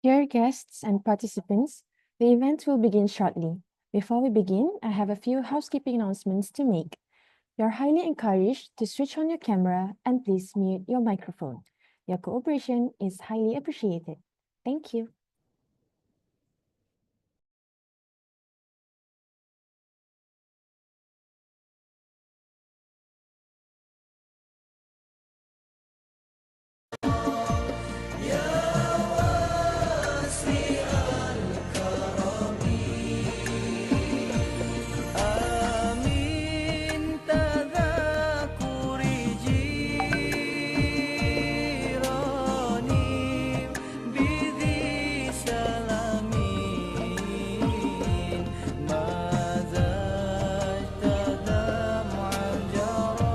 Dear guests and participants, the event will begin shortly. Before we begin, I have a few housekeeping announcements to make. You're highly encouraged to switch on your camera and please mute your microphone. Your cooperation is highly appreciated. Thank you. آمين تذاكر جيراني بذي سلامين ماذا اجتدى معجرا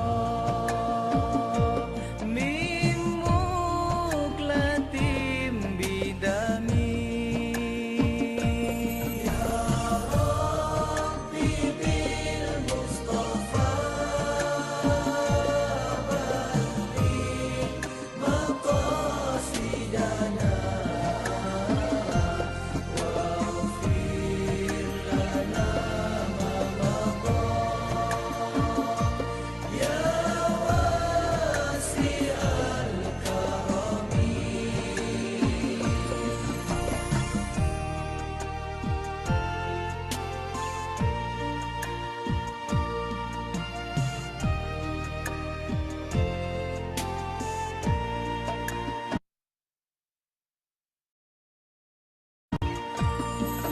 من مقلة بدمي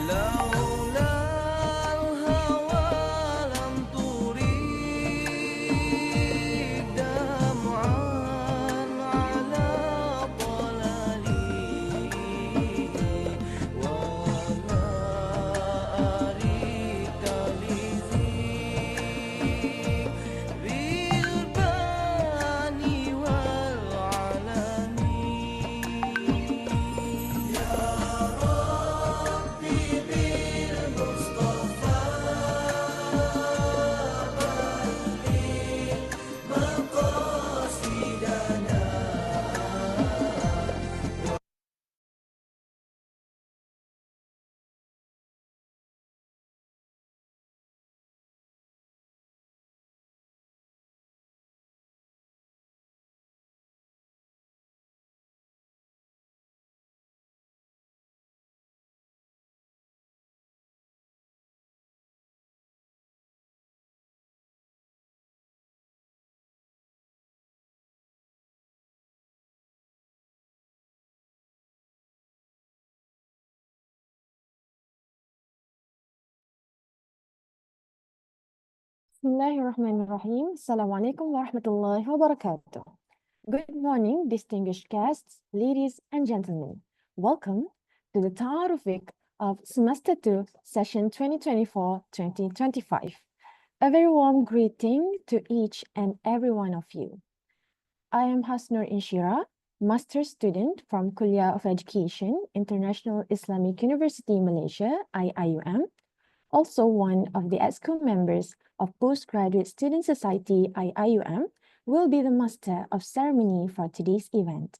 لولا الهوى لم تريد دمعا على ضلالي ولا أريك لذكر الباني والعلم Bismillahirrahmanirrahim. Assalamualaikum warahmatullahi wabarakatuh. Good morning, distinguished guests, ladies and gentlemen. Welcome to the Taaruf week of Semester 2, Session 2024-2025. A very warm greeting to each and every one of you. I am Hasnur Inshira, Master's student from Kuliah of Education, International Islamic University, Malaysia, IIUM, also one of the ESCO members of Postgraduate Student Society, IIUM, will be the master of ceremony for today's event.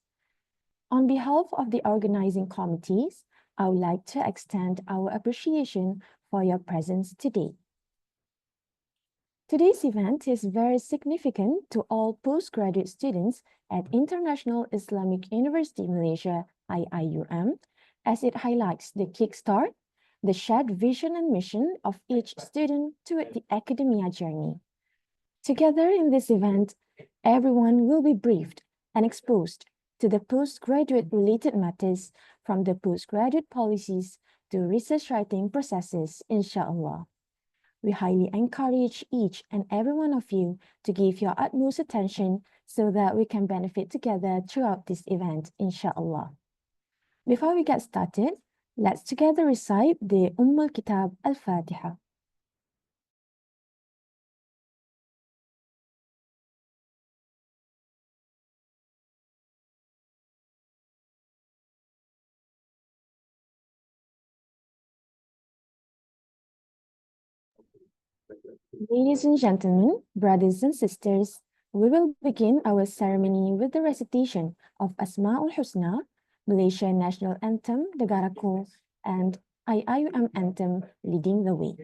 On behalf of the organizing committees, I would like to extend our appreciation for your presence today. Today's event is very significant to all postgraduate students at International Islamic University Malaysia, IIUM, as it highlights the kickstart, the shared vision and mission of each student toward the academia journey. Together in this event, everyone will be briefed and exposed to the postgraduate related matters from the postgraduate policies to research writing processes, inshallah. We highly encourage each and every one of you to give your utmost attention so that we can benefit together throughout this event, inshallah. Before we get started, let's together recite the Kitab Al-Fatiha. Ladies and gentlemen, brothers and sisters, we will begin our ceremony with the recitation of Asma'ul Husna, Malaysia National Anthem, Negaraku, and IIUM Anthem leading the way.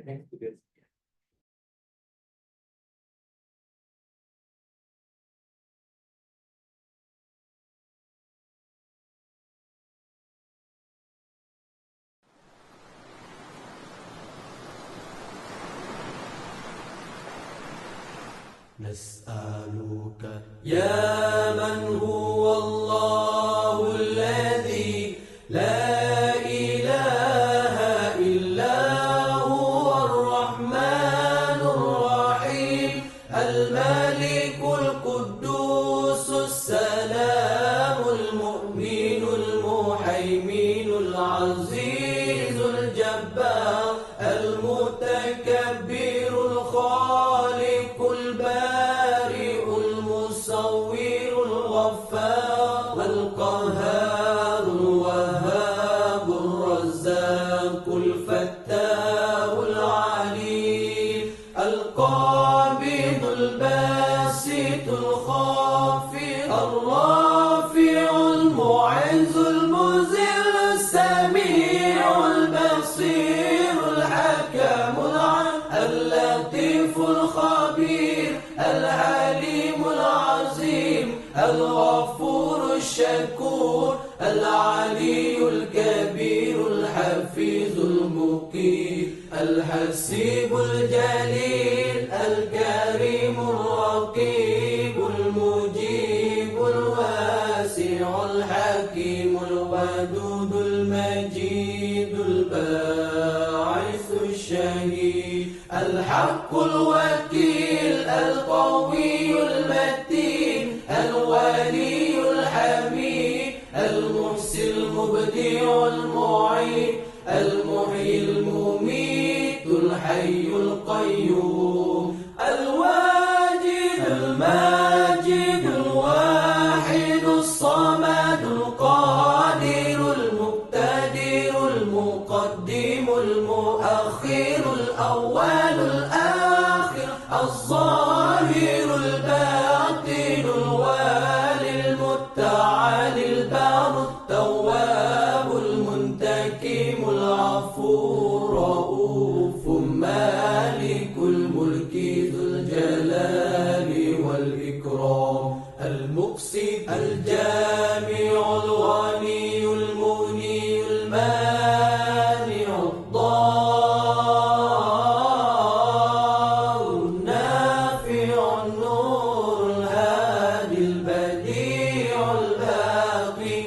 نسألك يا من هو الله الذي لا إله إلا هو الرحمن الرحيم الملك القدوس السلام المؤمن المهيمن العزيز الجبار المتكبر الخالق البارئ المصور الغفار القهار الوهاب الرزاق الفتاح العليم القابض الباسط الخافض الرافع المعز المذل السميع البصير الحكم اللطيف الخبير العليم العظيم الغفور الشكور العلي الكبير الحفيظ المقيت الحسيب الجليل الكريم الرقيب المجيب الواسع الحكيم الودود المجيد الباعث الشهيد الحق الوكيل القوي المتين الولي الحميد المحسن المبدع المعيد المحيي المميت الحي القيوم الواجد الماجد الواحد الصمد القادر المقتدر المقدم المؤخر الأول الآخر الظاهر الباطن الوالي المتعالي البار التواب المنتقم العفو الرؤوف مالك الملك ذو الجلال والإكرام المقسط الجامع الغني المغني المانع الضار النافع النور الهادي البديع الباقي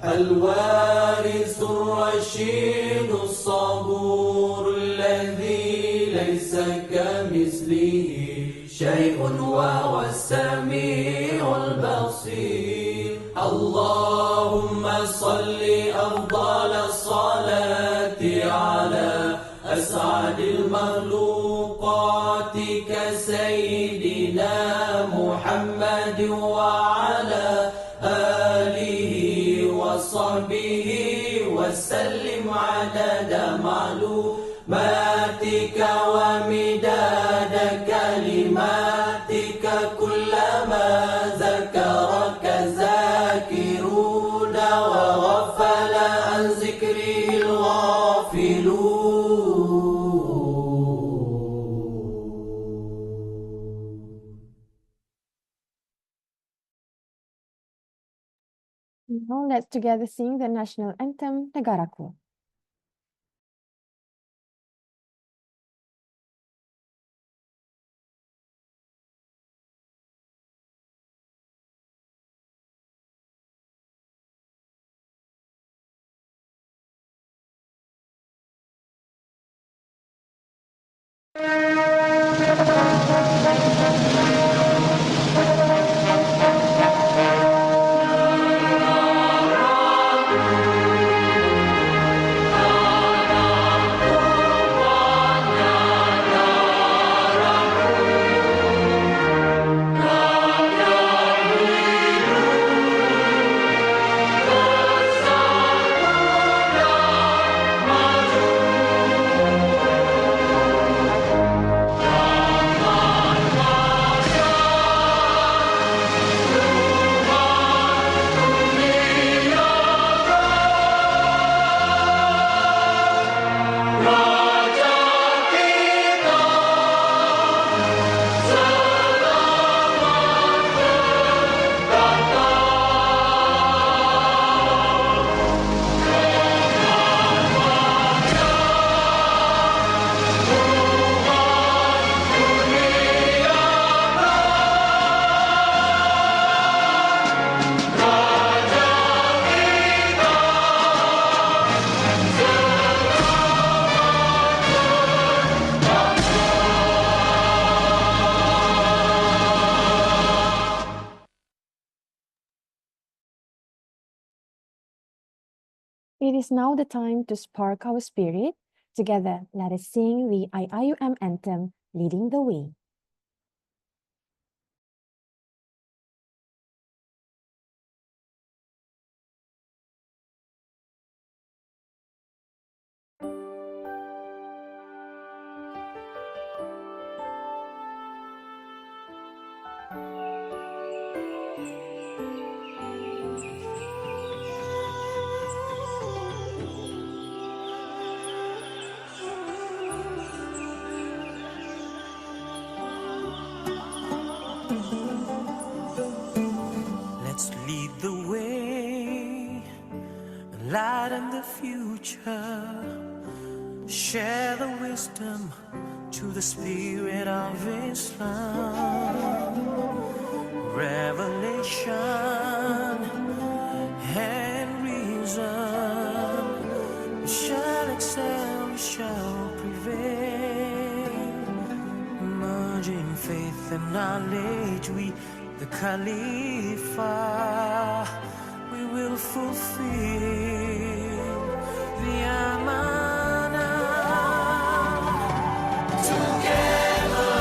الوارث الرشيد الصبور الذي ليس كمثله شيء وهو السميع البصير اللهم صل أفضل الصلاة على أسعد المخلوقات كسيدنا محمد وعلى آله وصحبه وسلم عدد معلوماتك ومداد كلماتك كلما ذكرك ذاكرون وغفل عن ذكره الغافلون. Now let's together sing the national anthem, Negaraku. It is now the time to spark our spirit. Together, let us sing the IIUM anthem, Leading the Way. Let's lead the way, lighten the future, share the wisdom to the spirit of Islam. Revelation and reason shall excel, shall prevail. Merging faith and knowledge, we the Khalifa, we will fulfill the amanah. Together,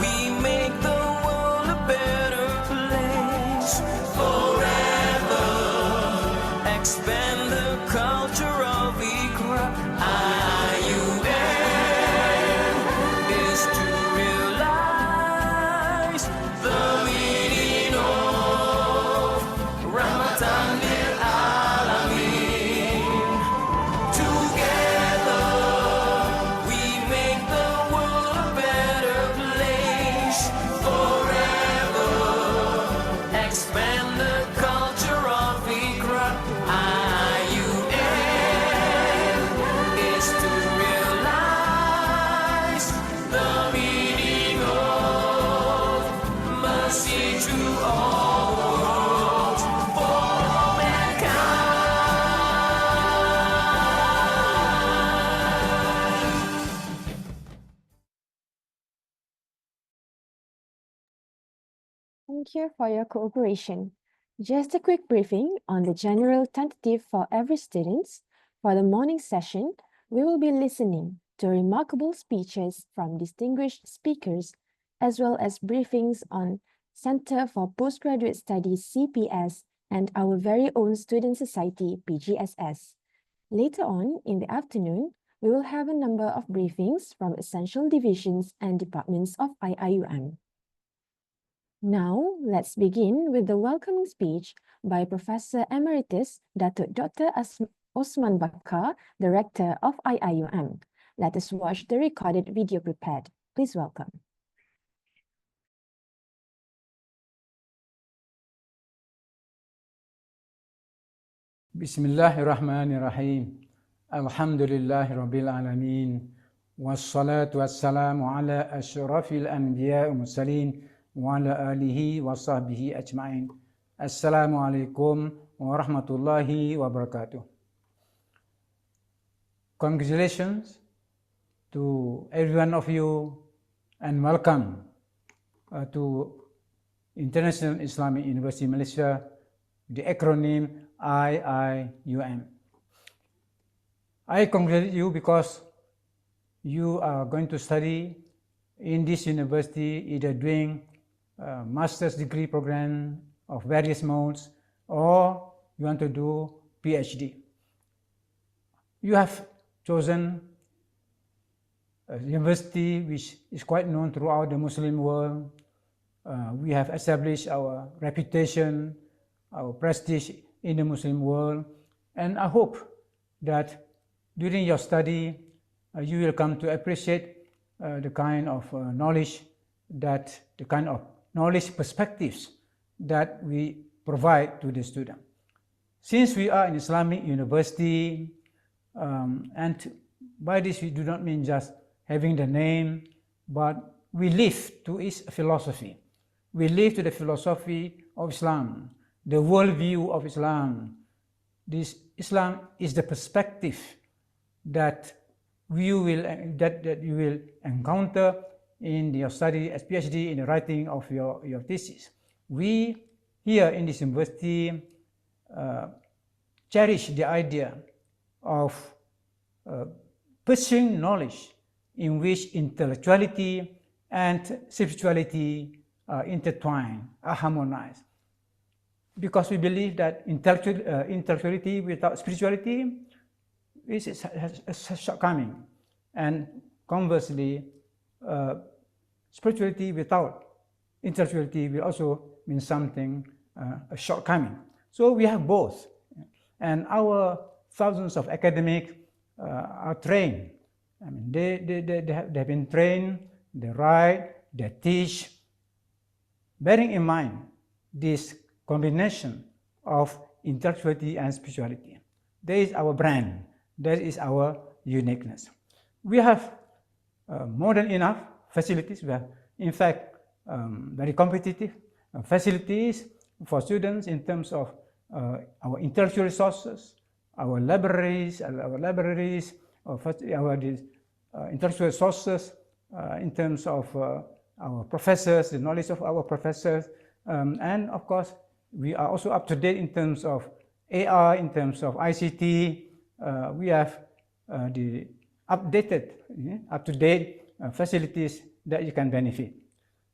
we make the world a better place. Forever, expand the culture of Iqra. IIUM is to realize the meaning of Ramadan lil Alamin. Together, we make the world a better place. Forever, expand the culture of Iqra. IIUM is to realize the meaning of mercy to all worlds for mankind. Thank you for your cooperation. Just a quick briefing on the general tentative for every student. For the morning session, we will be listening to remarkable speeches from distinguished speakers, as well as briefings on Center for Postgraduate Studies CPS and our very own Student Society PGSS. Later on in the afternoon, we will have a number of briefings from essential divisions and departments of IIUM. Now, let's begin with the welcoming speech by Professor Emeritus Datuk Dr. Osman Bakar, Director of IIUM. Let us watch the recorded video prepared. Please welcome. Bismillahirrahmanirrahim. Alhamdulillahirabbil alamin. Wassalatu wassalamu ala asyrafil anbiya'i mursalin wa ala alihi wa sahbihi ajma'in. Assalamualaikum warahmatullahi wabarakatuh. Congratulations to every one of you and welcome to International Islamic University Malaysia, the acronym IIUM. I congratulate you because you are going to study in this university, either doing a master's degree program of various modes, or you want to do PhD. You have chosen a university which is quite known throughout the Muslim world. We have established our reputation, our prestige in the Muslim world, and I hope that during your study you will come to appreciate the kind of knowledge perspectives that we provide to the student. Since we are an Islamic university, and by this we do not mean just having the name, but we live to its philosophy. We live to the philosophy of Islam, the worldview of Islam. This Islam is the perspective that you will encounter in your study as PhD, in the writing of your thesis. We here in this university cherish the idea of pursuing knowledge in which intellectuality and spirituality are intertwined, are harmonized. Because we believe that intellectuality without spirituality has a shortcoming, and conversely, spirituality without intellectuality will also mean something, a shortcoming. So we have both, and our thousands of academics are trained. I mean, they have been trained, they write, they teach, bearing in mind this combination of intellectuality and spirituality. That is our brand, that is our uniqueness. We have more than enough facilities. We have, in fact, very competitive facilities for students in terms of our intellectual resources, our libraries, our intellectual resources in terms of our professors, the knowledge of our professors, and of course, we are also up to date in terms of AI, in terms of ICT. We have the updated, up-to-date facilities that you can benefit.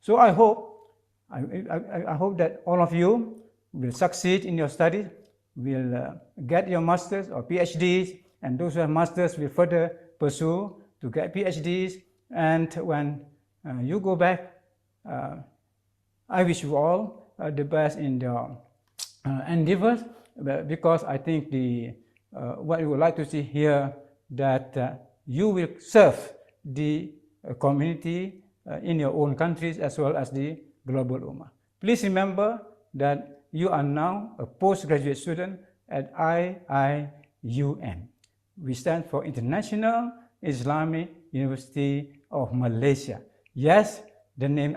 So I hope that all of you will succeed in your studies, will get your masters or PhDs, and those who have masters will further pursue to get PhDs. And when you go back, I wish you all the best in your endeavors, because I think what we would like to see here, that you will serve the community in your own countries as well as the global Ummah. Please remember that you are now a postgraduate student at IIUM. We stand for International Islamic University of Malaysia. Yes, the name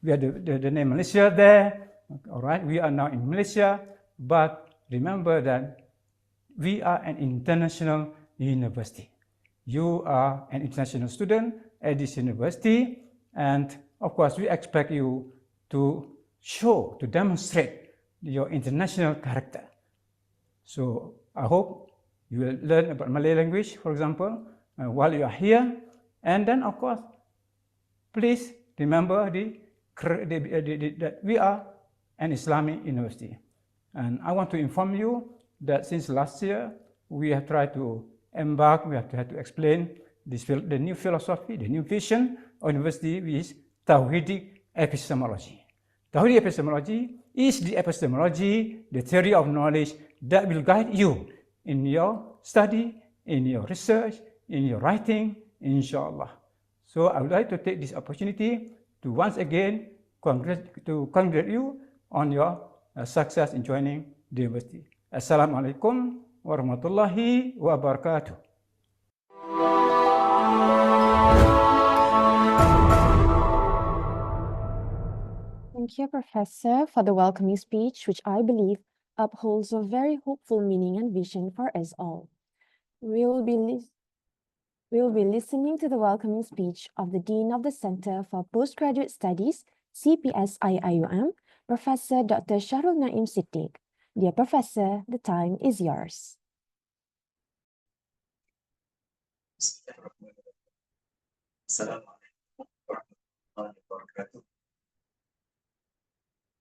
we have the name Malaysia there. All right, we are now in Malaysia, but remember that we are an international university. You are an international student at this university, and of course, we expect you to show, to demonstrate your international character. So I hope you will learn about Malay language, for example, while you are here. And then, of course, please remember that we are an Islamic university. And I want to inform you that since last year, we have tried to embark, we have tried to explain the new philosophy, the new vision of university, which is Tawhidic epistemology. Tawhidic epistemology is the epistemology, the theory of knowledge that will guide you in your study, in your research, in your writing, inshallah. So I would like to take this opportunity to once again congratulate you on your success in joining the university. Assalamualaikum warahmatullahi wabarakatuh. Thank you, Professor, for the welcoming speech, which I believe upholds a very hopeful meaning and vision for us all. We will be listening to the welcoming speech of the Dean of the Center for Postgraduate Studies, CPS IIUM, Professor Dr. Shahrul Naim Siddiq. Dear Professor, the time is yours. Assalamualaikum warahmatullahi wabarakatuh.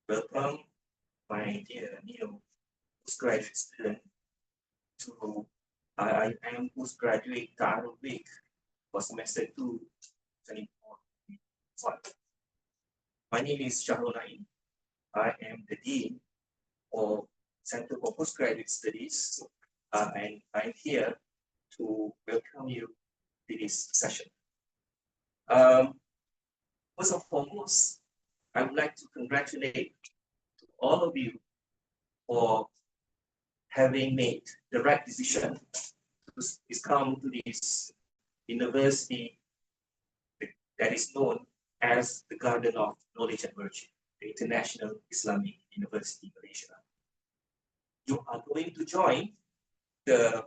Welcome, my dear new postgraduate student, to IIUM Postgraduate Taaruf Week for semester 2, 2024. My name is Shahrul Naim. I am the Dean of Center for Postgraduate Studies, and I'm here to welcome you to this session. First and foremost, I would like to congratulate all of you for having made the right decision to come to this university that is known as the Garden of Knowledge and Virtue, the International Islamic University Malaysia. You are going to join the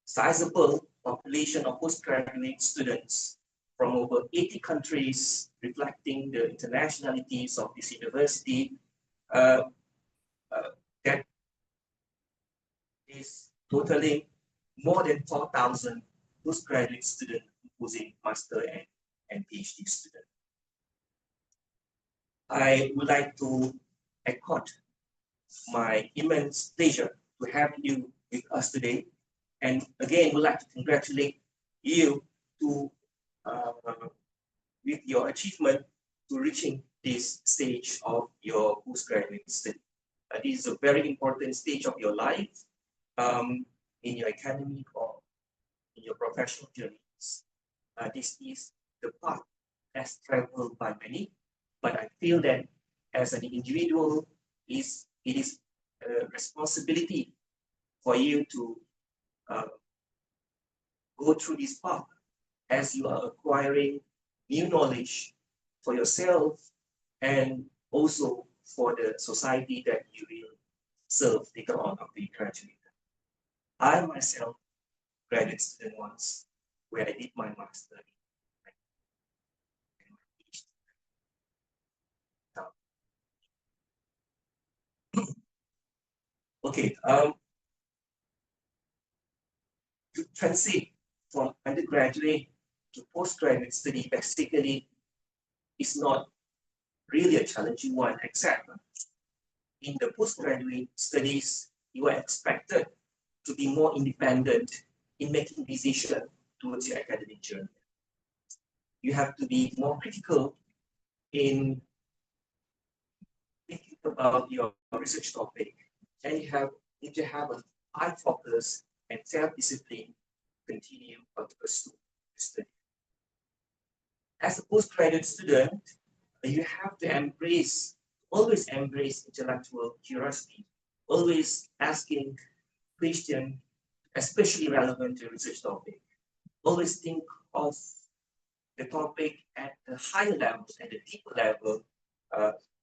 sizable population of postgraduate students from over 80 countries, reflecting the internationalities of this university, that is totaling more than 4,000 postgraduate students, including master and PhD students. I would like to accord my immense pleasure to have you with us today. And again, we'd like to congratulate you to with your achievement to reaching this stage of your postgraduate study. This is a very important stage of your life in your academic or in your professional journeys. This is the path as traveled by many, but I feel that as an individual, it is a responsibility for you to go through this path as you are acquiring new knowledge for yourself and also for the society that you will serve later on after you graduate. I myself graduate student once where I did my master. Okay, to transit from undergraduate to postgraduate study basically is not really a challenging one, except in the postgraduate studies, you are expected to be more independent in making decisions towards your academic journey. You have to be more critical in thinking about your research topic, and you need to have a high focus and self-discipline to continue or to pursue the study. As a postgraduate student, you have to always embrace intellectual curiosity, always asking questions, especially relevant to research topic. Always think of the topic at the higher level, at the deeper level,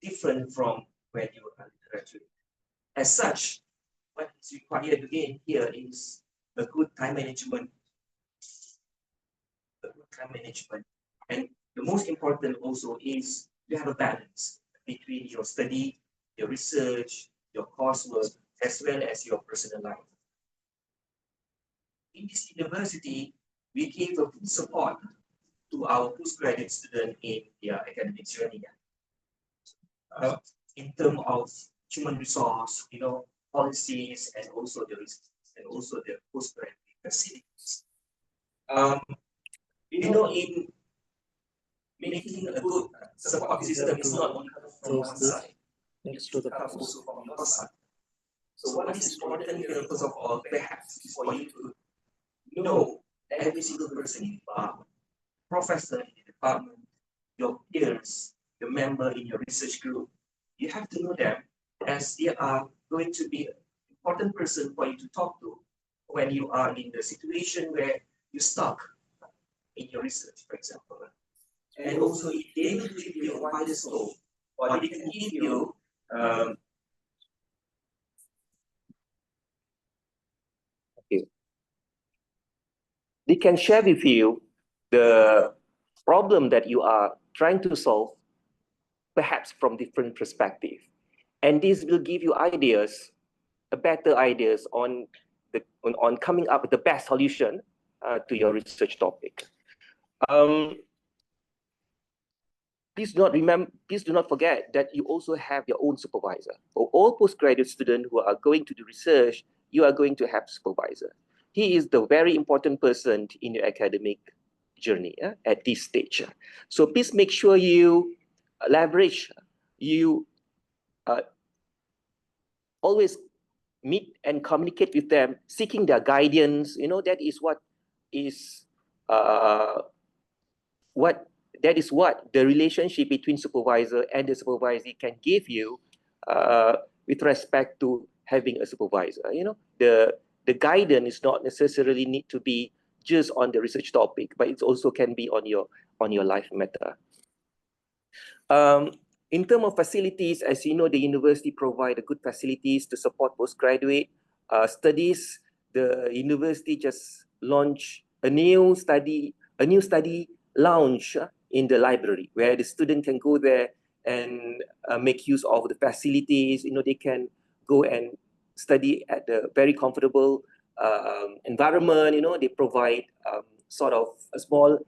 different from when you are undergraduate. As such, what is required again here is a good time management. And the most important also is you have a balance between your study, your research, your coursework, as well as your personal life. In this university, we give a full support to our postgraduate students in their academic journey. In terms of human resource, policies, and also the postgraduate facilities. In making a good support system is not only from one side, next to the comes also from your side. So what is important here, first of all, perhaps, is for you to know every single person in the department, professor in the department, your peers, your member in your research group. You have to know them as they are going to be an important person for you to talk to when you are in the situation where you're stuck in your research, for example. And also, if they will give you a wider scope, or they can give you they can share with you the problem that you are trying to solve, perhaps from different perspective. And this will give you ideas, better ideas on coming up with the best solution to your research topic. Please do not forget that you also have your own supervisor. For all postgraduate students who are going to do research, you are going to have supervisor. He is the very important person in your academic journey at this stage. So please make sure you leverage, you always meet and communicate with them, seeking their guidance. That is what the relationship between supervisor and the supervisee can give you with respect to having a supervisor. The guidance is not necessarily need to be just on the research topic, but it also can be on your life matter. In terms of facilities, as you know, the university provide good facilities to support postgraduate studies. The university just launched a new study lounge in the library where the student can go there and make use of the facilities. They can go and study at a very comfortable environment. You know, they provide sort of a small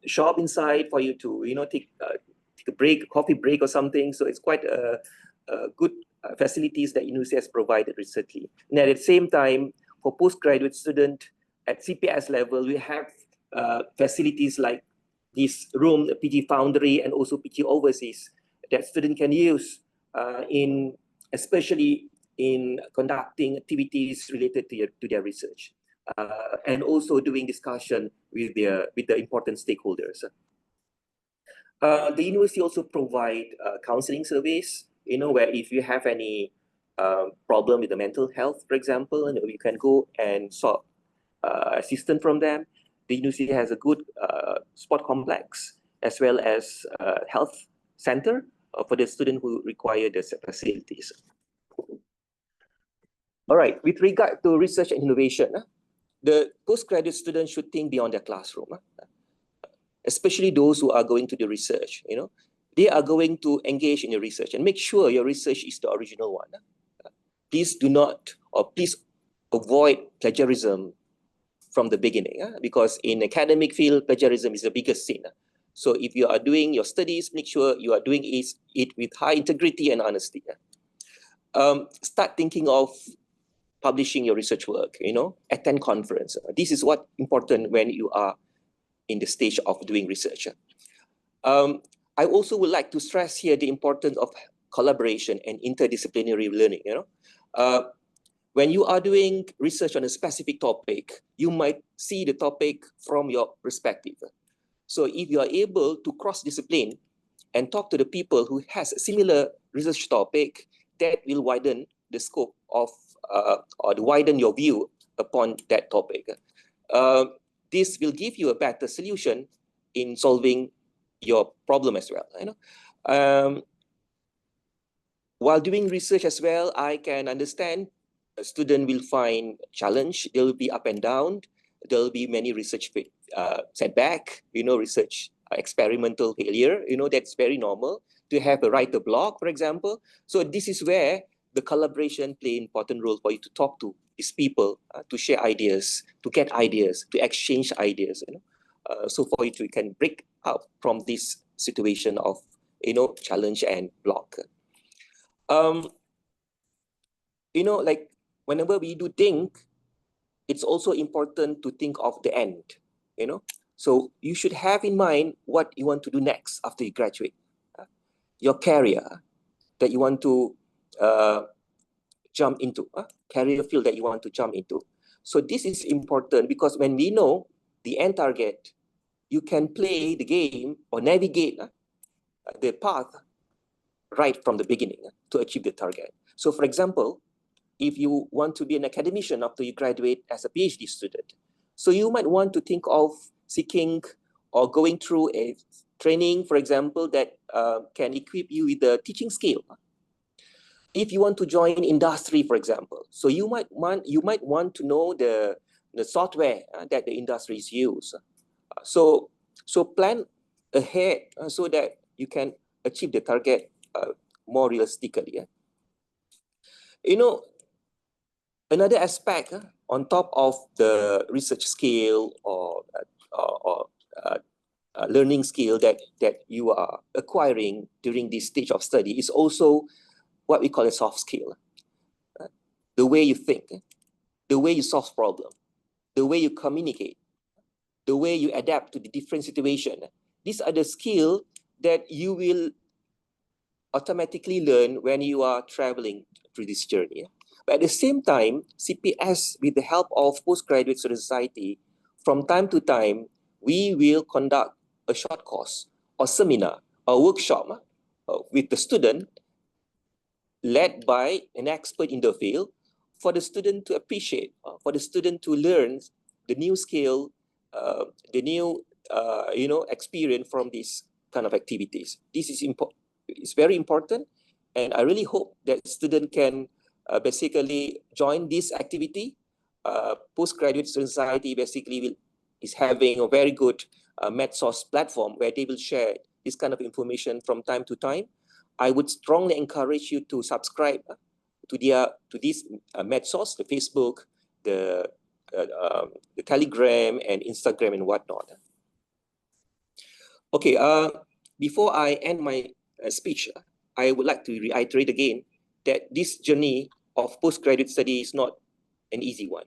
shop inside for you to, you know, take a break, coffee break or something. So it's quite a good facilities that university has provided recently. And at the same time, for postgraduate student at CPS level, we have facilities like this room, the PG Foundry, and also PG Overseas that student can use especially in conducting activities related to their research, and also doing discussion with the important stakeholders. The university also provide counseling service, you know, where if you have any problem with the mental health, for example, and you can go and sought assistance from them. The university has a good sport complex as well as health center for the student who require the facilities. All right, with regard to research and innovation, the postgraduate students should think beyond their classroom, especially those who are going to do research. You know, they are going to engage in the research and make sure your research is the original one. Please do not, or please avoid plagiarism from the beginning, because in academic field, plagiarism is the biggest sin. So if you are doing your studies, make sure you are doing it with high integrity and honesty. Start thinking of publishing your research work, you know, attend conference. This is what important when you are in the stage of doing research. I also would like to stress here the importance of collaboration and interdisciplinary learning. You know, when you are doing research on a specific topic, you might see the topic from your perspective. So if you are able to cross-discipline and talk to the people who has a similar research topic, that will widen the scope of or widen your view upon that topic. This will give you a better solution in solving your problem as well. You know, while doing research as well, I can understand a student will find challenge. There will be up and down. There will be many research setback. You know, research experimental failure. You know, that's very normal. To have a writer block, for example. So this is where the collaboration play an important role for you to talk to these people, to share ideas, to get ideas, to exchange ideas. You know, so for you to can break out from this situation of, you know, challenge and block. You know, like whenever we do think, it's also important to think of the end. You know, so you should have in mind what you want to do next after you graduate, your career that you want to jump into, career field that you want to jump into. So this is important because when we know the end target, you can play the game or navigate the path right from the beginning to achieve the target. So for example, if you want to be an academician after you graduate as a PhD student, so you might want to think of seeking or going through a training, for example, that can equip you with the teaching skill. If you want to join industry, for example, so you might want to know the software that the industries use. So plan ahead so that you can achieve the target more realistically. You know, another aspect on top of the research skill or learning skill that you are acquiring during this stage of study is also what we call a soft skill. The way you think, the way you solve problems, the way you communicate, the way you adapt to the different situation. These are the skills that you will automatically learn when you are traveling through this journey. But at the same time, CPS, with the help of Postgraduate Society, from time to time, we will conduct a short course or seminar or workshop with the student led by an expert in the field for the student to appreciate, for the student to learn the new skill, the new experience from these kind of activities. This is important. It's very important, and I really hope that student can basically join this activity. Postgraduate Society basically is having a very good MedSource platform where they will share this kind of information from time to time. I would strongly encourage you to subscribe to these medsos, the Facebook, the Telegram and Instagram and whatnot. Okay, before I end my speech, I would like to reiterate again that this journey of postgraduate study is not an easy one.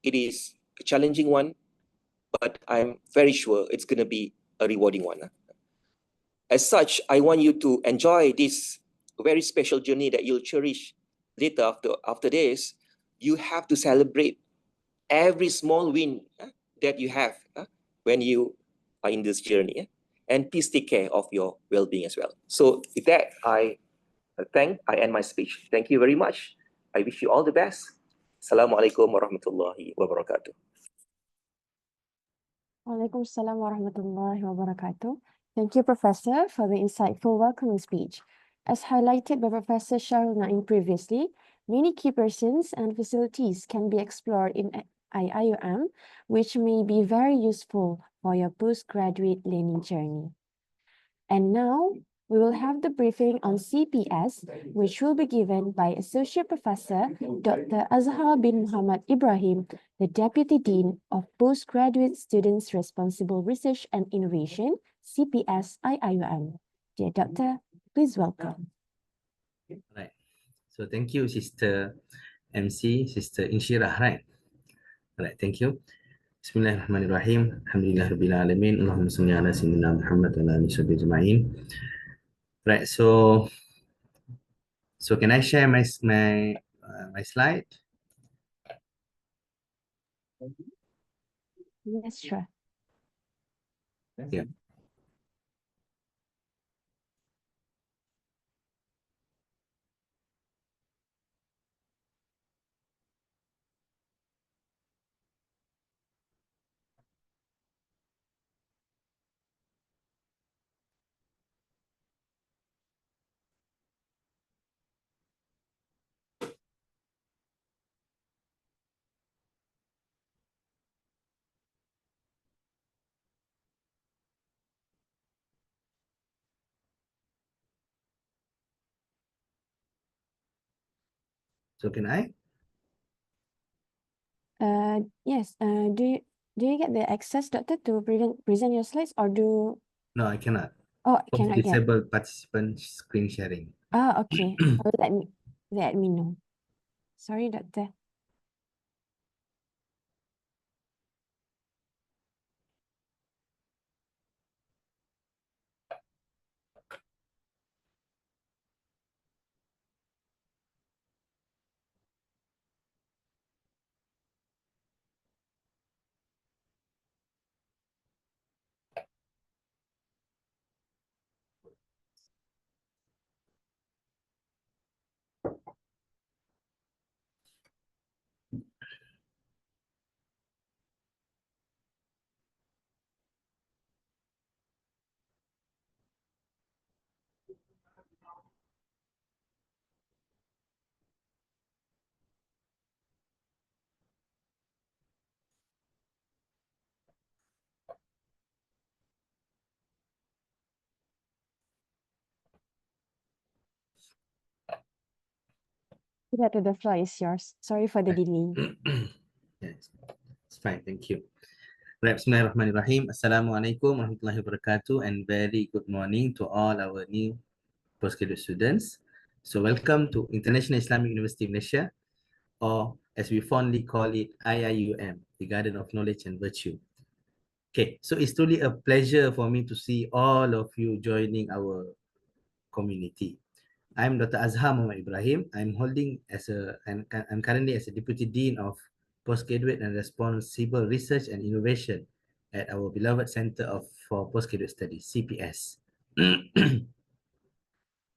It is a challenging one, but I'm very sure it's going to be a rewarding one. As such, I want you to enjoy this very special journey that you'll cherish later after this. You have to celebrate every small win that you have when you are in this journey. And please take care of your well-being as well. So with that, I end my speech. Thank you very much. I wish you all the best. Assalamualaikum warahmatullahi wabarakatuh. Waalaikumsalam warahmatullahi wabarakatuh. Thank you, Professor, for the insightful welcoming speech. As highlighted by Professor Sharul Naim previously, many key persons and facilities can be explored in IIUM, which may be very useful for your postgraduate learning journey. And now, we will have the briefing on CPS, which will be given by Associate Professor Dr. Azhar bin Muhammad Ibrahim, the Deputy Dean of Postgraduate Students Responsible Research and Innovation, CPS IIUM. Dear Doctor, please welcome. Right. So thank you, Sister MC, Sister Inshirah, right? Right, thank you. Bismillahirrahmanirrahim. Alhamdulillahirabbil alamin. Allahumma salli ala sayyidina Muhammad wa ala alihi ajma'in. Right, so can I share my slide? Yes, sure. Yeah. So can I? Yes. Do you get the access, Doctor, to present your slides, or do? No, I cannot. Oh, cannot get. Disable participant screen sharing. Ah, okay. Let me know. Sorry, Doctor. Doctor, the floor is yours. Sorry for the delay. Yes, it's fine. Thank you. Right, Bismillahirrahmanirrahim. Assalamualaikum warahmatullahi wabarakatuh, and very good morning to all our new postgraduate students. So welcome to International Islamic University Malaysia, or as we fondly call it, IIUM, the Garden of Knowledge and Virtue. Okay, so it's truly a pleasure for me to see all of you joining our community. I'm Dr. Azhar Muhammad Ibrahim. I'm currently as a Deputy Dean of Postgraduate and Responsible Research and Innovation at our beloved Center for Postgraduate Studies, CPS.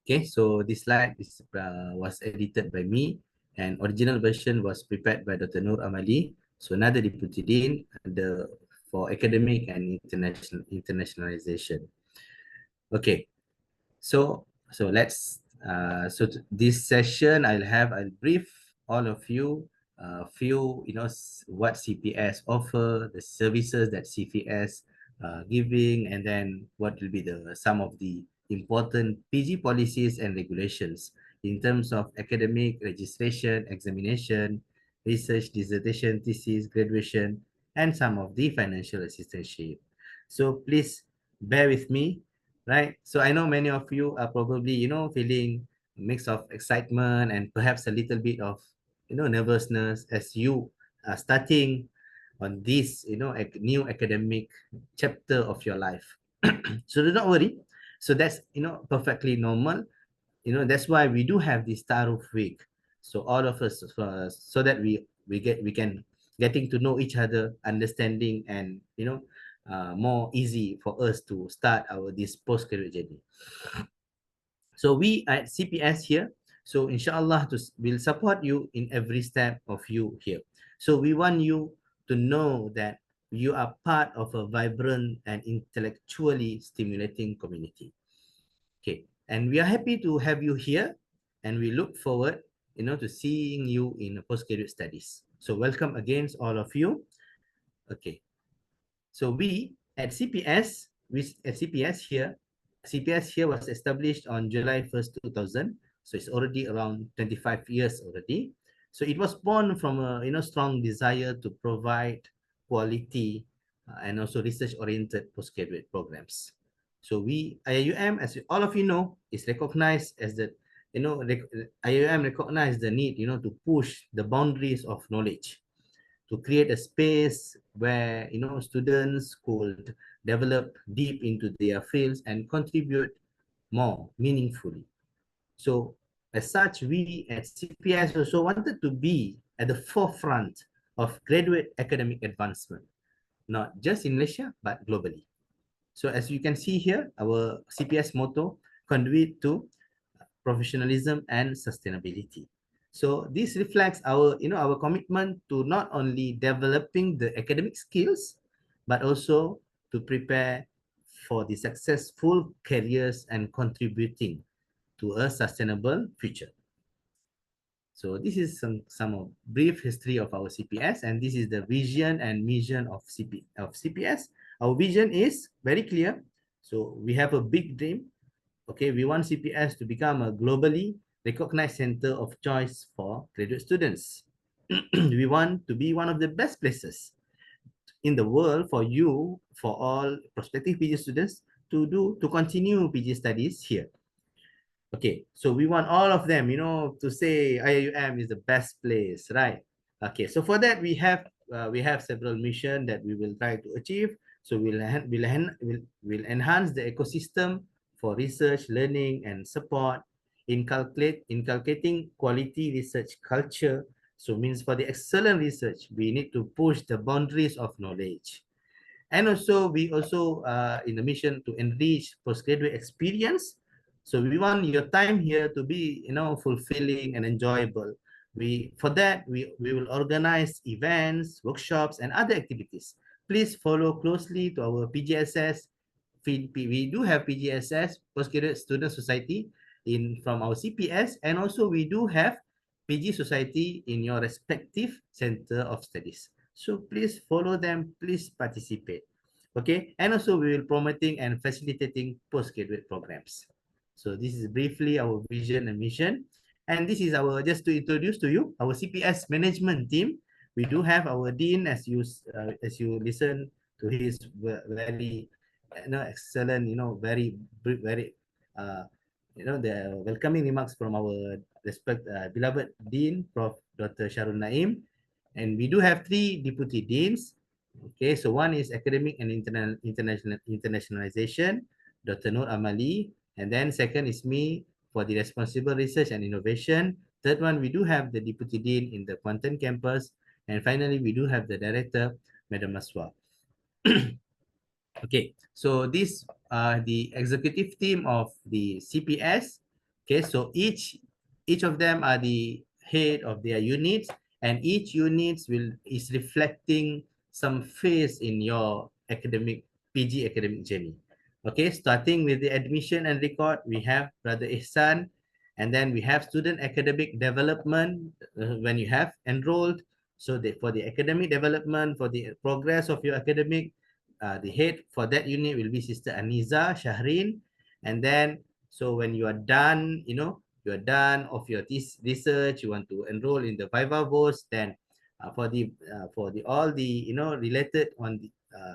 Okay, so this slide was edited by me, and original version was prepared by Dr. Noor Amali, so another Deputy Dean for Academic and Internationalization. Okay, so this session I'll brief all of you few what CPS offer, the services that CPS giving, and then what will be some of the important PG policies and regulations in terms of academic, registration, examination, research, dissertation, thesis, graduation, and some of the financial assistantship. So please bear with me, right? So I know many of you are probably, feeling a mix of excitement and perhaps a little bit of, nervousness as you are starting on this, new academic chapter of your life. So do not worry. So that's, perfectly normal. That's why we do have this Taaruf week. So all of us, so that we can getting to know each other, understanding, and more easy for us to start this postgraduate journey. So we at CPS here, so inshallah will support you in every step of you here. So we want you to know that you are part of a vibrant and intellectually stimulating community. Okay, and we are happy to have you here, and we look forward, to seeing you in postgraduate studies. So welcome again, all of you. Okay, so we at CPS, CPS here was established on July 1st, 2000. So it's already around 25 years already. So it was born from a strong desire to provide quality and also research-oriented postgraduate programs. So IIUM, as all of you know, is recognized as the, IIUM recognized the need, to push the boundaries of knowledge, to create a space where students could develop deep into their fields and contribute more meaningfully. So as such, we at CPS also wanted to be at the forefront of graduate academic advancement, not just in Malaysia, but globally. So as you can see here, our CPS motto, conduit to professionalism and sustainability. So this reflects our commitment to not only developing the academic skills, but also to prepare for the successful careers and contributing to a sustainable future. So this is some of brief history of our CPS, and this is the vision and mission of CPS. Our vision is very clear. So we have a big dream. Okay, we want CPS to become a globally recognized center of choice for graduate students. We want to be one of the best places in the world for all prospective PG students to continue PG studies here. Okay, so we want all of them, to say IIUM is the best place, right? Okay, so for that we have several missions that we will try to achieve. So we'll enhance the ecosystem for research, learning, and support, inculcating quality research culture. So means for the excellent research, we need to push the boundaries of knowledge. And also, we also in the mission to enrich postgraduate experience. So we want your time here to be, fulfilling and enjoyable. For that, we will organize events, workshops, and other activities. Please follow closely to our PGSS. We do have PGSS, Postgraduate Student Society, from our CPS, and also we do have PG Society in your respective center of studies. So please follow them, please participate. Okay, and also we will promoting and facilitating postgraduate programs. So this is briefly our vision and mission. And this is just to introduce to you, our CPS management team. We do have our dean, as you listen to his very excellent, very the welcoming remarks from our beloved dean, Prof. Dr. Sharul Naim. And we do have 3 deputy deans. Okay, so one is academic and internationalization, Dr. Nur Amali, and then second is me for the responsible research and innovation. Third one, we do have the deputy dean in the quantum campus, and finally we do have the director, Madam Maswa. Okay, so this the executive team of the CPS. Okay, so each of them are the head of their units, and each unit is reflecting some phase in your PG academic journey. Okay, starting with the admission and record, we have Brother Ihsan, and then we have student academic development when you have enrolled. So for the academic development, for the progress of your academic, the head for that unit will be Sister Aniza Shahrin. And then, so when you are done, you are done of your research, you want to enroll in the Viva Voce, then for the all the related on the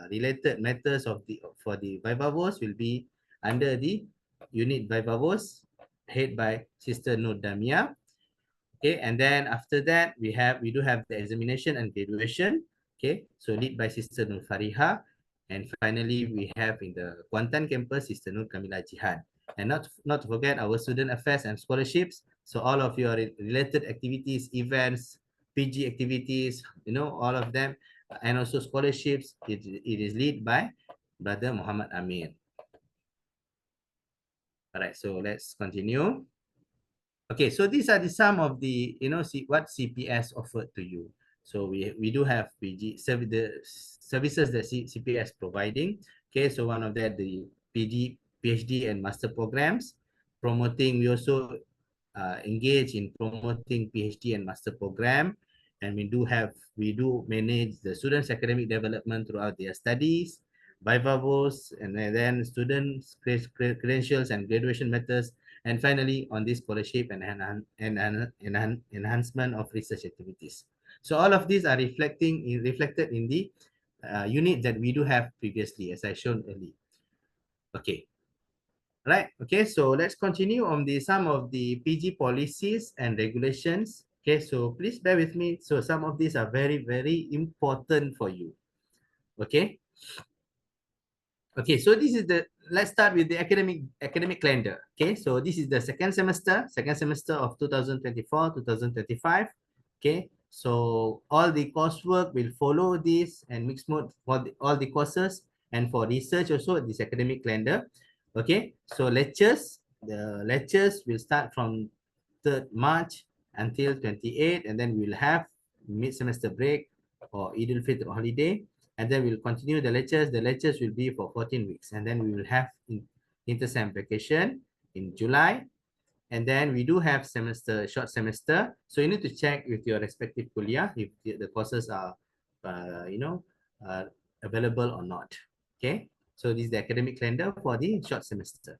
related matters of the for the Viva Voce will be under the unit Viva Voce, head by Sister Nur Damia. Okay, and then after that we do have the examination and graduation. Okay, so lead by Sister Nur Fariha, and finally we have in the Kuantan campus Sister Nur Kamila Jihad. And not to forget our student affairs and scholarships. So all of your related activities, events, PG activities, all of them, and also scholarships, it is led by Brother Muhammad Amin. All right, so let's continue. Okay, so these are some of the, what CPS offered to you. So we do have PG the services that CPS providing. Okay, so one of that, the PhD and master programs. Promoting, we also engage in promoting PhD and master program. And we do manage the students' academic development throughout their studies, Viva Voce, and then students' credentials and graduation matters. And finally, on this scholarship and enhancement of research activities. So all of these are reflected in the unit that we do have previously, as I shown earlier. Okay. Right. Okay. So let's continue on some of the PG policies and regulations. Okay. So please bear with me. So some of these are very, very important for you. Okay. Okay, so this is let's start with the academic calendar. Okay, so this is the second semester of 2024-2025. Okay, so all the coursework will follow this and mixed mode for all the courses, and for research also this academic calendar. Okay, so the lectures will start from 3rd March until 28th, and then we'll have mid-semester break or Eid al-Fitr holiday. And then we'll continue the lectures. The lectures will be for 14 weeks. And then we will have inter-sem vacation in July. And then we do have short semester. So you need to check with your respective kuliah if the courses are, available or not. Okay. So this is the academic calendar for the short semester.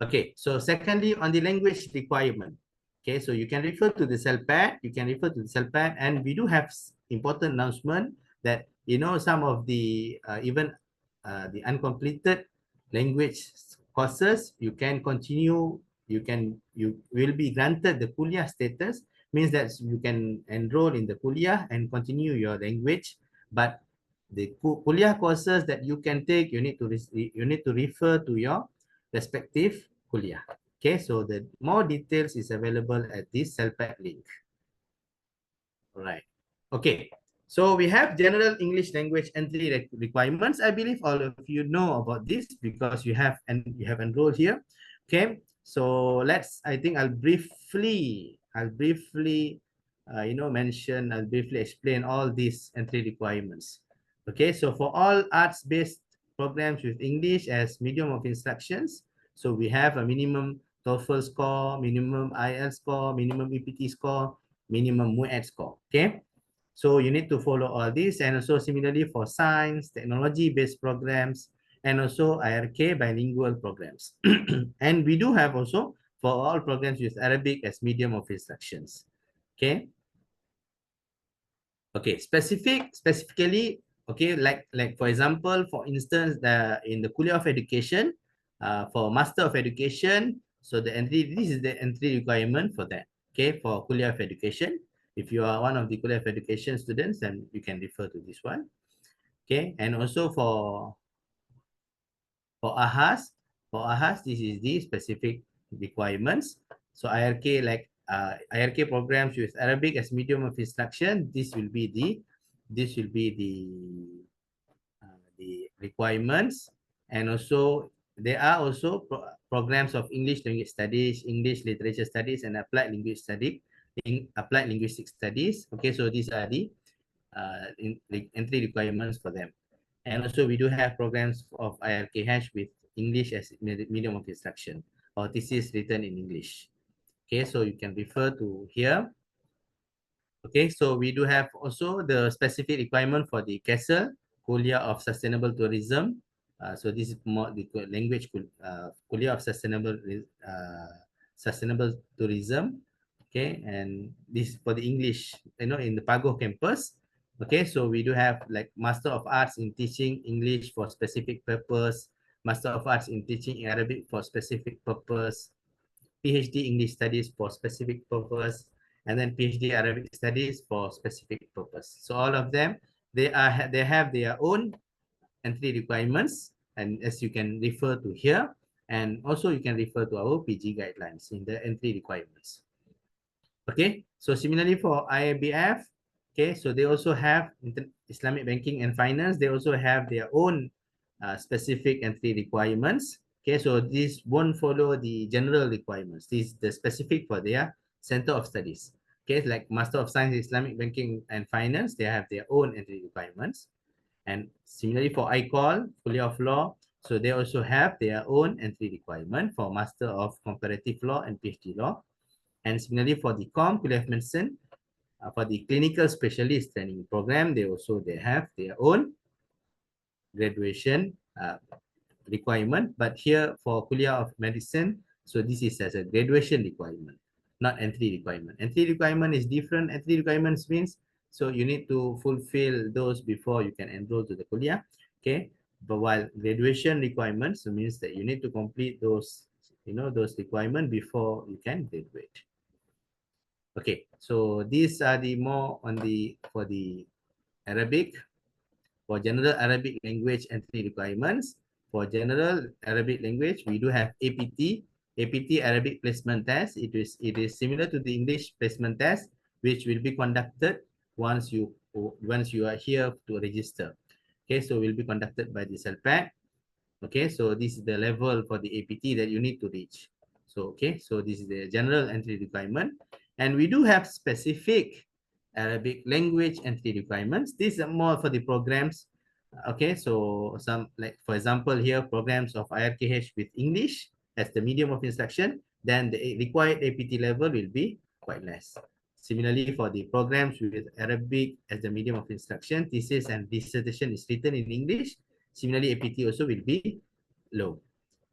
Okay. So secondly, on the language requirement. Okay. So you can refer to the CELPAD. And we do have important announcement that some of the even the uncompleted language courses, you can continue, you will be granted the kuliah status, means that you can enroll in the kuliah and continue your language. But the kuliah courses that you can take, you need to refer to your respective kuliah. Okay, so the more details is available at this CELPAD link. All right. Okay. So we have general English language entry requirements. I believe all of you know about this because you have enrolled here. Okay. So I think I'll briefly explain all these entry requirements. Okay. So for all arts-based programs with English as medium of instructions, so we have a minimum TOEFL score, minimum IELTS score, minimum EPT score, minimum MUET score. Okay. So you need to follow all this, and also similarly for science, technology-based programs, and also IRK bilingual programs. And we do have also for all programs with Arabic as medium of instructions. Okay. Okay, specifically, okay, like for example, for instance, in the Kuliah of Education, for Master of Education, so this is the entry requirement for that. Okay, for Kuliah of Education. If you are one of the Kuliah of Education students, then you can refer to this one. Okay, and also for AHAS, this is the specific requirements. So IRK, like IRK programs with Arabic as medium of instruction, this will be the requirements. And also there are also programs of English language studies, English literature studies, and applied linguistic studies. Okay, so these are the entry requirements for them. And also we do have programs of IRKH with English as medium of instruction, or thesis written in English. Okay, so you can refer to here. Okay, so we do have also the specific requirement for the CASEL, Kuliah of Sustainable Tourism. So this is more the language Kuliah of Sustainable Tourism. Okay, and this for the English, in the Pago campus. Okay, so we do have like Master of Arts in Teaching English for specific purpose, Master of Arts in Teaching Arabic for specific purpose, PhD English Studies for specific purpose, and then PhD Arabic Studies for specific purpose. So all of them, they have their own entry requirements, and as you can refer to here, and also you can refer to our PG guidelines in the entry requirements. Okay, so similarly for IIBF, okay, so they also have Islamic Banking and Finance, they also have their own specific entry requirements. Okay, so this won't follow the general requirements. This is the specific for their Center of Studies. Okay, like Master of Science, Islamic Banking and Finance, they have their own entry requirements. And similarly for ICOL, Kuliah of Law, so they also have their own entry requirement for Master of Comparative Law and PhD Law. And similarly for the Kuliah of Medicine, for the Clinical Specialist Training Program, they have their own graduation requirement. But here for Kuliah of Medicine, so this is as a graduation requirement, not entry requirement. Entry requirement is different. Entry requirements means, so you need to fulfill those before you can enroll to the Kuliah. Okay, but while graduation requirements means that you need to complete those, those requirements before you can graduate. Okay, so these are the more on the for the Arabic. For general Arabic language entry requirements, for general Arabic language, we do have APT, Arabic placement test. It is similar to the English placement test, which will be conducted once you are here to register. Okay, so will be conducted by the CELPAC. Okay, so this is the level for the APT that you need to reach. So, okay, so this is the general entry requirement. And we do have specific Arabic language entry requirements. These are more for the programs. Okay, so some, like for example here, programs of IRKH with English as the medium of instruction, then the required APT level will be quite less. Similarly, for the programs with Arabic as the medium of instruction, thesis and dissertation is written in English. Similarly, APT also will be low.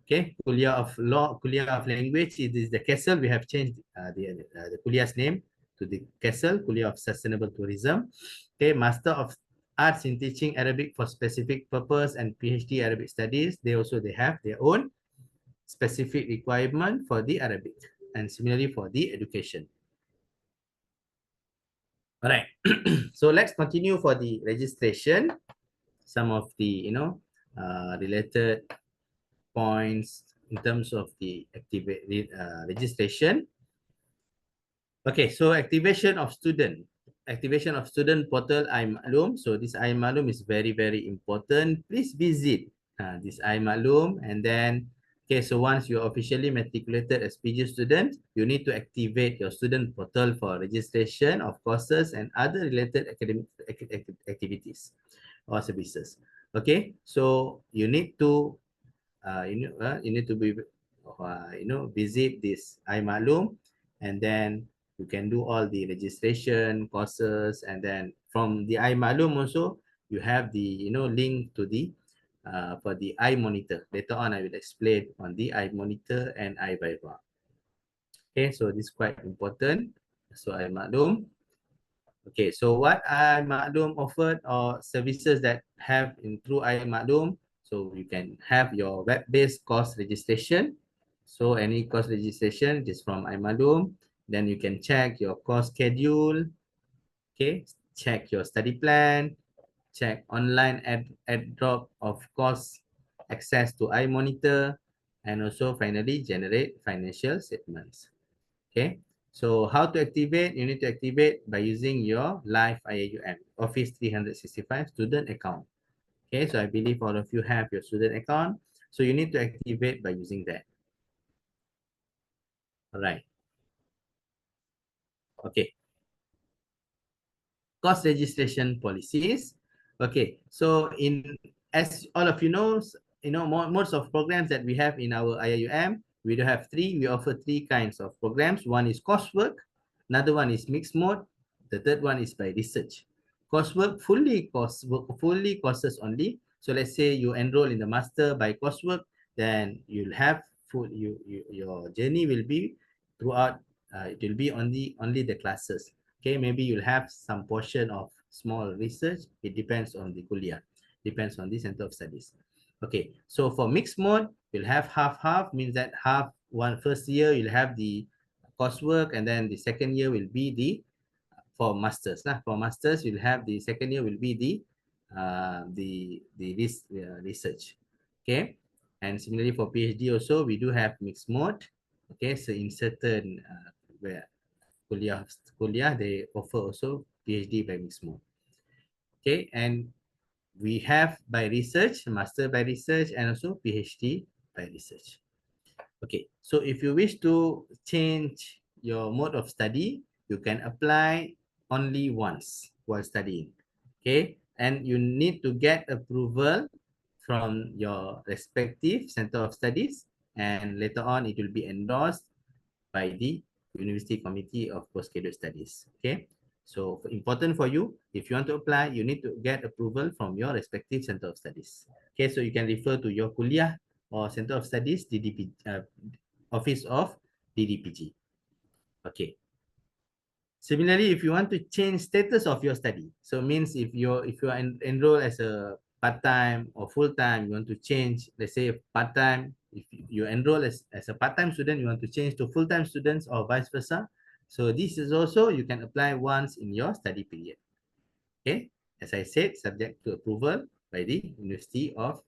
Okay, Kuliah of Law, Kuliah of Language, it is the Kessel. We have changed the Kuliah's name to the Kessel, Kuliah of Sustainable Tourism. Okay, Master of Arts in Teaching Arabic for specific purpose and PhD Arabic Studies, they have their own specific requirement for the Arabic, and similarly for the education. All right, so let's continue for the registration. Some of the related points in terms of the registration. Okay, so activation of student portal IIMaklum. So this IIMaklum is very, very important. Please visit this IIMaklum, and then okay, so once you're officially matriculated as PG student, you need to activate your student portal for registration of courses and other related academic activities or services. Okay, so you need to you need to be visit this IIMaklum, and then you can do all the registration courses, and then from the IIMaklum also you have the link to the for the iMonitor. Later on I will explain on the iMonitor and iViva. Okay, so this is quite important. So IIMaklum. Okay, so what IIMaklum offered or services that have through IIMaklum. So you can have your web-based course registration. So any course registration is from IIMaklum. Then you can check your course schedule. Okay, check your study plan, check online airdrop of course access to iMonitor, and also finally generate financial statements. Okay, so how to activate? You need to activate by using your live IIUM Office 365 student account. Okay, so I believe all of you have your student account. So you need to activate by using that. All right. Okay. Course registration policies. Okay, so as all of you know, most of programs that we have in our IIUM, we do have three. We offer three kinds of programs. One is coursework, another one is mixed mode, the third one is by research. Coursework, fully courses only. So let's say you enroll in the master by coursework, then you'll have your journey will be throughout. It will be only the classes. Okay, maybe you'll have some portion of small research. It depends on the kuliah, depends on the center of studies. Okay, so for mixed mode, you'll have half, means that half one first year you'll have the coursework, and then the second year will be the for masters. For masters, you'll have the second year will be the research. Okay, and similarly for PhD also we do have mixed mode. Okay, so in certain where kuliah they offer also PhD by mixed mode. Okay, and we have by research, master by research, and also PhD by research. Okay, so if you wish to change your mode of study, you can apply only once while studying. Okay, and you need to get approval from your respective center of studies, and later on it will be endorsed by the University Committee of Postgraduate Studies. Okay, so important for you, if you want to apply, you need to get approval from your respective center of studies. Okay, so you can refer to your kuliah or center of studies, DDP, office of DDPG. Okay. Similarly, if you want to change status of your study, so means if you are enrolled as a part-time or full-time, you want to change, let's say part-time, if you enroll as a part-time student, you want to change to full-time students or vice versa. So this is also, you can apply once in your study period. Okay, as I said, subject to approval by the University of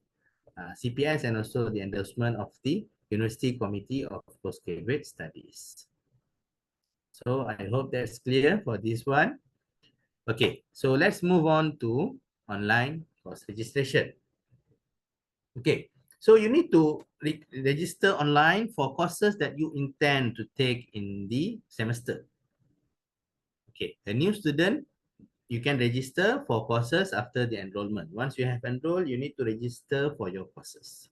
CPS and also the endorsement of the University Committee of Postgraduate Studies. So I hope that's clear for this one. Okay, so let's move on to online course registration. Okay, so you need to register online for courses that you intend to take in the semester. Okay, a new student, you can register for courses after the enrollment. Once you have enrolled, you need to register for your courses.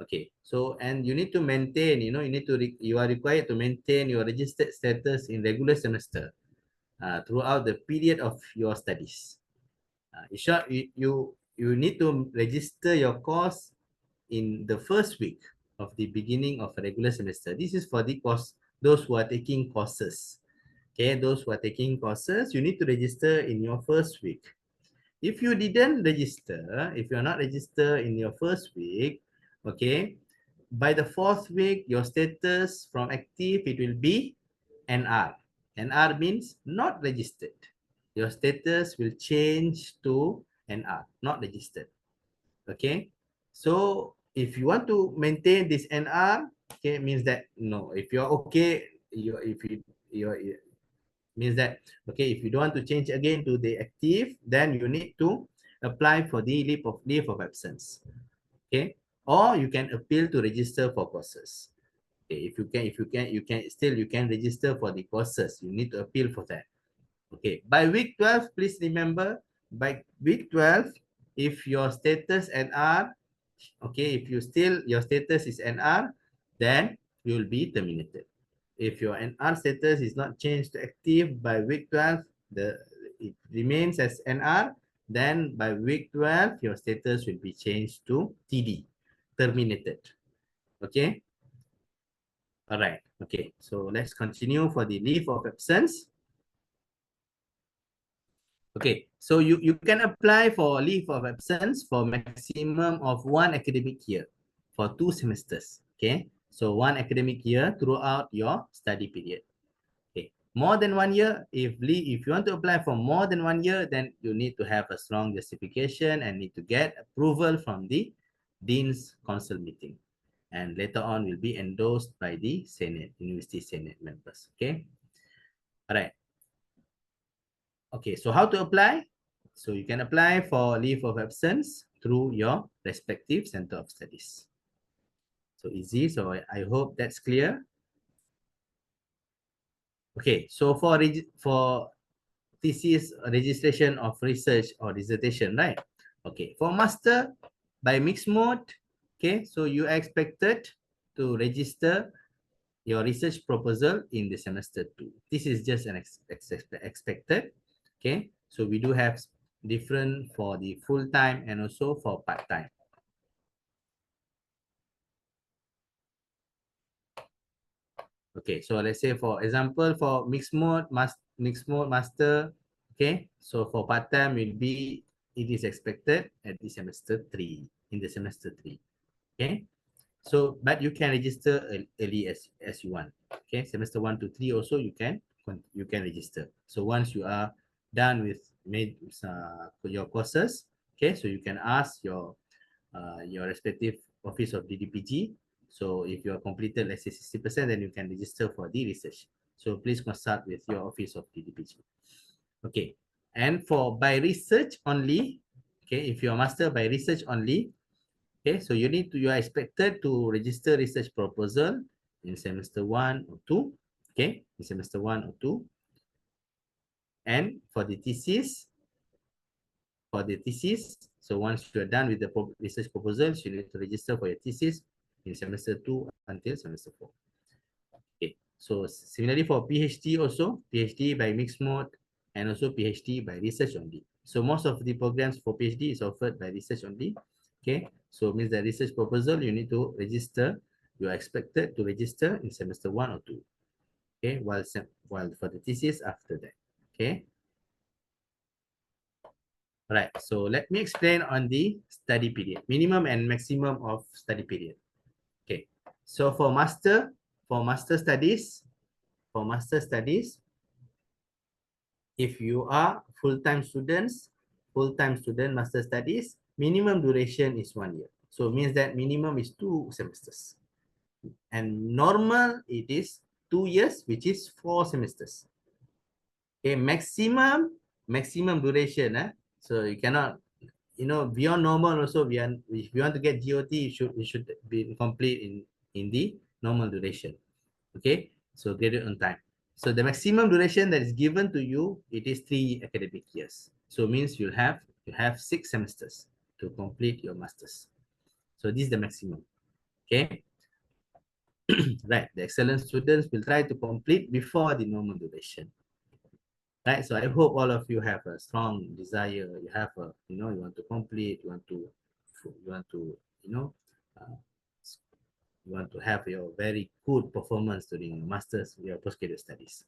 Okay, so and you need to maintain, you are required to maintain your registered status in regular semester throughout the period of your studies. You need to register your course in the first week of the beginning of a regular semester. This is for the course, those who are taking courses. Okay, those who are taking courses, you need to register in your first week. If you didn't register, if you're not registered in your first week, okay, by the fourth week, your status from active, it will be NR. NR means not registered. Your status will change to NR, not registered. Okay, so if you want to maintain this NR, okay, means that no, if you're okay, means that okay, if you don't want to change again to the active, then you need to apply for the leave of absence. Okay, or you can appeal to register for courses. Okay, if you can register for the courses. You need to appeal for that. Okay, by week 12, please remember, by week 12, if your status NR, okay, if your status is NR, then you will be terminated. If your NR status is not changed to active by week 12, it remains as NR, then by week 12, your status will be changed to TD, terminated. Okay. All right. Okay. So let's continue for the leave of absence. Okay. So you can apply for leave of absence for maximum of 1 academic year for 2 semesters. Okay. So 1 academic year throughout your study period. Okay. More than 1 year, if you want to apply for more than 1 year, then you need to have a strong justification and need to get approval from the Dean's Council meeting. And later on will be endorsed by the Senate, University Senate members. Okay. All right. Okay, so how to apply? So you can apply for leave of absence through your respective center of studies. So easy. So I hope that's clear. Okay, so for thesis registration of research or dissertation, right? Okay, for master by mixed mode, okay, so you are expected to register your research proposal in the semester 2. This is just an expected. Okay, so we do have different for the full-time and also for part-time. Okay, so let's say for example, for mixed mode master, okay, so for part-time will be, it is expected at the semester 3, in the semester 3, okay. So, but you can register early as you want, okay. Semester 1 to 3 also you can register. So once you are done with your courses, okay, so you can ask your respective office of DDPG. So if you are completed, let's say 60%, then you can register for the research. So please consult with your office of DDPG. Okay, and for by research only, okay, if you are master by research only, okay, so you are expected to register research proposal in semester 1 or 2, okay, in semester 1 or 2. And for the thesis, so once you are done with the research proposals, you need to register for your thesis in semester 2 until semester 4. Okay, so similarly for PhD also, PhD by mixed mode and also PhD by research only. So most of the programs for PhD is offered by research only. Okay, so it means that research proposal you need to register, you are expected to register in semester 1 or 2. Okay, while for the thesis after that. Okay. Right, so let me explain on the study period, minimum and maximum of study period. Okay, so for master studies, if you are full-time student master studies, minimum duration is 1 year. So it means that minimum is 2 semesters. And normal it is 2 years, which is 4 semesters. Okay, maximum duration. So you cannot, beyond normal also, if you want to get GOT, you should be complete in the normal duration. Okay, so graduate on time. So the maximum duration that is given to you, it is 3 academic years. So it means you have 6 semesters to complete your masters. So this is the maximum. Okay. Right, the excellent students will try to complete before the normal duration. Right, so I hope all of you have a strong desire. You have you want to complete, you want to have your very good performance during your master's, your postgraduate studies.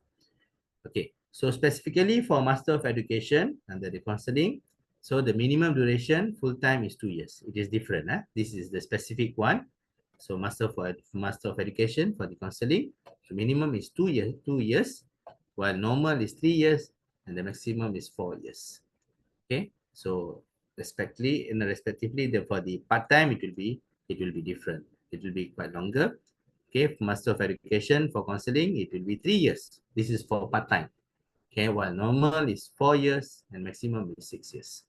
Okay, so specifically for Master of Education under the counseling, so the minimum duration full-time is 2 years. It is different. This is the specific one. So Master of Education for the counseling, so minimum is 2 years, while normal is 3 years, and the maximum is 4 years. Okay, so respectively, for the part-time, it will be different. It will be quite longer. Okay, for Master of Education for counseling, it will be 3 years. This is for part-time. Okay, while normal is 4 years and maximum is 6 years.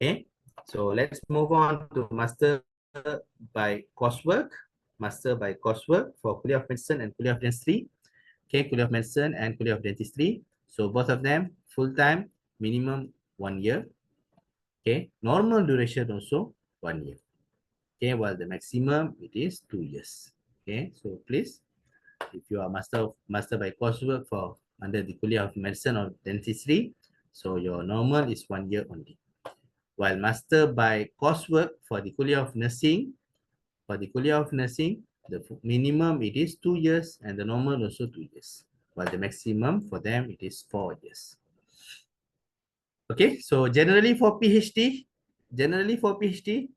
Okay, so let's move on to Master by coursework. Master by coursework for Kuliah of Medicine and Kuliah of Dentistry. Okay, Kuliah of Medicine and Kuliah of Dentistry. So both of them full-time, minimum 1 year. Okay, normal duration also 1 year. Okay, while the maximum it is 2 years. Okay, so please, if you are master by coursework for under the Kuliah of Medicine or Dentistry, so your normal is 1 year only. While master by coursework for the Kuliah of Nursing, the minimum it is 2 years and the normal also 2 years. While the maximum for them it is 4 years. Okay, so generally for PhD,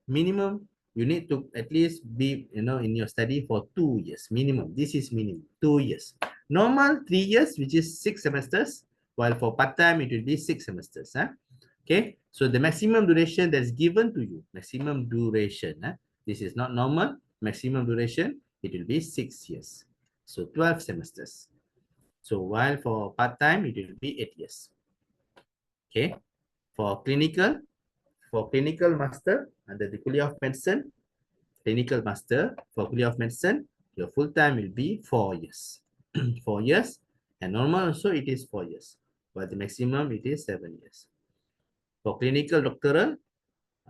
minimum you need to at least be in your study for 2 years minimum. This is minimum 2 years. Normal 3 years, which is 6 semesters, while for part-time it will be 6 semesters. Okay, so the maximum duration that's given to you, this is not normal. Maximum duration, it will be 6 years. So 12 semesters. So while for part-time, it will be 8 years. Okay, for clinical master under the Kuliah of Medicine, clinical master for Kuliah of Medicine, your full-time will be 4 years. 4 years, and normal also it is 4 years, but the maximum it is 7 years. For clinical doctoral,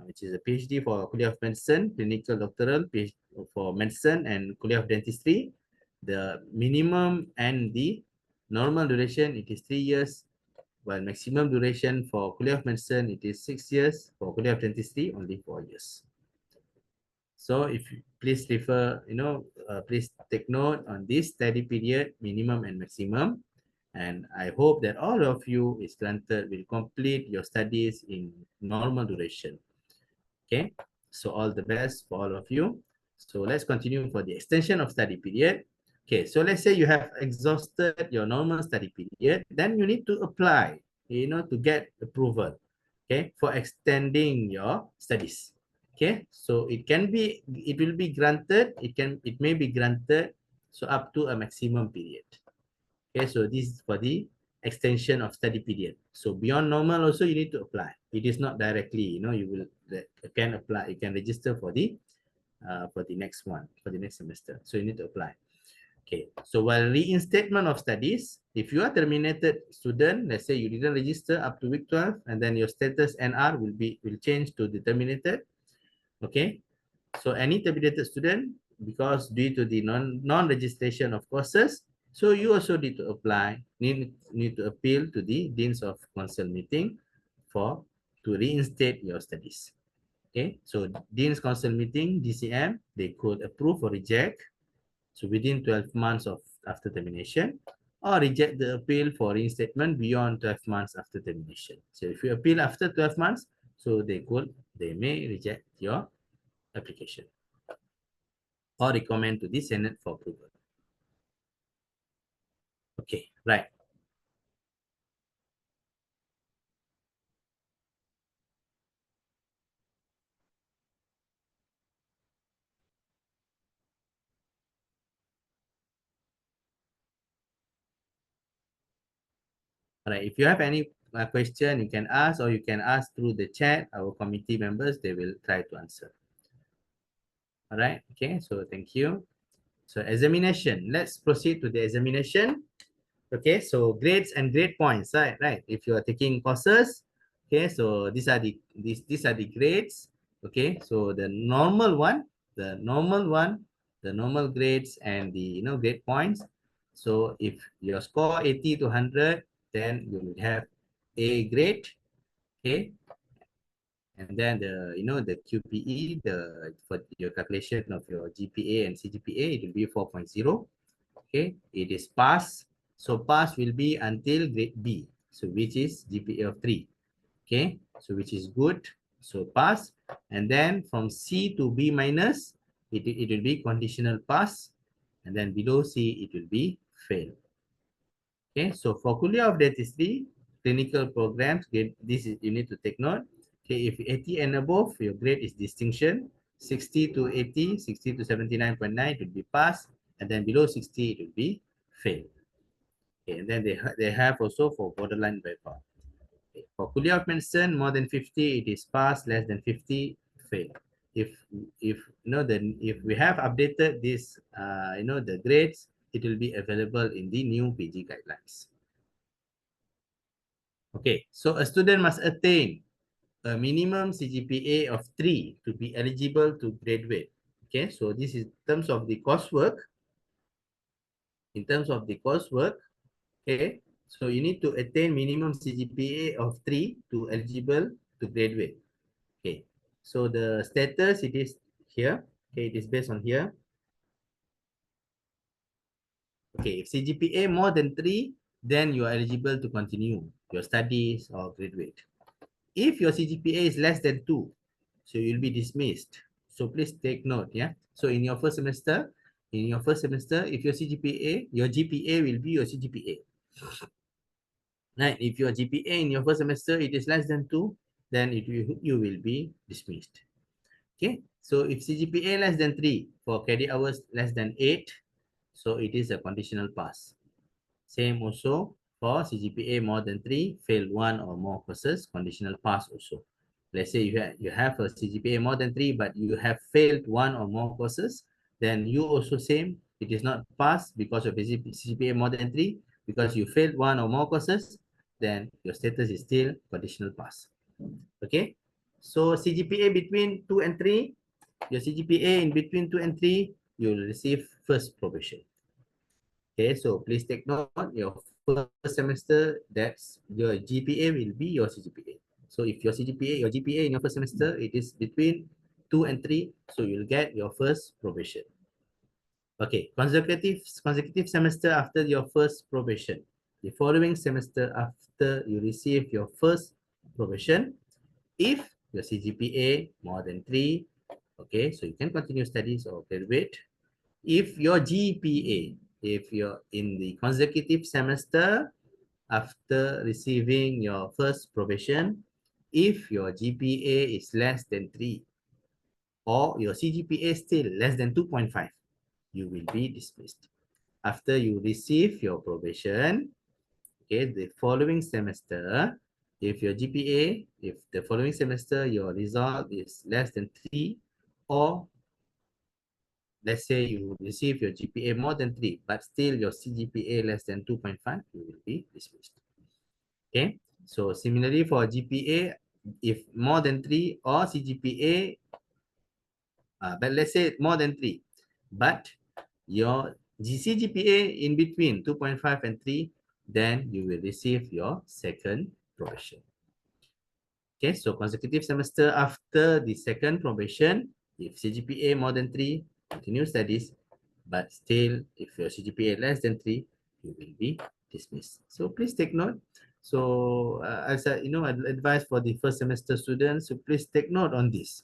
which is a PhD for Kuliah of Medicine, clinical doctoral PhD for medicine and Kuliah of Dentistry, the minimum and the normal duration it is 3 years, while maximum duration for Kuliah of Medicine it is 6 years, for Kuliah of Dentistry only 4 years. So if please refer, please take note on this study period, minimum and maximum. And I hope that all of you is granted will complete your studies in normal duration. Okay, so all the best for all of you. So let's continue for the extension of study period. Okay, so let's say you have exhausted your normal study period, then you need to apply, to get approval, okay, for extending your studies. Okay, so it will be granted, it may be granted, so up to a maximum period. Okay, so this is for the extension of study period. So beyond normal also you need to apply. It is not directly, you can apply, you can register for the next one, for the next semester. So you need to apply. Okay, so while reinstatement of studies, if you are terminated student, let's say you didn't register up to week 12, and then your status NR will change to the terminated. Okay, so any terminated student, because due to the non-registration of courses, so you also need to apply, need to appeal to the Deans of Council meeting to reinstate your studies. Okay, so Deans Council meeting, DCM, they could approve or reject, so within 12 months after termination, or reject the appeal for reinstatement beyond 12 months after termination. So if you appeal after 12 months, so they may reject your application or recommend to the Senate for approval. Okay, right. All right, if you have any question, you can ask, or you can ask through the chat. Our committee members, they will try to answer. All right, okay, so thank you. So examination, let's proceed to the examination. Okay, so grades and grade points, right? If you are taking courses, okay, so these are the grades. Okay, so the normal grades and the grade points. So if your score 80 to 100, then you will have A grade. Okay, and then the QPE, for your calculation of your GPA and CGPA, it will be 4.0. Okay, it is pass. So pass will be until grade B, so which is GPA of 3. Okay, so which is good. So pass, and then from C to B minus, it will be conditional pass, and then below C it will be fail. Okay, so for Kuliah of Dentistry clinical programs, this is, you need to take note. Okay, if 80 and above, your grade is distinction. 60 to 80, 60 to 79.9 it will be pass, and then below 60 it will be fail. Okay, and then they have also for borderline bypass. Okay, for Kuliah of Medicine, more than 50 it is pass, less than 50 fail. If we have updated this the grades, it will be available in the new PG guidelines. Okay, so a student must attain a minimum CGPA of 3 to be eligible to graduate. Okay, so this is in terms of the coursework. In terms of the coursework, okay, so you need to attain minimum CGPA of 3 to eligible to graduate. Okay, so the status, it is here. Okay, it is based on here. Okay, if CGPA more than 3, then you are eligible to continue your studies or graduate. If your CGPA is less than 2, so you'll be dismissed. So please take note, yeah. So in your first semester, if your GPA will be your CGPA. Right, if your GPA in your first semester it is less than 2, then you will be dismissed. Okay, so if CGPA less than 3, for credit hours less than 8, so it is a conditional pass. Same also for CGPA more than 3, fail 1 or more courses, conditional pass also. Let's say you have a CGPA more than 3, but you have failed 1 or more courses, then you also same, it is not passed because of CGPA more than 3, because you failed 1 or more courses, then your status is still conditional pass. Okay, so CGPA between 2 and 3, your CGPA in between 2 and 3, you will receive first probation. Okay, so please take note, your first semester, that's your GPA will be your CGPA. So if your GPA in your first semester, it is between 2 and 3, so you'll get your first probation. Okay, consecutive semester after your first probation. The following semester after you receive your first probation, if your CGPA more than 3, okay, so you can continue studies or graduate. If your GPA, if you're in the consecutive semester after receiving your first probation, if your GPA is less than 3 or your CGPA still less than 2.5, you will be dismissed. After you receive your probation, okay, the following semester, if your GPA, if the following semester your result is less than 3, or let's say you receive your GPA more than 3, but still your CGPA less than 2.5, you will be dismissed. Okay, so similarly for GPA, if more than 3 or CGPA, but let's say more than 3, but your CGPA in between 2.5 and 3, then you will receive your second probation. Okay, so consecutive semester after the second probation, if CGPA more than 3, continue studies, but still if your CGPA less than 3, you will be dismissed. So please take note. So as I advise for the first semester students, so please take note on this.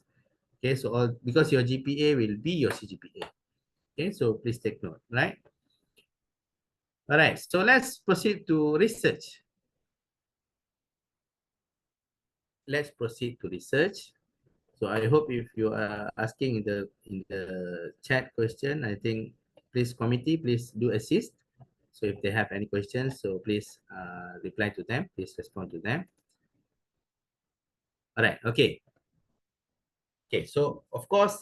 Okay, so because your GPA will be your CGPA. Okay, so please take note, right? All right, so let's proceed to research. Let's proceed to research. So I hope if you are asking in the chat question, I think please committee, please do assist. So if they have any questions, so please reply to them, please respond to them. All right, okay. Okay, so of course,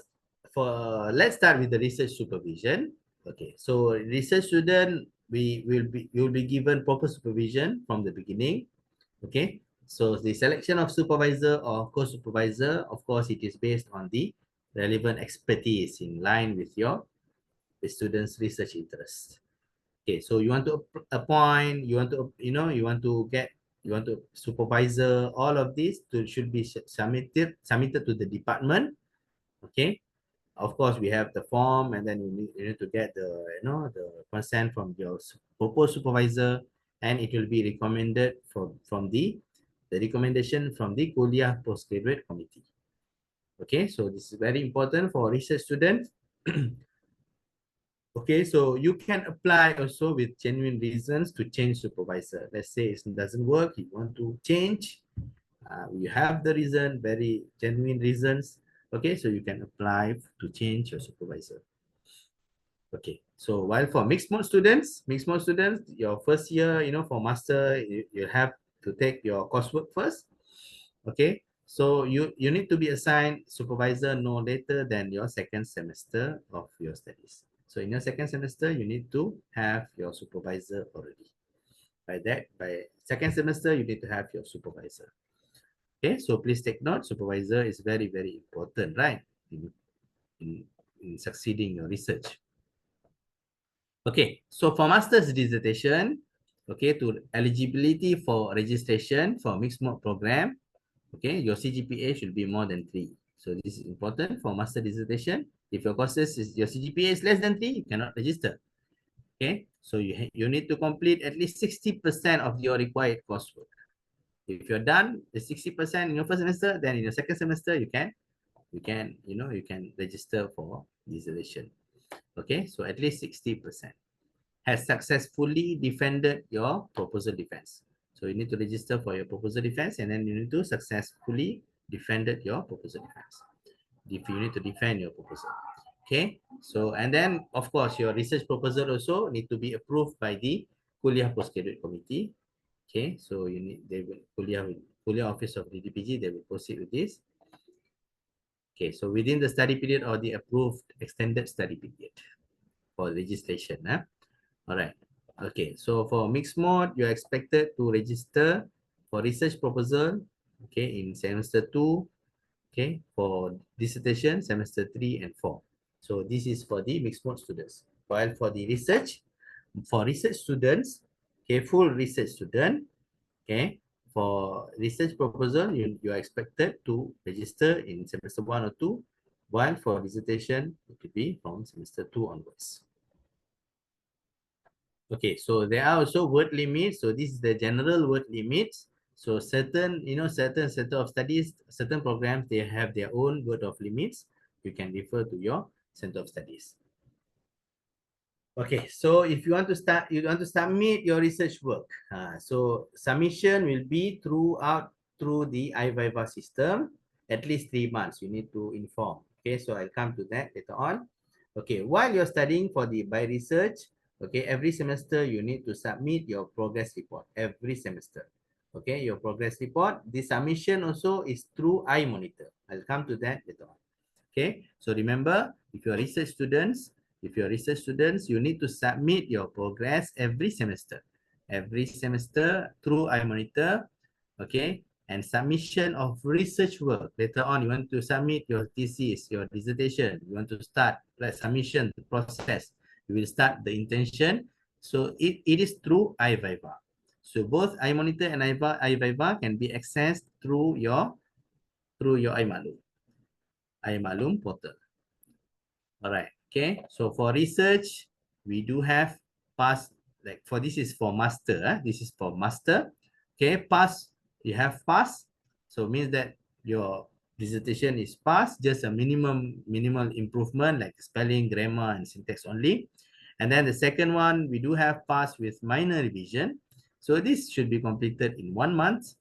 let's start with the research supervision. Okay, so research student, you'll be given proper supervision from the beginning. Okay, so the selection of supervisor or co-supervisor, of course, it is based on the relevant expertise in line with the student's research interest. Okay, so you want to appoint, you want to supervisor, all of this should be submitted to the department. Okay, of course we have the form, and then you need to get the the consent from your proposed supervisor, and it will be recommended from the recommendation from the Kuliah Postgraduate Committee. Okay, so this is very important for research students. Okay, so you can apply also with genuine reasons to change supervisor. Let's say it doesn't work, you want to change, you have the reason, very genuine reasons. Okay, so you can apply to change your supervisor. Okay, so while for mixed mode students, your first year, for master, you have to take your coursework first. Okay, so you need to be assigned supervisor no later than your second semester of your studies. So in your second semester, you need to have your supervisor already. By second semester, you need to have your supervisor. Okay, so please take note, supervisor is very, very important, right? In succeeding your research. Okay, so for master's dissertation, okay, to eligibility for registration for mixed mode program, okay, your CGPA should be more than 3. So this is important for master dissertation. If your courses your CGPA is less than 3, you cannot register. Okay, so you need to complete at least 60% of your required coursework. If you're done the 60% in your first semester, then in your second semester you can register for dissertation. Okay, so at least 60% has successfully defended your proposal defense. So you need to register for your proposal defense, and then you need to successfully defended your proposal defense. If you need to defend your proposal. Okay, so and then of course your research proposal also need to be approved by the Kuliah Postgraduate Committee. Okay, so Kuliah Office of the DPG, they will proceed with this. Okay, so within the study period or the approved extended study period for registration. All right. Okay, so for mixed mode, you're expected to register for research proposal, okay, in semester 2, okay, for dissertation, semester 3 and 4. So this is for the mixed mode students. While for the research students, okay, full research student, okay, for research proposal, you are expected to register in semester 1 or 2, while for dissertation, it will be from semester 2 onwards. Okay, so there are also word limits. So this is the general word limits. So certain, certain center of studies, certain programs, they have their own word of limits. You can refer to your center of studies. Okay, so if you want to submit your research work. So submission will be through the IIUM system, at least 3 months. You need to inform. Okay, so I'll come to that later on. Okay, while you're studying for the by research, okay, every semester you need to submit your progress report every semester. Okay, your progress report. The submission also is through iMonitor. I'll come to that later on. Okay, so remember, if you're research students, you need to submit your progress every semester through iMonitor. Okay, and submission of research work. Later on, you want to submit your thesis, your dissertation. You want to start submission process. You will start the intention. So it is through IIUM. So both iMonitor and IIUM can be accessed through your iMalum portal. All right. Okay. So for research, we do have pass. Like for this is for master. This is for master. Okay. Pass. You have pass. So means that your dissertation is pass. Just a minimal improvement like spelling, grammar, and syntax only. And then the second one, we do have pass with minor revision. So this should be completed in 1 month.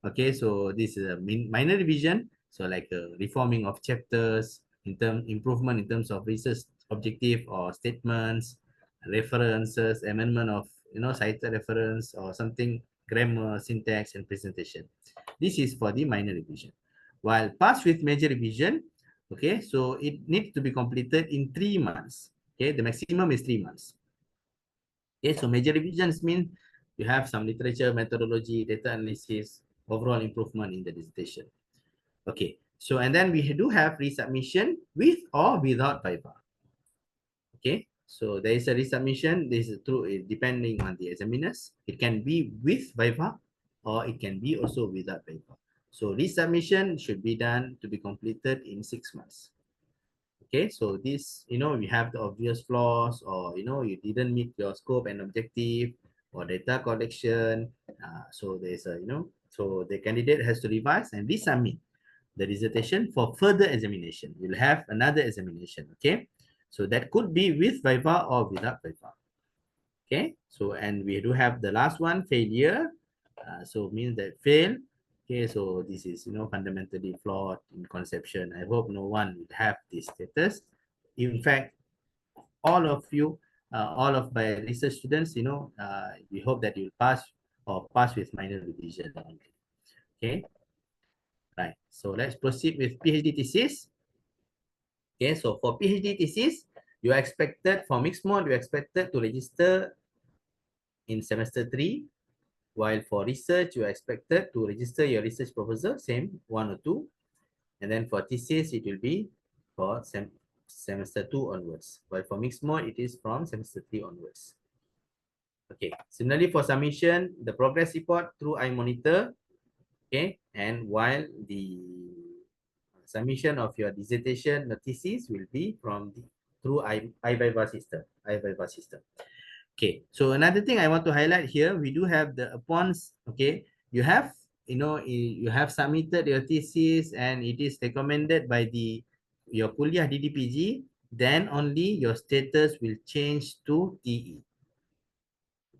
Okay. So this is a minor revision. So like a reforming of chapters, improvement in terms of research objective or statements, references, amendment of cited reference or something, grammar, syntax, and presentation. This is for the minor revision. While pass with major revision, okay, so it needs to be completed in 3 months. Okay, the maximum is 3 months. Okay, so major revisions mean you have some literature, methodology, data analysis, overall improvement in the dissertation. Okay, so and then we do have resubmission with or without Viva. Okay, so there is a resubmission. This is true depending on the examiners. It can be with Viva or it can be also without Viva. So resubmission should be done to be completed in 6 months. Okay, so this, we have the obvious flaws or, you didn't meet your scope and objective or data collection. So there's a, so the candidate has to revise and resubmit the dissertation for further examination. You'll have another examination, okay? So that could be with Viva or without Viva, okay? So, and we do have the last one, failure. So means that fail, okay? So this is, fundamentally flawed in conception. I hope no one would have this status. In fact, all of you, all of my research students, we hope that you'll pass or pass with minor revision only, okay? Right, so let's proceed with PhD thesis. Okay, so for PhD thesis, you are expected, for mixed mode, you are expected to register in semester 3, while for research, you are expected to register your research proposal, same 1 or 2. And then for thesis, it will be for semester 2 onwards. While for mixed mode, it is from semester 3 onwards. Okay, similarly for submission, the progress report through iMonitor. Okay, and while the submission of your dissertation thesis will be through IIUM system. Okay, so another thing I want to highlight here, we do have the okay, you have submitted your thesis and it is recommended by your kuliah DDPG, then only your status will change to TE.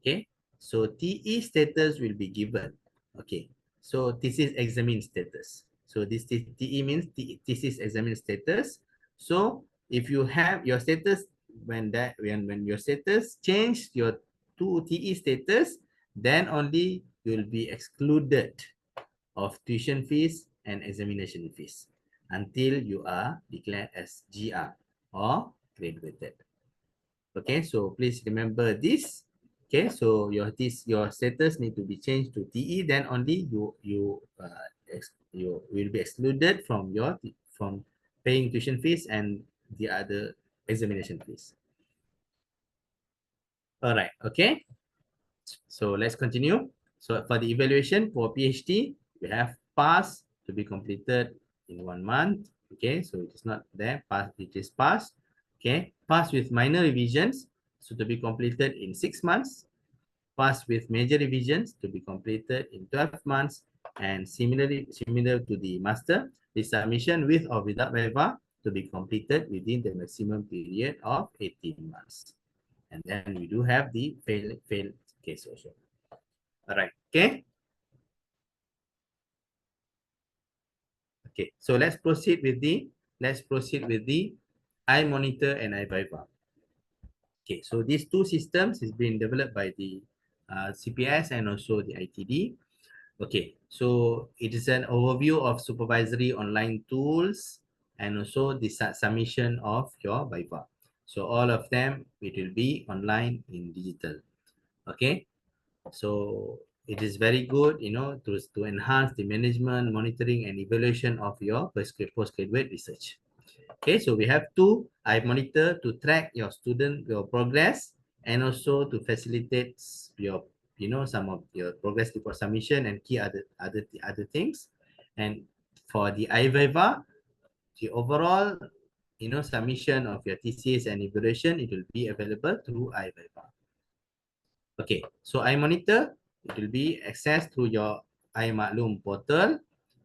Okay, so TE status will be given. Okay, so thesis examine status. So this TE means thesis examine status. So if you have your status, when your status change your to TE status, then only you will be excluded of tuition fees and examination fees until you are declared as GR or graduated. Okay, so please remember this. Okay, so your status need to be changed to TE, then only you will be excluded from paying tuition fees and the other examination fees. All right, okay. So let's continue. So for the evaluation for PhD, we have pass to be completed in 1 month, Okay, so it is not there. Pass, it is passed. Okay, pass with minor revisions, so to be completed in 6 months. Pass with major revisions to be completed in 12 months. And similarly, similar to the master, the submission with or without viva to be completed within the maximum period of 18 months. And then we do have the failed case also. All right. Okay. Okay. So let's proceed with the iMonitor and iViva. Okay. So these two systems is being developed by the CPS and also the ITD. Okay. So it is an overview of supervisory online tools and also the submission of your Viva. So all of them, it will be online in digital. Okay. So it is very good, you know, to enhance the management, monitoring, and evaluation of your postgraduate research. Okay, so we have two iMonitor to track your progress, and also to facilitate your, you know, some of your progress report submission and key other things. And for the iViva, the overall, you know, submission of your thesis and evaluation, it will be available through iViva. Okay, so iMonitor, it will be accessed through your iMaklum portal.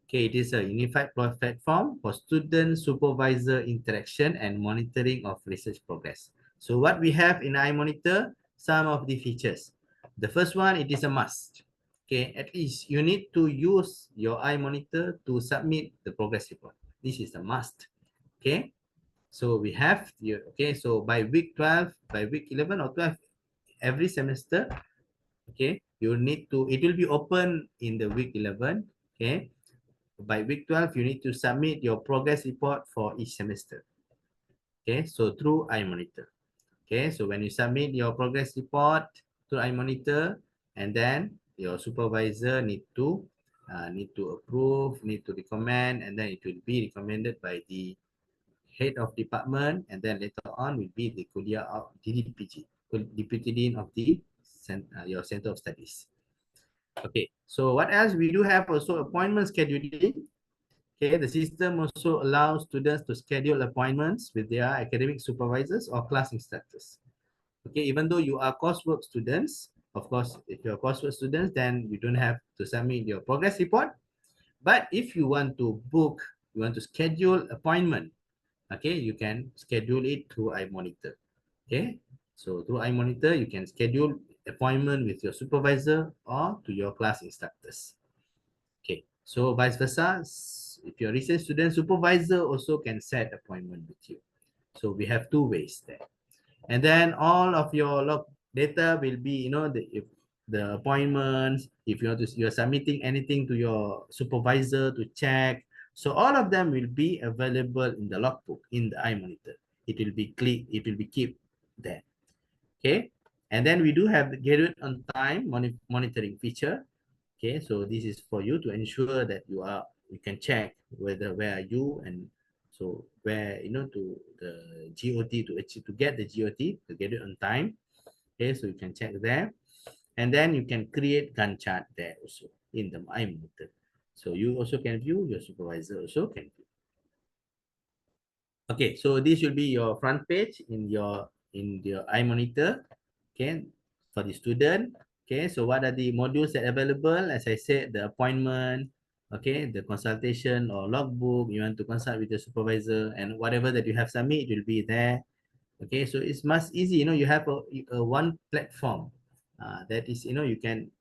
Okay, it is a unified platform for student supervisor interaction and monitoring of research progress. So what we have in iMonitor, some of the features. The first one, it is a must. Okay, at least you need to use your iMonitor to submit the progress report. This is a must. Okay, so we have, okay, so by week 12, by week 11 or 12, every semester, okay, you need to, it will be open in the week 11, okay. By week 12, you need to submit your progress report for each semester. Okay, so through iMonitor. Okay, so when you submit your progress report to iMonitor, and then your supervisor need to approve, need to recommend, and then it will be recommended by the head of department, and then later on will be the kuliah of DDPG, Deputy Dean of the your Center of Studies. Okay, so what else? We do have also appointment scheduling. Okay, the system also allows students to schedule appointments with their academic supervisors or class instructors. Okay, even though you are coursework students, of course, if you're coursework students, then you don't have to submit your progress report. But if you want to book, you want to schedule appointment, okay, you can schedule it through iMonitor. Okay, so through iMonitor, you can schedule appointment with your supervisor or to your class instructors. Okay, so vice versa, if your research student supervisor also can set appointment with you. So we have two ways there. And then all of your log data will be, you know, the appointments, if you're submitting anything to your supervisor to check. So all of them will be available in the logbook in the iMonitor. It will be kept there. Okay. And then we do have the graduate on time monitoring feature. Okay, so this is for you to ensure that you can check where are you, and so where, you know, to the GOT to get the GOT to get it on time. Okay, so you can check there, and then you can create Gantt chart there also in the iMonitor. So you also can view, your supervisor also can view. Okay, so this will be your front page in your iMonitor. Okay, for the student. Okay, so what are the modules that are available? As I said, the appointment, okay, the consultation or logbook, you want to consult with the supervisor, and whatever that you have submit, it will be there. Okay, so it's much easy, you know, you have a one platform that is, you know, you can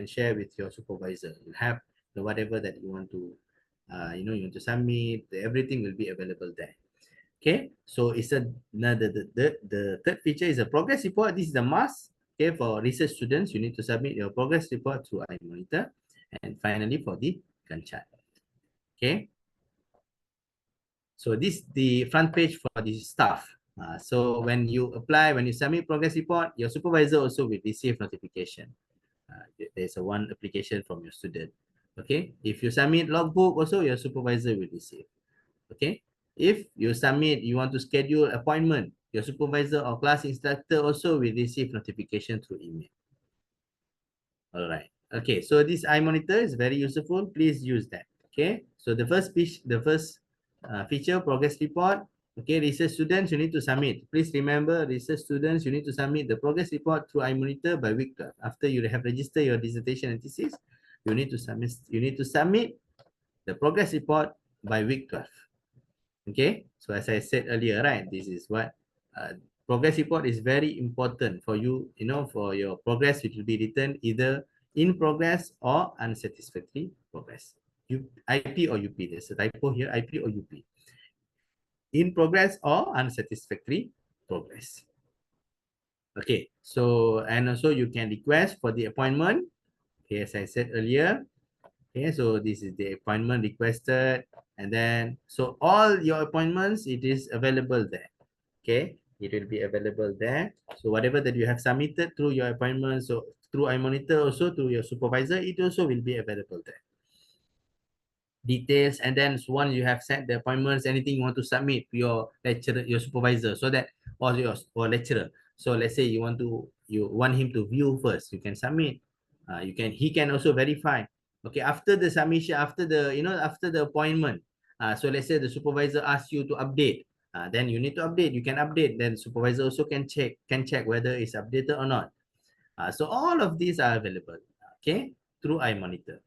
share with your supervisor. You have the whatever that you want to, you know, you want to submit, everything will be available there. Okay, so it's the third feature is a progress report. This is a must. Okay, for research students, you need to submit your progress report to iMonitor. And finally, for the Gantt chart. Okay, so this is the front page for the staff. So when you apply, when you submit progress report, your supervisor also will receive notification. There's a one application from your student. Okay, if you submit logbook, also your supervisor will receive. Okay, if you submit, you want to schedule appointment, your supervisor or class instructor also will receive notification through email. All right. Okay, so this iMonitor is very useful. Please use that. Okay, so the first feature, progress report. Okay, research students, you need to submit. Please remember, research students, you need to submit the progress report through iMonitor by week 12. After you have registered your dissertation and thesis, you need to submit the progress report by week 12. Okay, so as I said earlier, right, this is what progress report is very important for you, for your progress. It will be written either in progress or unsatisfactory progress. IP or UP, there's a typo here, IP or UP. In progress or unsatisfactory progress. Okay, so and also you can request for the appointment. Okay, as I said earlier. Okay, so this is the appointment requested, and then so all your appointments, it is available there. Okay, it will be available there. So whatever that you have submitted through your appointment, so through iMonitor, also through your supervisor, it also will be available there. Details, and then once you have set the appointments, anything you want to submit to your lecturer, your supervisor, so that or lecturer. So let's say you want him to view first, you can submit. He can also verify. Okay, after the submission, after the appointment. So let's say the supervisor asks you to update. Then you need to update. You can update. Then supervisor also can check whether it's updated or not. So all of these are available. Okay, through iMonitor.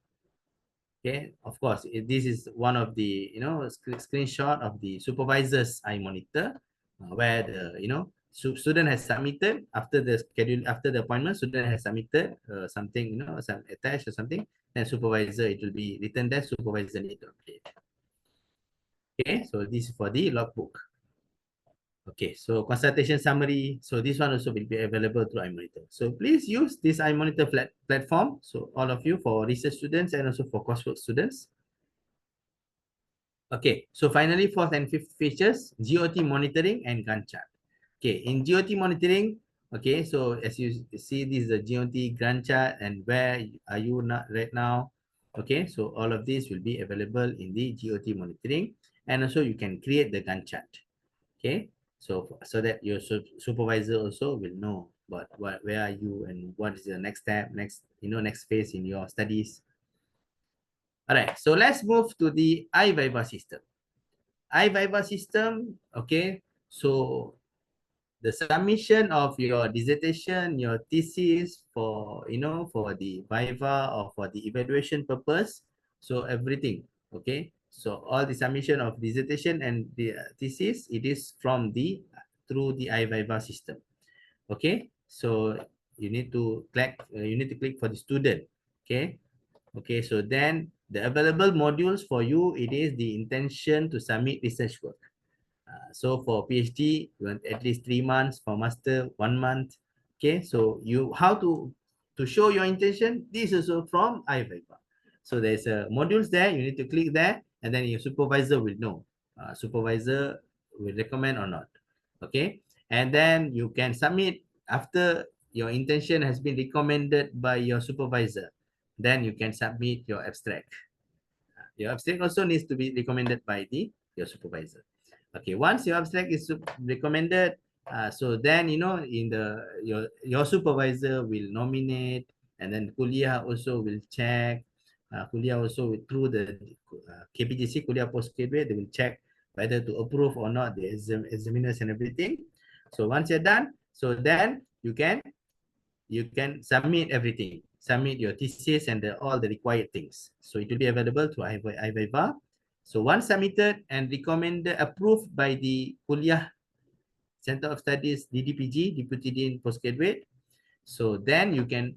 Okay, of course, this is one of the screenshot of the supervisor's iMonitor, where the student has submitted after the appointment. Student has submitted something, some attached or something. Then supervisor, it will be written there. Supervisor need to update. Okay, so this is for the logbook. Okay, so consultation summary. So this one also will be available through iMonitor. So please use this iMonitor platform. So all of you, for research students and also for coursework students. Okay, so finally, fourth and fifth features, GOT monitoring and Gantt chart. Okay, in GOT monitoring, okay, so as you see, this is the GOT Gantt chart and where are you not right now. Okay, so all of these will be available in the GOT monitoring, and also you can create the Gantt chart. Okay, so that your supervisor also will know where are you and what is the next step, next phase in your studies. All right, so let's move to the iViva system. iViva system, okay, so the submission of your dissertation, your thesis for the Viva or for the evaluation purpose, so everything, okay, so all the submission of dissertation and the thesis, it is through the iViva system. Okay, so you need to click for the student. Okay, so then the available modules for you, it is the intention to submit research work. So for PhD, you want at least 3 months. For master, 1 month. Okay, so how to show your intention? This is also from iViva. So there's modules there. You need to click there, and then your supervisor will know. Supervisor will recommend or not. Okay, and then you can submit after your intention has been recommended by your supervisor. Then you can submit your abstract. Your abstract also needs to be recommended by your supervisor. Okay, once your abstract is recommended, so then your supervisor will nominate, and then kuliah also will check. Kuliah also through the KPGC Kuliah Postgraduate, they will check whether to approve or not the examiners and everything. So once you're done, so then you can submit everything. Submit your thesis and all the required things. So it will be available through iViva. So once submitted and recommended, approved by the Kuliah Center of Studies, DDPG, Deputy Dean Postgraduate. So then you can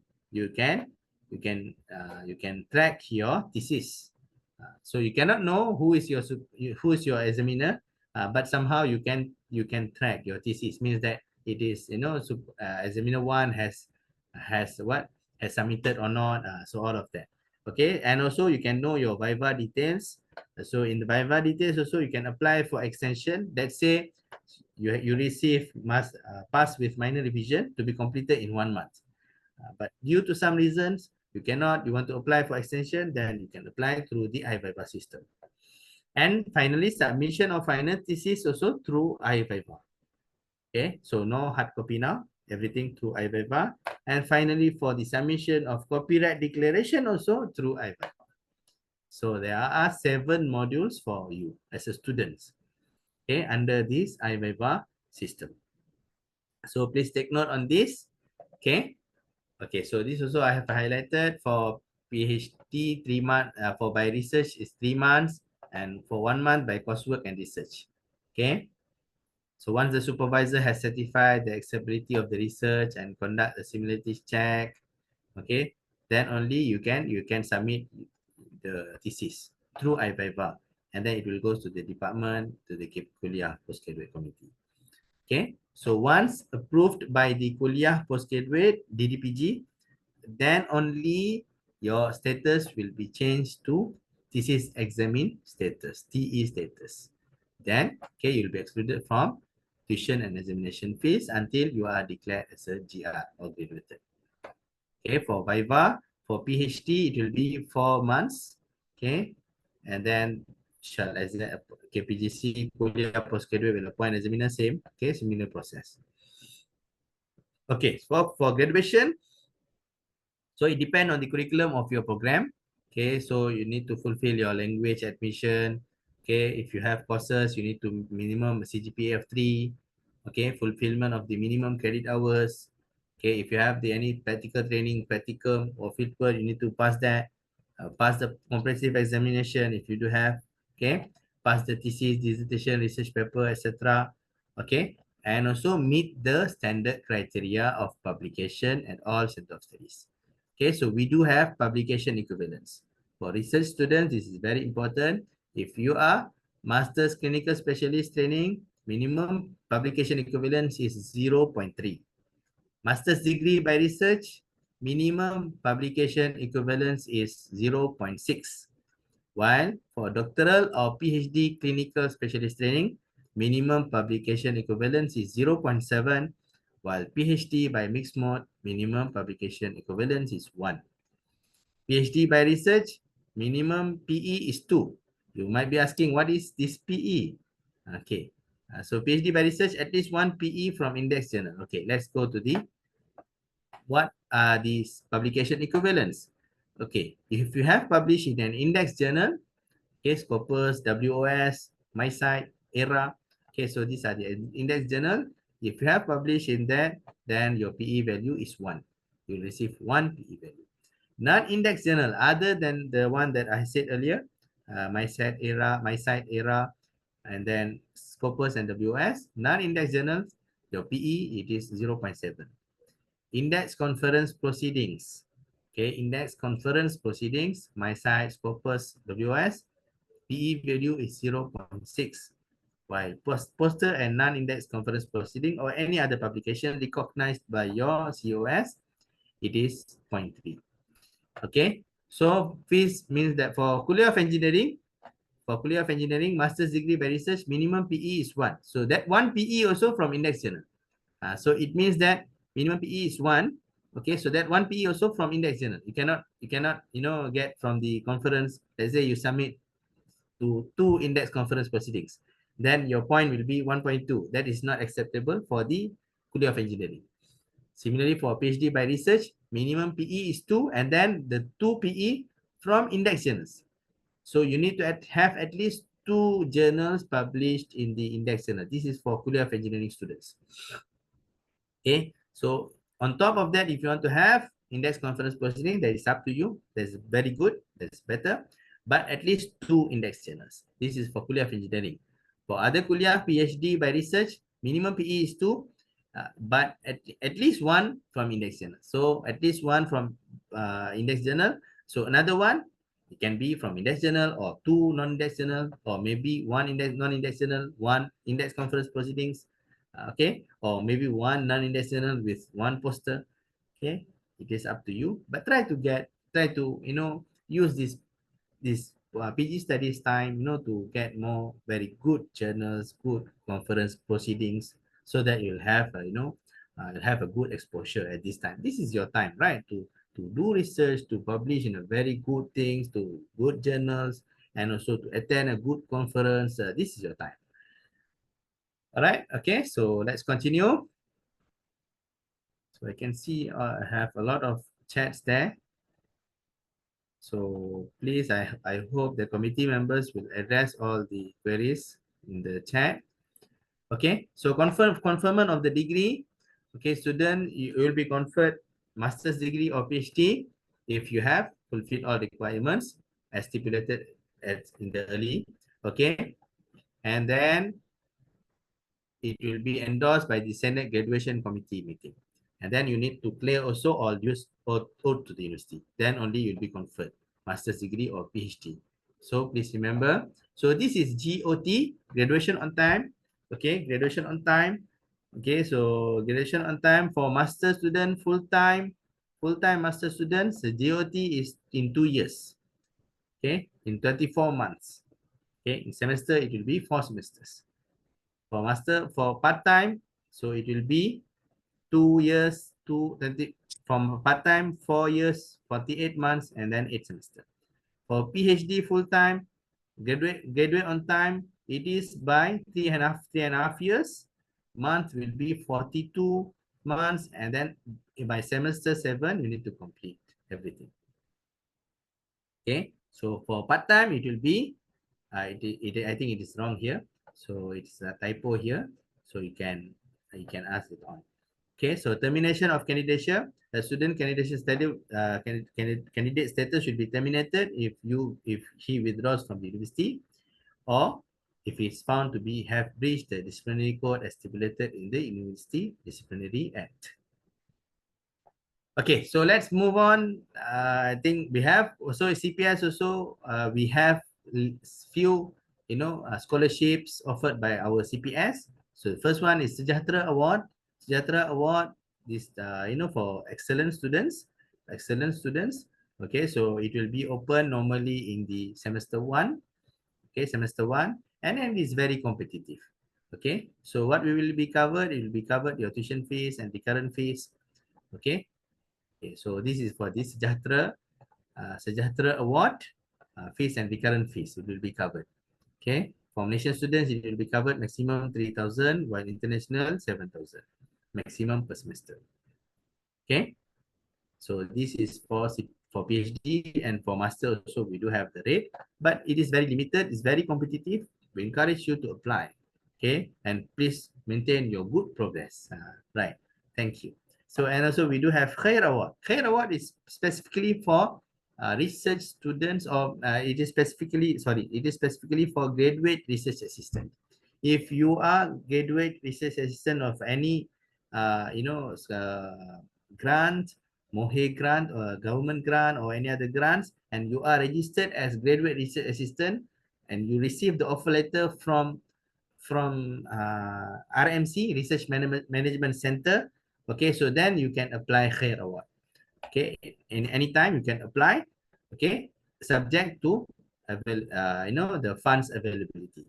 track your thesis. So you cannot know who is your examiner, but somehow you can track your thesis. Means that it is examiner one has submitted or not. So all of that. Okay, and also you can know your Viva details. So in the Viva details also you can apply for extension. Let's say you receive pass with minor revision to be completed in 1 month. But due to some reasons, you want to apply for extension, then you can apply through the iViva system. And finally, submission of final thesis also through iViva. Okay, so no hard copy now, everything through iViva. And finally, for the submission of copyright declaration also through iViva. So there are 7 modules for you as a student, okay, under this IIUM system. So please take note on this, okay. Okay, so this also I have highlighted for PhD 3 months, for by research is 3 months, and for 1 month by coursework and research, okay. So once the supervisor has certified the acceptability of the research and conduct a similarities check, okay, then only you can submit the thesis through IIUM, and then it will go to the department, to the Kuliah Postgraduate Committee. Okay, so once approved by the Kuliah Postgraduate DDPG, then only your status will be changed to thesis examine status, TE status. Then, okay, you'll be excluded from tuition and examination fees until you are declared as a GR or graduated. Okay, for Viva, for PhD, it will be 4 months. Okay, and then shall as KPGC Kuliah Postgraduate will appoint examiner, same. Okay, similar process. Okay, for graduation, so it depends on the curriculum of your program. Okay, so you need to fulfill your language admission. Okay, if you have courses, you need to minimum CGPA of 3. Okay, fulfillment of the minimum credit hours. Okay, if you have any practical training, practicum or field work, you need to pass that. Pass the comprehensive examination if you do have. Okay, pass the thesis, dissertation, research paper, etc. Okay, and also meet the standard criteria of publication at all center of studies. Okay, so we do have publication equivalence. For research students, this is very important. If you are master's clinical specialist training, minimum publication equivalence is 0.3. Master's degree by research, minimum publication equivalence is 0.6. While for doctoral or PhD clinical specialist training, minimum publication equivalence is 0.7, while PhD by mixed mode, minimum publication equivalence is 1. PhD by research, minimum PE is 2. You might be asking, what is this PE? Okay, so PhD by research, at least 1 PE from index journal. Okay, let's go to the, what are these publication equivalents? Okay, if you have published in an index journal, okay, Scopus, WOS, MySite, ERA, okay, so these are the index journal. If you have published in that, then your PE value is 1. You'll receive 1 PE value. Non-index journal, other than the one that I said earlier, MySite, ERA, and then Scopus and WOS, non-index journals, your PE, it is 0.7. Index conference proceedings, okay, index conference proceedings, MySite, Scopus, WOS, PE value is 0.6, while poster and non-index conference proceeding or any other publication recognized by your COS, it is 0.3. Okay, so this means that for Kuliah of Engineering, master's degree by research, minimum PE is 1. So that 1 PE also from index journal. So it means that minimum PE is 1. Okay, so that 1 PE also from index journal. You cannot, get from the conference. Let's say you submit to 2 index conference proceedings, then your point will be 1.2. That is not acceptable for the Kuliah of Engineering. Similarly, for PhD by research, minimum PE is 2, and then the 2 PE from index journals. So you need to have at least 2 journals published in the index journal. This is for Kuliah of Engineering students. Okay, so on top of that, if you want to have index conference proceeding, that is up to you. That's very good. That's better. But at least 2 index journals. This is for Kuliah of Engineering. For other Kuliah, PhD by research, minimum PE is 2, but at least 1 from index journal. So at least 1 from index journal. So another one, it can be from index journal or 2 non-index journal, or maybe 1 index non-index journal, 1 index conference proceedings. Okay, or maybe 1 non-index journal with 1 poster. Okay, it is up to you, but try to use this PG studies time, to get more very good journals, good conference proceedings, so that you'll have have a good exposure at this time. This is your time, right, to do research, to publish in a very good things, to good journals, and also to attend a good conference. This is your time. All right, okay, so let's continue. So I can see I have a lot of chats there. So please, I hope the committee members will address all the queries in the chat. Okay, so conferment of the degree. Okay, student, you will be conferred master's degree or PhD if you have fulfilled all requirements as stipulated in the early. Okay, and then it will be endorsed by the Senate graduation committee meeting. And then you need to clear also all dues owed to the university. Then only you'll be conferred master's degree or PhD. So please remember. So this is GOT, graduation on time. Okay, graduation on time. Okay, so graduation on time for master student, full-time master students, the GOT is in 2 years. Okay, in 24 months. Okay, in semester, it will be 4 semesters. For master, for part-time, so it will be 2 years, from part-time, 4 years, 48 months, and then 8 semesters. For PhD full-time, graduate on time, it is by 3.5 years. Month will be 42 months, and then by semester 7, you need to complete everything. Okay, so for part-time, it will be, I think it is wrong here. So it's a typo here. So you can ask it on. Okay, so termination of candidature. The student candidate status should be terminated if he withdraws from the university, or if he is found to have breached the disciplinary code as stipulated in the University Disciplinary Act. Okay, so let's move on. I think we have also CPS also. We have few scholarships offered by our CPS. So the first one is Sejahtera Award. Sejahtera Award is for excellent students. Okay, so it will be open normally in the semester 1. Okay, semester 1, and then it's very competitive. Okay, so what we will be covered, it will be covered your tuition fees and the current fees. Okay. Okay, so this is for this Sejahtera Award, fees and recurrent fees, it will be covered. Okay, for Malaysian students, it will be covered maximum 3,000, while international 7,000, maximum per semester. Okay, so this is for PhD, and for master also we do have the rate, but it is very limited, it's very competitive. We encourage you to apply. Okay, and please maintain your good progress. Right, thank you. So, and also we do have Khair Award. Khair Award is specifically for research students, or it is specifically for graduate research assistant. If you are graduate research assistant of any grant, MOHE grant, or government grant, or any other grants, and you are registered as graduate research assistant, and you receive the offer letter from RMC, Research Management Center. Okay, so then you can apply Khair Award. Okay, in any time you can apply. Okay, subject to the funds availability.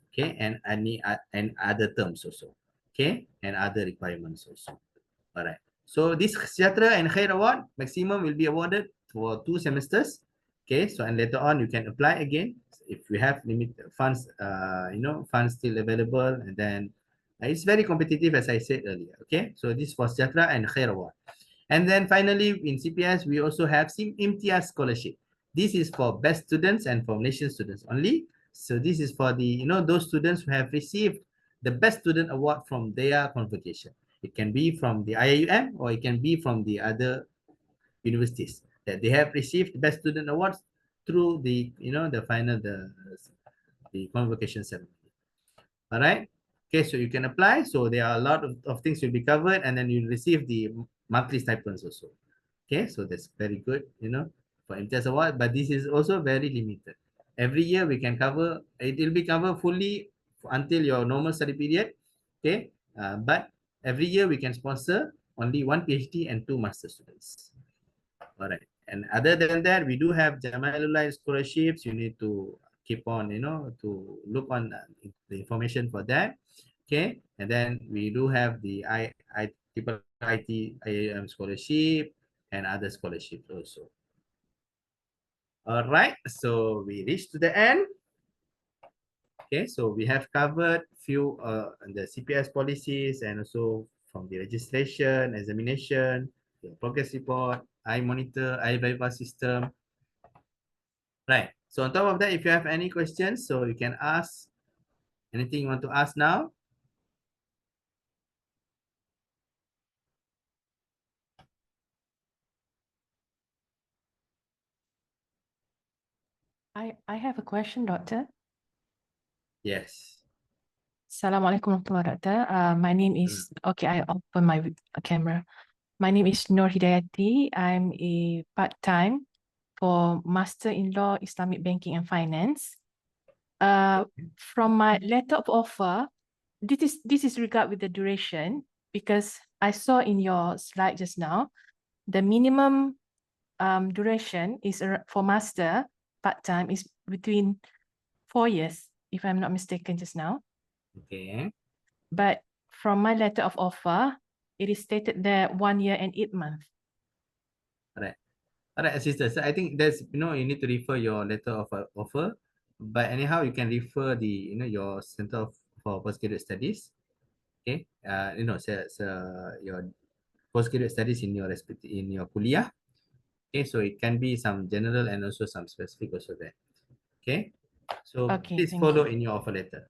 Okay, and other terms also. Okay, and other requirements also. All right. So this Sejahtera and Khair Award maximum will be awarded for 2 semesters. Okay, so and later on you can apply again if we have limited funds, funds still available, and then it's very competitive as I said earlier. Okay, so this was Sejahtera and Khair Award. And then finally in CPS we also have Imtiaz Scholarship. This is for best students and for Malaysian students only. So this is for the those students who have received the best student award from their convocation. It can be from the IIUM, or it can be from the other universities that they have received best student awards through the the convocation ceremony. All right. Okay, so you can apply. So there are a lot of things will be covered, and then you receive the monthly stipends also. Okay, so that's very good, for MTS award, but this is also very limited. Every year we can cover, it will be covered fully until your normal study period. Okay, but every year we can sponsor only 1 PhD and 2 master students. All right, and other than that, we do have Jamaalullah scholarships. You need to keep on, to look on the information for that. Okay, and then we do have the IIUM scholarship and other scholarships also. All right, so we reached to the end. Okay, so we have covered few the CPS policies, and also from the registration, examination, the progress report, iMonitor, iViva system. Right. So on top of that, if you have any questions, so you can ask anything you want to ask now. I have a question, Doctor. Yes. Assalamualaikum warahmatullahi wabarakatuh. My name is, okay, I open my camera. My name is Nur Hidayati. I'm a part-time for Master in Law, Islamic Banking and Finance. From my letter of offer, this is regard with the duration, because I saw in your slide just now, the minimum duration is for master part-time is between 4 years, if I'm not mistaken just now. Okay. But from my letter of offer, it is stated there 1 year and 8 months. All right, sister. So I think there's, you need to refer your letter of offer, but anyhow, you can refer the, your Center for Postgraduate Studies. Okay. Your postgraduate studies in your kuliah. Okay, so it can be some general and also some specific also there. Okay. So Okay, please thank follow you. in your offer letter.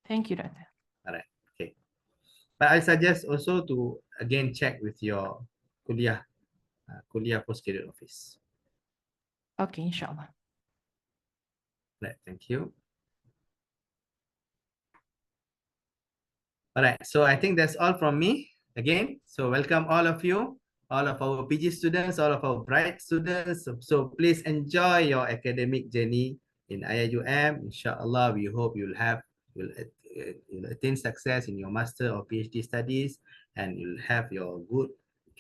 Thank you, Doctor. All right. Okay. But I suggest also to again check with your kuliah postgraduate office. Okay, inshallah. Right. Thank you. All right. So I think that's all from me again. So welcome all of you, all of our PG students, all of our bright students. So please enjoy your academic journey in IIUM. Inshallah, we hope you'll attain success in your master or PhD studies, and you'll have your good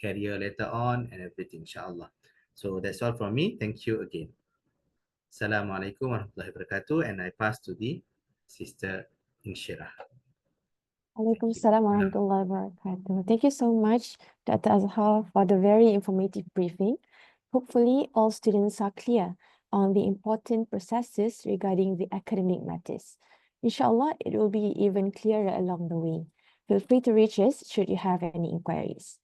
career later on and everything, inshallah. So that's all from me. Thank you again. Assalamualaikum warahmatullahi wabarakatuh. And I pass to the Sister Inshirah. Waalaikumsalam warahmatullahi wabarakatuh. Thank you so much, Dr. Azhar, for the very informative briefing. Hopefully, all students are clear on the important processes regarding the academic matters. Inshallah, it will be even clearer along the way. Feel free to reach us should you have any inquiries.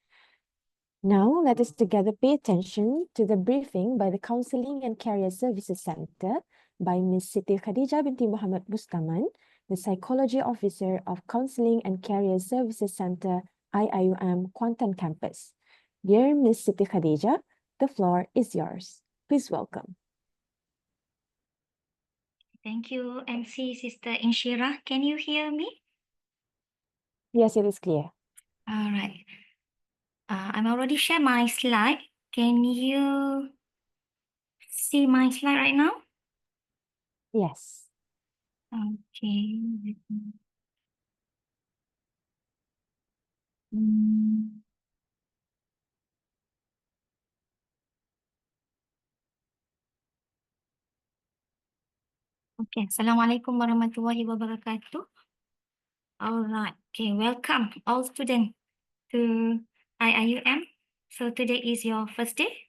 Now, let us together pay attention to the briefing by the Counseling and Career Services Center by Ms. Siti Khadijah binti Muhammad Bustaman, the Psychology Officer of Counseling and Career Services Center, IIUM Kuantan Campus. Dear Ms. Siti Khadijah, the floor is yours. Please welcome. Thank you, MC Sister Inshira. Can you hear me? Yes, it is clear. All right. I'm already shared my slide. Can you see my slide right now? Yes. Okay. Okay. Assalamualaikum warahmatullahi wabarakatuh. All right. Okay. Welcome all students to IIUM. So today is your first day.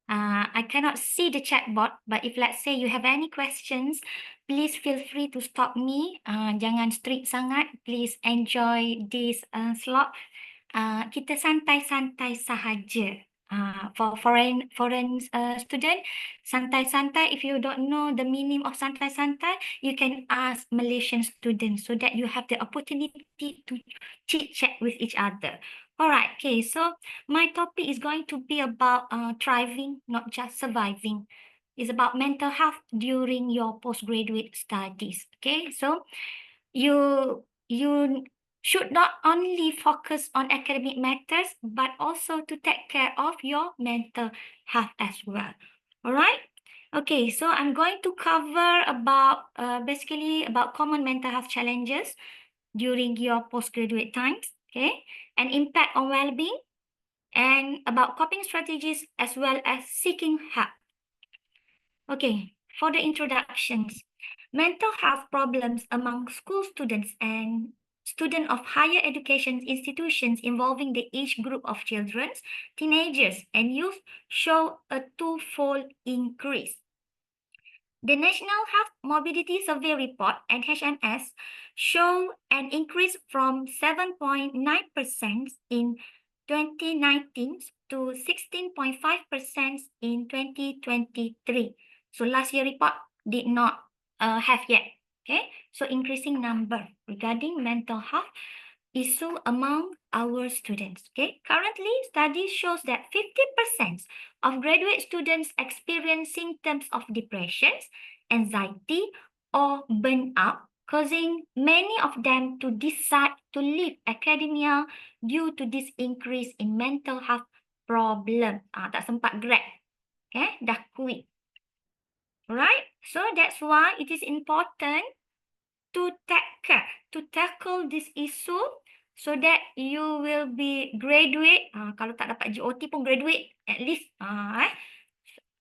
I cannot see the chat box, but if let's say you have any questions, please feel free to stop me. Jangan strict sangat. Please enjoy this slot. Kita santai-santai sahaja. For foreign student, santai-santai. If you don't know the meaning of santai-santai, you can ask Malaysian students so that you have the opportunity to chit-chat with each other. All right, okay, so my topic is going to be about thriving, not just surviving. It's about mental health during your postgraduate studies. Okay, so you should not only focus on academic matters, but also to take care of your mental health as well. All right. Okay, so I'm going to cover about basically about common mental health challenges during your postgraduate times. Okay, and impact on well-being, and about coping strategies as well as seeking help. Okay, for the introductions, mental health problems among school students and students of higher education institutions involving the age group of children, teenagers, and youth show a twofold increase. The National Health Morbidity Survey Report, NHMS, show an increase from 7.9% in 2019 to 16.5% in 2023. So last year report did not have yet. Okay, so increasing number regarding mental health issue among our students. Okay, currently study shows that 50% of graduate students experience symptoms of depression, anxiety, or burnout, causing many of them to decide to leave academia due to this increase in mental health problem. Tak sempat grad. Okay, dah quit. Alright, so that's why it is important to tackle this issue so that you will be graduate. Kalau tak dapat GOT pun graduate at least.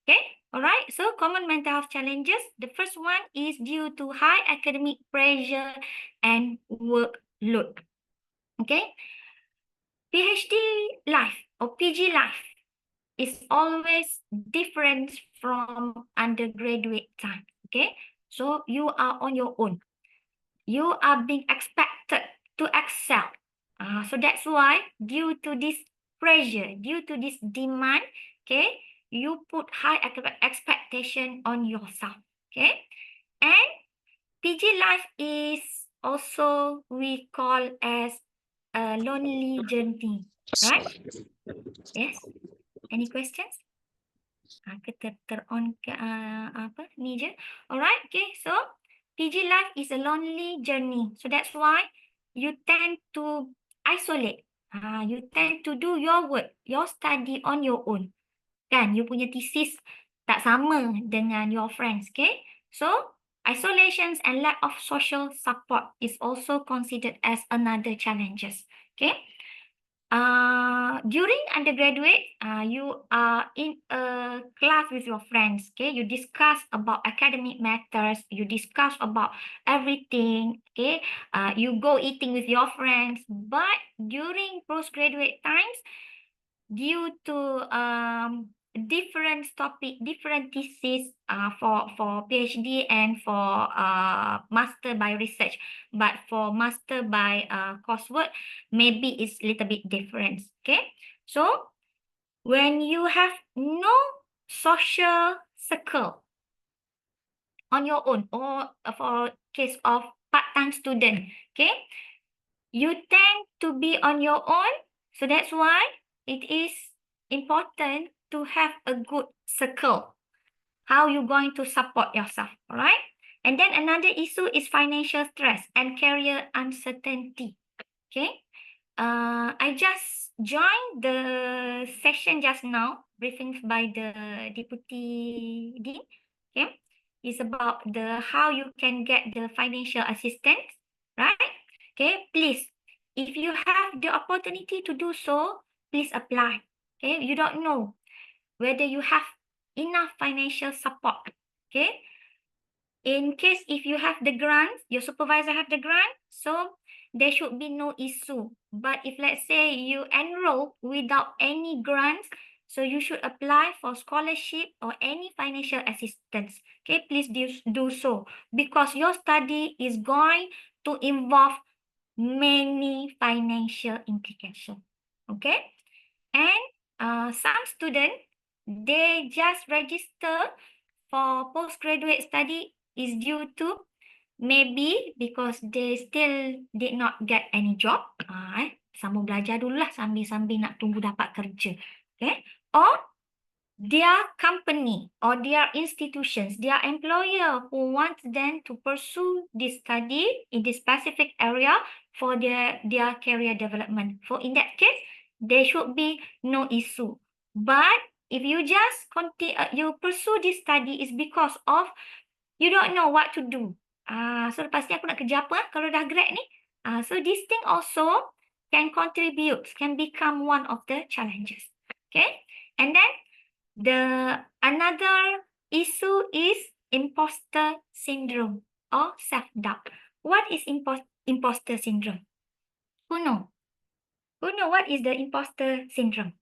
Okay, alright. So common mental health challenges. The first one is due to high academic pressure and workload. Okay, PhD life or PG life is always different from undergraduate time. Okay, so you are on your own. You are being expected to excel. So that's why due to this pressure, due to this demand, okay, you put high expectation on yourself. Okay, and PG life is also we call as a lonely journey, right? Yes. Any questions? Kita on ke apa ni je. Alright, okay. So PG life is a lonely journey. So that's why you tend to isolate. You tend to do your work, your study on your own. Kan, you punya thesis tak sama dengan your friends, okay? So isolations and lack of social support is also considered as another challenges, okay? During undergraduate, you are in a class with your friends, okay? You discuss about academic matters, you discuss about everything, okay? You go eating with your friends, but during postgraduate times, due to different topic, different thesis for PhD and for master by research, but for master by coursework, maybe it's a little bit different. Okay, so when you have no social circle on your own, or for case of part-time student, okay, you tend to be on your own. So that's why it is important to have a good circle. How you going to support yourself, all right? And then another issue is financial stress and career uncertainty, okay? I just joined the session just now, briefings by the Deputy Dean, okay? It's about the how you can get the financial assistance, right? Okay, please, if you have the opportunity to do so, please apply. Okay, you don't know whether you have enough financial support. Okay, in case if you have the grant, your supervisor have the grant, so there should be no issue. But if let's say you enroll without any grants, so you should apply for scholarship or any financial assistance. Okay, please do so because your study is going to involve many financial implications. Okay, and some students, they just register for postgraduate study is due to maybe because they still did not get any job. Sambung belajar dulu lah sambil-sambil nak tunggu dapat kerja. Okay, or their company or their institutions, their employer who wants them to pursue this study in this specific area for their career development. For in that case, there should be no issue. But if you just continue, you pursue this study is because of you don't know what to do. So lepas ni aku nak kerja apa kalau dah grad ni? So this thing also can contribute, can become one of the challenges. Okay, and then another issue is imposter syndrome or self-doubt. What is imposter syndrome? Who know? Who know what is the imposter syndrome?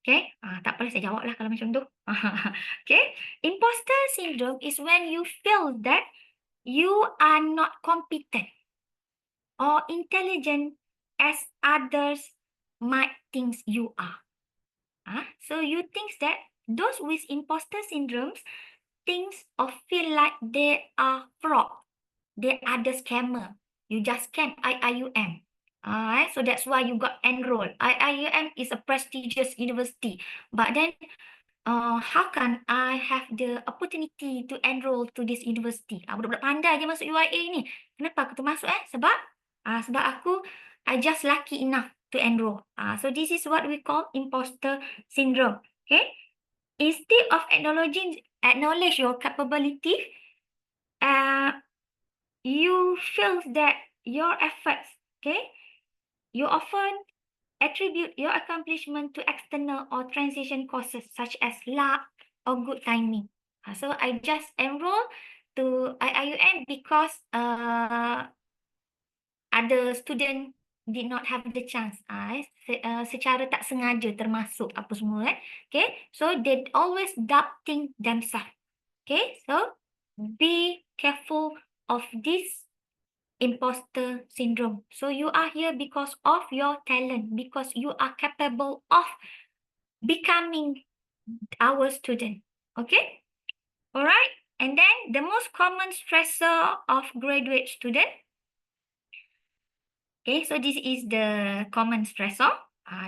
Okay, tak apa saya jawab lah kalau macam tu. Okay, imposter syndrome is when you feel that you are not competent or intelligent as others might think you are. So you think that those with imposter syndromes thinks or feel like they are fraud, they are the scammer. You just scam IIUM. So that's why you got enrolled. IIUM is a prestigious university. But then, how can I have the opportunity to enroll to this university? Budak-budak pandai je masuk UIA ni. Kenapa aku termasuk sebab aku I just lucky enough to enroll. So this is what we call imposter syndrome. Okay? Instead of acknowledge your capability, you feel that your efforts, okay, you often attribute your accomplishment to external or transition causes such as luck or good timing. So I just enrolled to IIUM because other student did not have the chance. Secara tak sengaja termasuk apa semua kan. Okay, so they always doubting themselves. Okay, so be careful of this imposter syndrome. So you are here because of your talent, because you are capable of becoming our student. Okay, all right. And then the most common stressor of graduate student. Okay, so this is the common stressor.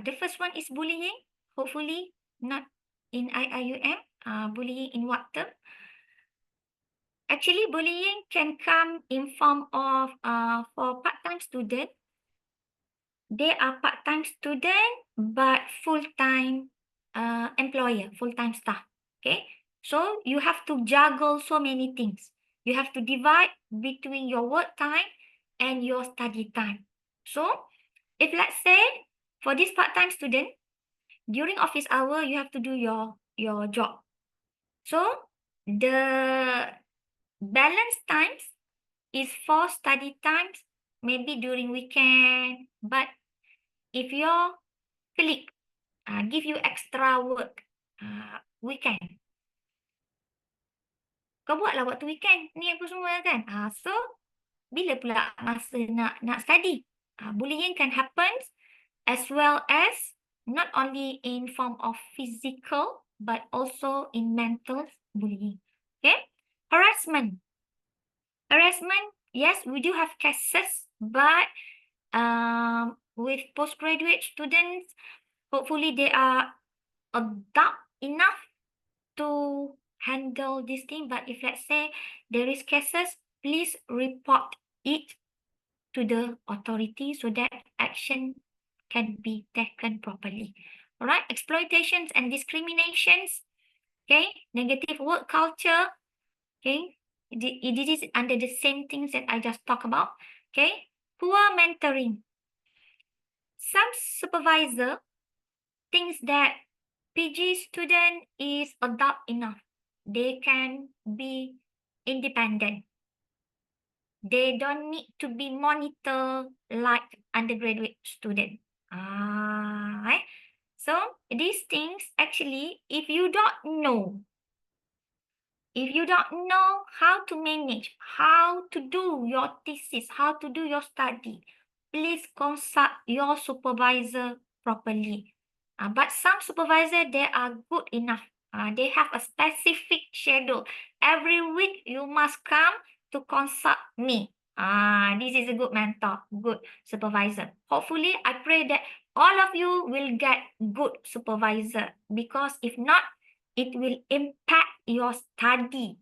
The first one is bullying. Hopefully not in IIUM. Bullying in what term? Actually, bullying can come in form of for part-time student. They are part-time student but full-time employer, full-time staff. Okay, so you have to juggle so many things. You have to divide between your work time and your study time. So if let's say for this part-time student, during office hour, you have to do your job. So the balance times is for study times, maybe during weekend. But if your colleague give you extra work weekend, kau buatlah waktu weekend ni apa semua kan. So bila pula masa nak study? Bullying can happen as well as not only in form of physical but also in mental bullying. Okay, harassment. Harassment, yes, we do have cases, but with postgraduate students, hopefully they are adult enough to handle this thing. But if let's say there is cases, please report it to the authority so that action can be taken properly. All right, exploitations and discriminations. Okay, negative work culture. Okay, this is under the same things that I just talked about. Okay, poor mentoring. Some supervisor thinks that PG student is adult enough. They can be independent. They don't need to be monitored like undergraduate student. Right? So these things actually, if you don't know how to manage, how to do your thesis, how to do your study, please consult your supervisor properly. But some supervisor, they are good enough. They have a specific schedule. Every week you must come to consult me. This is a good mentor, good supervisor. Hopefully, I pray that all of you will get good supervisor, because if not, it will impact your study.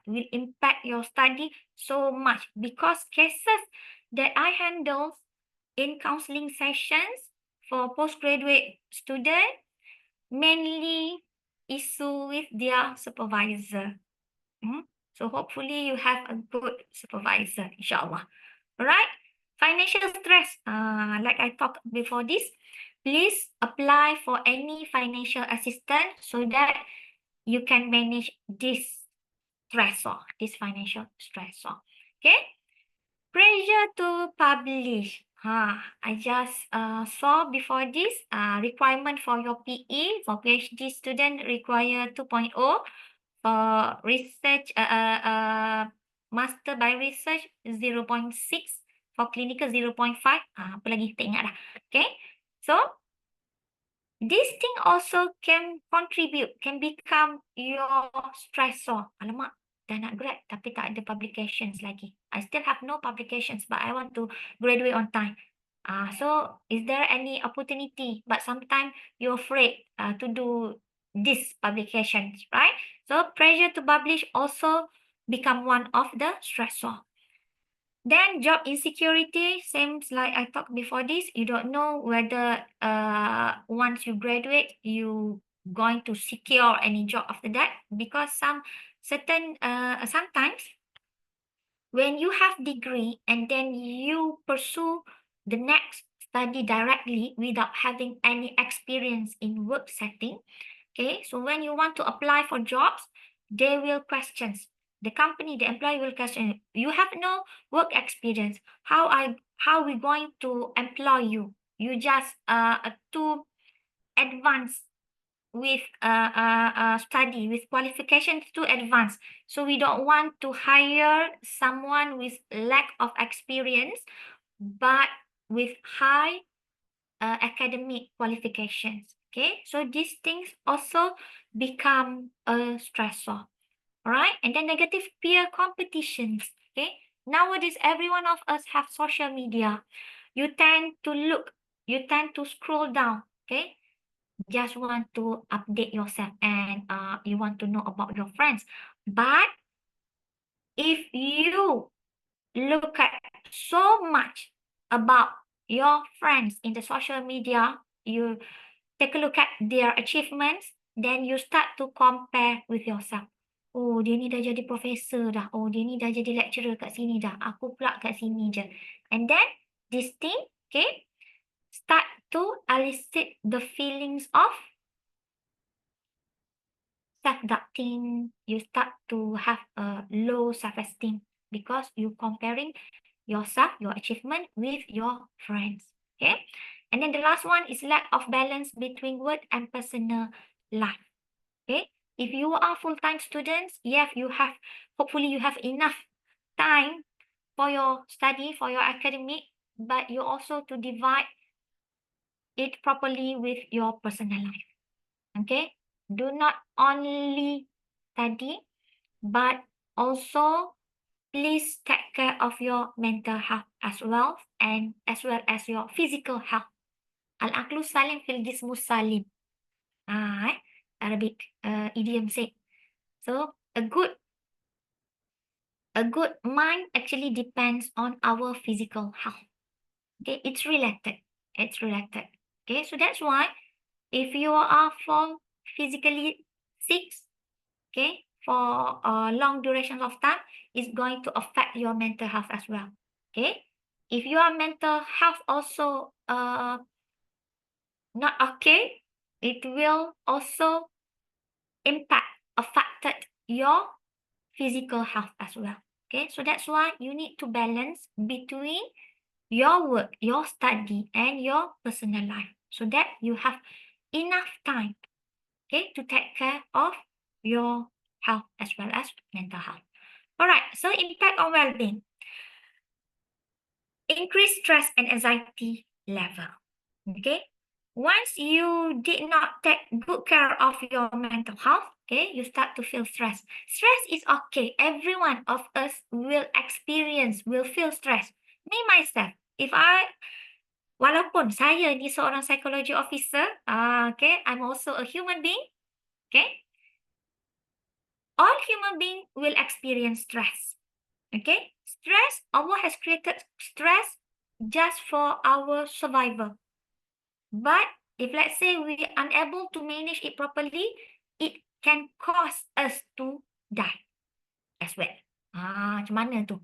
Will impact your study so much, because cases that I handle in counseling sessions for postgraduate students mainly issue with their supervisor. So hopefully you have a good supervisor, inshallah. All right. Financial stress, like I talked before this, please apply for any financial assistance so that you can manage this stressor, this financial stressor. Okay. Pressure to publish. I just saw before this requirement for your PE for PhD student require 2.0. For research, master by research 0.6. For clinical 0.5. Apa lagi tak ingat dah. Okay. So, this thing also can contribute, can become your stressor. Alamak, dah nak grad tapi tak ada publications lagi. I still have no publications but I want to graduate on time. So is there any opportunity? But sometimes you're afraid to do this publications, right? So pressure to publish also become one of the stressor. Then job insecurity, seems like I talked before this, you don't know whether once you graduate, you going to secure any job after that, because sometimes when you have degree and then you pursue the next study directly without having any experience in work setting, okay, so when you want to apply for jobs, they will question. The company, the employer will question, you have no work experience. How we going to employ you? You just too advanced with study, with qualifications too advanced. So we don't want to hire someone with lack of experience, but with high academic qualifications. Okay, so these things also become a stressor. All right, and then negative peer competitions. Okay, nowadays every one of us have social media. You tend to scroll down. Okay, just want to update yourself and you want to know about your friends. But if you look at so much about your friends in the social media, you take a look at their achievements, then you start to compare with yourself. Oh, dia ni dah jadi profesor dah. Oh, dia ni dah jadi lecturer kat sini dah. Aku pula kat sini je. And then this thing, okay, start to elicit the feelings of self-doubting. You start to have a low self-esteem because you comparing yourself, your achievement with your friends. Okay, and then the last one is lack of balance between work and personal life. Okay, if you are full-time students, yes, hopefully you have enough time for your study, for your academic, but you also to divide it properly with your personal life. Okay, do not only study, but also please take care of your mental health as well as your physical health. Al-aqlu salim fil jismu salim. Arabic idiom say. So a good mind actually depends on our physical health. Okay, it's related. Okay, so that's why if you are fall physically sick, okay, for a long duration of time, it's going to affect your mental health as well. Okay, if your mental health also not okay, it will also affected your physical health as well. Okay, so that's why you need to balance between your work, your study, and your personal life, so that you have enough time, okay, to take care of your health as well as mental health. All right, so impact on well-being. Increase stress and anxiety level. Okay, once you did not take good care of your mental health, okay, you start to feel stress. Stress is okay. Every one of us will feel stress. Me, myself, walaupun saya ni seorang psychology officer, okay, I'm also a human being, okay. All human beings will experience stress, okay. Stress, Allah has created stress just for our survival. But if let's say we are unable to manage it properly, it can cause us to die as well. Macam mana tu?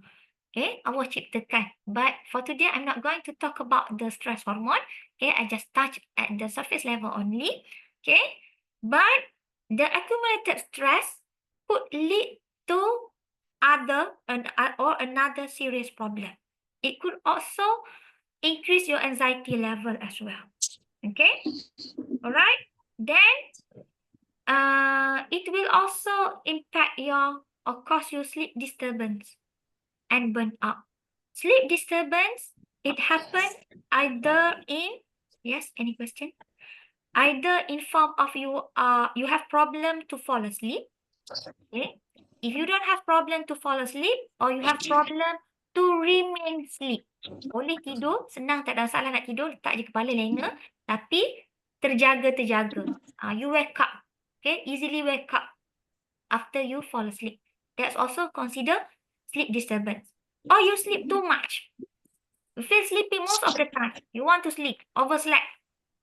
Okay, Allah ciptakan. But for today, I'm not going to talk about the stress hormone. Okay, I just touch at the surface level only. Okay, but the accumulated stress could lead to another serious problem. It could also increase your anxiety level as well. Okay, all right. Then it will also impact or cause you sleep disturbance and burn out. Sleep disturbance, it happens either in, yes, any question? Either in form of you have problem to fall asleep. Okay. If you don't have problem to fall asleep or you have problem to remain sleep. Boleh tidur, senang tak ada masalah nak tidur, letak je kepala lena, tapi terjaga-terjaga. You wake up. Okay, easily wake up after you fall asleep. That's also considered sleep disturbance. Or you sleep too much. You feel sleepy most of the time. You want to sleep, overslept.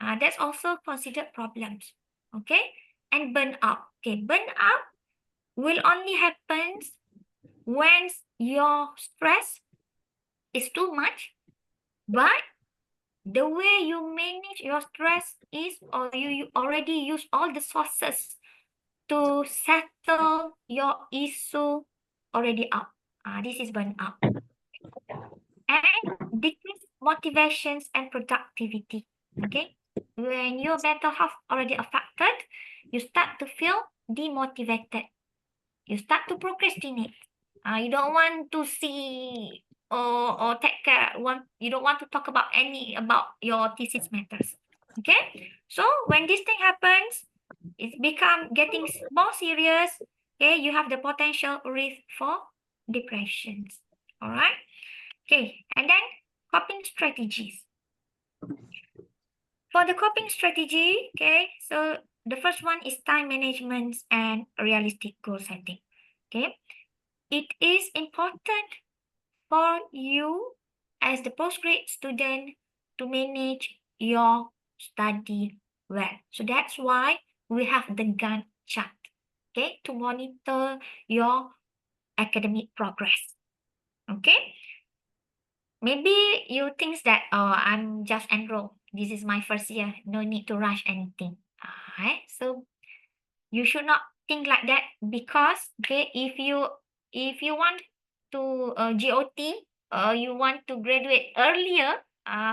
That's also considered problems. Okay, and burnout. Okay, burnout will only happen when your stress is too much, but the way you manage your stress is, or you already use all the sources to settle your issue already up. This is burnout. And decrease motivations and productivity. Okay, when your mental health already affected, you start to feel demotivated. You start to procrastinate. You don't want to see or take care. You don't want to talk about your thesis matters. Okay, so when this thing happens, it's getting more serious. Okay, you have the potential risk for depressions. All right. Okay, and then coping strategies. For the coping strategy, okay, so the first one is time management and realistic goal setting. Okay, it is important for you as the postgrad student to manage your study well. So that's why we have the Gantt chart, okay, to monitor your academic progress. Okay, maybe you think that, oh, I'm just enrolled. This is my first year. No need to rush anything. So you should not think like that, because okay, if you want to GOT, you want to graduate earlier,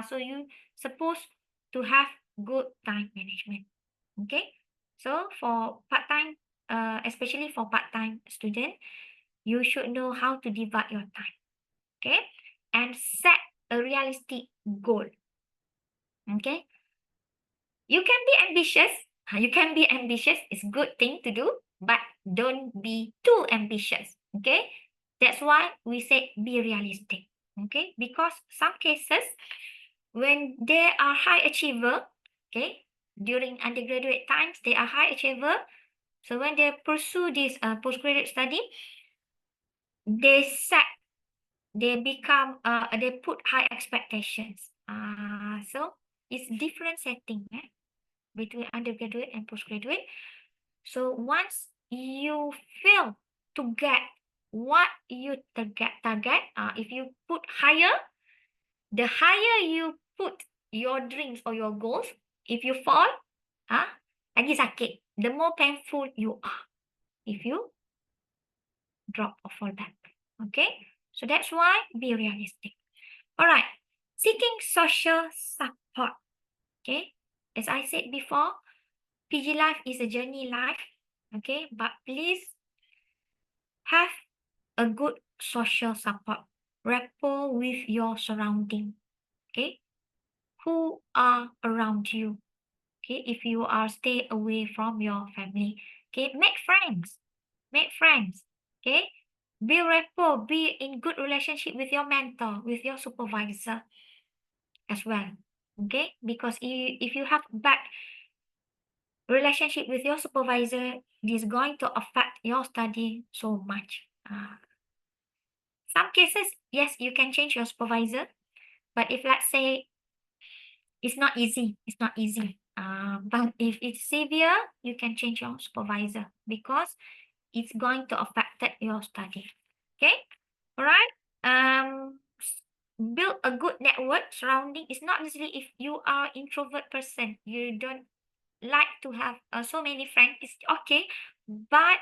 so you supposed to have good time management. Okay, so for part-time, especially for part-time student, you should know how to divide your time. Okay, and set a realistic goal. Okay, you can be ambitious. You can be ambitious. It's a good thing to do, but don't be too ambitious. Okay, that's why we say be realistic. Okay, because some cases when they are high achiever, okay, during undergraduate times they are high achiever. So when they pursue this postgraduate study, they put high expectations. So it's different setting between undergraduate and postgraduate. So once you fail to get what you target, if you put higher, the higher you put your dreams or your goals, if you fall, lagi sakit. The more painful you are if you drop or fall back. Okay, so that's why be realistic. All right, seeking social support. Okay, as I said before, PG life is a journey life. Okay, but please have a good social support, rapport with your surrounding. Okay, who are around you. Okay, if you are stay away from your family. Okay, make friends. Okay, build rapport, be in good relationship with your mentor, with your supervisor as well. Okay, because if you have bad relationship with your supervisor, it is going to affect your study so much. Some cases, yes, you can change your supervisor, but if let's say it's not easy. But if it's severe, you can change your supervisor because it's going to affect your study. Okay, all right. Build a good network surrounding. It's not necessarily if you are introvert person, you don't like to have so many friends. It's okay, but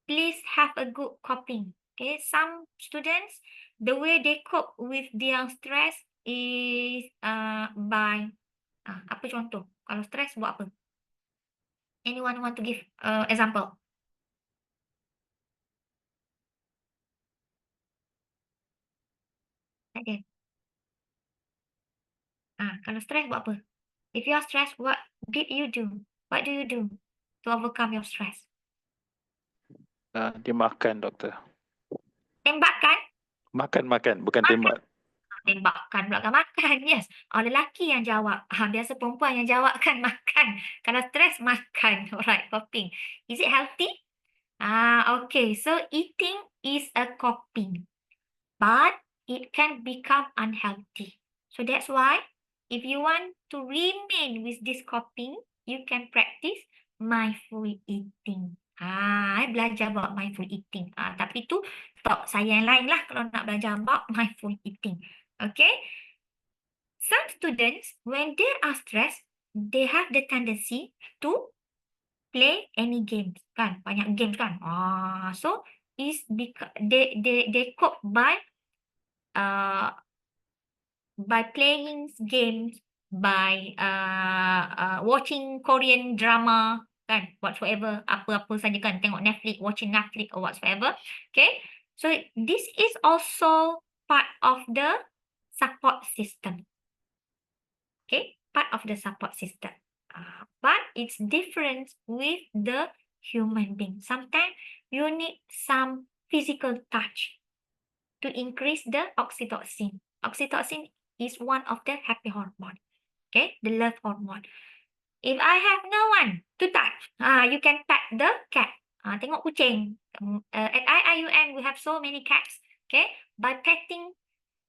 please have a good coping. Okay, some students, the way they cope with their stress is by apa contoh? Kalau stress buat apa? Anyone want to give example? dia. Kalau stress buat apa? If you are stressed, what did you do? What do you do to overcome your stress? Dia makan, doktor. Tembakkan? Makan, bukan Makan. tembak. Tembakkan pula kan makan, yes. Lelaki yang jawab. Biasa perempuan yang jawab kan makan. Kalau stres, makan. Alright, coping. Is it healthy? Okay. So eating is a coping, but it can become unhealthy. So that's why if you want to remain with this coping, you can practice mindful eating. Belajar about mindful eating. Tapi tu top saya yang lain lah kalau nak belajar about mindful eating. Okay. Some students, when they are stressed, they have the tendency to play any games, kan? Banyak games, kan? So is because they cope by playing games, by watching Korean drama, kan? Whatsoever, apa-apa saja kan, tengok Netflix, watching Netflix or whatsoever. Okay, so this is also part of the support system. Okay, part of the support system. But it's different with the human being. Sometimes you need some physical touch to increase the oxytocin. Oxytocin is one of the happy hormone. Okay, the love hormone. If I have no one to touch, you can pet the cat. Tengok kucing. At IIUM, we have so many cats. Okay, by petting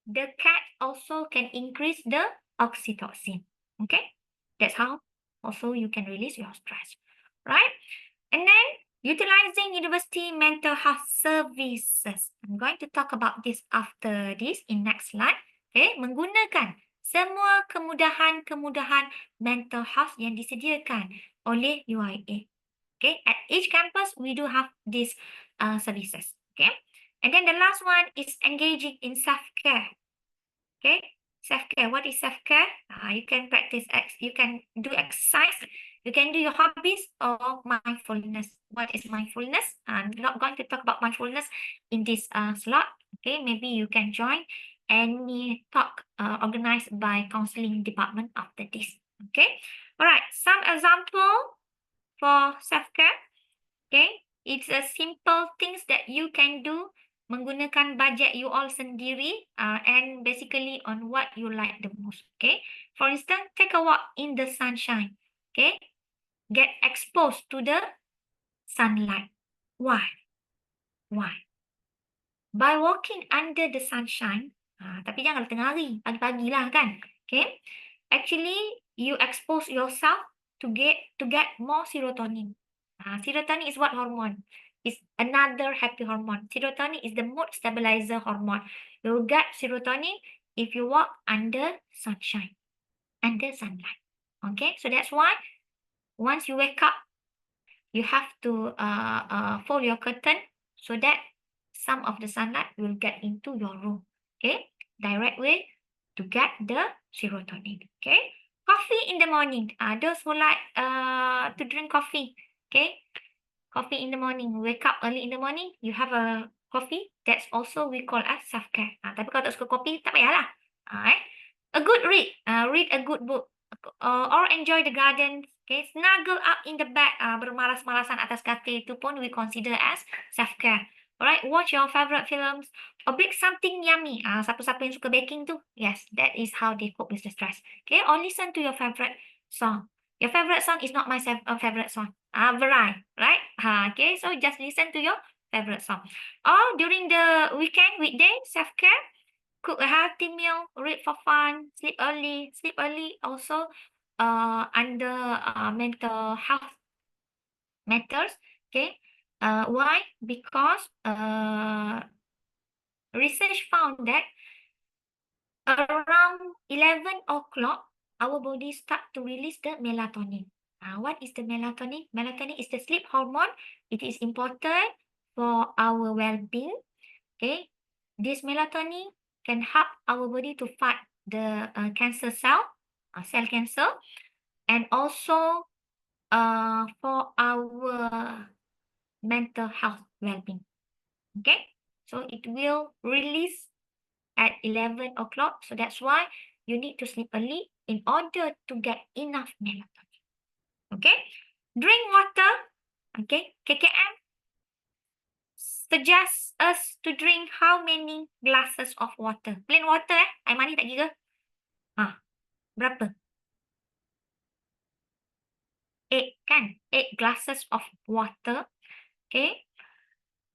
the cat also can increase the oxytocin. Okay, that's how also you can release your stress, right? And then utilizing university mental health services. I'm going to talk about this after this in next slide. Okay, menggunakan semua kemudahan-kemudahan mental health yang disediakan oleh UIA. Okay, at each campus we do have these services. Okay, and then the last one is engaging in self-care. Okay, self-care. What is self-care? You can practice, you can do exercise, you can do your hobbies or mindfulness. What is mindfulness? I'm not going to talk about mindfulness in this slot. Okay, maybe you can join any talk organized by counseling department after this. Okay, all right. Some example for self-care. Okay, it's a simple things that you can do menggunakan budget you all sendiri and basically on what you like the most. Okay, for instance, take a walk in the sunshine. Okay, get exposed to the sunlight. Why? By walking under the sunshine, tapi jangan tengah hari, pagi-pagi lah kan. Okay, actually you expose yourself to get more serotonin. Serotonin is what hormone? It's another happy hormone. Serotonin is the mood stabilizer hormone. You'll get serotonin if you walk under sunshine, under sunlight. Okay, so that's why once you wake up, you have to fold your curtain so that some of the sunlight will get into your room. Okay, direct way to get the serotonin. Okay, coffee in the morning. Those who like to drink coffee. Okay, coffee in the morning. Wake up early in the morning. You have a coffee. That's also we call as self-care. Tapi kalau tak suka kopi, tak payahlah. A good read. Read a good book. Or enjoy the garden. Okay, snuggle up in the bed. Bermalas-malasan atas katil itu pun we consider as self-care. Alright, watch your favorite films or bake something yummy. Siapa-siapa yang suka baking tu, yes, that is how they cope with the stress. Okay, or listen to your favorite song. Your favorite song is not my favorite song. Variety, right? Okay, so just listen to your favorite song. Or during the weekend, weekday, self-care, cook a healthy meal, read for fun, sleep early. Sleep early also under mental health matters. Okay, why? Because research found that around 11 o'clock, our body start to release the melatonin. What is the melatonin? Melatonin is the sleep hormone. It is important for our well-being. Okay, this melatonin can help our body to fight the cancer cell cancer, and also for our mental health well-being. Okay, so it will release at 11 o'clock. So that's why you need to sleep early in order to get enough melatonin. Okay? Drink water. Okay? KKM suggests us to drink how many glasses of water? Plain water air mani tak kira? Berapa? 8 kan? 8 glasses of water. Okay?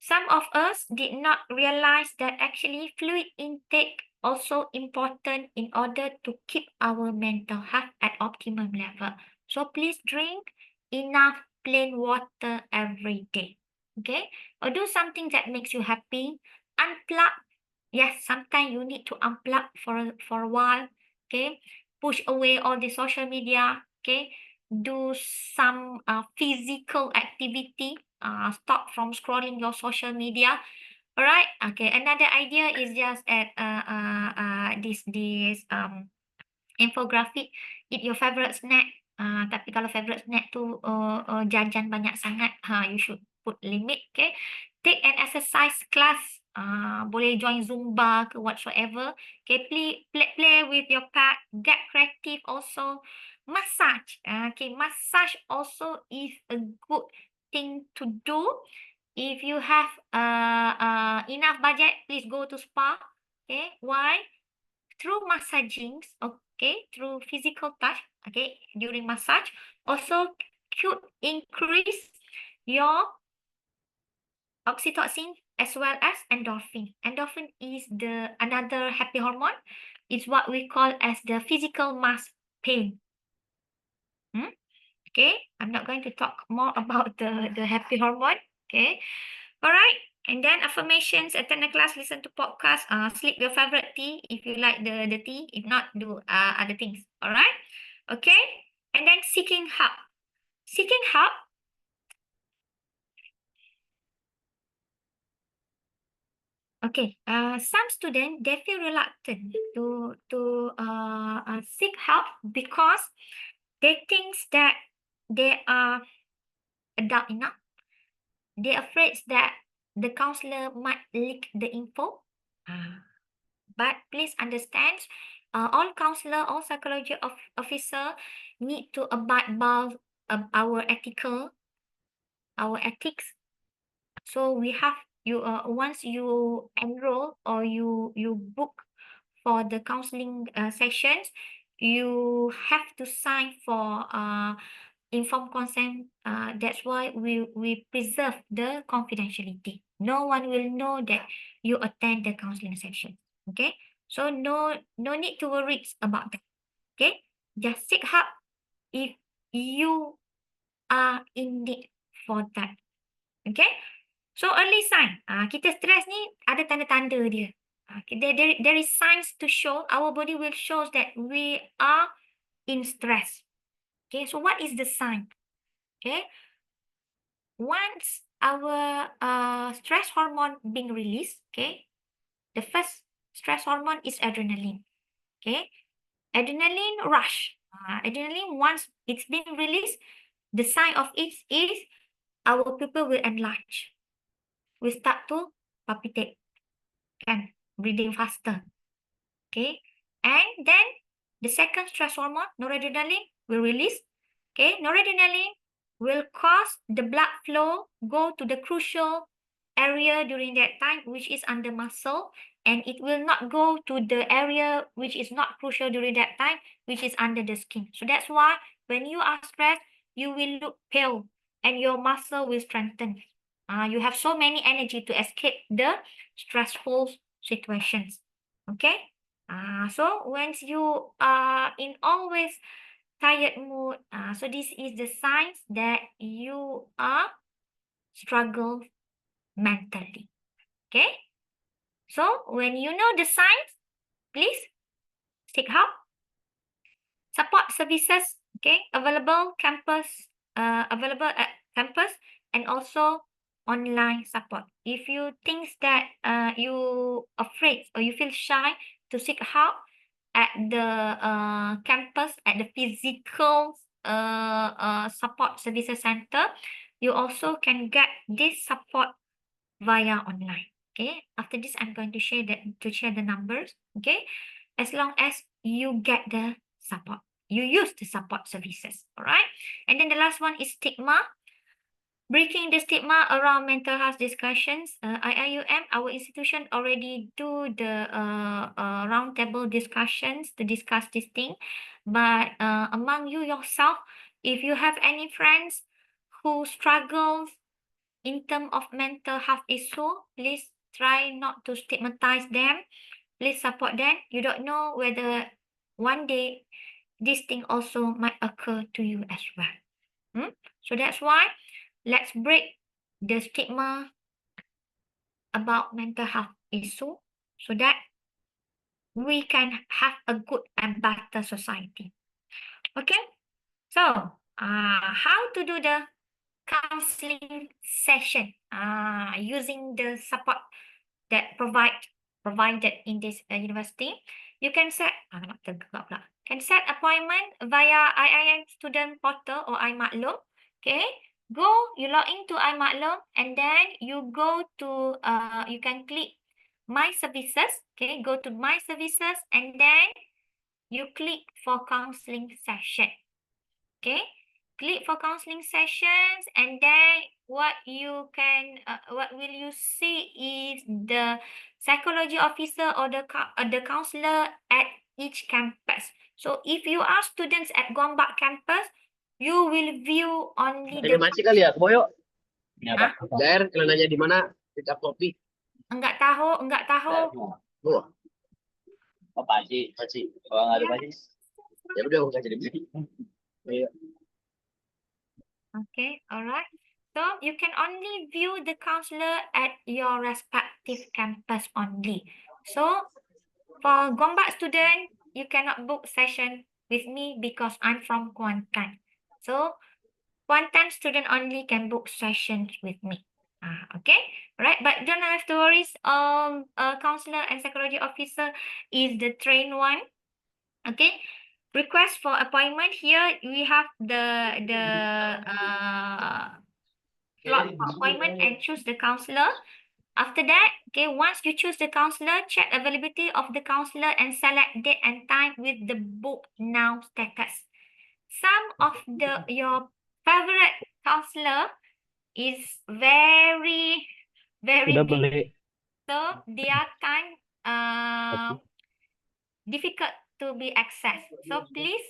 Some of us did not realize that actually fluid intake also important in order to keep our mental health at optimum level. So please drink enough plain water every day. Okay? Or do something that makes you happy. Unplug. Yes, sometimes you need to unplug for a while. Okay? Push away all the social media. Okay? Do some physical activity. Stop from scrolling your social media. All right. Okay. Another idea is just at this infographic. Eat your favorite snack. Tapi kalau favorite snack tu jajan banyak sangat, you should put limit. Okay. Take an exercise class. Boleh join Zumba ke whatsoever. Okay. Play with your pet. Get creative also. Massage. Okay. Massage also is a good thing to do. If you have enough budget, please go to spa. Okay. Why? Through massaging, okay, through physical touch, okay, during massage, also could increase your oxytocin as well as endorphin. Endorphin is another happy hormone. It's what we call as the physical mass pain. Okay, I'm not going to talk more about the happy hormone. Okay, all right. And then affirmations, attend the class, listen to podcast, sleep your favorite tea if you like the tea. If not, do other things. All right. Okay. And then seeking help. Seeking help. Okay. Some students they feel reluctant to seek help because they think that they are adult enough. They're afraid that the counselor might leak the info. But please understand, all counselor, all psychology officer need to abide by our ethics. So we have once you enroll or you book for the counseling sessions, you have to sign for informed consent. That's why we preserve the confidentiality. No one will know that you attend the counseling session. Okay, so no need to worry about that. Okay, just seek help if you are in need for that. Okay, so early sign. Kita stres ni ada tanda-tanda dia. There is signs to show, our body will show that we are in stress. Okay, so what is the sign? Okay, once our stress hormone being released, okay, the first stress hormone is adrenaline. Okay, adrenaline rush. Adrenaline, once it's been released, the sign of it is our pupil will enlarge. We start to palpitate, can breathing faster. Okay, and then the second stress hormone, noradrenaline, will release. Okay, noradrenaline will cause the blood flow go to the crucial area during that time, which is under muscle, and it will not go to the area which is not crucial during that time, which is under the skin. So that's why when you are stressed, you will look pale and your muscle will strengthen. You have so many energy to escape the stressful situations. Okay. So once you are in always tired mood, so this is the signs that you are struggle mentally. Okay. So when you know the signs, please seek help. Support services, okay, available at campus and also online support. If you think that you afraid or you feel shy to seek help at the campus, at the physical support services center, you also can get this support via online. Okay, after this, I'm going to share the numbers. Okay, as long as you get the support, you use the support services. All right, and then the last one is stigma. Breaking the stigma around mental health discussions. IIUM, our institution already do the roundtable discussions to discuss this thing. But among you yourself, if you have any friends who struggles in terms of mental health issue, please try not to stigmatize them. Please support them. You don't know whether one day this thing also might occur to you as well. So that's why let's break the stigma about mental health issue so that we can have a good and better society. Okay, so how to do the counseling session using the support that provided in this university. You can set appointment via IIM student portal or iMaklum. Okay, you log into iMaklum and then you go to you can click my services. Okay, go to my services and then you click for counseling session. Okay, click for counseling sessions and then what will you see is the psychology officer or the counselor at each campus. So if you are students at Gombak campus, you will view only the Masih kali ya, Boyo? Hah? Jair, kalau nanya di mana, kita kopi. Enggak tahu. Oh, Pakcik. Kalau nggak ada Pakcik, ya udah nggak jadi beli. Iya. Okay, all right. So you can only view the counselor at your respective campus only. So for Gombak student, you cannot book session with me because I'm from Kuantan. So Kuantan student only can book sessions with me. Okay, right? But don't have to worry. Counselor and psychology officer is the trained one. Okay. Request for appointment. Here we have the slot for appointment and choose the counselor. After that, okay, once you choose the counselor, check availability of the counselor and select date and time with the book now status. Some of your favorite counselor is very big. So their time difficult to be accessed. So please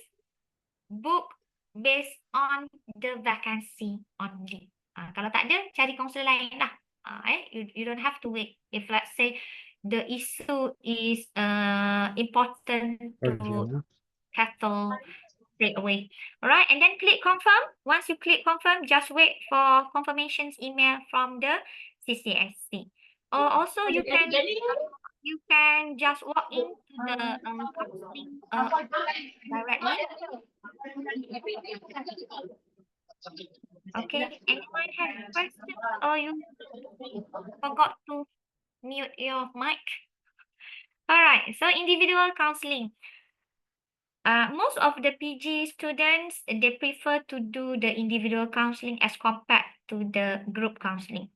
book based on the vacancy only. Kalau tak ada, cari kaunselor lain lah. You don't have to wait. If let's say the issue is important to tackle straight away. Alright, and then click confirm. Once you click confirm, just wait for confirmations email from the CCSC. Or also you can just walk into the counseling directly. Okay, anyone have a question or you forgot to mute your mic? Alright, so individual counseling. Most of the PG students, they prefer to do the individual counseling as compared to the group counseling.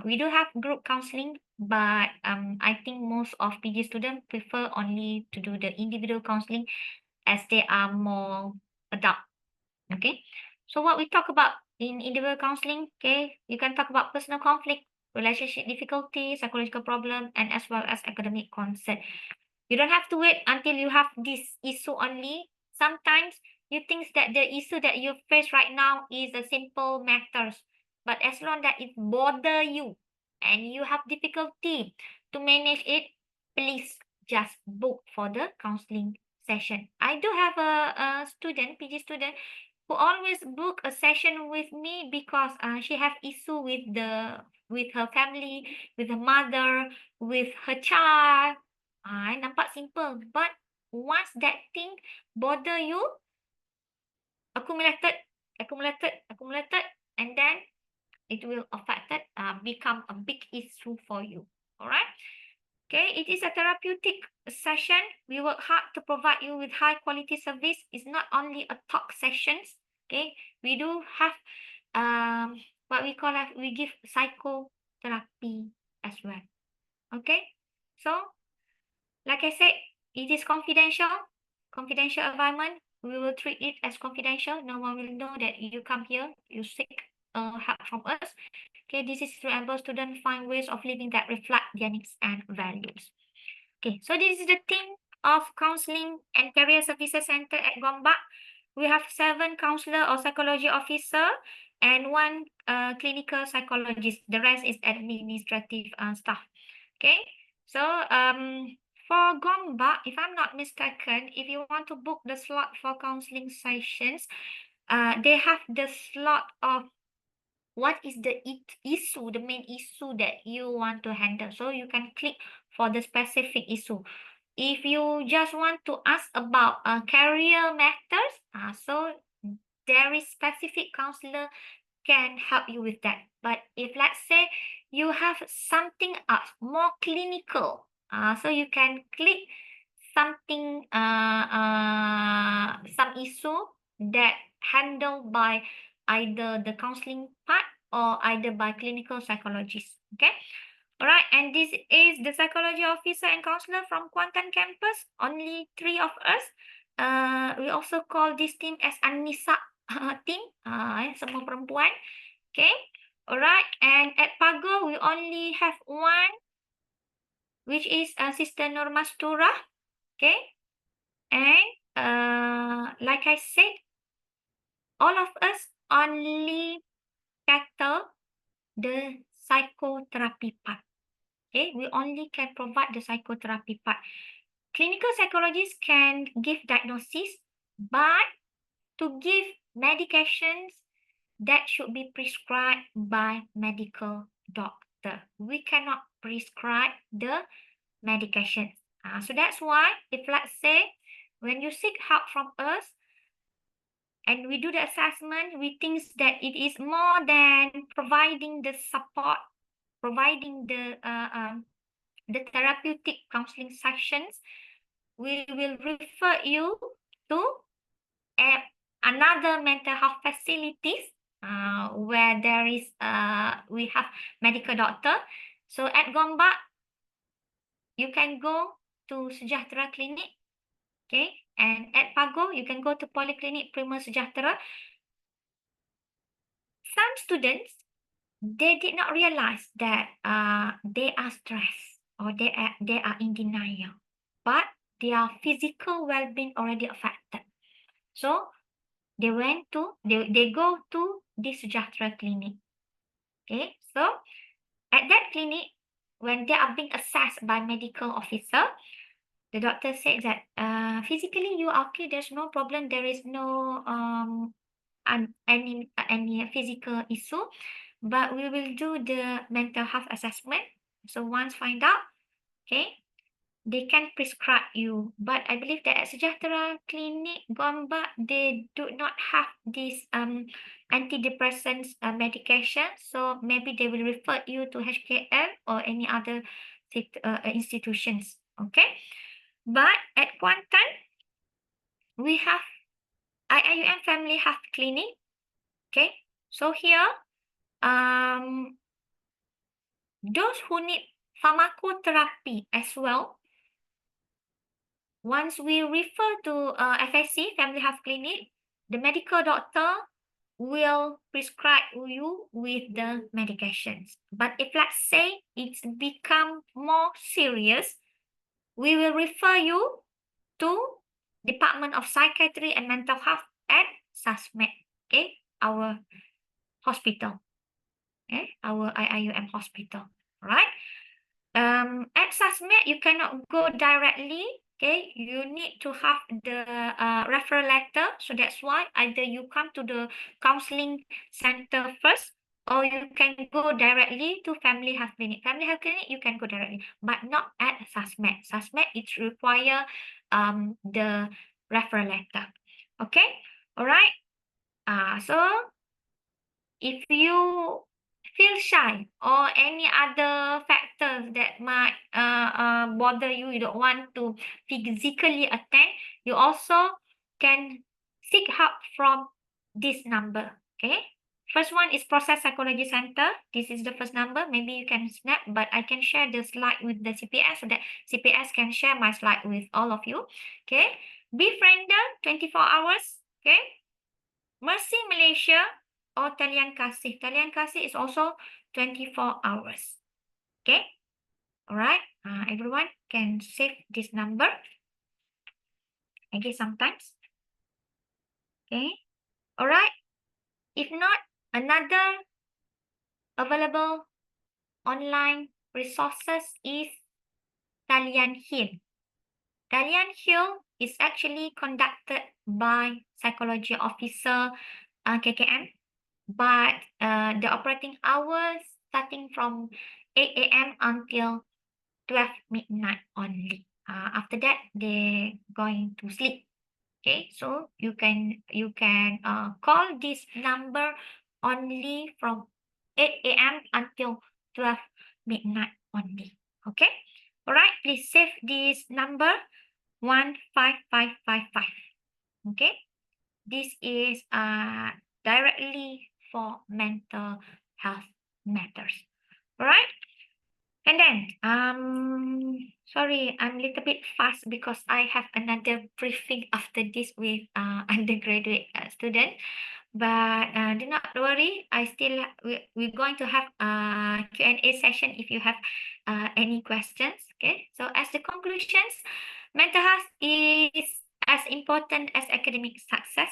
We do have group counseling, but I think most of PG students prefer only to do the individual counseling as they are more adult. Okay, so what we talk about in individual counseling, okay, you can talk about personal conflict, relationship difficulty, psychological problem, and as well as academic concern. You don't have to wait until you have this issue only. Sometimes you think that the issue that you face right now is a simple matters, but as long that it bother you and you have difficulty to manage it, please just book for the counseling session. I do have a student, PG student, who always book a session with me because she have issue with her family, with her mother, with her child. Nampak simple, but once that thing bother you, accumulated, and then it will become a big issue for you. All right. Okay, it is a therapeutic session. We work hard to provide you with high quality service. It's not only a talk sessions. Okay, we do have what we call we give psychotherapy as well. Okay, so like I said, it is confidential environment. We will treat it as confidential. No one will know that you come here, you seek help from us. Okay, this is to enable students find ways of living that reflect their needs and values. Okay, so this is the thing of Counseling and Career Services Center at Gombak. We have 7 counselor or psychology officer and 1 clinical psychologist. The rest is administrative staff. Okay, so for Gombak, if I'm not mistaken, if you want to book the slot for counseling sessions, they have the slot of what is the issue, the main issue that you want to handle. So you can click for the specific issue. If you just want to ask about career matters, so there is specific counselor can help you with that. But if let's say you have something else, more clinical, so you can click something, some issue that handled by either the counseling part or either by clinical psychologists. Okay. All right, and this is the psychology officer and counselor from Kuantan campus. Only 3 of us. We also call this team as Anissa team. Semua perempuan. Okay. All right, and at Pago we only have 1, which is Sister Nurmastura. Okay, and like I said, all of us only cater the psychotherapy part. Okay, we only can provide the psychotherapy part. Clinical psychologists can give diagnosis, but to give medications that should be prescribed by medical doctor. We cannot prescribe the medications. So that's why if let's say when you seek help from us and we do the assessment, we think that it is more than providing the support, providing the therapeutic counseling sessions, we will refer you to another mental health facilities where there is we have medical doctor. So at Gombak, you can go to Sejahtera Clinic, okay, and at Pago you can go to Polyclinic Prima Sejahtera. Some students, they did not realize that they are stressed or they are in denial, but their physical well-being already affected. So they go to this Sejahtera Clinic. Okay, so at that clinic, when they are being assessed by medical officer, the doctor said that physically you are okay, there's no problem, there is no any physical issue, but we will do the mental health assessment. So once find out, okay, they can prescribe you. But I believe that at Sejahtera Clinic Gombak, they do not have this antidepressants medication. So maybe they will refer you to HKL or any other institutions. Okay. But at Kuantan, we have IIUM Family Health Clinic. Okay. So here, those who need pharmacotherapy as well, once we refer to FSC, Family Health Clinic, the medical doctor will prescribe you with the medications. But if let's say it's become more serious, we will refer you to Department of Psychiatry and Mental Health at SASMED, okay, our hospital, okay, our IIUM hospital, right? At SASMED, you cannot go directly. Okay, you need to have the referral letter. So that's why either you come to the counseling center first, or you can go directly to Family Health Clinic. Family Health Clinic, you can go directly, but not at SASMED. SASMED, it require the referral letter. Okay, all right. So if you feel shy or any other factors that might bother you, you don't want to physically attend, you also can seek help from this number, okay? First one is Process Psychology Center. This is the first number. Maybe you can snap, but I can share the slide with the CPS so that CPS can share my slide with all of you. Okay. Befriender, 24 hours. Okay. Mercy Malaysia or Talian Kasih. Talian Kasih is also 24 hours. Okay. All right. Everyone can save this number. Okay, sometimes. Okay. All right. If not, another available online resources is Talian Hill. Talian Hill is actually conducted by psychology officer KKM, but the operating hours starting from 8 a.m. until 12 midnight only. After that, they're going to sleep. Okay, so you can call this number only from 8 a.m. until 12 midnight only. Okay, all right, please save this number 15555. Okay, this is directly for mental health matters. All right. And then, sorry, I'm a little bit fast because I have another briefing after this with undergraduate student. But do not worry, we're going to have a Q&A session if you have any questions. Okay, so as the conclusions, mental health is as important as academic success.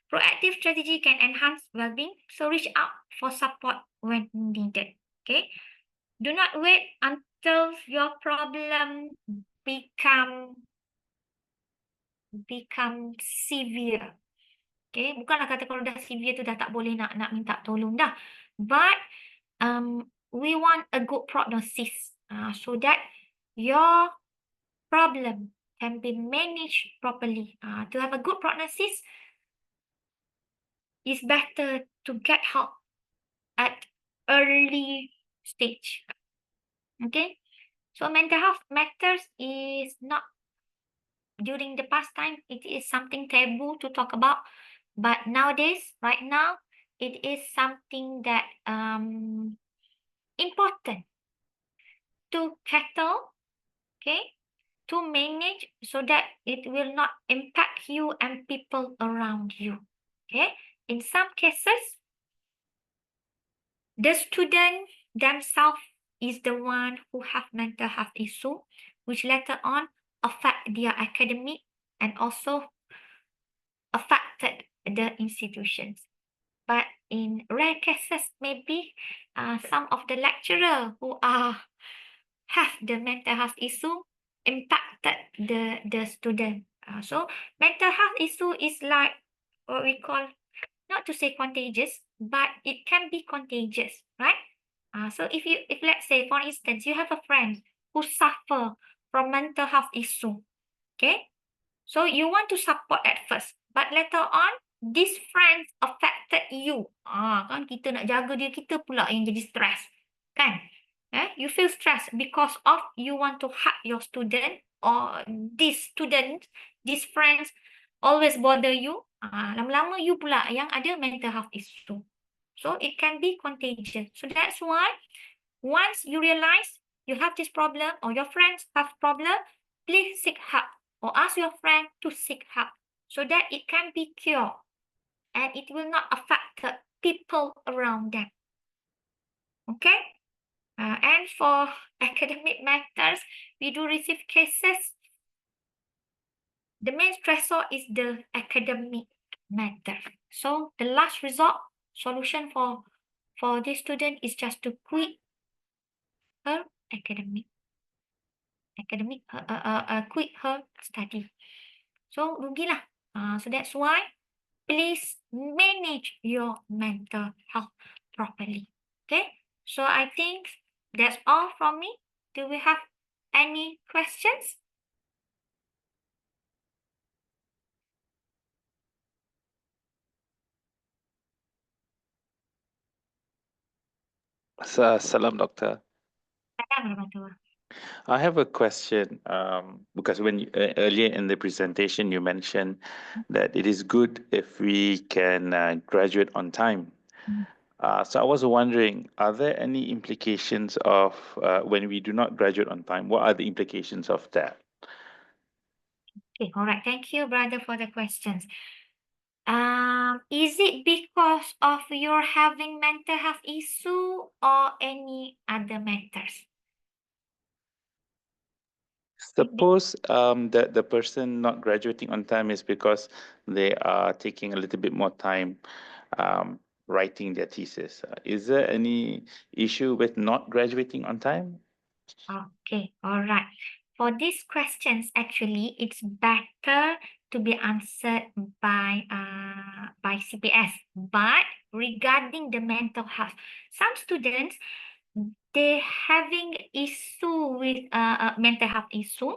Proactive strategy can enhance well-being, so reach out for support when needed. Okay. Do not wait until your problem become severe. Okay, bukanlah kata kalau dah severe tu dah tak boleh nak minta tolong dah. But we want a good prognosis so that your problem can be managed properly. To have a good prognosis, it's better to get help at early stage. Okay, so mental health matters is not during the past time, it is something taboo to talk about, but nowadays, right now, it is something that important to tackle, okay, to manage so that it will not impact you and people around you. Okay, in some cases, the student themselves is the one who have mental health issue, which later on affect their academic and also affected the institutions. But in rare cases, maybe some of the lecturer who have the mental health issue impacted the student. So mental health issue is like what we call, not to say contagious, but it can be contagious, right? So if let's say, for instance, you have a friend who suffer from mental health issue, okay? So you want to support at first, but later on, these friends affected you. Kan kita nak jaga dia, kita pula yang jadi stress, kan? You feel stressed because of you want to help your student or these friends always bother you. Lama-lama you pula yang ada mental health issue. So it can be contagious. So that's why once you realize you have this problem or your friends have problem, please seek help or ask your friend to seek help so that it can be cured and it will not affect the people around them. Okay? And for academic matters, we do receive cases. The main stressor is the academic matter. So the last resort solution for this student is just to quit her quit her study. So rugilah. So that's why please manage your mental health properly. Okay. So I think that's all from me. Do we have any questions? Salam, Doctor. I have a question because when earlier in the presentation you mentioned that it is good if we can graduate on time. So I was wondering, are there any implications of when we do not graduate on time? What are the implications of that? Okay, all right. Thank you, brother, for the questions. Is it because of your having mental health issue or any other matters? Suppose that the person not graduating on time is because they are taking a little bit more time writing their thesis. Is there any issue with not graduating on time? Okay, all right. For these questions, actually, it's better to be answered by CPS. But regarding the mental health, some students they having issue with mental health issue,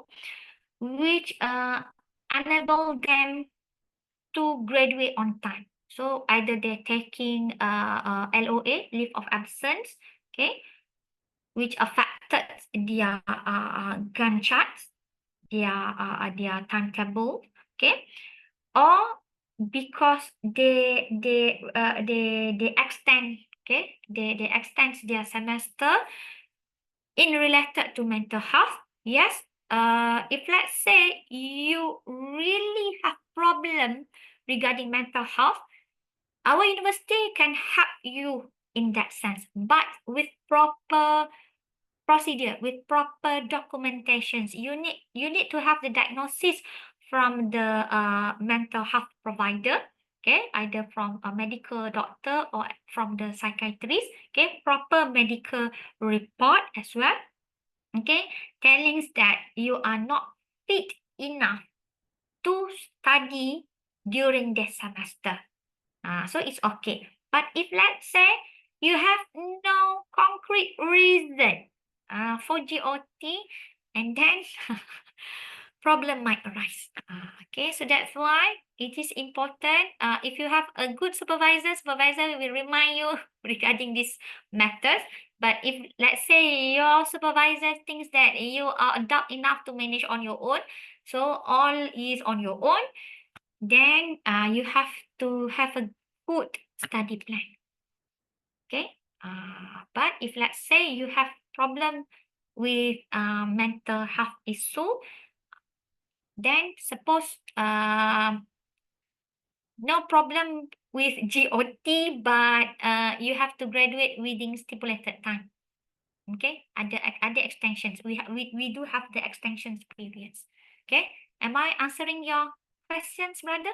which enable them to graduate on time. So either they're taking LOA, leave of absence, okay, which affected their Gantt charts, their timetable, okay, or because they extend, okay, they extend their semester in related to mental health. Yes, if let's say you really have problem regarding mental health, our university can help you in that sense, but with proper procedure, with proper documentations. You need to have the diagnosis from the mental health provider, okay, either from a medical doctor or from the psychiatrist, okay, proper medical report as well, okay, telling that you are not fit enough to study during this semester. So it's okay. But if let's say you have no concrete reason for GOT, and then problem might arise. Okay, so that's why it is important. If you have a good supervisor will remind you regarding these matters. But if let's say your supervisor thinks that you are adult enough to manage on your own, so all is on your own, then you have to have a good study plan. Okay. But if let's say you have problem with mental health issue, then suppose no problem with GOT, but you have to graduate within stipulated time. Okay, other extensions. We do have the extensions periods. Okay, am I answering your questions, brother?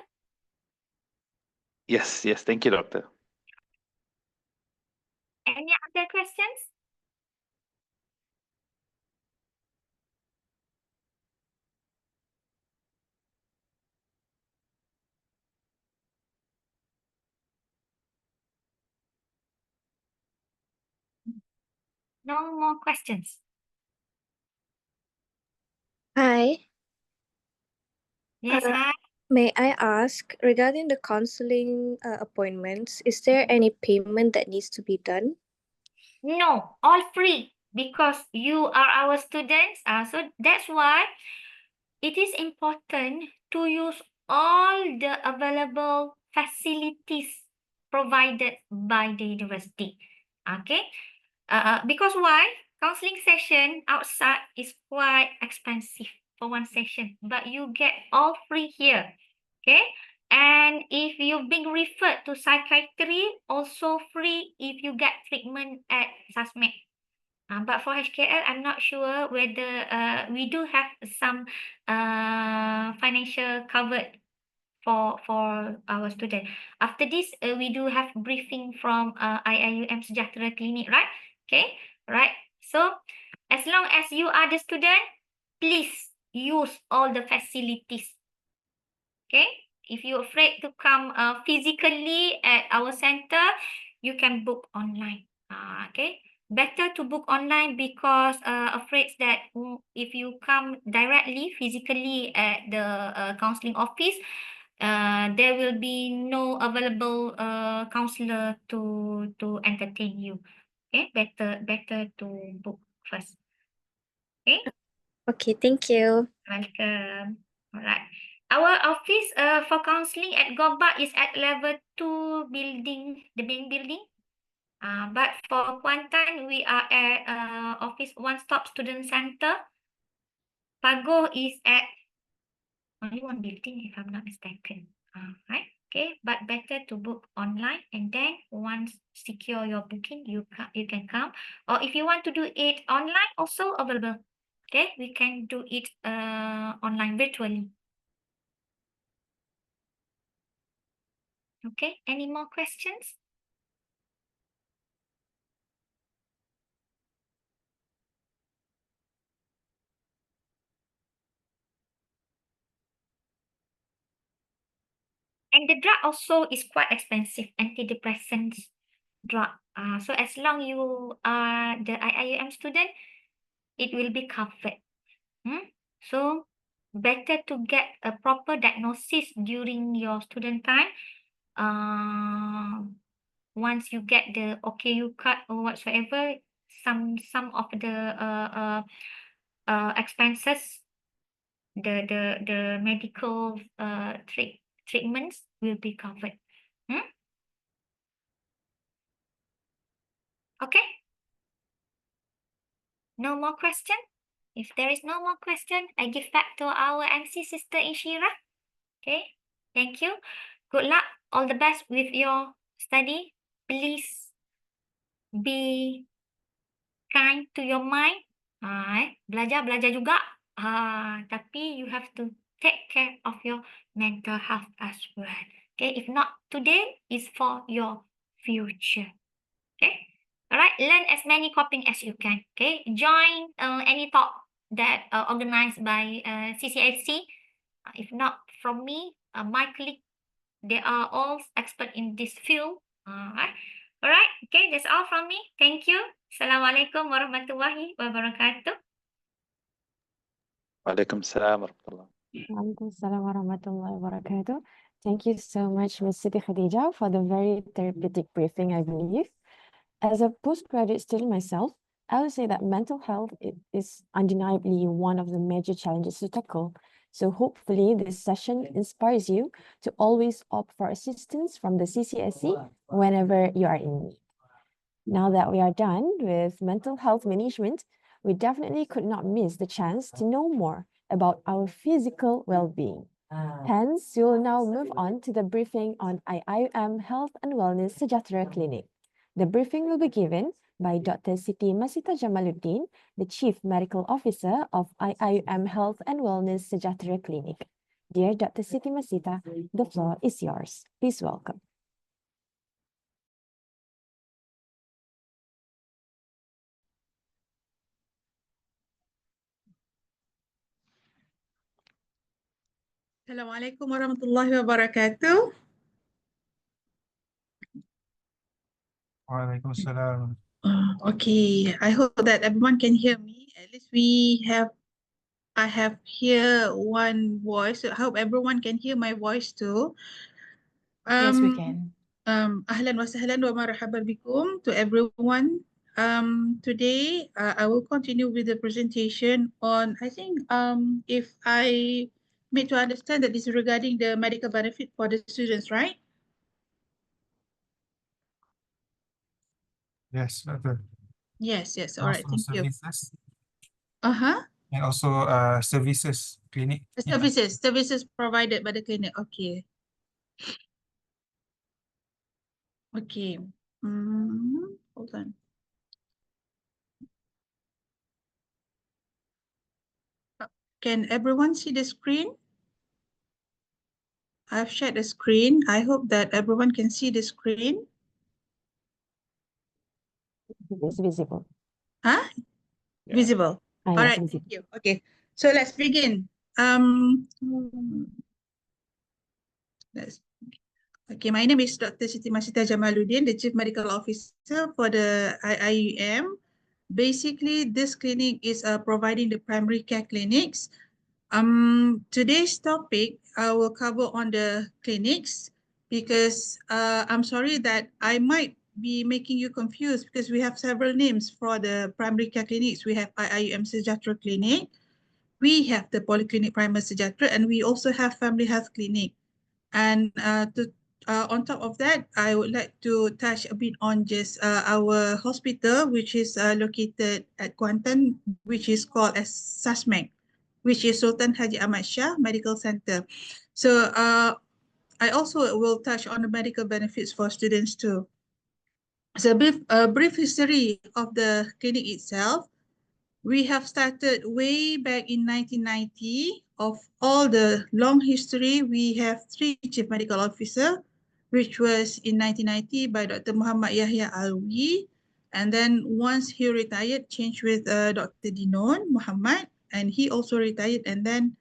Yes, yes. Thank you, doctor. Any other questions? No more questions. Hi, Yes, hi. may I ask regarding the counseling appointments, is there any payment that needs to be done? No, all free because you are our students. So that's why it is important to use all the available facilities provided by the university. Okay, because why? Counseling session outside is quite expensive for one session, but you get all free here. Okay, and if you've been referred to psychiatry, also free if you get treatment at SASMED. But for HKL, I'm not sure whether we do have some financial covered for our student. After this, we do have briefing from IIUM Sejahtera Clinic, right? Okay, right. So as long as you are the student, please use all the facilities. Okay, if you're afraid to come physically at our center, you can book online. Okay, better to book online because afraid that if you come directly physically at the counseling office, there will be no available counselor to entertain you. Okay, better to book first. Okay. Okay, thank you. Welcome. All right. Our office for counseling at Goba is at level 2 building, the main building. But for Kuantan, we are at office one-stop student center. Pago is at only one building, if I'm not mistaken. Right? Okay, but better to book online, and then once secure your booking, you can come. Or if you want to do it online, also available. Okay, we can do it online virtually. Okay, any more questions? And the drug also is quite expensive, antidepressants drug. So as long you are the IIUM student, it will be covered. So better to get a proper diagnosis during your student time. Once you get the OKU card or whatsoever, some of the expenses, the medical treatments will be covered. Okay. No more question? If there is no more question, I give back to our MC sister Inshira. Okay. Thank you. Good luck. All the best with your study. Please be kind to your mind. Belajar juga. Tapi you have to take care of your mental health as well. Okay. If not today, is for your future. Okay. All right. Learn as many coping as you can. Okay. Join any talk that organized by CCFC. If not from me, my colleague, they are all expert in this field. Alright. Alright. Okay. That's all from me. Thank you. Assalamualaikum warahmatullahi wabarakatuh. Waalaikumsalam warahmatullah. Waalaikumsalam warahmatullahi wabarakatuh. Thank you so much, Ms. Siti Khadijah, for the very therapeutic briefing, I believe. As a postgraduate student myself, I would say that mental health is undeniably one of the major challenges to tackle. So hopefully this session inspires you to always opt for assistance from the CCSE whenever you are in need. Now that we are done with mental health management, we definitely could not miss the chance to know more about our physical well-being. Hence, we will now move on to the briefing on IIUM Health and Wellness Sejahtera Clinic. The briefing will be given by Dr. Siti Masita Jamaluddin, the Chief Medical Officer of IIUM Health and Wellness Sejahtera Clinic. Dear Dr. Siti Masita, the floor is yours. Please welcome. Assalamualaikum warahmatullahi wabarakatuh. Waalaikumsalam. Okay, I hope that everyone can hear me. At least I have here one voice. I hope everyone can hear my voice too. Yes, we can. Ahlan wa sahlan wa marhaban bikum to everyone. Today I will continue with the presentation on, I think, if I made to understand that this is regarding the medical benefit for the students, right? Yes, betul. Yes, all right, Also thank you. services. And also services clinic. Services provided by the clinic. Okay. Okay. Hold on. Can everyone see the screen? I've shared the screen. I hope that everyone can see the screen. It's visible. Huh? Yeah. Visible. All Yes, right, visible. thank you. Okay, so let's begin. Okay, my name is Dr. Siti Masita Jamaluddin, the Chief Medical Officer for the IIUM. Basically, this clinic is providing the primary care clinics. Today's topic I will cover on the clinics because I'm sorry that I might be making you confused because we have several names for the primary care clinics. We have IIUM Sejahtera Clinic, we have the Polyclinic Primer Sejahtera, and we also have Family Health Clinic. And on top of that, I would like to touch a bit on just our hospital, which is located at Kuantan, which is called as SASMEC, which is Sultan Haji Ahmad Shah Medical Center. So I also will touch on the medical benefits for students too. So a brief history of the clinic itself. We have started way back in 1990. Of all the long history, we have 3 chief medical officer, which was in 1990 by Dr. Muhammad Yahya Alwi. And then once he retired, changed with Dr. Dinon Muhammad, and he also retired. And then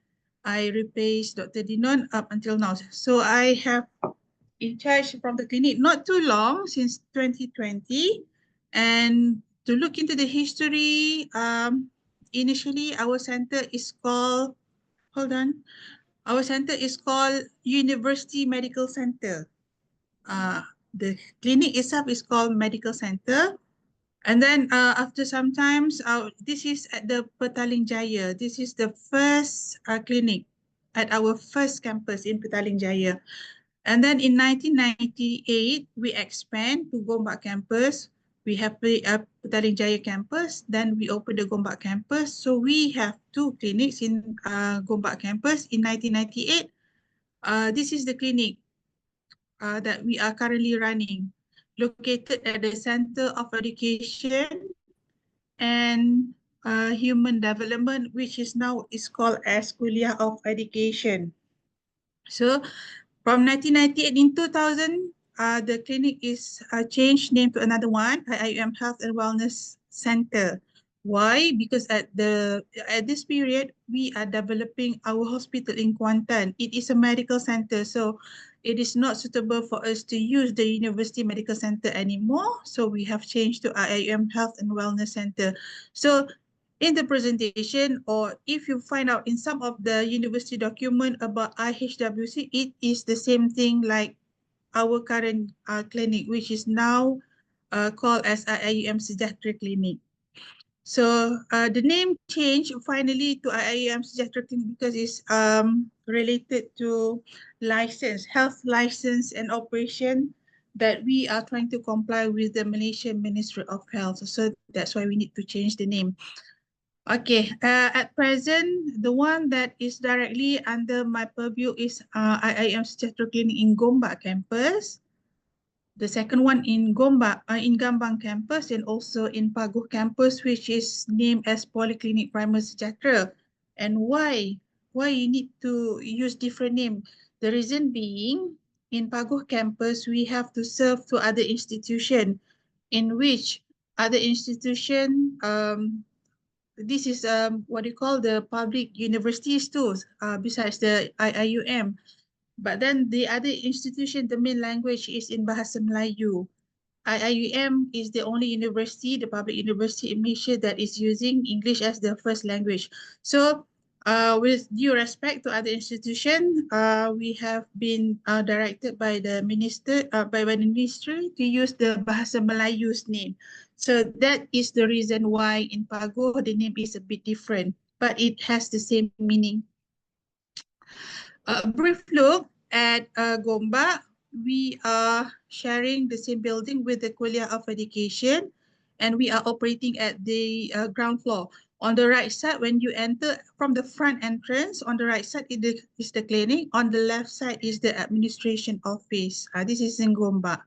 I replaced Dr. Dinon up until now. So I have in charge from the clinic not too long, since 2020. And to look into the history, initially our center is called, our center is called University Medical Center. The clinic itself is called Medical Center. And then after some times, this is at the Petaling Jaya. This is the first clinic at our first campus in Petaling Jaya. And then in 1998, we expand to Gombak campus. We have the Petaling Jaya campus. Then we open the Gombak campus. So we have 2 clinics in Gombak campus. In 1998, this is the clinic that we are currently running, located at the Center of Education and Human Development, which is now called as Kuliah of Education. So from 1998 in 2000, the clinic is changed name to another one, IIUM Health and Wellness Center. Why? Because at this period, we are developing our hospital in Kuantan. It is a medical center, so it is not suitable for us to use the University Medical Center anymore. So we have changed to IIUM Health and Wellness Center. So in the presentation, or if you find out in some of the university document about IHWC, it is the same thing like our current clinic, which is now called as IIUM Sejahtera Clinic. So the name changed finally to IIUM Sejahtera Clinic because it's related to license, health license and operation that we are trying to comply with the Malaysian Ministry of Health. So that's why we need to change the name. Okay, at present, the one that is directly under my purview is IIUM Sejahtera Clinic in Gombak campus. The second one in Gambang campus, and also in Paguh campus, which is named as Polyclinic Primer Sejahtera. And why? Why you need to use different name? The reason being, in Paguh campus, we have to serve to other institution, in which other institution, this is what you call the public universities too, besides the IIUM. But then the other institution, the main language is in Bahasa Melayu. IIUM is the only university, the public university in Malaysia, that is using English as the first language. So with due respect to other institutions, we have been directed by the ministry to use the Bahasa Melayu's name. So that is the reason why in Paguh the name is a bit different, but it has the same meaning. A brief look at Gombak. We are sharing the same building with the Kuliah of Education, and we are operating at the ground floor. On the right side, when you enter from the front entrance, on the right side is the clinic. On the left side is the administration office. This is in Gombak.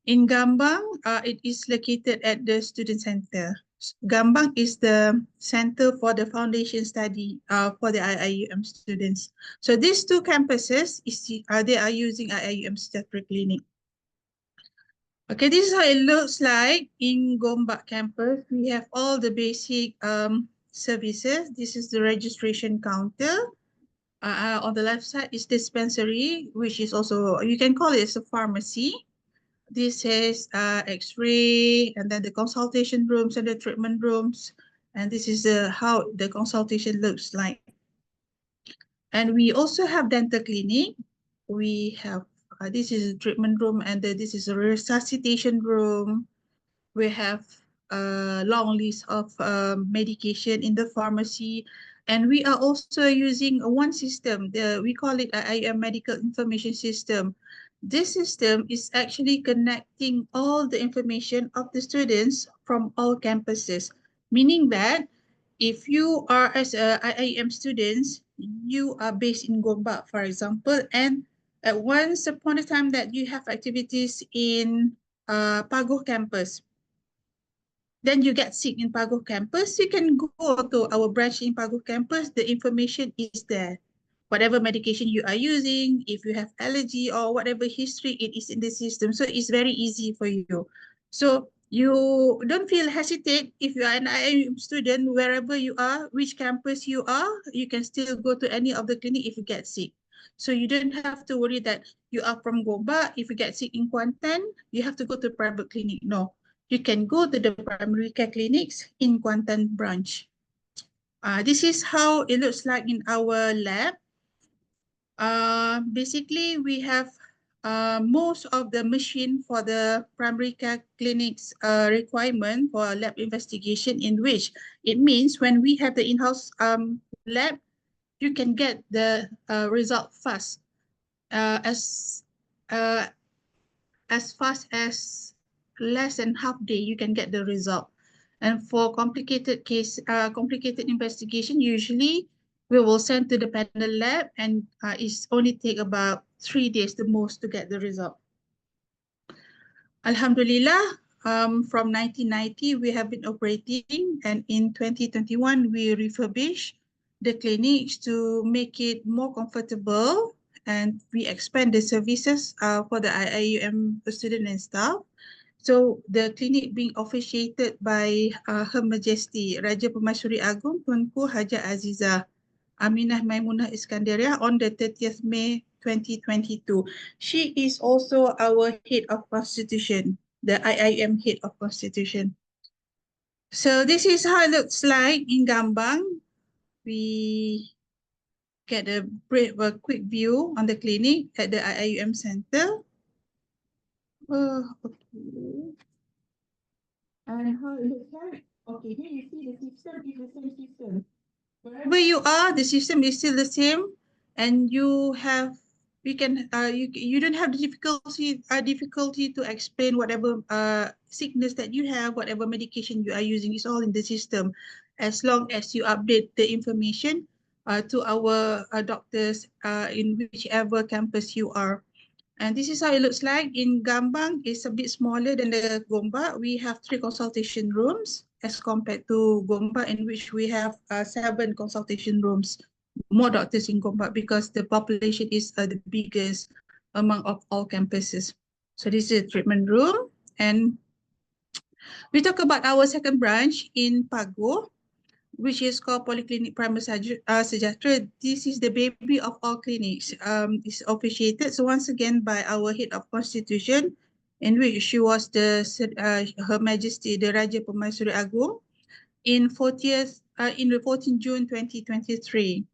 In Gambang, it is located at the student center. Gambang is the center for the foundation study for the IIUM students. So these 2 campuses, they are using IIUM Sejahtera Clinic. Okay, this is how it looks like in Gombak campus. We have all the basic services. This is the registration counter. On the left side is dispensary, which is also, you can call it a pharmacy. This is X-ray, and then the consultation rooms and the treatment rooms. And this is how the consultation looks like. And we also have dental clinic. We have, this is a treatment room, and this is a resuscitation room. We have a long list of medication in the pharmacy. And we are also using one system, we call it IIUM Medical Information System. This system is actually connecting all the information of the students from all campuses, meaning that if you are as a IIM students, you are based in Gombak, for example, and at once upon a time that you have activities in Pagoh campus, then you get sick in Pagoh campus, you can go to our branch in Pagoh campus. The information is there. Whatever medication you are using, if you have allergy or whatever history, it is in the system. So it's very easy for you. So you don't feel hesitate if you are an IIM student, wherever you are, which campus you are, you can still go to any of the clinic if you get sick. So you don't have to worry that you are from Gombak. If you get sick in Kuantan, you have to go to private clinic. No, you can go to the primary care clinics in Kuantan branch. This is how it looks like in our lab. Basically, we have most of the machine for the primary care clinics requirement for lab investigation, in which it means when we have the in-house lab, you can get the result fast, as fast as less than half day, you can get the result. And for complicated complicated investigation, usually we will send to the panel lab, and it's only take about 3 days the most to get the result. Alhamdulillah, from 1990, we have been operating, and in 2021, we refurbished the clinics to make it more comfortable, and we expand the services for the IIUM student and staff. So the clinic being officiated by Her Majesty Raja Permaisuri Agong Tunku Haja Aziza Aminah Maimunah Iskandaria on the 30th May 2022. She is also our head of constitution, the IIM head of constitution. So this is how it looks like in Gambang. We get a quick view on the clinic at the IIUM center. Okay. And how it looks like. Okay, here you see the system is the same system. Wherever you are, the system is still the same, and you can you don't have the difficulty to explain whatever sickness that you have, whatever medication you are using is all in the system, as long as you update the information to our doctors in whichever campus you are. And this is how it looks like in Gambang. It's a bit smaller than the Gombak. We have 3 consultation rooms as compared to Gombak, in which we have 7 consultation rooms. More doctors in Gombak because the population is the biggest among of all campuses. So this is a treatment room. And we talk about our second branch in Pagoh, which is called Polyclinic Primary Sejahtera. This is the baby of all clinics. It's officiated, so once again, by our head of constitution, in which she was the Her Majesty the Raja Permaisuri Agong in 14 June 2023.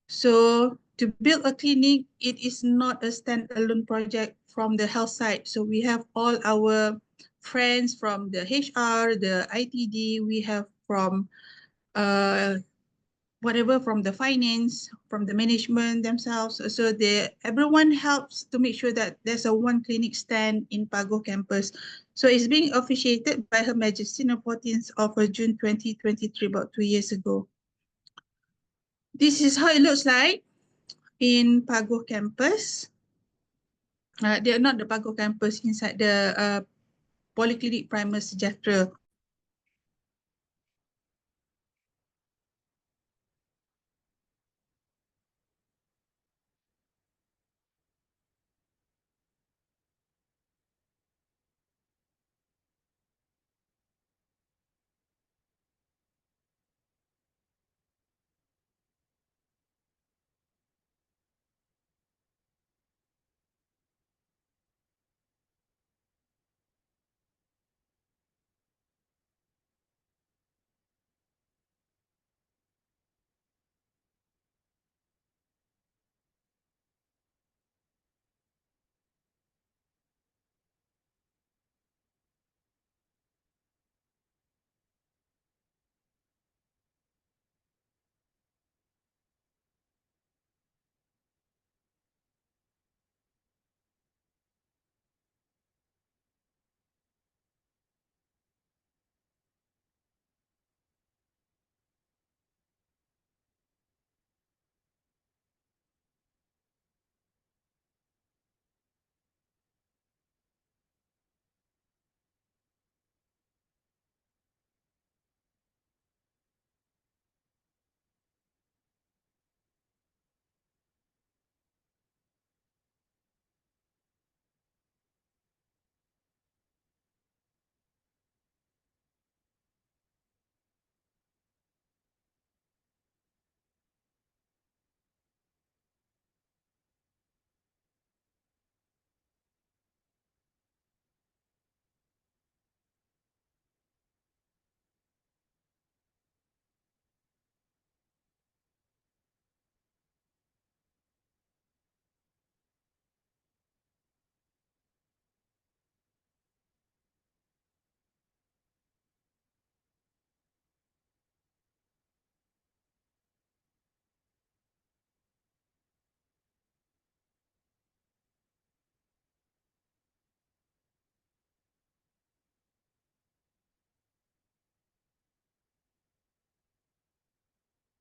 So to build a clinic, it is not a standalone project from the health side. So we have all our friends from the HR, the ITD, we have from whatever, from the finance, from the management themselves. So everyone helps to make sure that there's a one clinic stand in Pagoh campus. So it's being officiated by Her Majesty on 14th of June 2023, about 2 years ago. This is how it looks like in Pagoh campus. They are not the Pagoh campus, inside the Polyclinic Primary Sejahtera.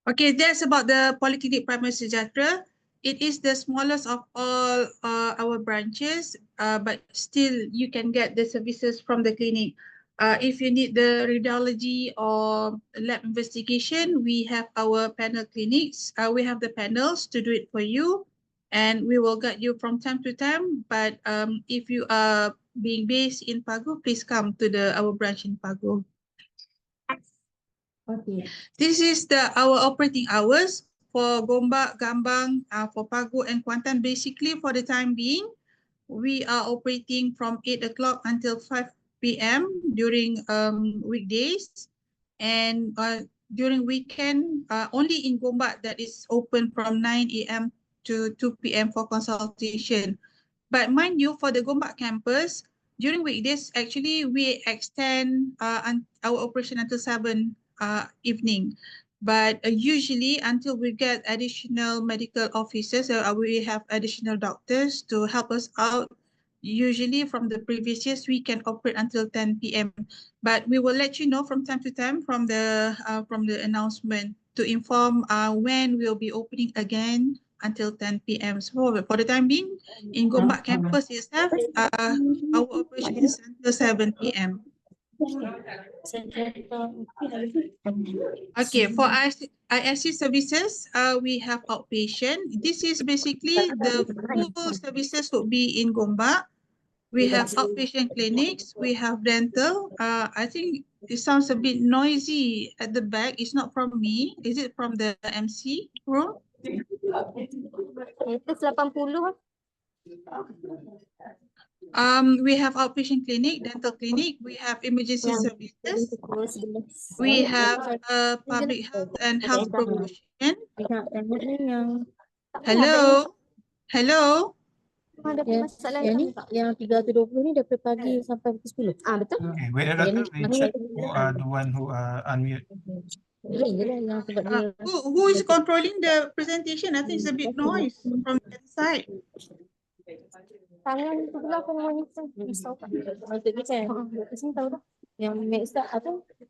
Okay, that's about the Polyclinic Primary Sejahtera. It is the smallest of all our branches, but still you can get the services from the clinic. If you need the radiology or lab investigation, we have our panel clinics. We have the panels to do it for you, and we will guide you from time to time. But if you are being based in Pagu, please come to our branch in Pagu. Okay, this is our operating hours for Gombak, Gambang, for Pagu and Kuantan. Basically, for the time being, we are operating from 8 o'clock until 5 p.m. during weekdays, and during weekend, only in Gombak that is open from 9 a.m. to 2 p.m. for consultation. But mind you, for the Gombak campus, during weekdays, actually, we extend our operation until 7 evening. But usually, until we get additional medical officers, we have additional doctors to help us out. Usually, from the previous years, we can operate until 10 p.m. But we will let you know from time to time from the announcement to inform when we'll be opening again until 10 p.m. So for the time being, in Gombak campus itself, our operation is until 7 p.m. Okay, for ISC services, we have outpatient. This is basically the full services would be in Gombak. We have outpatient clinics, we have dental. I think it sounds a bit noisy at the back. It's not from me. Is it from the MC room? Itu 80. We have outpatient clinic, dental clinic, we have emergency services, we have public health and health promotion. Hello? Hello? Yang 320 ni daripada pagi sampai pukul 10. Betul? Okay, wait a minute, we check who are the one who are unmute. Who is controlling the presentation? I think it's a bit noise from that side. Tangan sebelah pun monitor.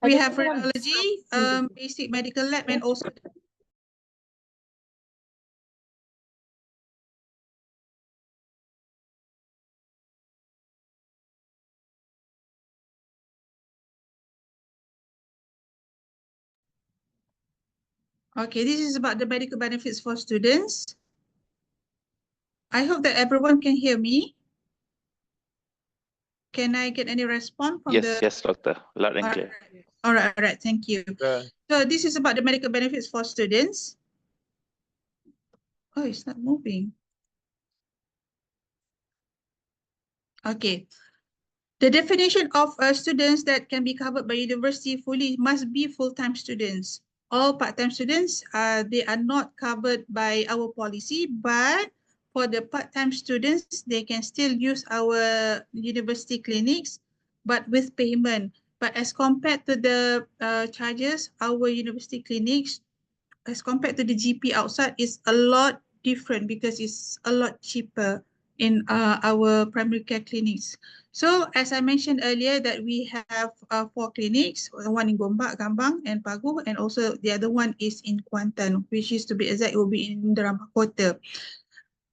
We have radiology, basic medical lab, and also okay, this is about the medical benefits for students. I hope that everyone can hear me. Can I get any response from the... Yes, doctor. Loud and clear. All right, thank you. So this is about the medical benefits for students. Oh, it's not moving. Okay. The definition of students that can be covered by university fully must be full-time students. All part-time students, they are not covered by our policy, but for the part-time students, they can still use our university clinics, but with payment. But as compared to the charges, our university clinics, as compared to the GP outside, is a lot different because it's a lot cheaper in our primary care clinics. So as I mentioned earlier that we have 4 clinics, one in Gombak, Gambang and Pagu, and also the other one is in Kuantan, which is to be exact will be in Derama Kota.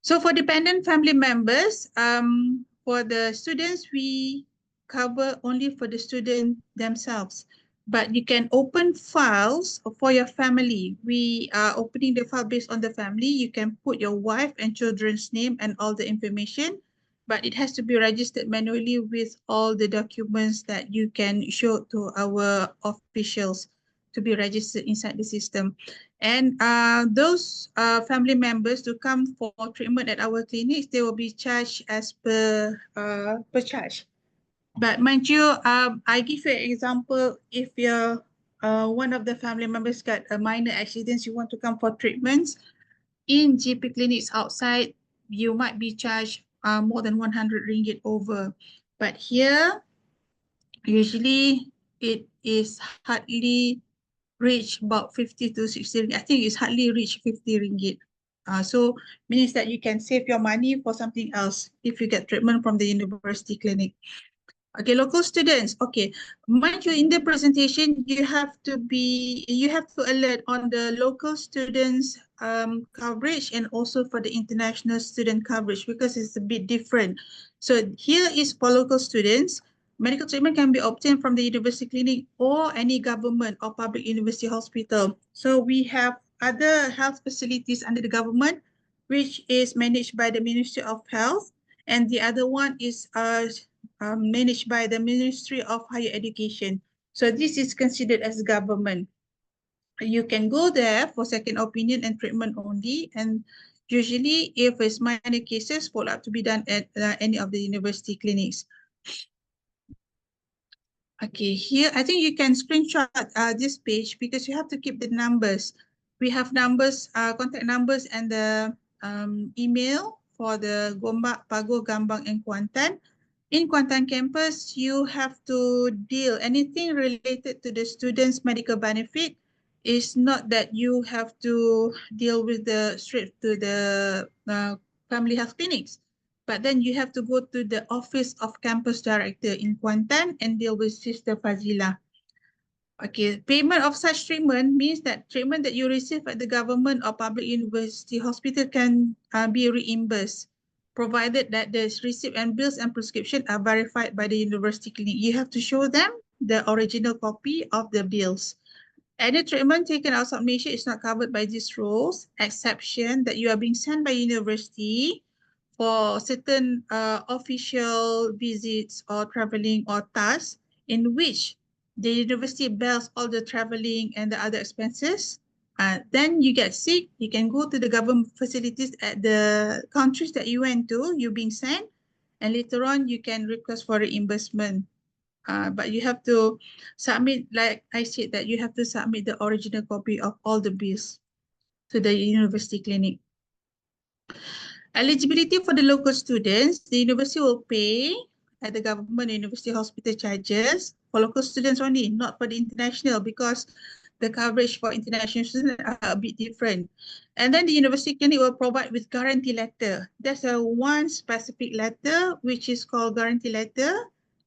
So for dependent family members, for the students, we cover only for the student themselves. But you can open files for your family. We are opening the file based on the family. You can put your wife and children's name and all the information, but it has to be registered manually with all the documents that you can show to our officials to be registered inside the system. And those family members to come for treatment at our clinics, they will be charged as per charge. But mind you, I give you an example. If you're one of the family members got a minor accidents, you want to come for treatments in GP clinics outside, you might be charged more than 100 ringgit over. But here, usually it is hardly reach about 50 to 60. I think it's hardly reach 50 ringgit. So means that you can save your money for something else if you get treatment from the university clinic. Okay, local students. Okay, mind you, in the presentation, you have to alert on the local students coverage and also for the international student coverage because it's a bit different. So here is for local students. Medical treatment can be obtained from the university clinic or any government or public university hospital. So we have other health facilities under the government, which is managed by the Ministry of Health, and the other one is managed by the Ministry of Higher Education. So this is considered as government. You can go there for second opinion and treatment only. And usually, if it's minor cases, follow-up to be done at any of the university clinics. Okay, here, I think you can screenshot this page because you have to keep the numbers. We have numbers, contact numbers and the email for the Gombak, Pago, Gambang, and Kuantan. In Kuantan campus, you have to deal anything related to the students' medical benefit. It's not that you have to deal with the straight to the family health clinics, but then you have to go to the office of campus director in Kuantan and deal with Sister Fazila. Okay, payment of such treatment means that treatment that you receive at the government or public university hospital can be reimbursed, provided that the receipt and bills and prescription are verified by the university clinic. You have to show them the original copy of the bills. Any treatment taken outside Malaysia is not covered by these rules, exception that you are being sent by university for certain official visits or traveling or tasks in which the university bears all the traveling and the other expenses. Then you get sick, you can go to the government facilities at the countries that you went to, you being sent, and later on you can request for reimbursement. But you have to submit, like I said, that you have to submit the original copy of all the bills to the university clinic. Eligibility for the local students, the university will pay at the government university hospital charges for local students only, not for the international, because the coverage for international students are a bit different. And then the university clinic will provide with guarantee letter. There's a one specific letter, which is called guarantee letter,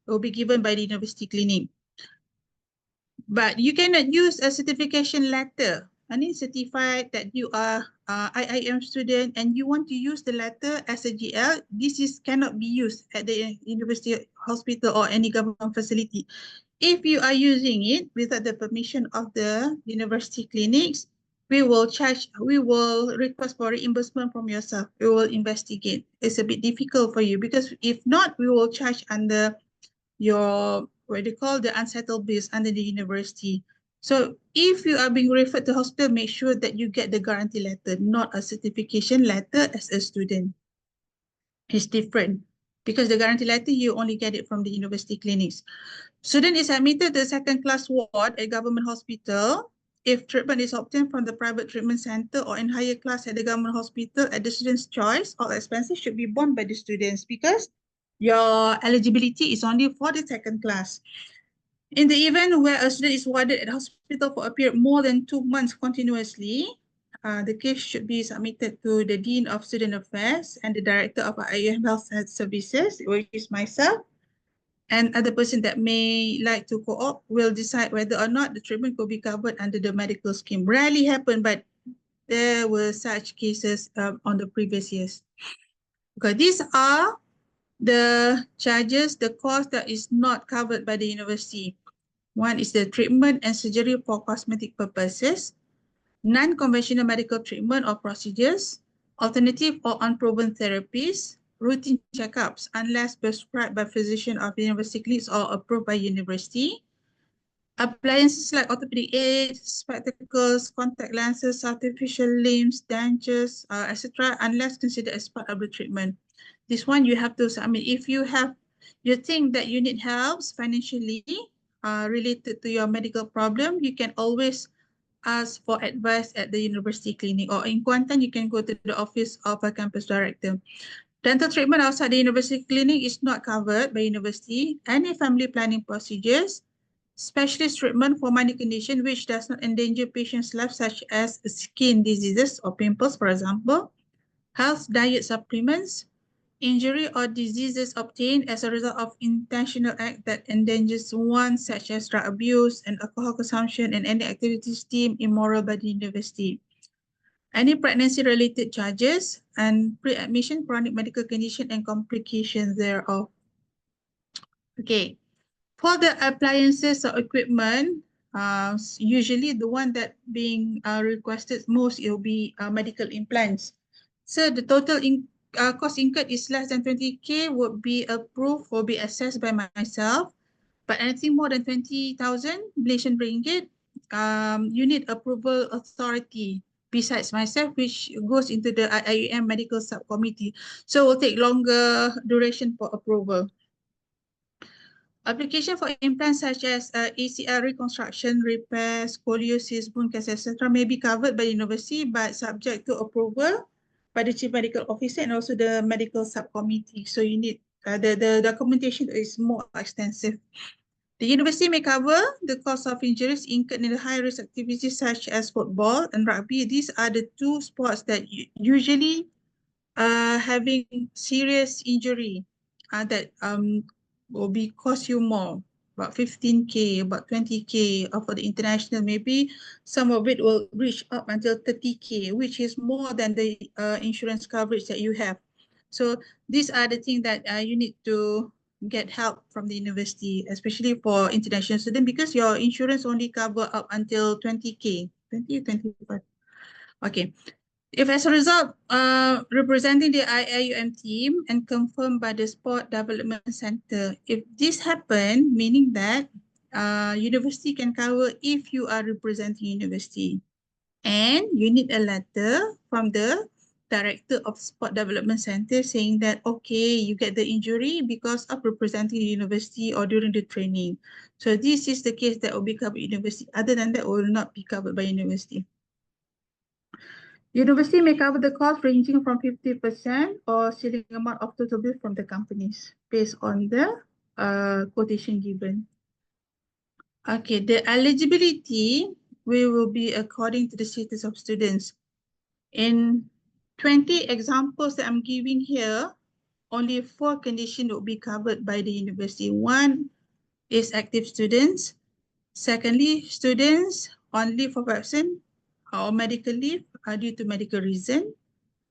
will be given by the university clinic. But you cannot use a certification letter. I need certified that you are IIM student and you want to use the letter as a GL. This cannot be used at the university hospital or any government facility. If you are using it without the permission of the university clinics, we will request for reimbursement from yourself. We will investigate. It's a bit difficult for you because if not, we will charge under your, what they call the unsettled bills under the university. So if you are being referred to hospital, make sure that you get the guarantee letter, not a certification letter as a student. It's different because the guarantee letter, you only get it from the university clinics. Student is admitted to the second class ward at government hospital. If treatment is obtained from the private treatment center or in higher class at the government hospital at the student's choice, all expenses should be borne by the students because your eligibility is only for the second class. In the event where a student is warded at hospital for a period more than 2 months continuously, the case should be submitted to the Dean of Student Affairs and the Director of IIUM Health Services, which is myself, and other person that may like to co-op will decide whether or not the treatment could be covered under the medical scheme. Rarely happen, but there were such cases on the previous years. Okay, these are the charges, the cost that is not covered by the university. One is the treatment and surgery for cosmetic purposes, non-conventional medical treatment or procedures, alternative or unproven therapies, routine checkups unless prescribed by physician of university clinics or approved by university, appliances like orthopedic aids, spectacles, contact lenses, artificial limbs, dentures, etc., unless considered as part of the treatment. This one you have to submit. If you think that you need help financially related to your medical problem, you can always ask for advice at the university clinic, or in Kuantan, you can go to the office of a campus director. Dental treatment outside the university clinic is not covered by university. Any family planning procedures, specialist treatment for minor condition which does not endanger patients' life, such as skin diseases or pimples, for example, health diet supplements, injury or diseases obtained as a result of intentional act that endangers one, such as drug abuse and alcohol consumption, and any activities deemed immoral by the university. Any pregnancy-related charges and pre-admission chronic medical condition and complications thereof. Okay, for the appliances or equipment, usually the one that being requested most, it will be medical implants. So the total cost incurred is less than 20K would be approved or be assessed by myself. But anything more than 20,000 Malaysian ringgit, you need approval authority besides myself, which goes into the IIUM medical subcommittee. So it will take longer duration for approval. Application for implants such as ACL reconstruction, repair, scoliosis, bone cancer, etc. may be covered by university, but subject to approval by the Chief Medical Officer and also the medical subcommittee. So you need the documentation is more extensive. The university may cover the cost of injuries incurred in the high-risk activities such as football and rugby. These are the two sports that usually having serious injury that will be cost you more, about 15K, about 20K, or for the international, maybe some of it will reach up until 30K, which is more than the insurance coverage that you have. So these are the things that you need to get help from the university, especially for international students, because your insurance only cover up until 20K, 20, 25. Okay. If as a result, representing the IIUM team and confirmed by the Sport Development Center, if this happen, meaning that university can cover if you are representing university. And you need a letter from the director of Sport Development Center saying that, okay, you get the injury because of representing the university or during the training. So this is the case that will be covered by university. Other than that, will not be covered by university. University may cover the cost ranging from 50% or ceiling amount of total bill from the companies based on the quotation given. Okay, the eligibility will be according to the status of students. In 20 examples that I'm giving here, only 4 conditions will be covered by the university. One is active students. Secondly, students on leave of absence or medical leave due to medical reason.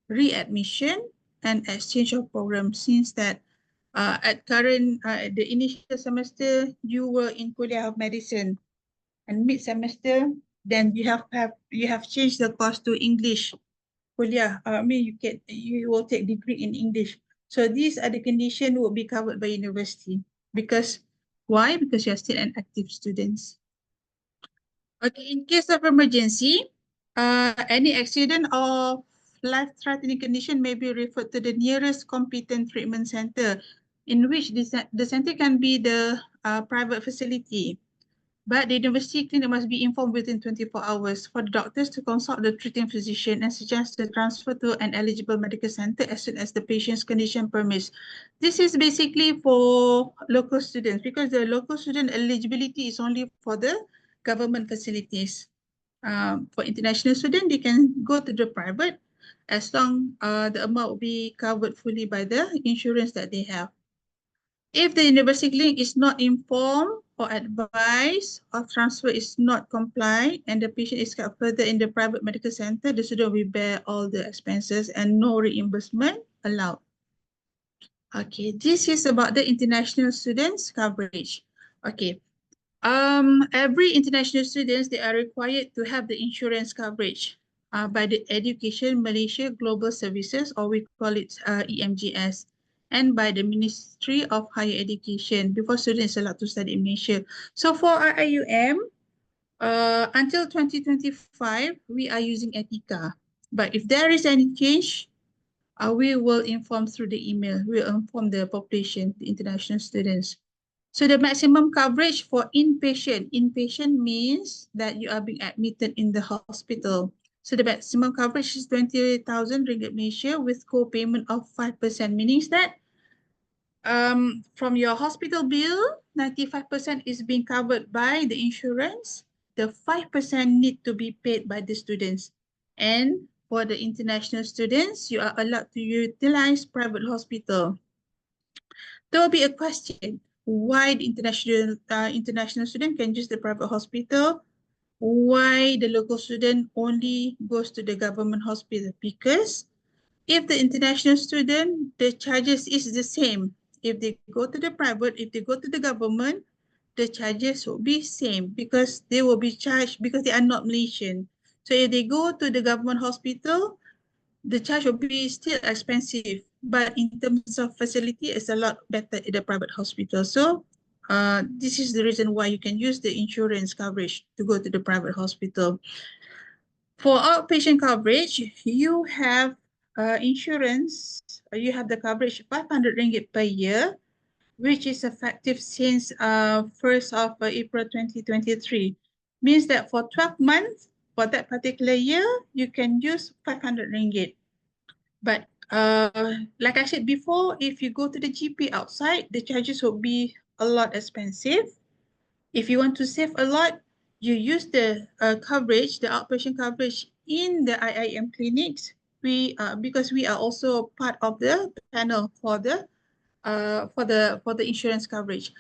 Readmission and exchange of programs, since that at current the initial semester you were in Kuliah of Medicine, and mid semester then you have changed the course to English Kuliah. You will take degree in English. So these are the conditions will be covered by university. Because why? Because you are still an active students. Okay, in case of emergency, any accident or life-threatening condition may be referred to the nearest competent treatment center, in which the center can be the private facility. But the university clinic must be informed within 24 hours for the doctors to consult the treating physician and suggest the transfer to an eligible medical center as soon as the patient's condition permits. This is basically for local students, because the local student eligibility is only for the government facilities. For international students, they can go to the private as long the amount will be covered fully by the insurance that they have. If the university clinic is not informed or advised or transfer is not complied and the patient is kept further in the private medical center, the student will bear all the expenses and no reimbursement allowed. Okay, this is about the international students coverage. Okay, every international students, they are required to have the insurance coverage by the Education Malaysia Global Services, or we call it EMGS, and by the Ministry of Higher Education before students are allowed to study in Malaysia. So for IIUM, until 2025, we are using Etika. But if there is any change, we will inform through the email. We will inform the population, the international students. So the maximum coverage for inpatient means that you are being admitted in the hospital. So the maximum coverage is 20,000 ringgit Malaysia with co-payment of 5%, meaning that from your hospital bill, 95% is being covered by the insurance. The 5% need to be paid by the students. And for the international students, you are allowed to utilize private hospital. There will be a question, why the international student can use the private hospital? Why the local student only goes to the government hospital? Because if the international student, the charges is the same. If they go to the private, if they go to the government, the charges will be same because they will be charged because they are not Malaysian. So if they go to the government hospital, the charge will be still expensive, but in terms of facility, it's a lot better in the private hospital. So this is the reason why you can use the insurance coverage to go to the private hospital. For outpatient coverage, you have insurance, you have the coverage 500 ringgit per year, which is effective since 1st of April 2023. Means that for 12 months, for that particular year, you can use 500 ringgit. But like I said before, if you go to the GP outside, the charges will be a lot expensive. If you want to save a lot, you use the coverage, the outpatient coverage in the IIM clinics. Because we are also part of the panel for the insurance coverage.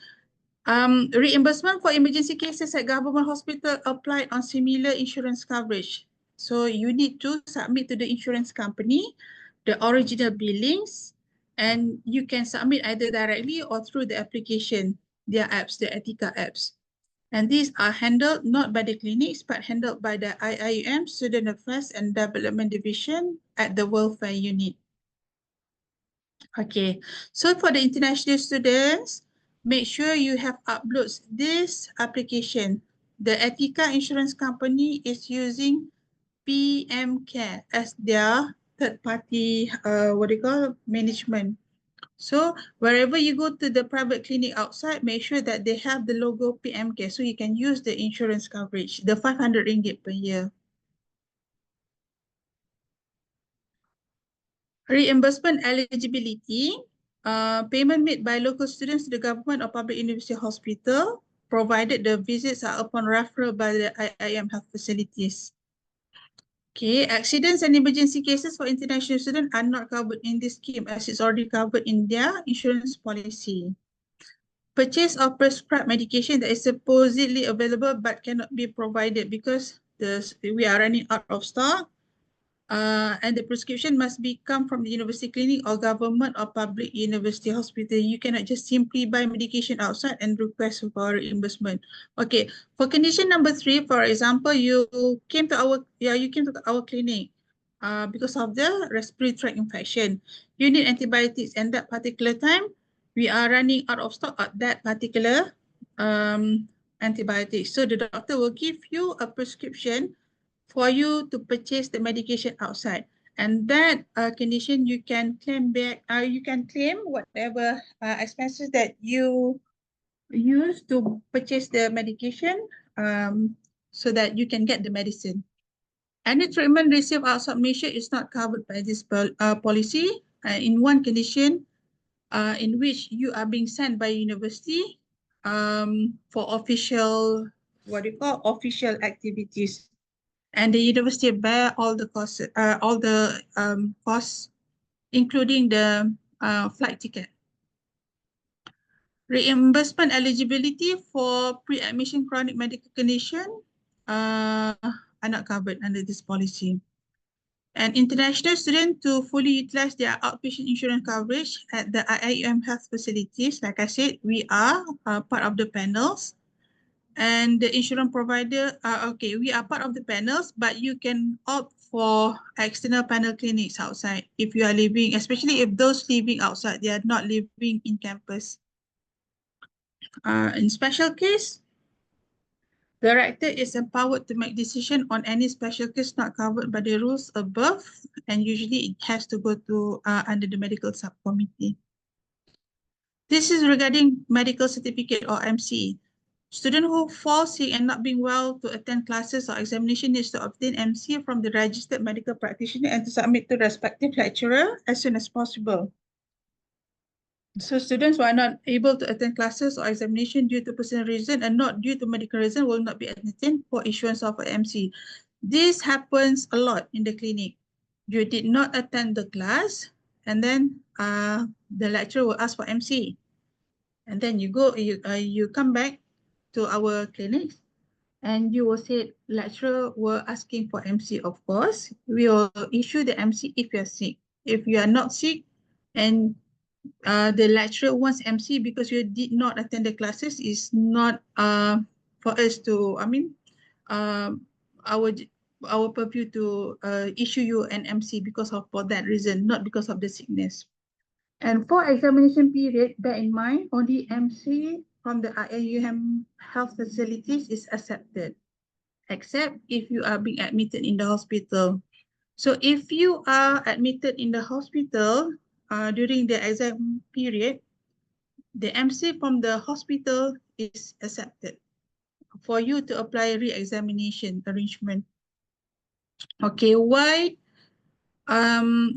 Reimbursement for emergency cases at government hospital applied on similar insurance coverage. So you need to submit to the insurance company the original billings, and you can submit either directly or through the application, their apps, the Etika apps. And these are handled not by the clinics, but handled by the IIUM Student Affairs and Development Division at the Welfare Unit. Okay, so for the international students, make sure you have uploaded this application. The Etika Insurance Company is using PM Care as their third-party, management. So wherever you go to the private clinic outside, make sure that they have the logo PM Care so you can use the insurance coverage, the 500 ringgit per year. Reimbursement eligibility, payment made by local students to the government or public university hospital, provided the visits are upon referral by the IIM health facilities. Okay, accidents and emergency cases for international students are not covered in this scheme as it's already covered in their insurance policy. Purchase of prescribed medication that is supposedly available but cannot be provided because we are running out of stock. And the prescription must come from the university clinic or government or public university hospital. You cannot just simply buy medication outside and request for reimbursement. Okay, for condition number 3, for example, you came to our clinic because of the respiratory tract infection. You need antibiotics, and that particular time we are running out of stock at that particular antibiotics. So the doctor will give you a prescription for you to purchase the medication outside, and that condition you can claim back. You can claim whatever expenses that you use to purchase the medication, so that you can get the medicine. Any treatment received outside Malaysia is not covered by this policy. In one condition, in which you are being sent by university for official official activities. And the university bear all the costs, costs, including the flight ticket. Reimbursement eligibility for pre-admission chronic medical condition are not covered under this policy. And international students to fully utilize their outpatient insurance coverage at the IIUM health facilities, like I said, we are part of the panels. And the insurance provider, we are part of the panels, but you can opt for external panel clinics outside if you are living, especially if those living outside, they are not living in campus. In special case, the director is empowered to make decision on any special case not covered by the rules above, and usually it has to go to under the medical subcommittee. This is regarding medical certificate or MC. Student who fall sick and not being well to attend classes or examination needs to obtain MC from the registered medical practitioner and to submit to the respective lecturer as soon as possible. So students who are not able to attend classes or examination due to personal reason and not due to medical reason will not be entertained for issuance of an MC. This happens a lot in the clinic. you did not attend the class, and then the lecturer will ask for MC, and then you come back to our clinics, and you will say lecturer were asking for MC. Of course, we will issue the MC if you are sick. If you are not sick, and the lecturer wants MC because you did not attend the classes, is not for us to, our purview to issue you an MC because of for that reason, not because of the sickness. And for examination period, bear in mind, only MC from the IIUM health facilities is accepted, except if you are being admitted in the hospital. So if you are admitted in the hospital during the exam period, the MC from the hospital is accepted for you to apply re-examination arrangement. Okay, why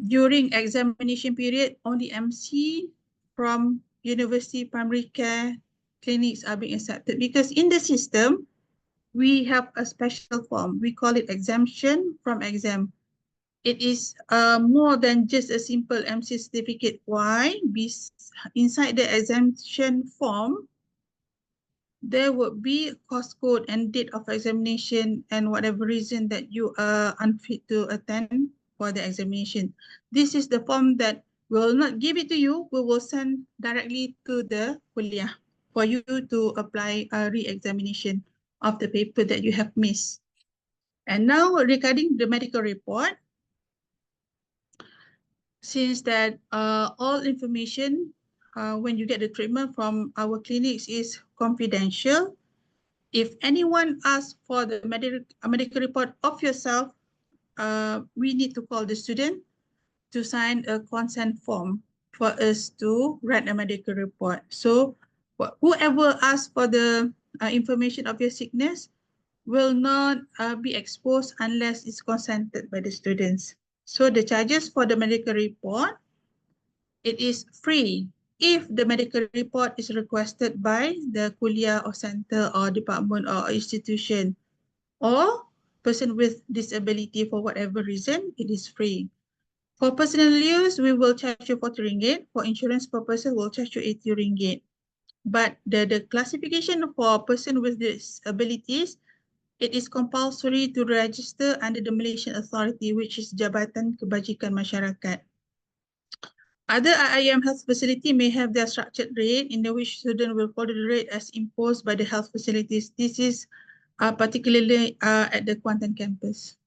during examination period only MC from university primary care clinics are being accepted? Because in the system, we have a special form. We call it exemption from exam. It is more than just a simple MC certificate. Why? Inside the exemption form, there would be course code and date of examination and whatever reason that you are unfit to attend for the examination. This is the form that will not give it to you. We will send directly to the kuliah for you to apply a re-examination of the paper that you have missed. And now regarding the medical report, since that all information when you get the treatment from our clinics is confidential, if anyone asks for the medical report of yourself, we need to call the student to sign a consent form for us to write a medical report. So whoever asks for the information of your sickness will not be exposed unless it's consented by the students. So the charges for the medical report, it is free if the medical report is requested by the kuliah or center or department or institution or person with disability for whatever reason, it is free. For personal use, we will charge you 40 ringgit. For insurance purposes, we'll charge you 80 ringgit. But the classification for person with disabilities, it is compulsory to register under the Malaysian Authority, which is Jabatan Kebajikan Masyarakat. Other IIM health facility may have their structured rate in which student will follow the rate as imposed by the health facilities. This is particularly at the Kuantan campus.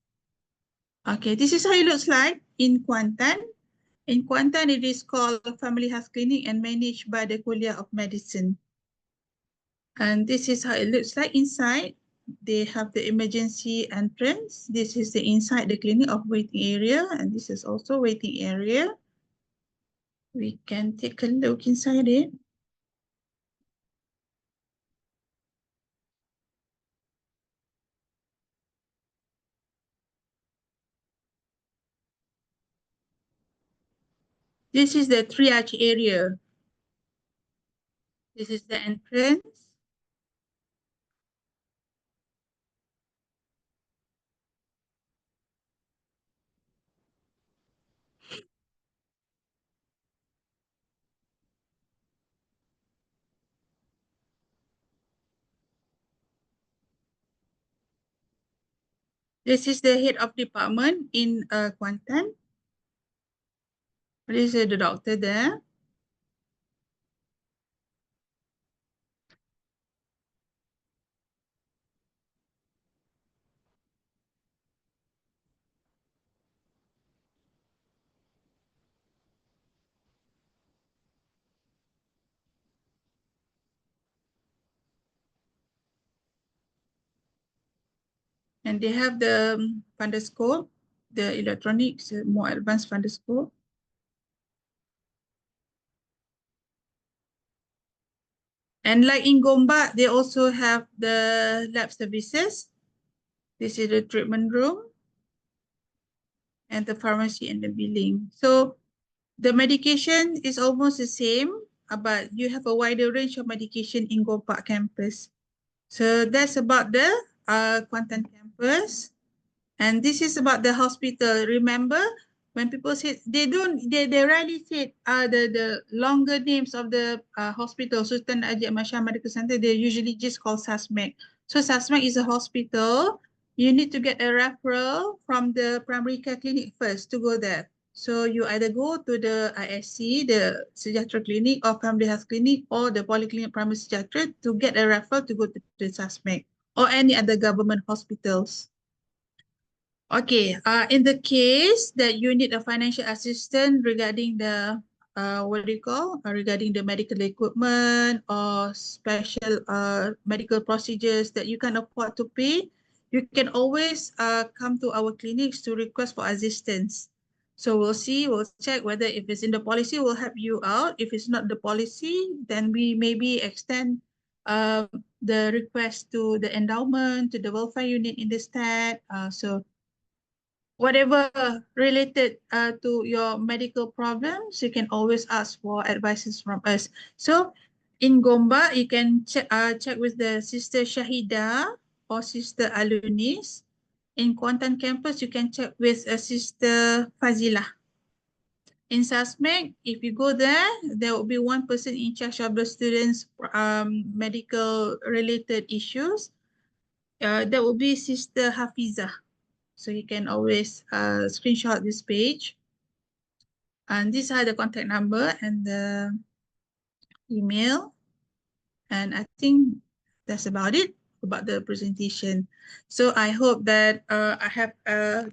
Okay, this is how it looks like in Kuantan. In Kuantan, it is called Family Health Clinic and managed by the Kuliah of Medicine. And this is how it looks like inside. They have the emergency entrance. This is the inside the clinic of waiting area, and this is also waiting area. We can take a look inside it. This is the triage area. This is the entrance. This is the head of department in Kuantan. This is the doctor there. And they have the fundoscope, the electronics, more advanced fundoscope. And like in Gombak, they also have the lab services. This is the treatment room and the pharmacy and the billing. So the medication is almost the same, but you have a wider range of medication in Gombak campus. So that's about the Kuantan campus. And this is about the hospital. Remember, when people say they rarely say the longer names of the hospital. Sultan Haji Ahmad Shah Medical Center, they usually just call SASMEC. So SASMEC is a hospital. You need to get a referral from the primary care clinic first to go there. So you either go to the ISC, the Sejahtera Clinic, or Family Health Clinic, or the Polyclinic Primary Sejahtera to get a referral to go to the SASMEC or any other government hospitals. Okay, in the case that you need a financial assistance regarding the regarding the medical equipment or special medical procedures that you can afford to pay, you can always come to our clinics to request for assistance. So we'll check whether if it's in the policy, we'll help you out. If it's not the policy, then we maybe extend the request to the endowment, to the welfare unit in the state. So whatever related to your medical problems, you can always ask for advices from us. So in Gombak, you can check with the Sister Shahida or Sister Alunis. In Kuantan campus, you can check with Sister Fazilah. In SASMEC, if you go there, there will be one person in charge of the students' medical related issues. That will be Sister Hafiza. So you can always screenshot this page. And these are the contact number and the email. And I think that's about it about the presentation. So I hope that I have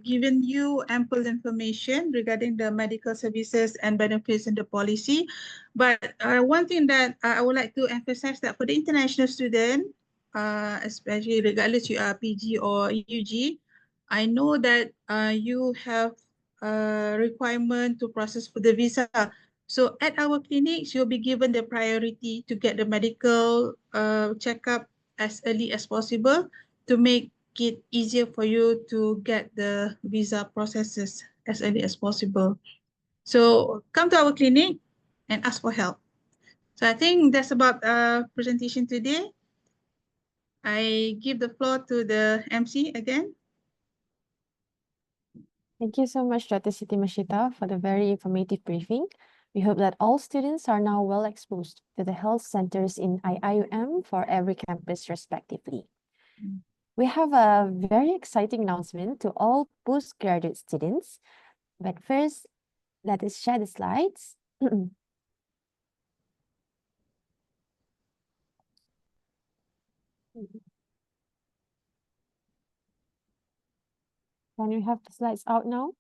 given you ample information regarding the medical services and benefits in the policy. But one thing that I would like to emphasize that for the international student, especially regardless you are PG or UG, I know that you have a requirement to process for the visa. So at our clinics, you'll be given the priority to get the medical checkup as early as possible to make it easier for you to get the visa processes as early as possible. So come to our clinic and ask for help. So I think that's about presentation today. I give the floor to the MC again. Thank you so much, Dr. Siti Mashita, for the very informative briefing. We hope that all students are now well exposed to the health centers in IIUM for every campus respectively. We have a very exciting announcement to all postgraduate students. But first, let us share the slides. Can we have the slides out now?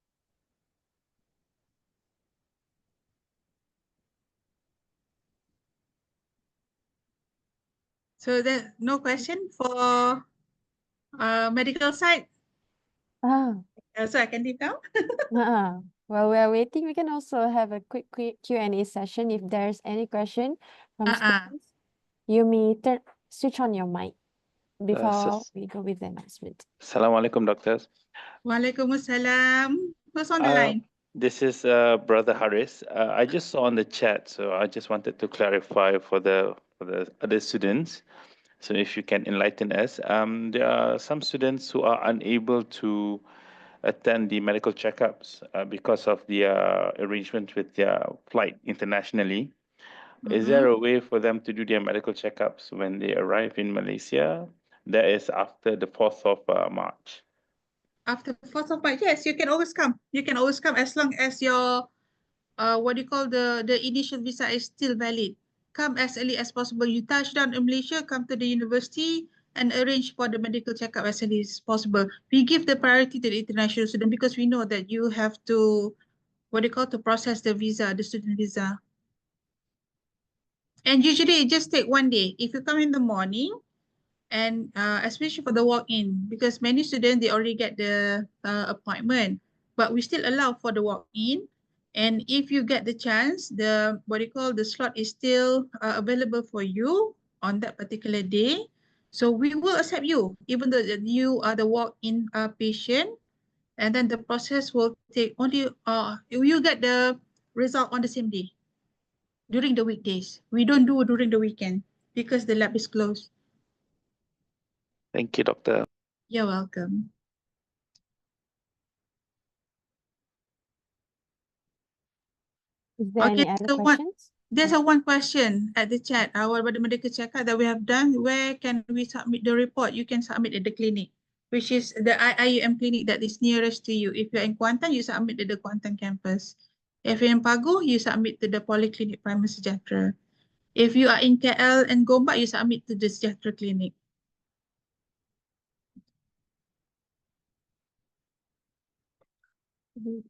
So there's no question for medical side. So I can leave now. While we're waiting, we can also have a quick Q&A session. If there's any question from students, you may switch on your mic before we go with the announcement. Assalamualaikum, doctors. Waalaikumsalam. Who's on the line? This is Brother Haris. I just saw on the chat, so I just wanted to clarify for the other students. So if you can enlighten us, there are some students who are unable to attend the medical checkups because of the arrangement with their flight internationally. Is there a way for them to do their medical checkups when they arrive in Malaysia? That is after the 4th of March. After 4th of March, yes, you can always come. You can always come as long as your, the initial visa is still valid. Come as early as possible. You touch down in Malaysia, come to the university and arrange for the medical checkup as early as possible. We give the priority to the international student because we know that you have to, to process the visa, the student visa. And usually it just take 1 day. If you come in the morning, and especially for the walk-in, because many students, they already get the appointment, but we still allow for the walk-in. And if you get the chance, the slot is still available for you on that particular day. So we will accept you, even though you are the walk-in patient. And then the process will take only, you get the result on the same day, during the weekdays. We don't do during the weekend because the lab is closed. Thank you, Doctor. You're welcome. Is there Okay, any other so questions? there's a one question at the chat. Our medical checkup that we have done. Where can we submit the report? You can submit at the clinic, which is the IIUM clinic that is nearest to you. If you're in Kuantan, you submit to the Kuantan campus. If you're in Pagu, you submit to the Polyclinic Primary Sejahtera. If you are in KL and Gombak, you submit to the Sejahtera Clinic.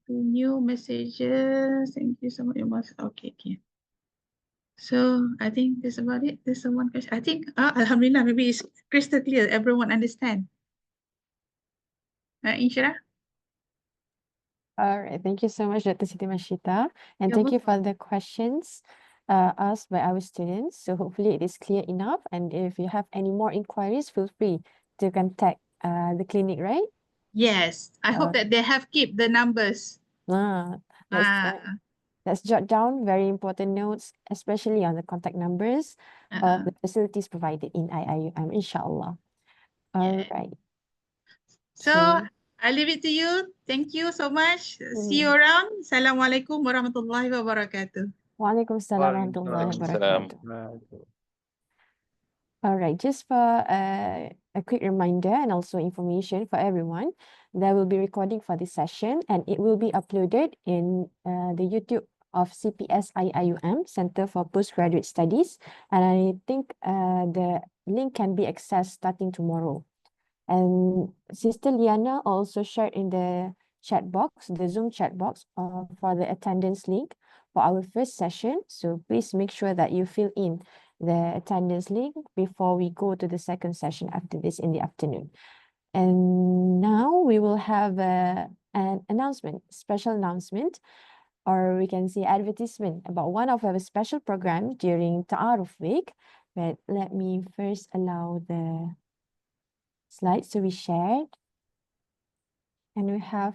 New messages. Thank you so much. Okay, okay. So I think that's about it. There's one question. I think, Alhamdulillah, maybe it's crystal clear. Everyone understand. Insyirah? All right, thank you so much, Dr. Siti Mashita, and You're thank you for welcome. the questions asked by our students. So hopefully it is clear enough, and if you have any more inquiries, feel free to contact the clinic, right? Yes, I hope that they have keep the numbers. That's Ah, right. Let's jot down very important notes, especially on the contact numbers of the facilities provided in IIUM, inshallah. All right. So So, I leave it to you. Thank you so much. See you around. Assalamualaikum warahmatullahi wabarakatuh. Waalaikumsalam warahmatullahi wabarakatuh. All right, just for a quick reminder and also information for everyone, there will be recording for this session and it will be uploaded in the YouTube of CPS IIUM Center for Postgraduate Studies. And I think the link can be accessed starting tomorrow. And Sister Liana also shared in the chat box, the Zoom chat box for the attendance link for our first session. So please make sure that you fill in the attendance link before we go to the second session after this in the afternoon. And now we will have an announcement, special announcement, or we can say advertisement about one of our special programs during Taaruf week. But let me first allow the slides to be shared. And we have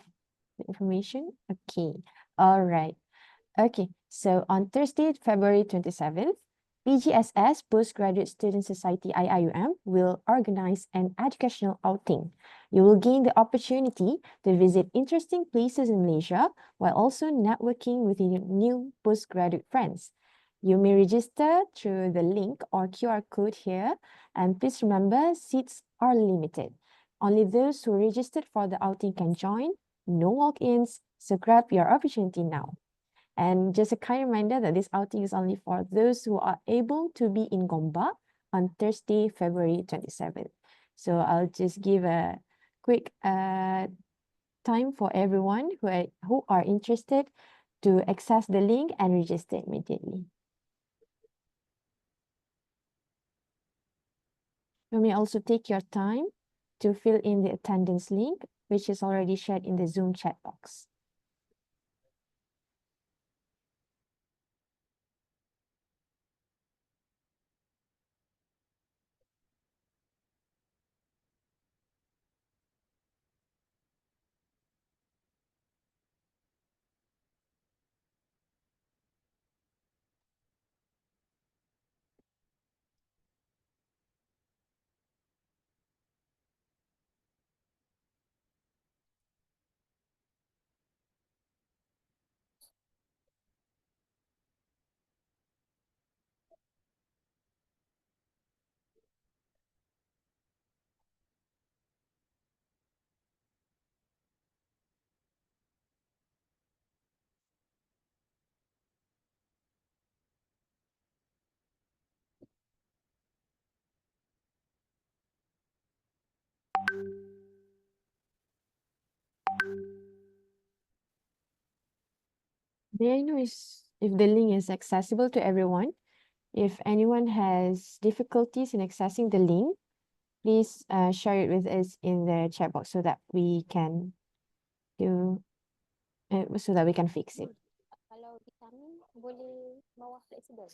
the information. Okay. All right. Okay. So on Thursday, February 27th, PGSS Postgraduate Student Society IIUM will organize an educational outing. You will gain the opportunity to visit interesting places in Malaysia while also networking with your new postgraduate friends. You may register through the link or QR code here, and please remember seats are limited. Only those who registered for the outing can join, no walk-ins, so grab your opportunity now. And just a kind reminder that this outing is only for those who are able to be in Gombak on Thursday, February 27th. So I'll just give a quick time for everyone who are interested to access the link and register immediately. You may also take your time to fill in the attendance link, which is already shared in the Zoom chat box. May I know if the link is accessible to everyone? If anyone has difficulties in accessing the link, please share it with us in the chat box so that we can fix it. Kalau vitamin boleh bawah fleksibel.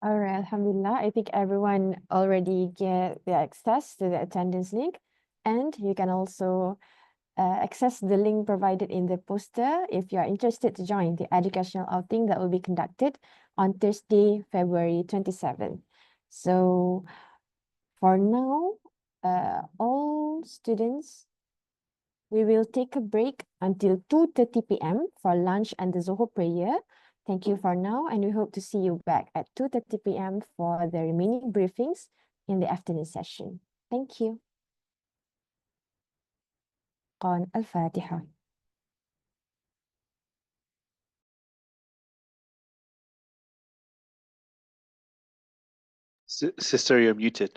All right, Alhamdulillah. I think everyone already get the access to the attendance link, and you can also access the link provided in the poster if you are interested to join the educational outing that will be conducted on Thursday, February 27th. So for now, all students, we will take a break until 2:30 p.m. for lunch and the Zohor prayer. Thank you for now, and we hope to see you back at 2:30 p.m. for the remaining briefings in the afternoon session. Thank you. قان الفاتحة. Sister, you're muted.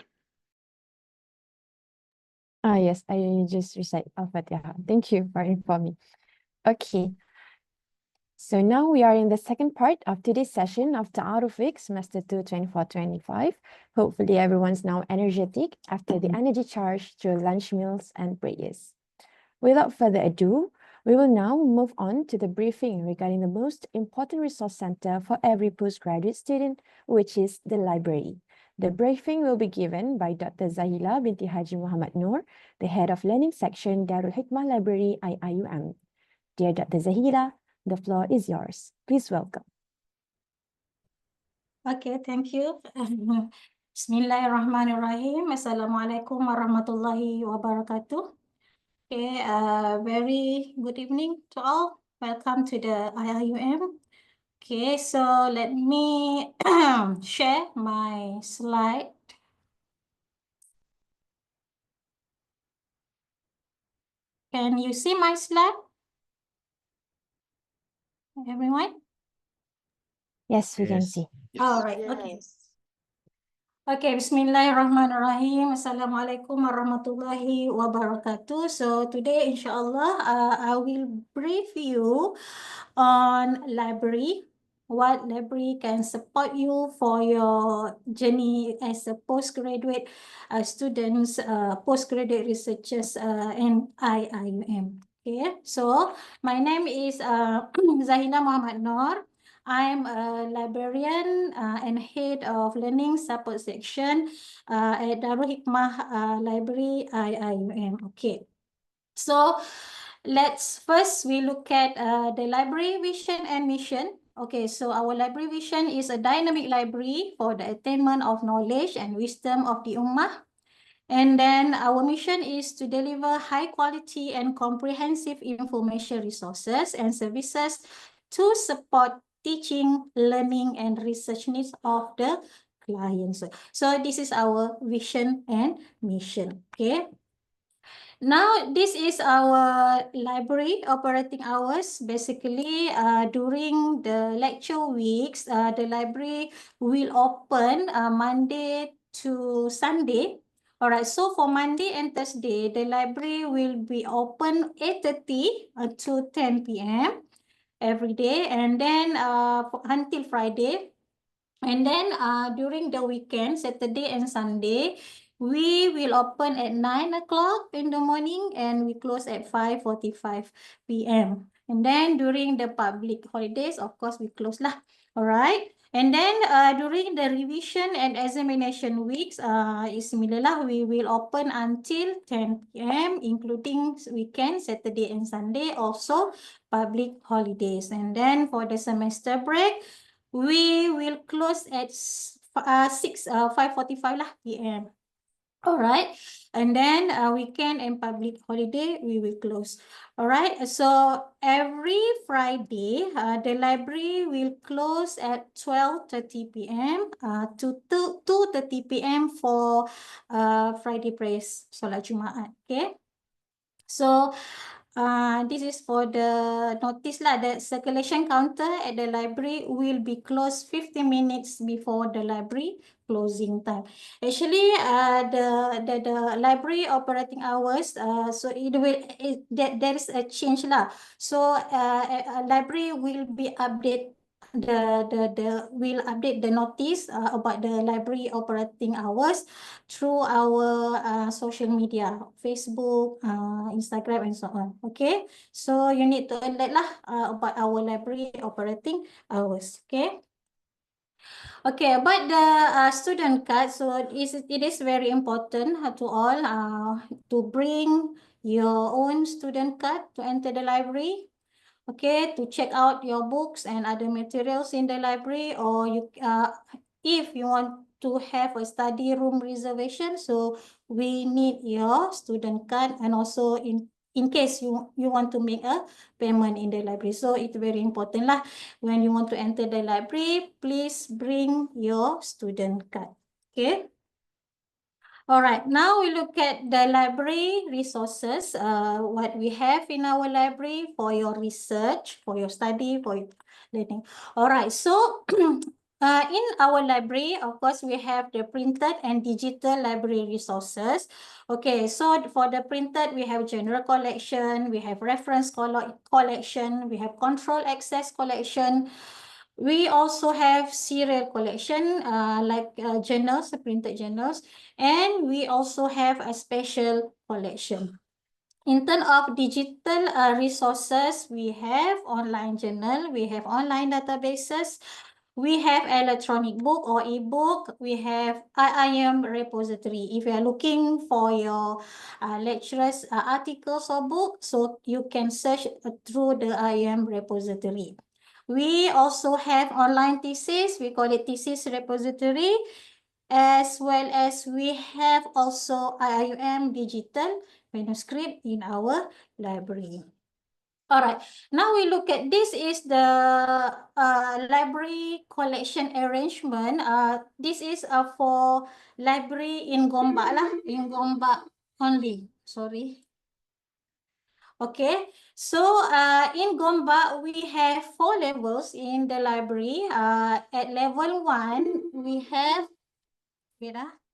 Yes, I just recite Al-Fatiha. Thank you for informing. Okay. So now we are in the second part of today's session of Taaruf Week, Semester 2, 24-25. Hopefully everyone's now energetic after the energy charge through lunch meals and prayers. Without further ado, we will now move on to the briefing regarding the most important resource center for every postgraduate student, which is the library. The briefing will be given by Dr. Zahila binti Haji Muhammad Noor, the head of learning section, Darul Hikmah Library, IIUM. Dear Dr. Zahila, the floor is yours. Please welcome. Okay, thank you. Bismillahirrahmanirrahim. Assalamualaikum warahmatullahi wabarakatuh. Okay, very good evening to all. Welcome to the IIUM. Okay, so let me share my slide. Can you see my slide? Everyone? Yes, we can see. All right, okay. Okay, Bismillahirrahmanirrahim. Assalamualaikum warahmatullahi wabarakatuh. So today, inshallah, I will brief you on library. What library can support you for your journey as a postgraduate students, postgraduate researchers in IIUM. Okay, so my name is Zahina Muhammad Noor. I'm a librarian and head of learning support section at Darul Hikmah Library IIUM. Okay, so let's first we look at the library vision and mission. Okay, so our library vision is a dynamic library for the attainment of knowledge and wisdom of the Ummah. And then our mission is to deliver high quality and comprehensive information resources and services to support teaching, learning, and research needs of the clients. So this is our vision and mission. Okay. Now, this is our library operating hours. Basically, during the lecture weeks, the library will open Monday to Sunday. All right, so for Monday and Thursday, the library will be open 8:30 to 10 p.m. every day, and then until Friday. And then during the weekend, Saturday and Sunday, we will open at 9 o'clock in the morning and we close at 5:45 p.m. And then during the public holidays, of course, we close lah. All right. And then during the revision and examination weeks, similar lah, we will open until 10 p.m. including weekend, Saturday and Sunday, also public holidays. And then for the semester break, we will close at 5:45 p.m. All right, and then weekend and public holiday we will close. All right, so every Friday the library will close at 12:30 p.m. To 2:30 p.m. for Friday prayers, Salat Jumaat. Okay, so this is for the notice lah. The circulation counter at the library will be closed 15 minutes before the library closing time. Actually, the library operating hours, so there is a change lah. So a library will be update will update the notice about the library operating hours through our social media, Facebook, Instagram, and so on. Okay, so you need to alert lah about our library operating hours. Okay. Okay, about the student card, so it is very important to all to bring your own student card to enter the library. Okay, to check out your books and other materials in the library, or if you want to have a study room reservation, so we need your student card, and also in case you want to make a payment in the library. So it's very important lah. When you want to enter the library, please bring your student card. Okay. All right, now we look at the library resources, what we have in our library for your research, for your study, for your learning. All right, so in our library, of course, we have the printed and digital library resources. Okay, so for the printed, we have general collection, we have reference collection, we have control access collection. We also have serial collection, like journals, printed journals, and we also have a special collection. In terms of digital resources, we have online journal, we have online databases, we have electronic book or e-book, we have IIUM repository. If you are looking for your lecturers' articles or book, so you can search through the IIUM repository. We also have online thesis, we call it thesis repository, as well as we have also IIUM digital manuscript in our library. All right, now we look at this is the library collection arrangement. This is for library in Gombak lah, in Gombak only, sorry. Okay, so in Gombak, we have 4 levels in the library. At level 1, we have,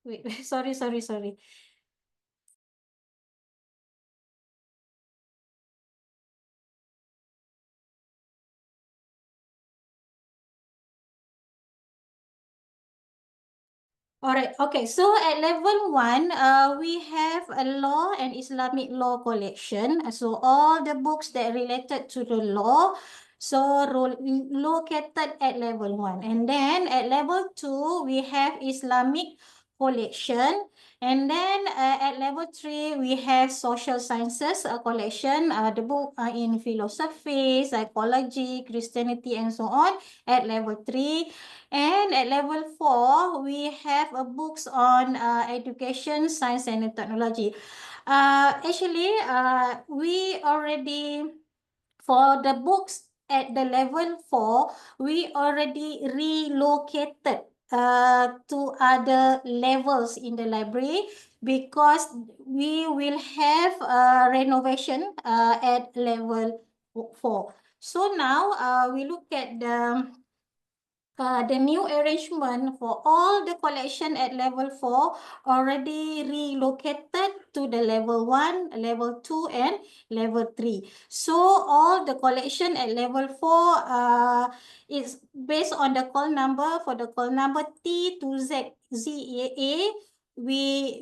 wait, sorry. All right, okay, so at level 1, we have a law and Islamic law collection. So all the books that related to the law, so located at level 1. And then at level 2, we have Islamic collection. And then at level 3, we have social sciences collection, the book in philosophy, psychology, Christianity, and so on at level 3. And at level 4, we have books on education, science, and technology. Actually, we already, for the books at the level 4, we already relocated to other levels in the library because we will have renovation at level 4. So now we look at the new arrangement for all the collection at level 4 already relocated to the level 1, level 2, and level 3. So all the collection at level 4 is based on the call number. For the call number T to ZAA, we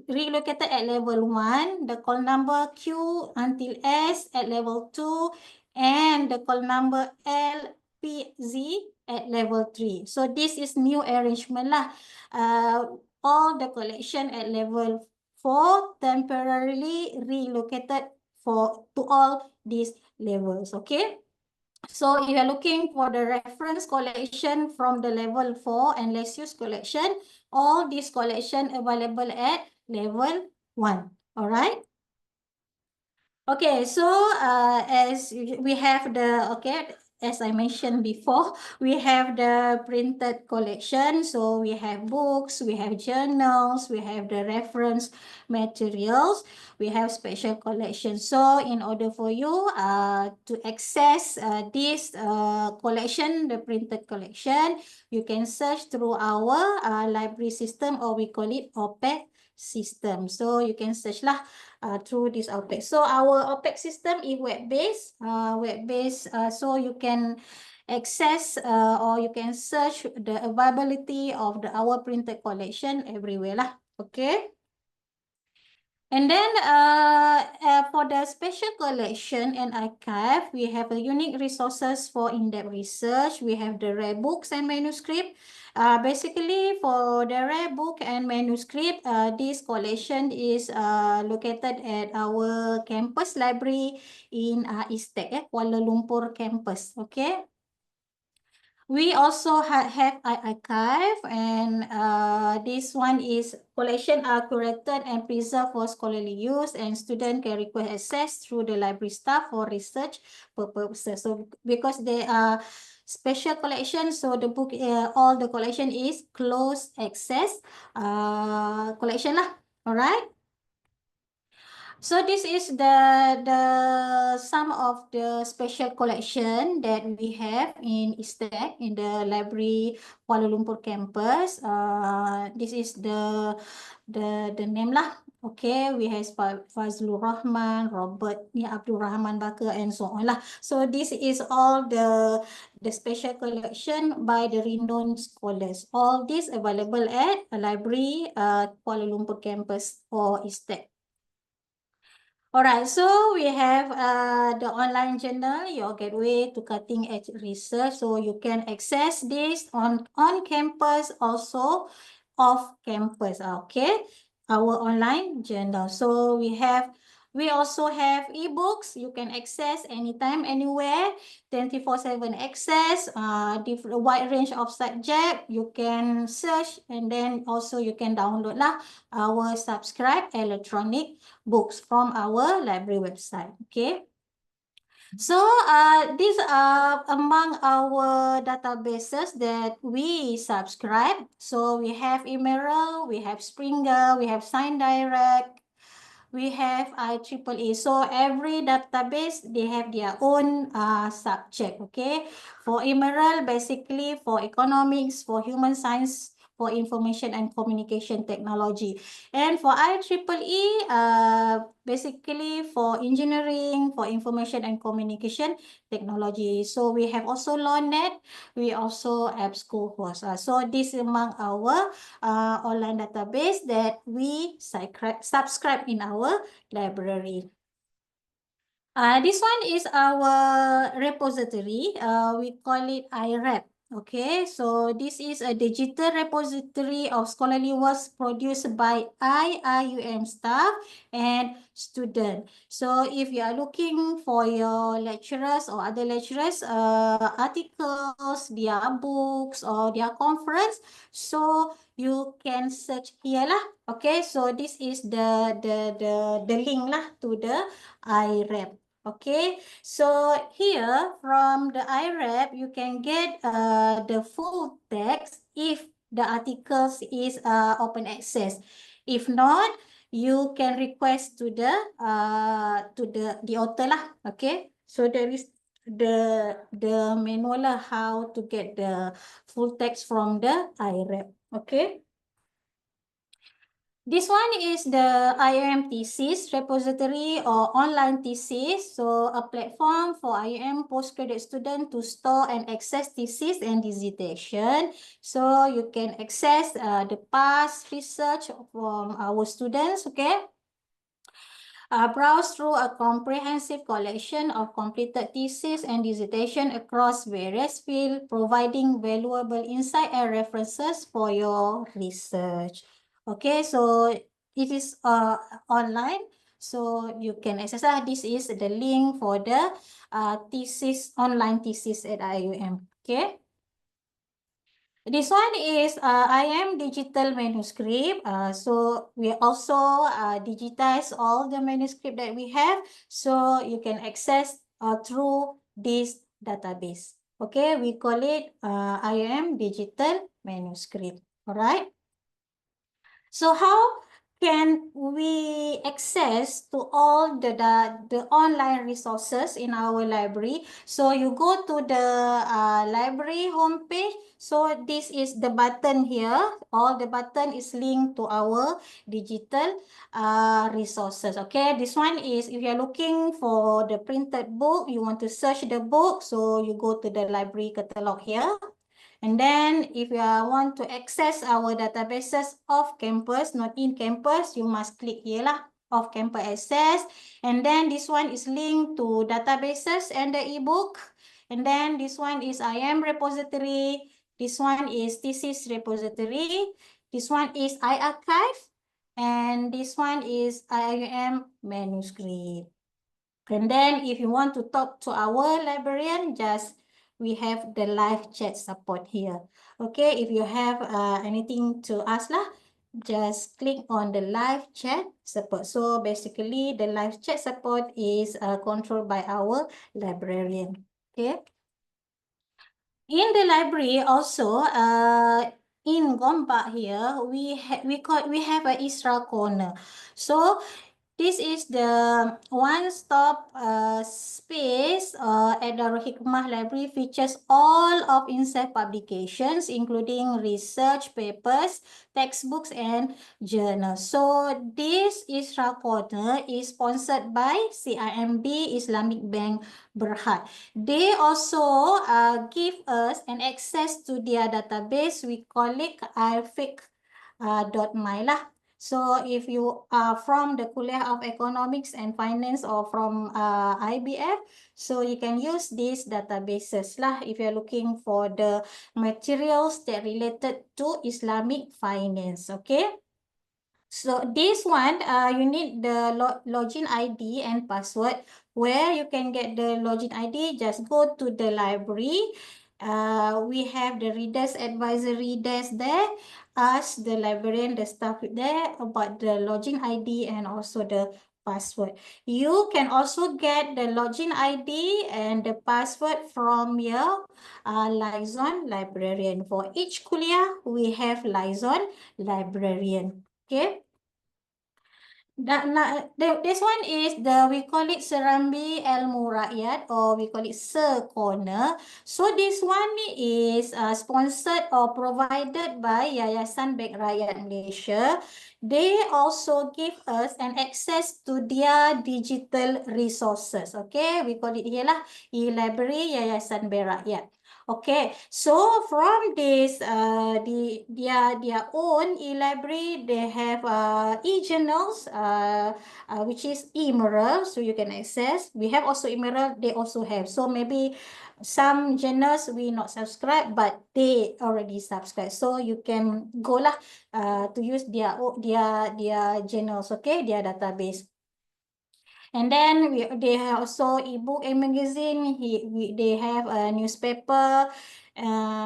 relocated at level 1, the call number Q until S at level 2, and the call number L PZ at level 3. So this is new arrangement lah. All the collection at level 4 temporarily relocated to all these levels. Okay. So if you're looking for the reference collection from the level 4 and let's use collection, all these collection available at level 1. All right. Okay, so as we have as I mentioned before, we have the printed collection. So we have books, we have journals, we have the reference materials, we have special collection. So in order for you to access this collection, the printed collection, you can search through our library system, or we call it OPEC system. So you can search lah through this OPEC. So our OPEC system is web-based, so you can access or you can search the availability of our printed collection everywhere lah. Okay. And then for the special collection and archive, we have a unique resources for in-depth research. We have the rare books and manuscript. Basically, for the rare book and manuscript, this collection is located at our campus library in ISTEC, Kuala Lumpur campus. Okay. We also have archive, and this one is collection are curated and preserved for scholarly use, and student can request access through the library staff for research purposes. So because they are special collection, so the book, all the collection is closed access collection lah. All right. So this is the some of the special collection that we have in ISTEC in the library Kuala Lumpur campus. This is the name lah. Okay, we have Fazlur Rahman, Robert Abdul Rahman Bakar, and so on lah. So this is all the special collection by the renowned scholars. All this available at a library Kuala Lumpur campus or ISTEC. All right, so we have the online journal, your gateway to cutting edge research. So you can access this on campus, also off campus. Okay, our online journal. So we also have ebooks. You can access anytime, anywhere, 24/7 access, different wide range of subject. You can search, and then also you can download lah our subscribe electronic books from our library website. Okay. So these are among our databases that we subscribe. So we have Emerald, we have Springer, we have Sign Direct, we have IIIE. So every database, they have their own subject, okay? For Emerald, basically for economics, for human science, for information and communication technology. And for IIIE, basically for engineering, for information and communication technology. So we have also LawNet, we also have Schoolhost. So this is among our online database that we subscribe in our library. This one is our repository. We call it IREP. Okay, so this is a digital repository of scholarly works produced by IIUM staff and student. So if you are looking for your lecturers or other lecturers, articles, their books or their conference, so you can search here lah. Okay, so this is the link lah to the IREP. Okay, so here from the IREP, you can get the full text if the articles is open access. If not, you can request to the author lah. Okay, so there is the manual lah how to get the full text from the IREP. Okay. This one is the IIUM thesis repository or online thesis. So a platform for IIUM postgraduate student to store and access thesis and dissertation. So you can access the past research from our students, okay? Browse through a comprehensive collection of completed thesis and dissertation across various fields, providing valuable insight and references for your research. Okay, so it is online, so you can access that. This is the link for the thesis, online thesis at IIUM. Okay. This one is IIUM digital manuscript. So we also digitize all the manuscript that we have. So you can access through this database. Okay, we call it IIUM digital manuscript. All right. So how can we access to all the online resources in our library? So you go to the library homepage. So this is the button here. All the button is linked to our digital resources. Okay, this one is if you're looking for the printed book, you want to search the book. So you go to the library catalog here. And then if you want to access our databases off campus, not in campus, you must click here lah. of campus access. And then this one is linked to databases and the ebook. And then this one is IM repository. This one is thesis repository. This one is iArchive. And this one is IIUM manuscript. And then if you want to talk to our librarian, just we have the live chat support here. Okay, if you have anything to ask lah, just click on the live chat support. So basically the live chat support is controlled by our librarian. Okay. In the library also, in Gombak here, we have a Isra corner. So this is the one-stop space at Darul Hikmah Library, features all of INSAF publications, including research papers, textbooks, and journals. So this Isra Corner is sponsored by CIMB Islamic Bank Berhad. They also give us an access to their database. We call it ifiq.my lah. So if you are from the Kuliah of Economics and Finance or from IBF, so you can use these databases lah if you're looking for the materials that related to Islamic finance, okay? So this one, you need the login ID and password. Where you can get the login ID, just go to the library. We have the Readers Advisory desk there. Ask the librarian, the staff there about the login ID and also the password. You can also get the login ID and the password from your liaison librarian. For each kuliah, we have liaison librarian. Okay. This one is we call it Serambi Ilmu Rakyat, or we call it Corner. So this one is sponsored or provided by Yayasan Bank Rakyat Malaysia. They also give us an access to their digital resources. Okay, we call it here lah, e-library Yayasan Bank Rakyat. Okay, so from this, their own e-library, they have e-journals, which is e-Mural, so you can access. We have also e-Mural, they also have. So maybe some journals we not subscribe, but they already subscribe. So you can go lah to use their journals, okay, their database. And then they have also ebook and magazine. They have a newspaper,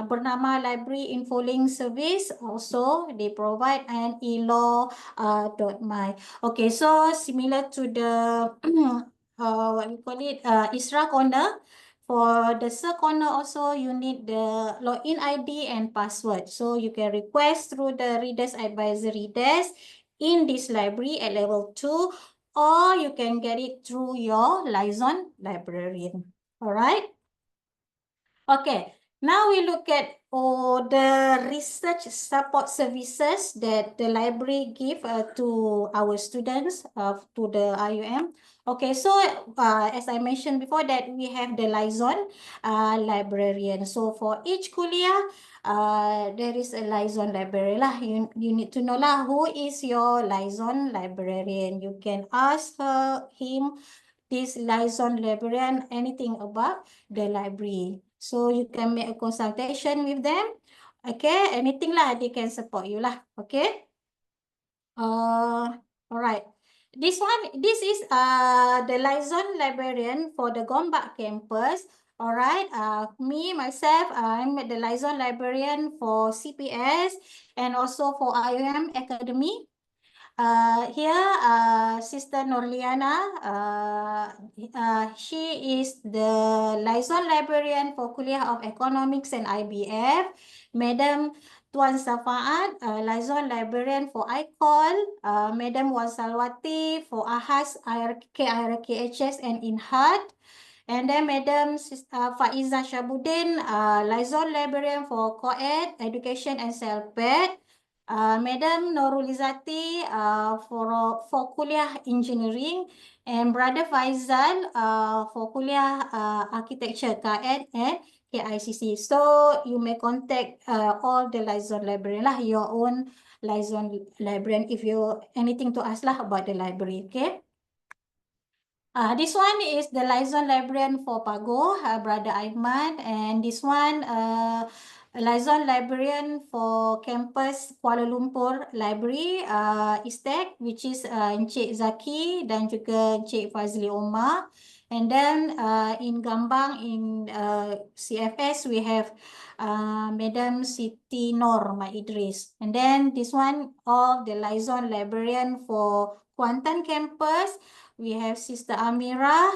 bernama Library Infolink Service. Also, they provide an e-law.my. Okay, so similar to the what we call it, Isra Corner. For the Sir Corner also, you need the login ID and password. So you can request through the Readers Advisory desk in this library at level 2, or you can get it through your liaison librarian. All right. Okay. Now we look at the research support services that the library give to our students, to the IUM. Okay, so as I mentioned before, that we have the liaison librarian. So for each kuliah, there is a liaison librarian lah. You need to know lah who is your liaison librarian. You can ask him, this liaison librarian, anything about the library. So you can make a consultation with them. Okay, anything lah, they can support you lah. Okay. All right. This is the liaison librarian for the Gombak campus. All right. Me myself, I'm the liaison librarian for CPS and also for IUM Academy. Here, Sister Norliana, she is the liaison librarian for Kuliah of Economics and IBF. Madam Tuan Safaat, liaison librarian for ICOL. Madam Wan Salwati for AHAS, KIRKHS, and INHAD. And then Madam Faiza Shabuddin, liaison librarian for COED, Education and CELPED. Madam Norulizati for Kuliah Engineering, and Brother Faizal for Kuliah Architecture, KAED and KICC. So you may contact all the liaison librarian lah, your own liaison librarian if you anything to ask lah about the library, okay? This one is the liaison librarian for Pago, Brother Aiman, and this one liaison librarian for campus Kuala Lumpur Library, ISTEC, which is Encik Zaki dan juga Encik Fazli Omar. And then in Gambang, in CFS, we have Madam Siti Nor Idris. And then this one, all the liaison librarian for Kuantan campus, we have Sister Amira,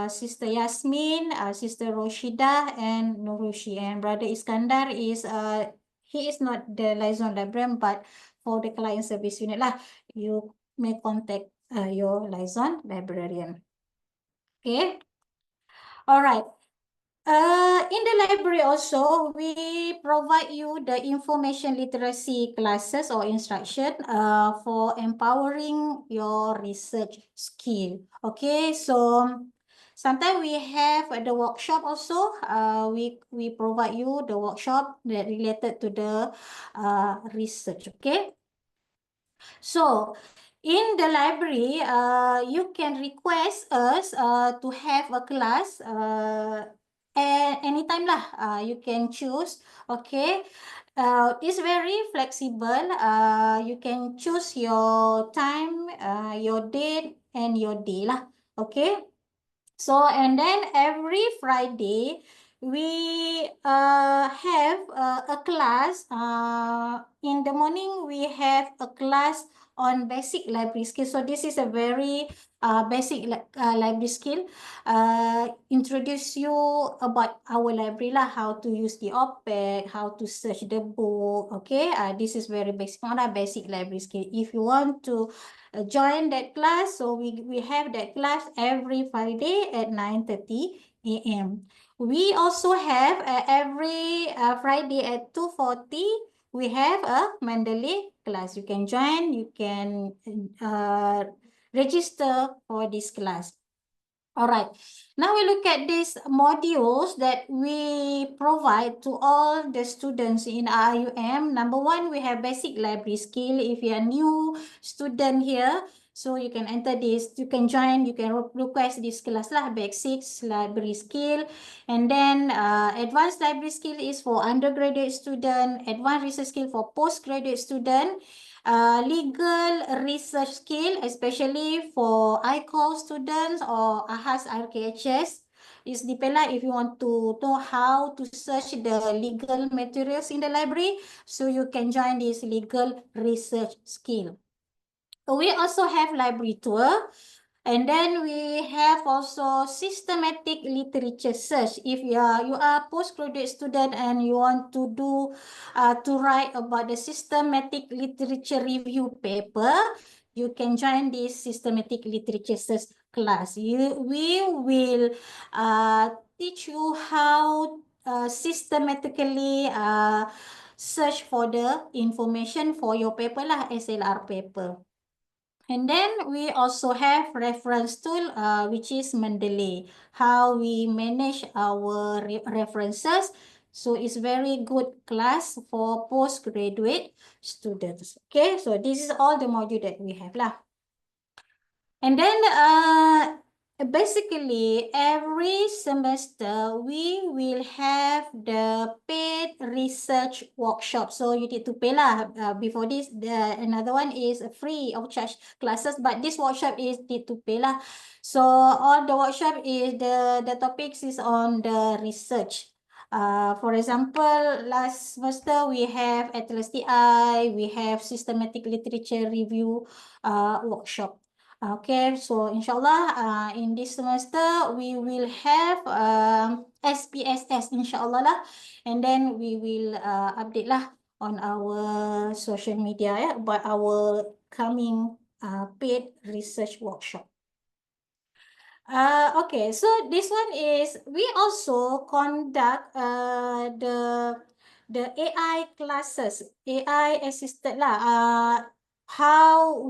Sister Yasmin, Sister Roshida, and Nurushi. And Brother Iskandar is, he is not the liaison librarian, but for the client service unit lah, you may contact your liaison librarian. Okay. All right. In the library also, we provide you the information literacy classes or instruction for empowering your research skill. Okay, so sometimes we have the workshop also. We provide you the workshop that related to the research. Okay. So in the library, you can request us to have a class anytime lah. You can choose. Okay. It's very flexible. You can choose your time, your date, and your day lah. Okay. So and then every Friday we have a class. In the morning we have a class on basic library skill. So this is a very basic library skill. Introduce you about our library lah, how to use the OPEC, how to search the book. Okay, this is very basic, not a basic library skill. If you want to join that class, so we have that class every Friday at 9:30 a.m. We also have every Friday at 2:40. We have a Mandalay class. You can join, you can register for this class. All right, now we look at these modules that we provide to all the students in IIUM. Number one, we have basic library skill. If you're a new student here, so you can enter this, you can join, you can request this class lah, basics library skill. And then advanced library skill is for undergraduate student, advanced research skill for postgraduate student. Legal research skill, especially for ICOL students or AHAS RKHS. It's depend lah if you want to know how to search the legal materials in the library, so you can join this legal research skill. We also have library tour. And then we have also systematic literature search. If you are postgraduate student and you want to do to write about the systematic literature review paper, you can join this systematic literature search class. We will teach you how systematically search for the information for your paper lah, SLR paper. And then we also have reference tool, which is Mendeley, how we manage our references. So it's very good class for postgraduate students. Okay, so this is all the module that we have lah. And then basically every semester we will have the paid research workshop. So you need to pay lah. Before this, another one is free of charge classes, but this workshop is need to pay lah. So all the workshop is the topics is on the research. For example, last semester we have Atlas TI, we have systematic literature review workshop. Okay, so inshallah in this semester we will have SPSS inshallah lah, and then we will update lah on our social media about our coming paid research workshop. Okay, so this one is we also conduct the AI classes, AI assisted lah. How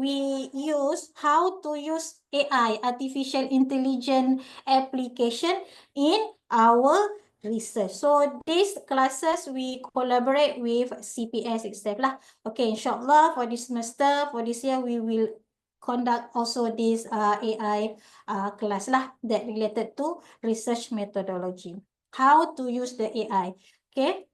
to use AI, artificial intelligence application in our research. So these classes we collaborate with CPS itself lah. Okay, inshallah for this semester, for this year, we will conduct also this AI class lah that related to research methodology. How to use the AI. Okay.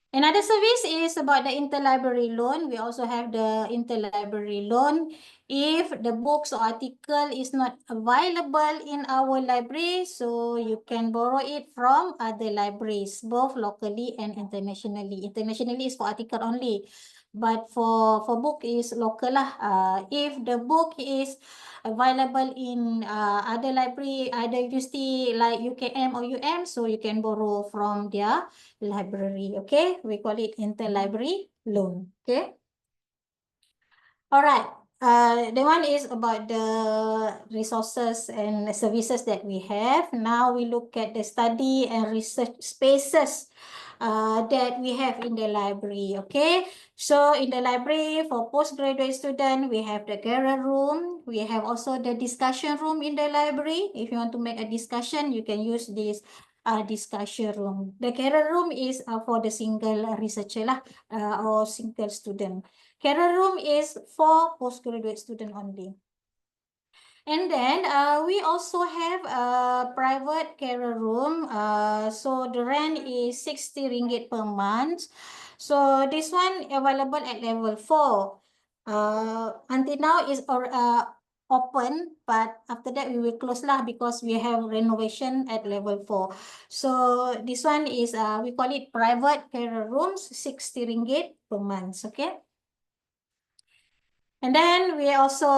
Another service is about the interlibrary loan. We also have the interlibrary loan. If the books or article is not available in our library, so you can borrow it from other libraries, both locally and internationally. Internationally is for article only, but for book is local lah. If the book is available in other library, other university like UKM or UM, so you can borrow from their library. Okay, we call it interlibrary loan. Okay. All right. The one is about the resources and services that we have. Now we look at the study and research spaces that we have in the library. Okay. So in the library for postgraduate student, we have the carer room. We have also the discussion room in the library. If you want to make a discussion, you can use this discussion room. The carer room is for the single researcher lah, or single student. Carer room is for postgraduate student only. And then we also have a private carer room. So the rent is 60 ringgit per month. So this one available at level 4. Until now is open, but after that we will close lah because we have renovation at level 4. So this one is we call it private carer rooms, 60 ringgit per month. Okay. And then we also,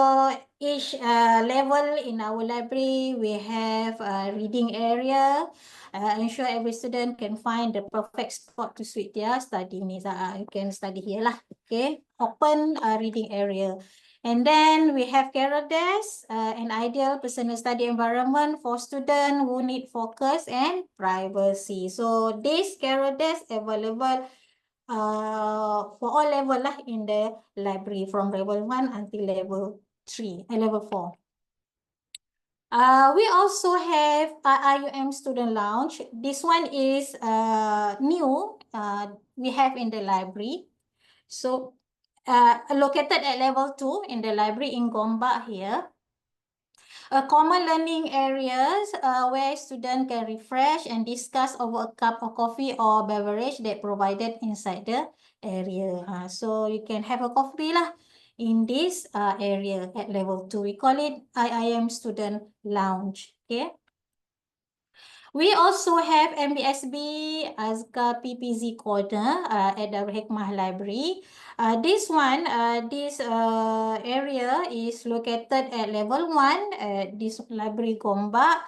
each level in our library, we have a reading area. Ensure every student can find the perfect spot to suit their study needs. You can study here lah. Okay, open reading area. And then we have carer desk, an ideal personal study environment for students who need focus and privacy. So this carer desk available for all level lah in the library from level 1 until level 3 and level 4. We also have IIUM student lounge. This one is new. We have in the library. So located at level 2 in the library in Gombak here. Common learning areas where students can refresh and discuss over a cup of coffee or beverage that provided inside the area. So you can have a coffee lah in this area at level 2. We call it IIM student lounge. Okay. We also have MBSB Azkar PPZ Corner at the Hikmah Library. This one, this area is located at level 1 at this library Gombak.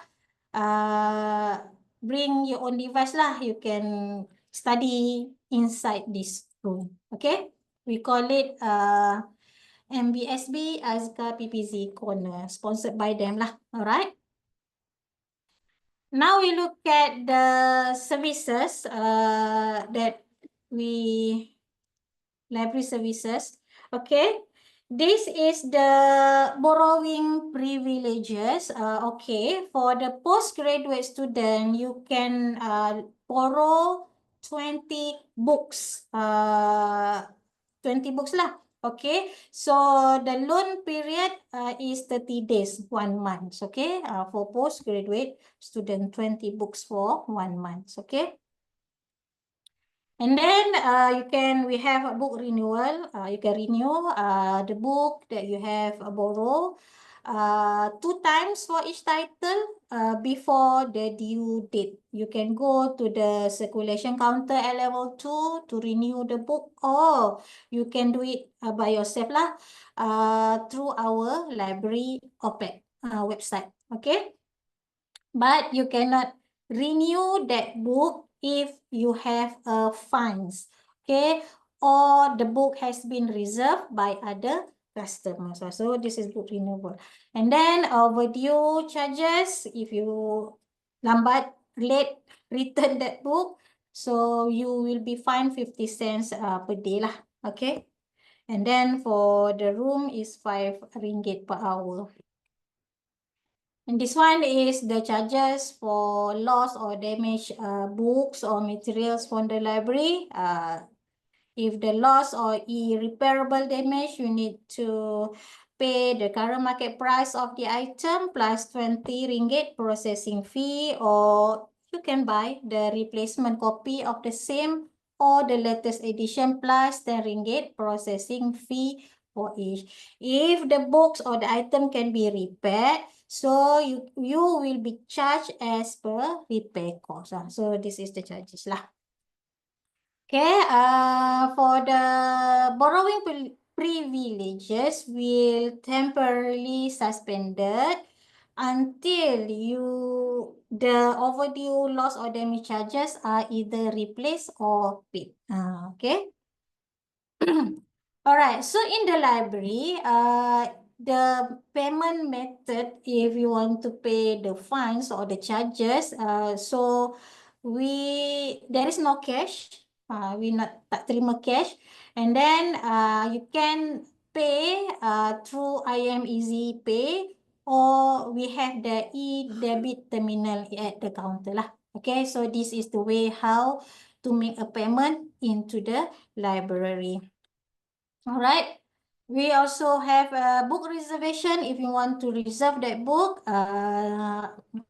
Bring your own device lah. You can study inside this room. Okay, we call it MBSB Azkar PPZ Corner, sponsored by them lah. Alright. Now we look at the services that we, library services. Okay, this is the borrowing privileges. Okay, for the postgraduate student, you can borrow 20 books. 20 books lah. Okay, so the loan period is 30 days, 1 month. Okay, for postgraduate student, 20 books for 1 month. Okay. And then we have a book renewal. You can renew the book that you have borrowed 2 times for each title before the due date. You can go to the circulation counter at level 2 to renew the book, or you can do it by yourself lah through our library OPEC website. Okay, but you cannot renew that book if you have funds, okay, or the book has been reserved by other customers. So this is book renewable. And then overdue charges, if you lambat, late return that book, so you will be fined 50 cents per day lah. Okay, and then for the room is 5 ringgit per hour. And this one is the charges for loss or damaged books or materials from the library. If the loss or irreparable damage, you need to pay the current market price of the item plus 20 ringgit processing fee, or you can buy the replacement copy of the same or the latest edition plus 10 ringgit processing fee for each. If the books or the item can be repaired, so you will be charged as per repair cost. So this is the charges lah. Okay, for the borrowing privileges will temporarily suspended until the overdue loss or damage charges are either replaced or paid. Okay. All right, so in the library, the payment method, if you want to pay the fines or the charges, so there is no cash. We not tak terima cash, and then you can pay through IIUM Easy Pay, or we have the e-debit terminal at the counter lah. Okay, so this is the way how to make a payment into the library. All right. We also have a book reservation. If you want to reserve that book,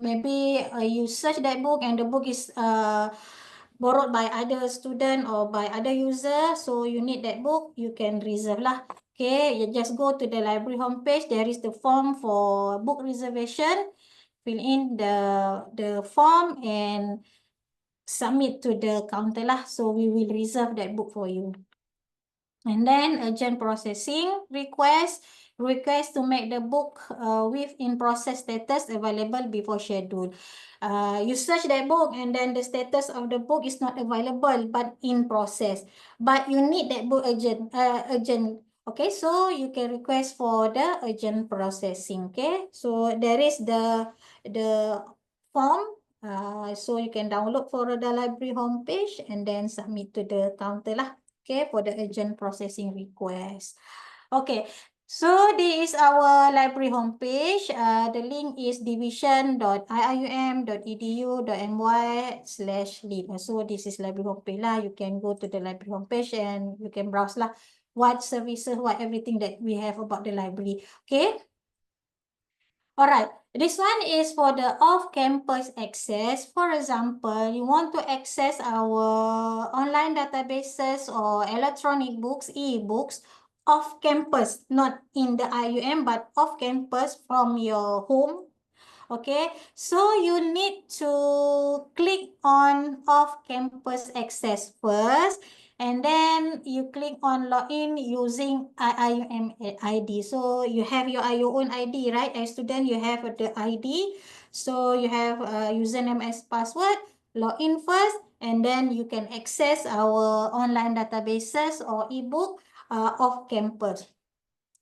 maybe you search that book and the book is borrowed by other student or by other user, so you need that book, you can reserve lah. Okay, you just go to the library homepage. There is the form for book reservation. Fill in the form and submit to the counter lah. So we will reserve that book for you. And then urgent processing request to make the book with in process status available before schedule. You search that book and then the status of the book is not available but in process. But you need that book urgent. Okay, so you can request for the urgent processing. Okay, so there is the form. So you can download for the library homepage and then submit to the counter lah. Okay, for the urgent processing request. Okay, so this is our library homepage. The link is division.iium.edu.my/lib. So this is library homepage lah. You can go to the library homepage and you can browse lah what services, what everything that we have about the library. Okay. All right, this one is for the off-campus access. For example, you want to access our online databases or electronic books, e-books, off-campus, not in the IIUM, but off-campus from your home. Okay, so you need to click on off-campus access first, and then you click on login using IIUM ID. So you have your own ID, right? As student, you have the ID. So you have username as password, login first, and then you can access our online databases or ebook off-campus.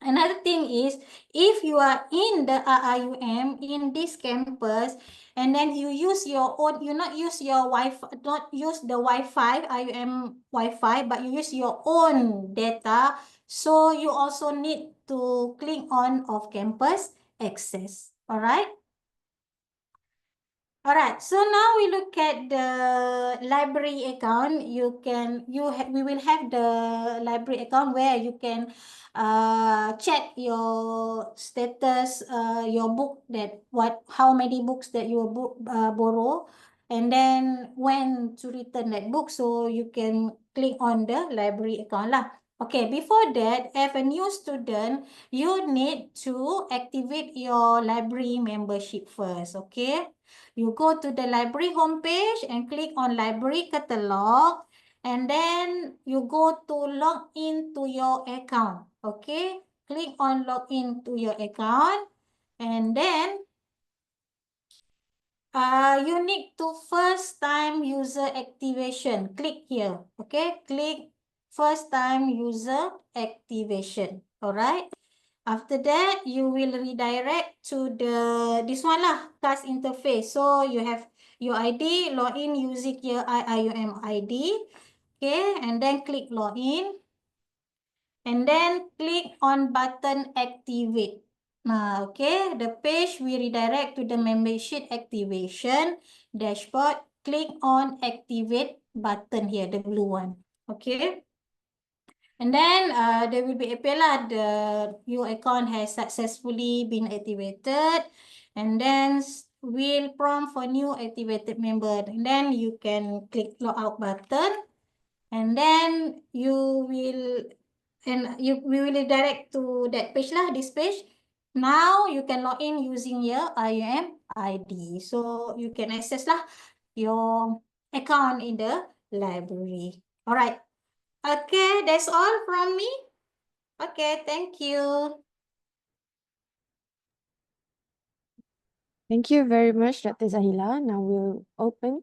Another thing is, if you are in the IIUM in this campus, and then you use your own, you not use your Wi-Fi, not use the Wi-Fi, IIUM Wi-Fi, but you use your own data. So you also need to click on off-campus access. All right. All right, so now we look at the library account. We will have the library account where you can check your status, your book, how many books that you borrow, and then when to return that book. So you can click on the library account lah. Okay, before that, as a new student, you need to activate your library membership first. Okay. You go to the library homepage and click on library catalog, and then you go to log into your account. Okay, click on log into your account, and then you need to first time user activation. Click here. Okay, click first time user activation. All right. After that, you will redirect to this one lah, class interface. So you have your ID, login using your IIUM ID. Okay, and then click login. And then click on button activate. Okay, the page we redirect to the membership activation dashboard. Click on activate button here, the blue one. Okay. And then there will be appeal lah, your account has successfully been activated. And then will prompt for new activated member. And then you can click logout button. And then we will redirect to that page lah, this page. Now you can log in using your IUM ID. So you can access lah your account in the library. All right. Okay, that's all from me. Okay, thank you. Thank you very much, Dr. Zahila. Now we'll open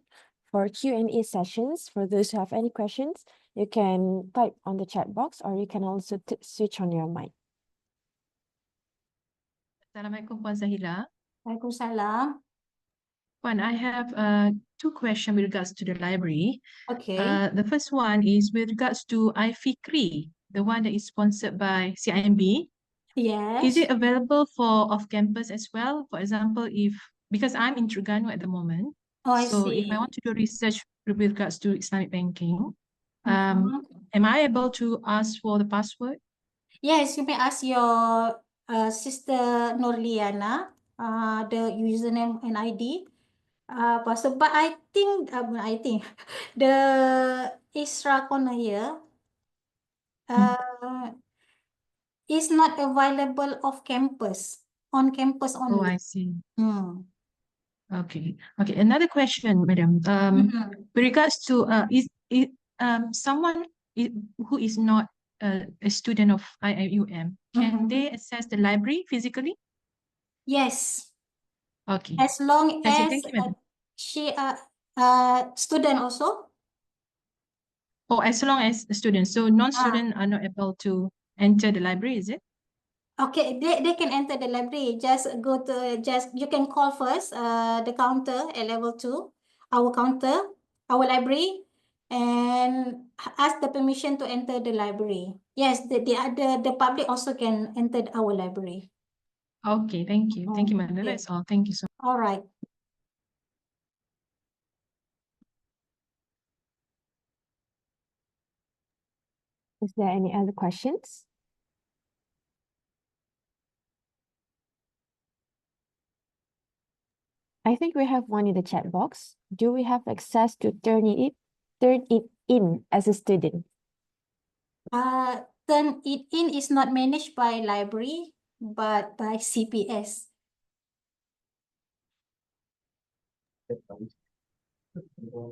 for Q&A sessions. For those who have any questions, you can type on the chat box or you can also switch on your mic. Assalamualaikum Puan Zahila. Waalaikumsalam. Puan, I have two questions with regards to the library. Okay. The first one is with regards to iFikri, the one that is sponsored by CIMB. Is Yes. it available for off-campus as well? For example, because I'm in Terengganu at the moment, Oh, I so if I see. want to do research with regards to Islamic banking, Mhm. am I able to ask for the password? Yes, you may ask your sister Norliana, the username and ID. Password, but I think the Isra corner here is not available off campus, on campus Oh, only. I see. Hmm. Okay. Okay. Another question, madam. Mhm. With regards to someone who is not a student of IIUM, can Mhm. they access the library physically? Yes, Okay. as long That's it. as Thank you, madam. she student also. Oh, as long as a student. So non-student are not able to enter the library, is it? Okay, they can enter the library. Just you can call first the counter at level 2, our counter, our library, and ask the permission to enter the library. Yes, the public also can enter our library. Okay, thank you. Thank you, madam. Yeah. That's all. Thank you so much. All right. Is there any other questions? I think we have one in the chat box. Do we have access to turn it in as a student? Turn it in is not managed by library, but by CPS.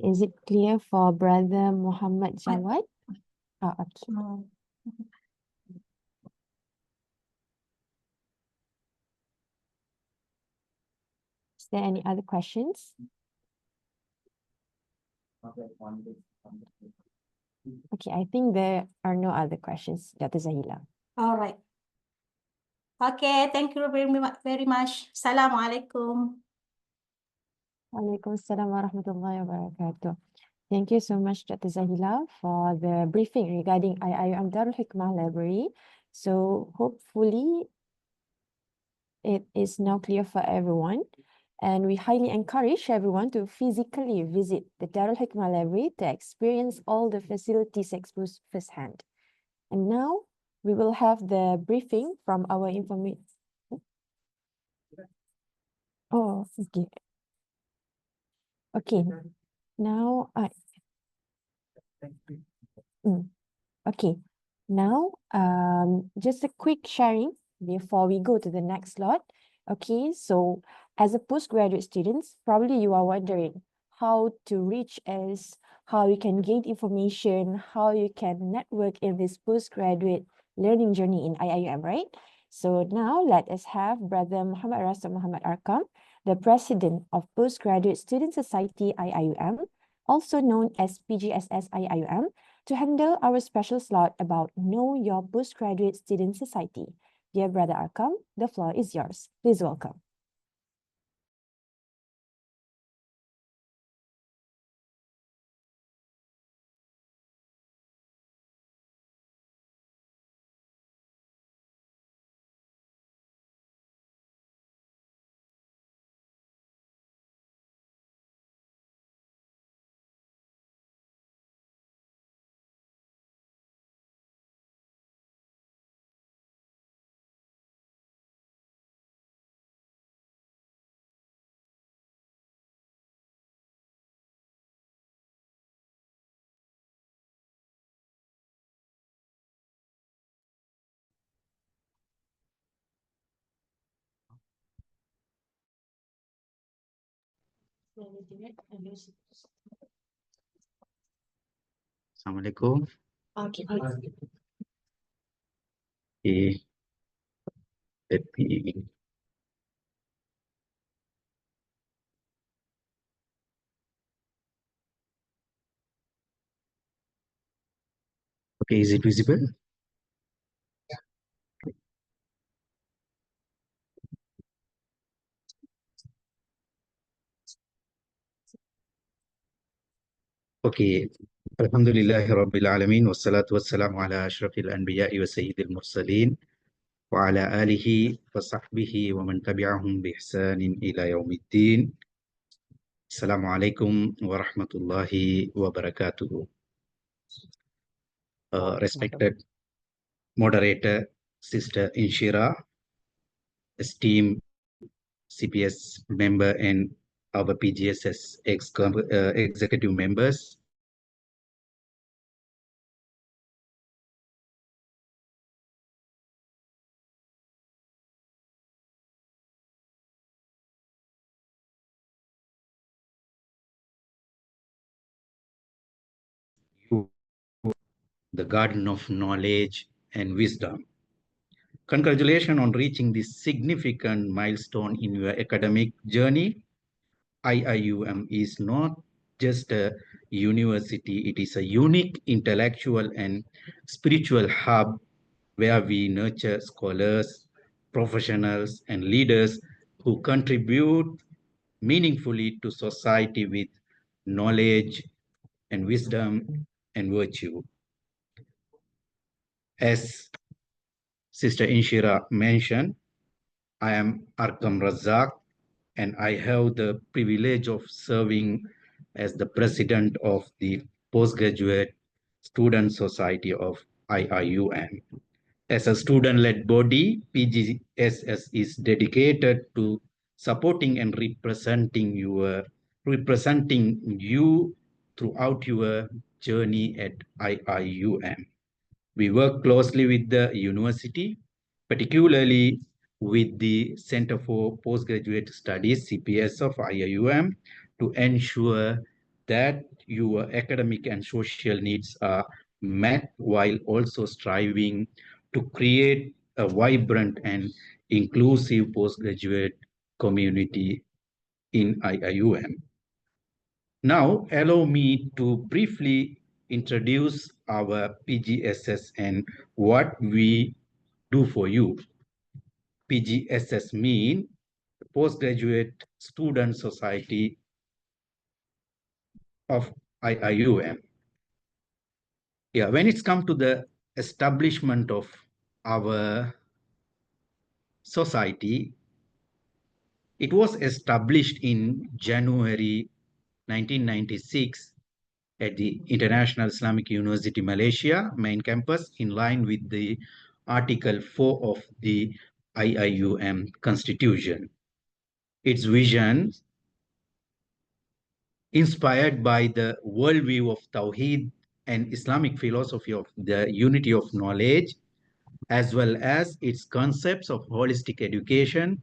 Is it clear for Brother Muhammad Jawad? Oh, okay. No. Is there any other questions? Okay, I think there are no other questions, Dr. Zahila. All right. Okay, thank you very much. Assalamualaikum. Waalaikumsalam warahmatullahi wabarakatuh. Thank you so much, Dr. Zahila, for the briefing regarding IIUM Darul Hikmah Library. So hopefully it is now clear for everyone. And we highly encourage everyone to physically visit the Darul Hikmah Library to experience all the facilities exposed firsthand. And now we will have the briefing from our information. Oh, okay. Okay. Now okay. Now just a quick sharing before we go to the next slide. Okay, so as a postgraduate students, probably you are wondering how to reach us, how you can gain information, how you can network in this postgraduate learning journey in IIUM, right? So now let us have Brother Muhammad Rasul Muhammad Arkam, the President of Postgraduate Student Society IIUM, also known as PGSS IIUM, to handle our special slot about Know Your Postgraduate Student Society. Dear Brother Arkam, the floor is yours. Please welcome. Assalamualaikum. Okay. Okay, let me. Okay, is it visible? Okay. Alhamdulillahi Rabbil Alamin wassalatu wassalamu ala ashrafil anbiya'i wa sayyidil mursalin wa ala alihi wa sahbihi wa man tabi'ahum bi ihsanin ila yaumiddin. Assalamualaikum warahmatullahi wabarakatuh. Respected moderator, Sister Inshira, esteemed CPS member and our PGSS executive members, you, the garden of knowledge and wisdom. Congratulations on reaching this significant milestone in your academic journey. IIUM is not just a university, it is a unique intellectual and spiritual hub where we nurture scholars, professionals, and leaders who contribute meaningfully to society with knowledge and wisdom and virtue. As Sister Inshira mentioned, I am Arkam Razak, and I have the privilege of serving as the president of the Postgraduate Student Society of IIUM. As a student-led body, PGSS is dedicated to supporting and representing you throughout your journey at IIUM. We work closely with the university, particularly with the Center for Postgraduate Studies, CPS of IIUM, to ensure that your academic and social needs are met while also striving to create a vibrant and inclusive postgraduate community in IIUM. Now, allow me to briefly introduce our PGSS and what we do for you. PGSS means Postgraduate Student Society of IIUM. Yeah, when it's come to the establishment of our society, it was established in January 1996 at the International Islamic University Malaysia main campus in line with the Article 4 of the IIUM Constitution. Its vision, inspired by the worldview of Tawheed and Islamic philosophy of the unity of knowledge, as well as its concepts of holistic education,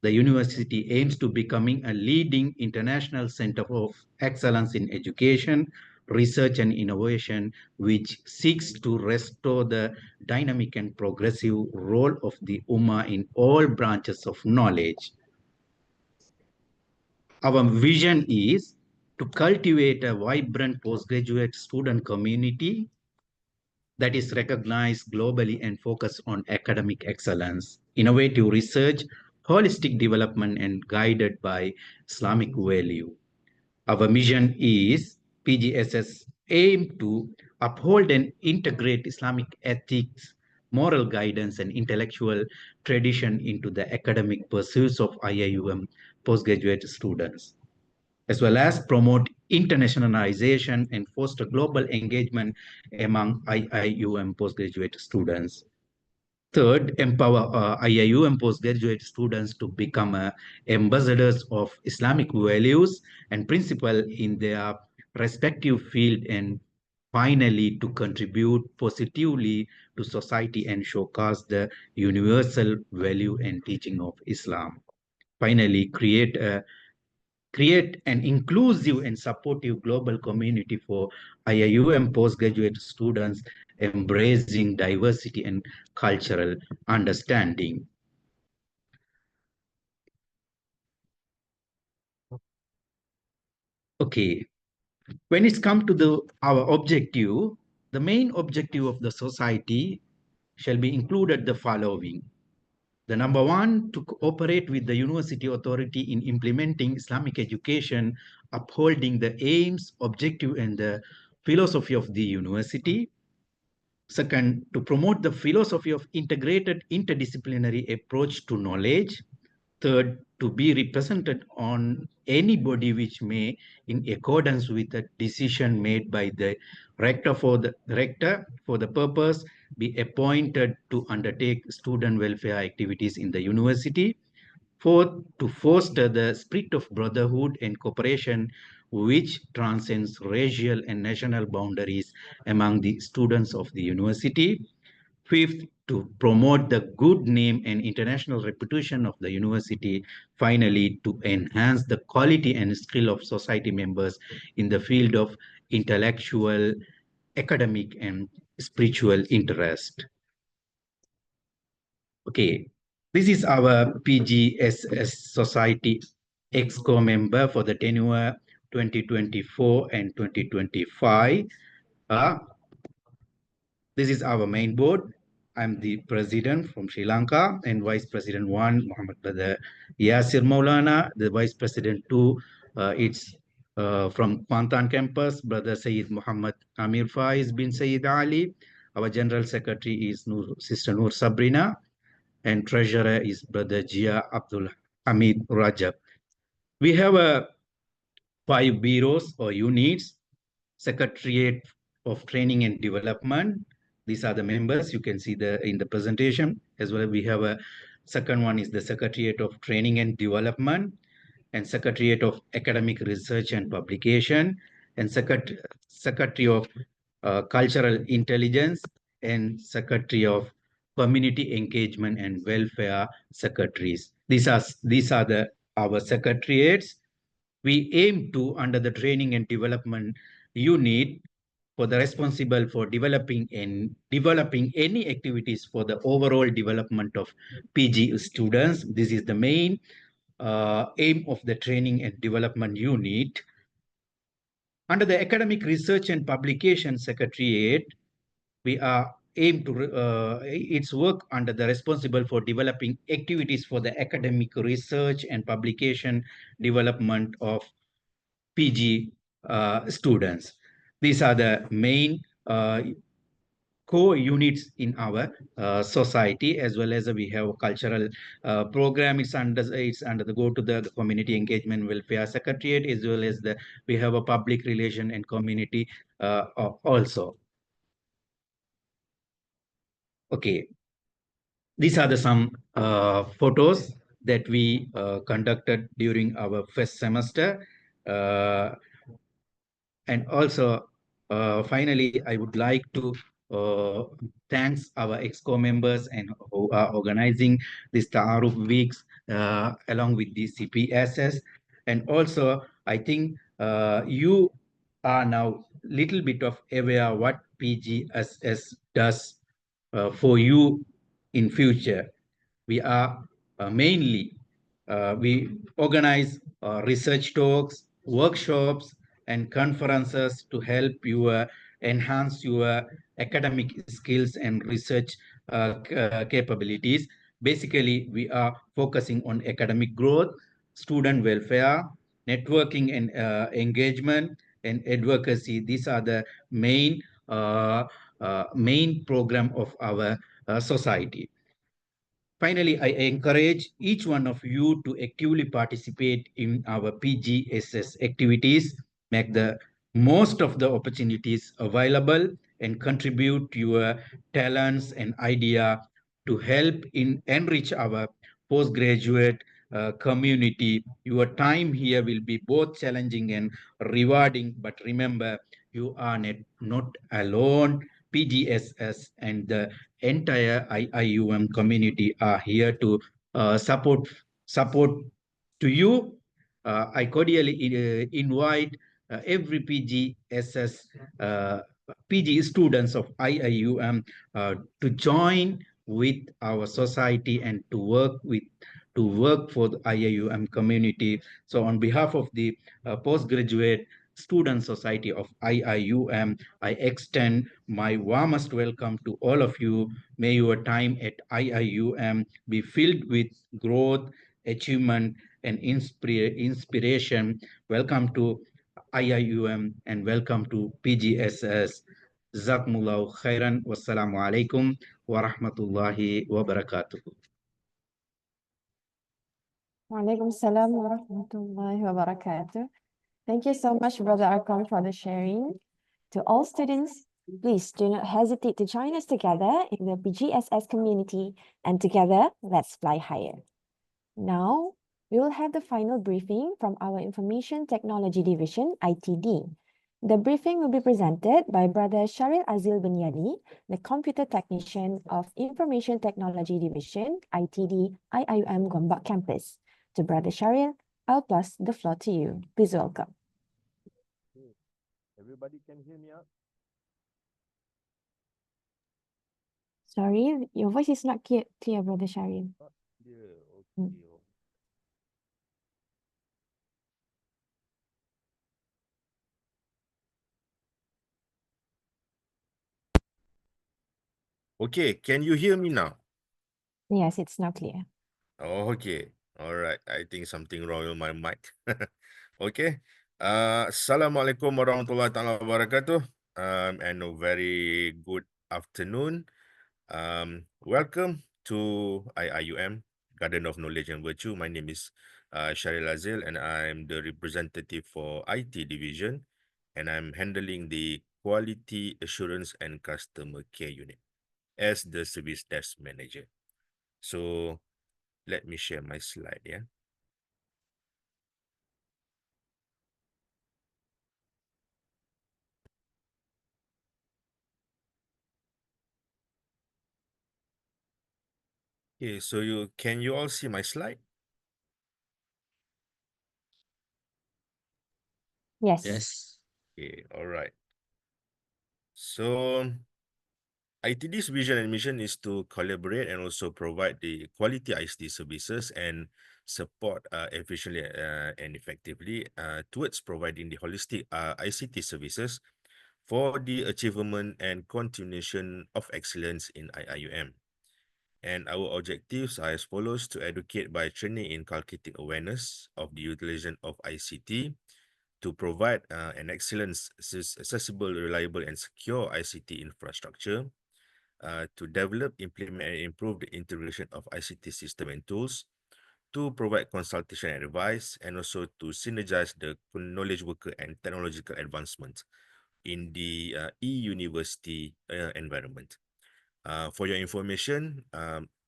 the university aims to becoming a leading international center of excellence in education, research and innovation, which seeks to restore the dynamic and progressive role of the Ummah in all branches of knowledge. Our vision is to cultivate a vibrant postgraduate student community that is recognized globally and focused on academic excellence, innovative research, holistic development, and guided by Islamic value. Our mission is PGSS aim to uphold and integrate Islamic ethics, moral guidance, and intellectual tradition into the academic pursuits of IIUM postgraduate students, as well as promote internationalization and foster global engagement among IIUM postgraduate students. Third, empower IIUM postgraduate students to become ambassadors of Islamic values and principles in their respective field, and finally, to contribute positively to society and showcase the universal value and teaching of Islam. Finally, create a create an inclusive and supportive global community for IIUM postgraduate students embracing diversity and cultural understanding. Okay, when it's come to our objective, the main objective of the society shall be included the following. The number one, to cooperate with the university authority in implementing Islamic education, upholding the aims, objective, and the philosophy of the university. Second, to promote the philosophy of integrated interdisciplinary approach to knowledge. Third, to be represented on any body which may, in accordance with a decision made by the rector for the purpose, be appointed to undertake student welfare activities in the university. Fourth, to foster the spirit of brotherhood and cooperation which transcends racial and national boundaries among the students of the university. Fifth, to promote the good name and international reputation of the university. Finally, to enhance the quality and skill of society members in the field of intellectual, academic, and spiritual interest. Okay, this is our PGSS Society EXCO member for the tenure 2024 and 2025. This is our main board. I'm the president from Sri Lanka, and Vice President 1, Muhammad Brother Yasir Maulana. The Vice President 2, it's from Kuantan campus, Brother Sayyid Muhammad Amir Faiz bin Sayyid Ali. Our General Secretary is Sister Nur Sabrina, and Treasurer is Brother Jia Abdul Hamid Rajab. We have 5 bureaus or units: Secretariat of Training and Development. These are the members you can see in the presentation. As well, we have a second one is the Secretariat of Training and Development, and Secretariat of Academic Research and Publication, and Secretary of Cultural Intelligence, and Secretary of Community Engagement and Welfare Secretaries. These are our secretariats. We aim to, under the Training and Development unit, for the responsible for developing any activities for the overall development of PG students. This is the main aim of the Training and Development unit. Under the Academic Research and Publication Secretariat, we are aim to its work under the responsible for developing activities for the academic research and publication development of PG students. These are the main core units in our society, as well as we have a cultural program. It's under the go to the community engagement welfare secretariat, as well as we have a public relation and community also. Okay, these are some photos that we conducted during our first semester. And also, finally, I would like to thanks our EXCO members and who are organizing this Taaruf weeks along with the CPSS. And also, I think you are now little bit of aware what PGSS does for you in future. We are mainly, we organize research talks, workshops, and conferences to help you enhance your academic skills and research capabilities. Basically, we are focusing on academic growth, student welfare, networking and engagement, and advocacy. These are the main program of our society. Finally, I encourage each one of you to actively participate in our PGSS activities, make the most of the opportunities available, and contribute your talents and idea to help enrich our postgraduate community. Your time here will be both challenging and rewarding, but remember, you are not alone. PGSS and the entire IIUM community are here to support to you I cordially invite every PG students of IIUM to join with our society and to work for the IIUM community. So on behalf of the postgraduate student society of IIUM, I extend my warmest welcome to all of you. May your time at IIUM be filled with growth, achievement, and inspiration. Welcome to IIUM and welcome to PGSS. Jazakumullahu khairan. Wassalamualaikum warahmatullahi wabarakatuh. Waalaikumsalam warahmatullahi wabarakatuh. Thank you so much, Brother Arkom, for the sharing. To all students, please do not hesitate to join us together in the PGSS community, and together, let's fly higher. Now, we will have the final briefing from our Information Technology Division, ITD. The briefing will be presented by Brother Sharil Azil Bunyadi, the Computer Technician of Information Technology Division, ITD, IIUM Gombak Campus. To Brother Sharil, I'll pass the floor to you. Please welcome. Everybody can hear me out? Sorry, your voice is not clear, Brother Sharil. Yeah, Mm. okay. Okay, can you hear me now? Yes, it's now clear. Oh, okay. All right. I think something wrong with my mic. Okay. Assalamualaikum warahmatullahi taala wabarakatuh. And a very good afternoon. Welcome to IIUM, Garden of Knowledge and Virtue. My name is Sharil Azil, and I'm the representative for IT division, and I'm handling the Quality Assurance and Customer Care Unit as the Service Desk Manager. So let me share my slide, yeah. Okay, so can you all see my slide? Yes. Yes. Okay, all right. So ITD's vision and mission is to collaborate and also provide the quality ICT services and support efficiently and effectively towards providing the holistic ICT services for the achievement and continuation of excellence in IIUM. And our objectives are as follows: to educate by training, inculcating awareness of the utilization of ICT, to provide an excellent, accessible, reliable, and secure ICT infrastructure, to develop, implement, and improve the integration of ICT system and tools, to provide consultation and advice, and also to synergize the knowledge worker and technological advancement in the e-university environment. For your information,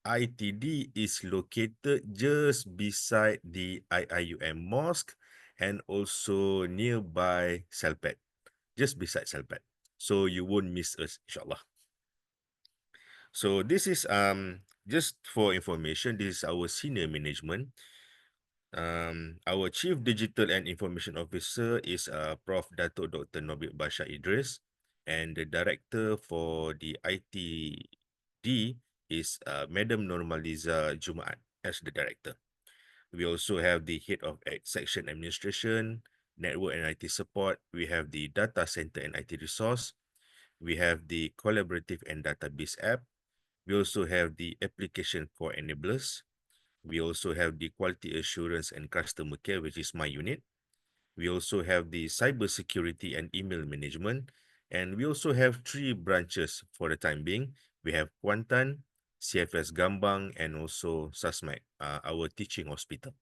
ITD is located just beside the IIUM Mosque and also nearby Selpet, just beside Selpet. So you won't miss us, inshallah. So this is just for information, this is our senior management. Our Chief Digital and Information Officer is Prof. Dato Dr. Nobit Bashar Idris, and the Director for the ITD is Madam Normaliza Jumaat as the Director. We also have the Head of Section Administration, Network and IT Support. We have the Data Center and IT Resource. We have the Collaborative and Database App. We also have the Application Core Enablers. We also have the Quality Assurance and Customer Care, which is my unit. We also have the Cybersecurity and Email Management. And we also have 3 branches for the time being. We have Kuantan, CFS Gambang, and also SASMAC, our teaching hospital.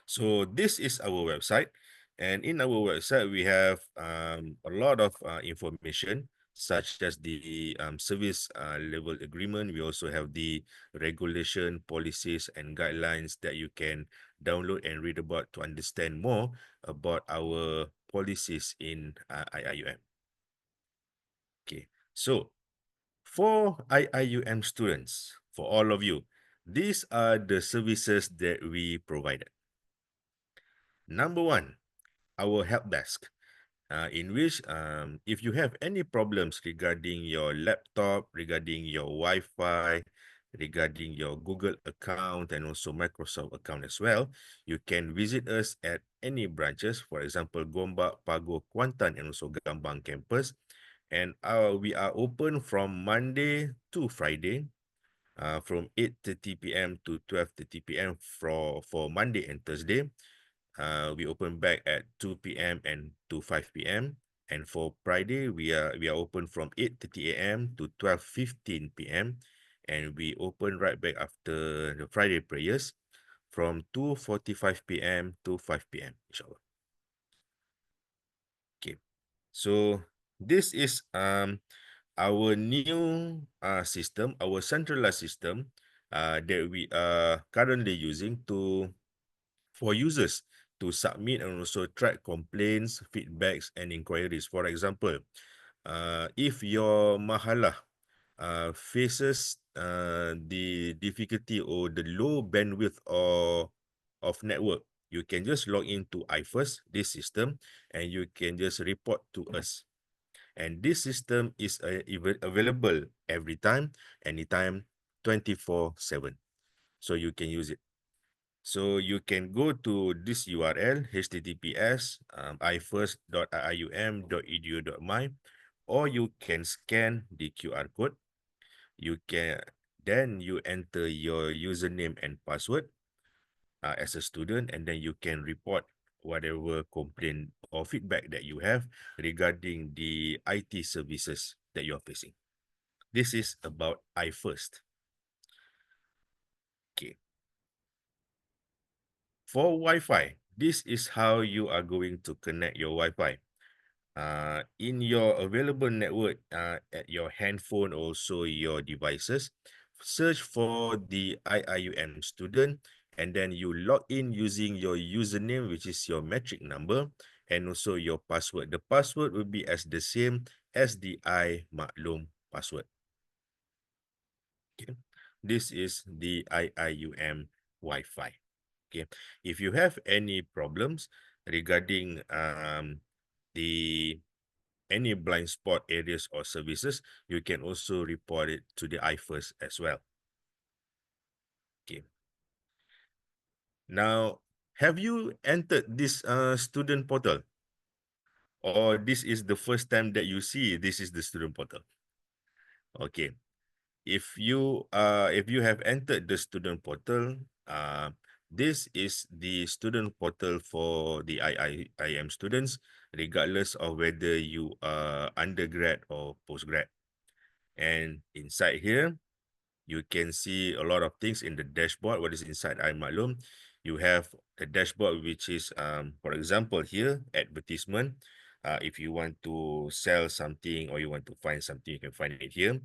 So this is our website. And in our website, we have a lot of information, such as the service level agreement. We also have the regulation, policies, and guidelines that you can download and read about to understand more about our policies in IIUM. Okay, so for IIUM students, for all of you, these are the services that we provided. Number one, our help desk, in which if you have any problems regarding your laptop, regarding your Wi-Fi, regarding your Google account and also Microsoft account as well, you can visit us at any branches, for example, Gombak, Pagoh, Kuantan, and also Gambang campus. And we are open from Monday to Friday, from 8:30 p.m. to 12:30 p.m. for Monday and Thursday. We open back at 2 p.m. and to 5 p.m. And for Friday, we are open from 8:30 a.m. to 12:15 p.m. And we open right back after the Friday prayers from 2:45 p.m. to 5 p.m. inshallah. Okay. So this is our new system, our centralized system that we are currently using for users to submit and also track complaints, feedbacks, and inquiries. For example, if your mahalah faces the difficulty or the low bandwidth of network, you can just log into iFirst, this system, and you can just report to us. And this system is available every time, anytime, 24/7. So you can use it. So you can go to this URL, https ifirst.iium.edu.my, or you can scan the QR code. Then you enter your username and password as a student, and then you can report whatever complaint or feedback that you have regarding the IT services that you're facing. This is about iFirst. Okay. For Wi-Fi, this is how you are going to connect your Wi-Fi. In your available network at your handphone, also your devices, search for the IIUM student, and then you log in using your username, which is your metric number, and also your password. The password will be as the same as the iMaklum password. Okay. This is the IIUM Wi-Fi. Okay. If you have any problems regarding any blind spot areas or services, you can also report it to the iFirst as well. Okay. Now, have you entered this student portal? Or this is the first time that you see this is the student portal? Okay. If you have entered the student portal, this is the student portal for the IIM students, regardless of whether you are undergrad or postgrad. And inside here, you can see a lot of things in the dashboard. What is inside iMaklum? You have the dashboard, which is, for example, here, advertisement. If you want to sell something or you want to find something, you can find it here.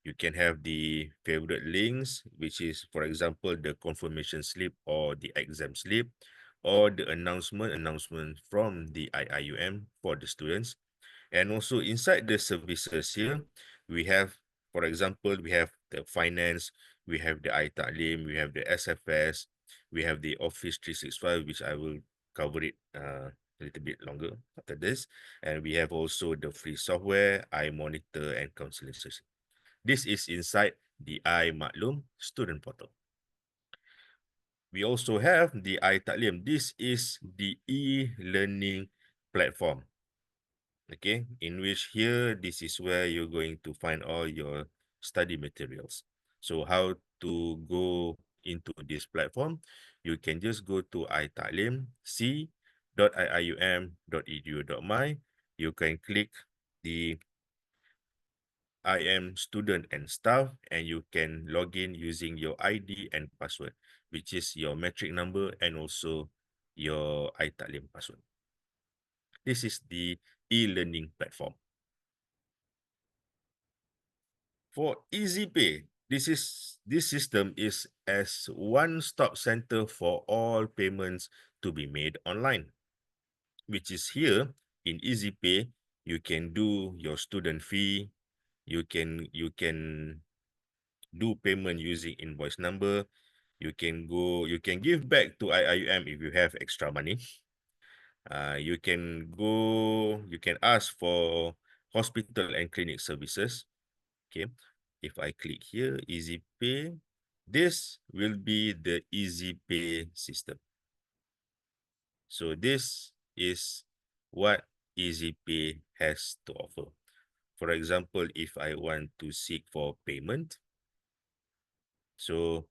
You can have the favorite links, which is, for example, the confirmation slip or the exam slip, or the announcement from the IIUM for the students. And also inside the services here, we have, for example, we have the finance, we have the iTalim, we have the SFS, we have the Office 365, which I will cover it a little bit longer after this. And we have also the free software, iMonitor, and counseling session. This is inside the iMaklum student portal. We also have the iTalim. This is the e-learning platform. Okay, in which here, this is where you're going to find all your study materials. So how to go into this platform? You can just go to c.iium.edu.my. You can click the I am student and staff, and you can log in using your ID and password, which is your metric number and also your iTalim password. This is the e-learning platform. For EasyPay, this system is as one-stop center for all payments to be made online, which is here in EasyPay. You can do your student fee. You can do payment using invoice number. You can give back to IIUM if you have extra money. You can ask for hospital and clinic services. Okay, if I click here, Easy Pay, this will be the Easy Pay system. So this is what Easy Pay has to offer. For example, if I want to seek for payment, so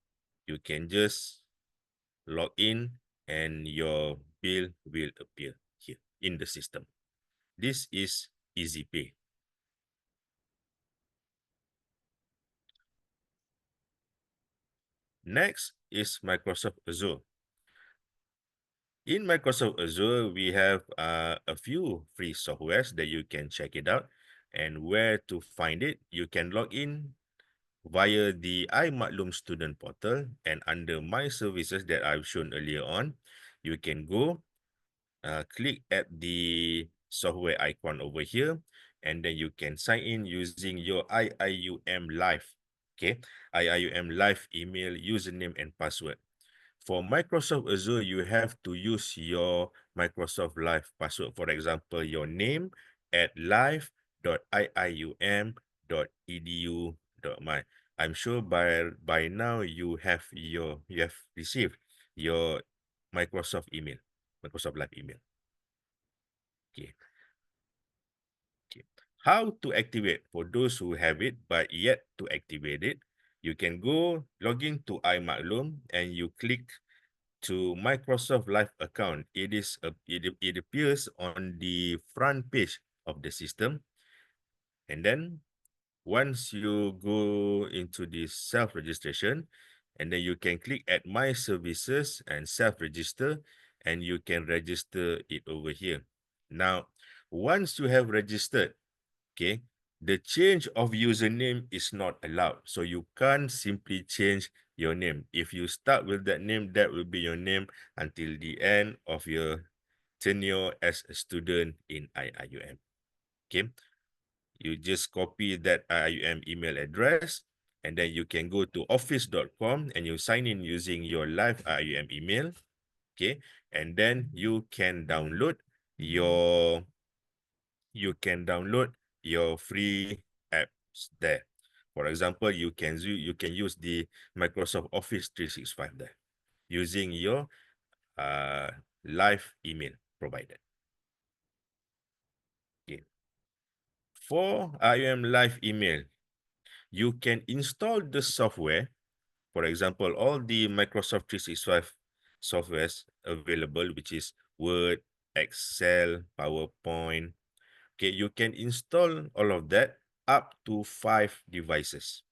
you can just log in and your bill will appear here in the system. This is Easy Pay. Next is Microsoft Azure. In Microsoft Azure, we have a few free softwares that you can check it out. And where to find it, you can log in via the IIUM student portal, and under My Services that I've shown earlier on, you can go, click at the software icon over here, and then you can sign in using your IIUM Live, okay? IIUM Live email, username, and password. For Microsoft Azure, you have to use your Microsoft Live password. For example, your name at live.iium.edu.my. I'm sure by now you have received your Microsoft email, Microsoft Live email. Okay. Okay. How to activate? For those who have it but yet to activate it, you can go log in to iMaklum and you click to Microsoft Live account. It appears on the front page of the system. And then once you go into the self-registration, and then you can click at My Services and self-register, and you can register it over here. Now, once you have registered, okay, the change of username is not allowed. So you can't simply change your name. If you start with that name, that will be your name until the end of your tenure as a student in IIUM. Okay, you just copy that IIUM email address, and then you can go to office.com and you sign in using your live IIUM email. Okay, and then you can download your free apps there. For example, you can use the Microsoft Office 365 there using your live email provided. Okay. For IIUM Live email, you can install the software. For example, all the Microsoft 365 softwares available, which is Word, Excel, PowerPoint. Okay, you can install all of that up to 5 devices.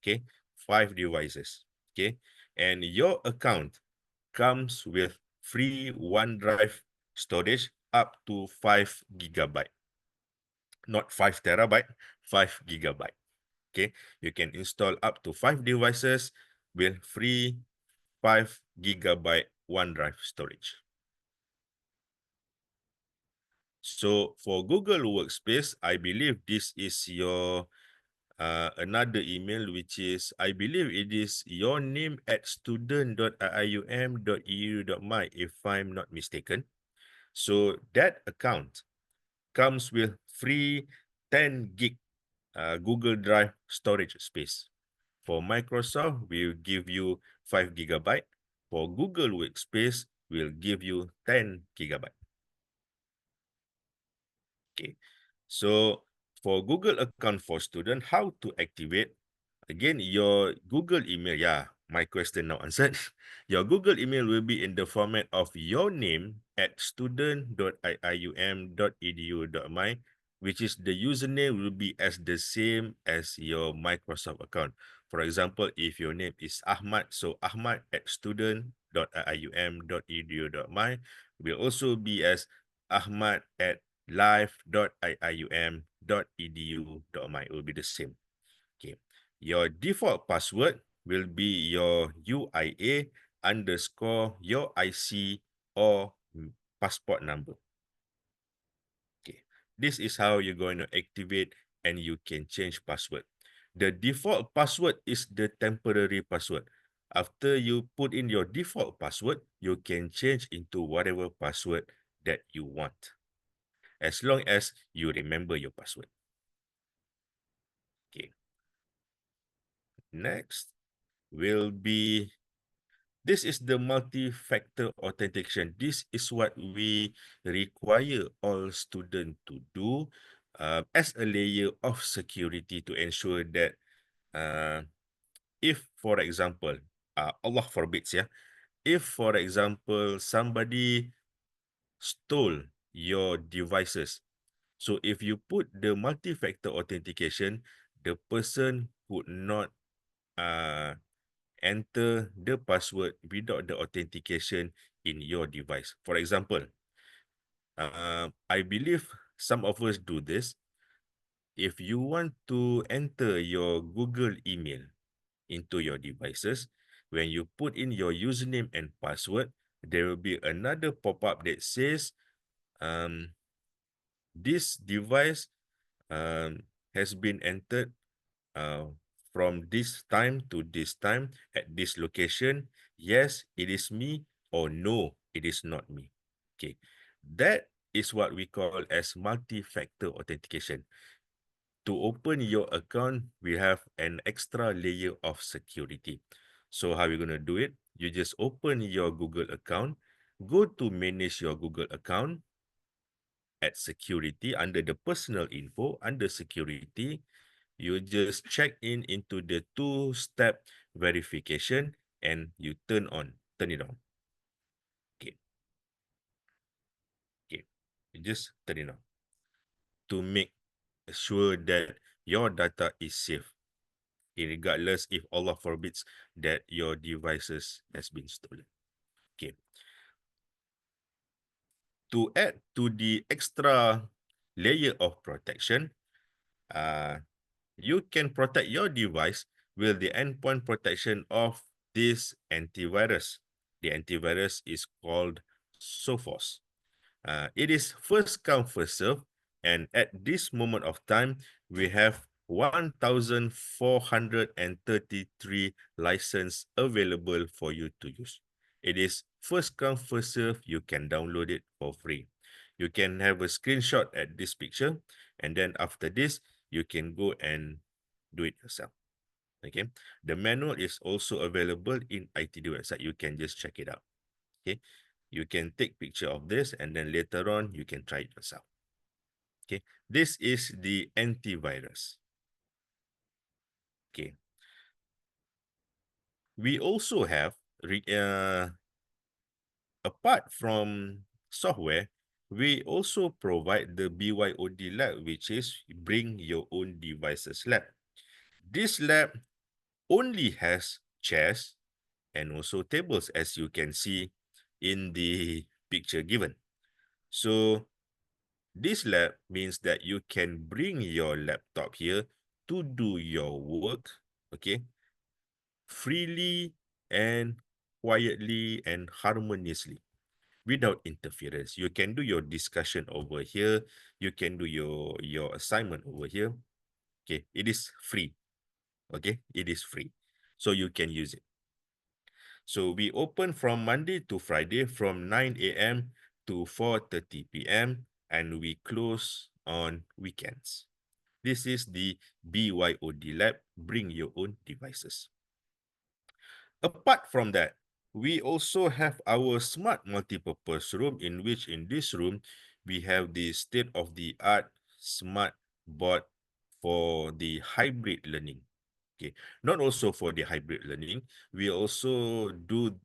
Okay, 5 devices. Okay, and your account comes with free OneDrive storage up to 5 gigabyte. Not 5 terabyte, 5 gigabyte. Okay, you can install up to 5 devices with free 5 gigabyte OneDrive storage. So for Google Workspace, I believe this is your another email, which is, I believe it is your name at student.iium.edu.my, if I'm not mistaken. So that account comes with free 10 gig Google Drive storage space. For Microsoft, we'll give you 5 gigabyte. For Google Workspace, we'll give you 10 gigabyte. Okay, so for Google account for student, how to activate? Again, your Google email, yeah, my question now answered. Your Google email will be in the format of your name at student.iium.edu.my, which is the username will be as the same as your Microsoft account. For example, if your name is Ahmad, so Ahmad at student.iium.edu.my will also be as Ahmad at live.iium.edu.my. It will be the same. Okay. Your default password will be your UIA underscore your IC or passport number. Okay. This is how you're going to activate and you can change password. The default password is the temporary password. After you put in your default password, you can change into whatever password that you want, as long as you remember your password. Okay. Next will be, this is the multi-factor authentication. This is what we require all students to do as a layer of security to ensure that if, for example, Allah forbids, yeah, if, for example, somebody stole your devices, so if you put the multi-factor authentication, the person could not enter the password without the authentication in your device. For example, I believe some of us do this. If you want to enter your Google email into your devices, when you put in your username and password, there will be another pop-up that says, this device has been entered from this time to this time at this location. Yes, it is me, or no, it is not me. Okay, that is what we call as multi-factor authentication. To open your account, we have an extra layer of security. So how are you going to do it? You just open your Google account, go to manage your Google account, at security, under the personal info, under security, you just check in into the two-step verification and you turn it on. Okay. Okay. You just turn it on to make sure that your data is safe, regardless if Allah forbids that your devices has been stolen. Okay. To add to the extra layer of protection, you can protect your device with the endpoint protection of this antivirus. The antivirus is called Sophos. It is first come, first serve, and at this moment of time, we have 1,433 licenses available for you to use. It is first come, first serve. You can download it for free. You can have a screenshot at this picture, and then after this, you can go and do it yourself. Okay, the manual is also available in ITD website. You can just check it out. Okay, you can take picture of this and then later on you can try it yourself. Okay, this is the antivirus. Okay, we also have apart from software, we also provide the BYOD lab, which is bring your own devices lab. This lab only has chairs and also tables, as you can see in the picture given. So this lab means that you can bring your laptop here to do your work, okay, freely and quietly and harmoniously without interference. You can do your discussion over here. You can do your assignment over here. Okay, it is free. Okay, it is free. So you can use it. So we open from Monday to Friday from 9 a.m. to 4:30 p.m. and we close on weekends. This is the BYOD lab, bring your own devices. Apart from that, we also have our smart multipurpose room, in which in this room, we have the state-of-the-art smart board for the hybrid learning. Okay, not also for the hybrid learning, we also do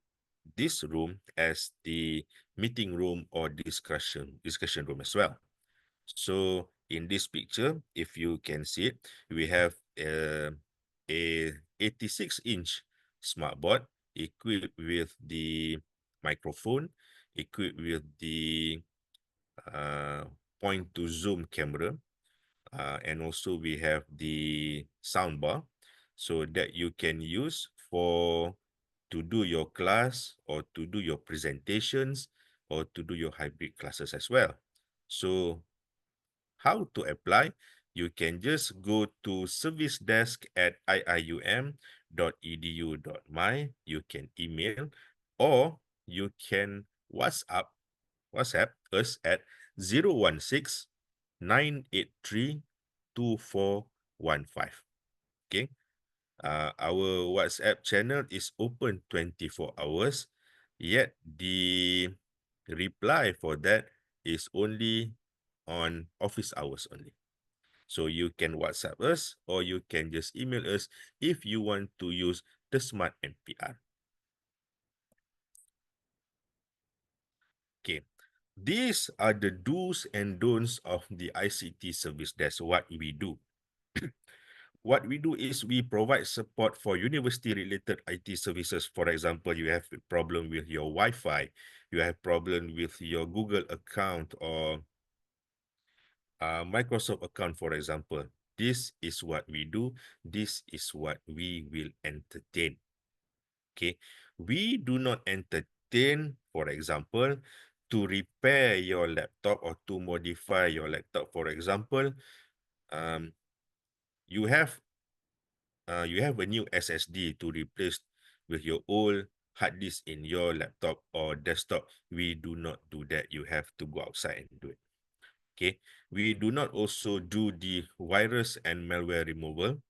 this room as the meeting room or discussion room as well. So in this picture, if you can see it, we have a 86-inch smartboard equipped with the microphone, equipped with the point to zoom camera, and also we have the soundbar, so that you can use to do your class or to do your presentations or to do your hybrid classes as well. So how to apply? You can just go to service desk at iium.edu.my. You can email or you can WhatsApp WhatsApp us at 016 983 2415. Okay. Our WhatsApp channel is open 24 hours, yet the reply for that is only on office hours only. So you can WhatsApp us or you can just email us if you want to use the Smart NPR. Okay. These are the do's and don'ts of the ICT service. That's what we do. What we do is we provide support for university-related IT services. For example, you have a problem with your Wi-Fi, you have problem with your Google account or Microsoft account, for example. This is what we do. This is what we will entertain. Okay. We do not entertain, for example, to repair your laptop or to modify your laptop. For example, you have a new SSD to replace with your old hard disk in your laptop or desktop. We do not do that. You have to go outside and do it. Okay. We do not also do the virus and malware removal.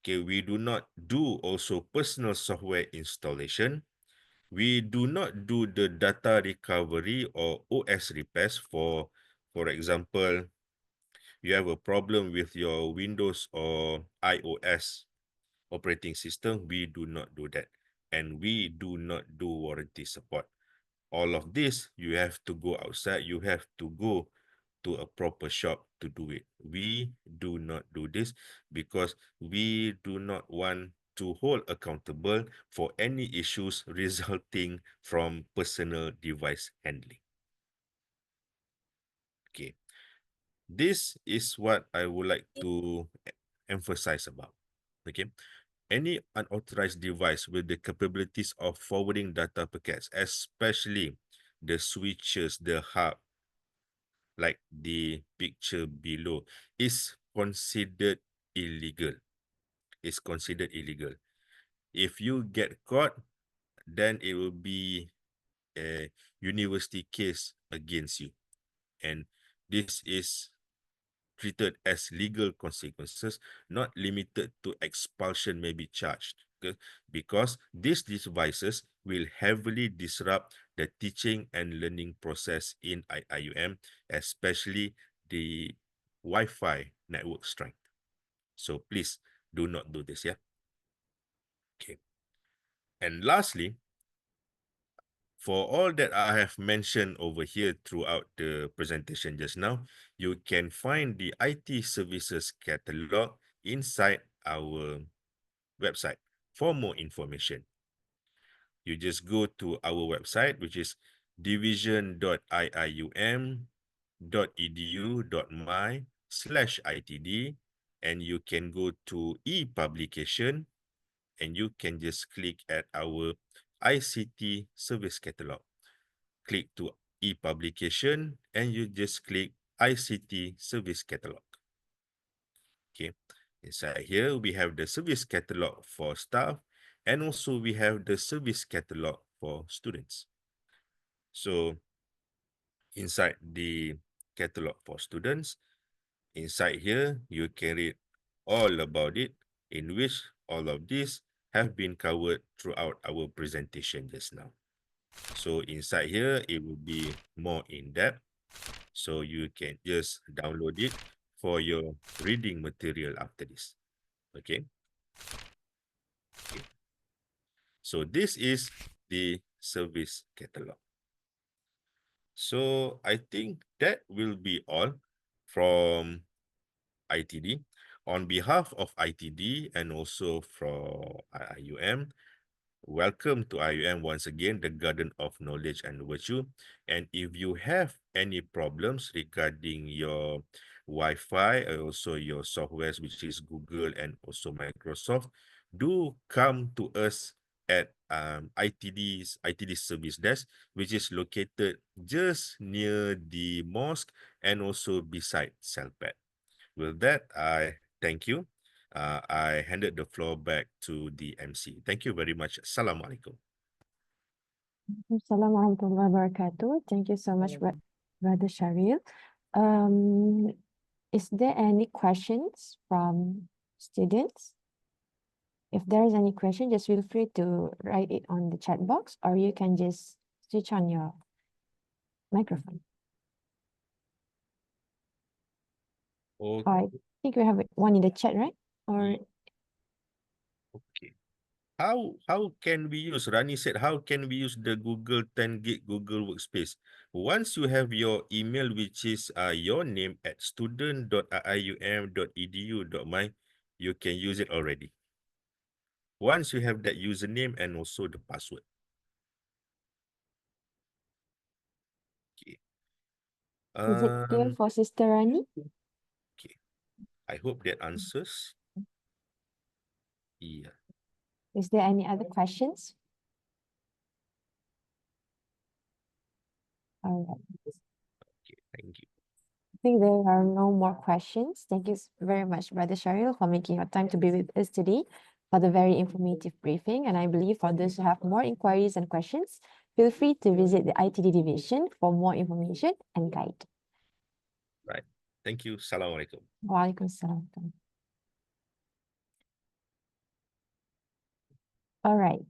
Okay. We do not do also personal software installation. We do not do the data recovery or OS repairs. For example, you have a problem with your Windows or iOS operating system, we do not do that. And we do not do warranty support. All of this, you have to go outside, you have to go to a proper shop to do it. We do not do this because we do not want to hold accountable for any issues resulting from personal device handling. Okay. This is what I would like to emphasize about. Okay. Any unauthorized device with the capabilities of forwarding data packets, especially the switches, the hub, like the picture below, is considered illegal. It's considered illegal. If you get caught, then it will be a university case against you. And this is treated as legal consequences, not limited to expulsion may be charged. Okay? Because these devices will heavily disrupt the teaching and learning process in IIUM, especially the Wi-Fi network strength. So please do not do this, yeah? Okay. And lastly, for all that I have mentioned over here throughout the presentation just now, you can find the IT services catalog inside our website for more information. You just go to our website, which is division.iium.edu.my/itd, and you can go to e-publication, and you can just click at our ICT service catalog. Click to e-publication, and you just click ICT service catalog. Okay. Inside here, we have the service catalog for staff, and also we have the service catalog for students. So inside the catalog for students, inside here, you can read all about it, in which all of these have been covered throughout our presentation just now. So inside here, it will be more in-depth. So you can just download it for your reading material after this. Okay. Okay. So this is the service catalog. So I think that will be all from ITD. On behalf of ITD and also from IIUM, welcome to IIUM once again, the Garden of Knowledge and Virtue. And if you have any problems regarding your Wi-Fi or also your softwares, which is Google and also Microsoft, do come to us at ITD service desk, which is located just near the mosque and also beside CELPAD. With that, I thank you. I handed the floor back to the MC. Thank you very much. Assalamualaikum. Assalamualaikum warahmatullahi wabarakatuh. Thank you so much, Brother Sharil. Is there any questions from students? If there is any question, just feel free to write it on the chat box, or you can just switch on your microphone. Okay. I think we have one in the chat, right? Or Okay. How can we use, Rani said, how can we use the Google 10 gig Google Workspace? Once you have your email, which is your name at student.iium.edu.my, you can use it already. Once you have that username and also the password. Okay. is it clear for Sister Rani? Okay. I hope that answers. Yeah. Is there any other questions? All right. Okay. Thank you. I think there are no more questions. Thank you very much, Brother Sharil, for making your time to be with us today for the very informative briefing. And I believe for those who have more inquiries and questions, feel free to visit the ITD division for more information and guide. Right. Thank you. Assalamualaikum. Waalaikumsalam. All right.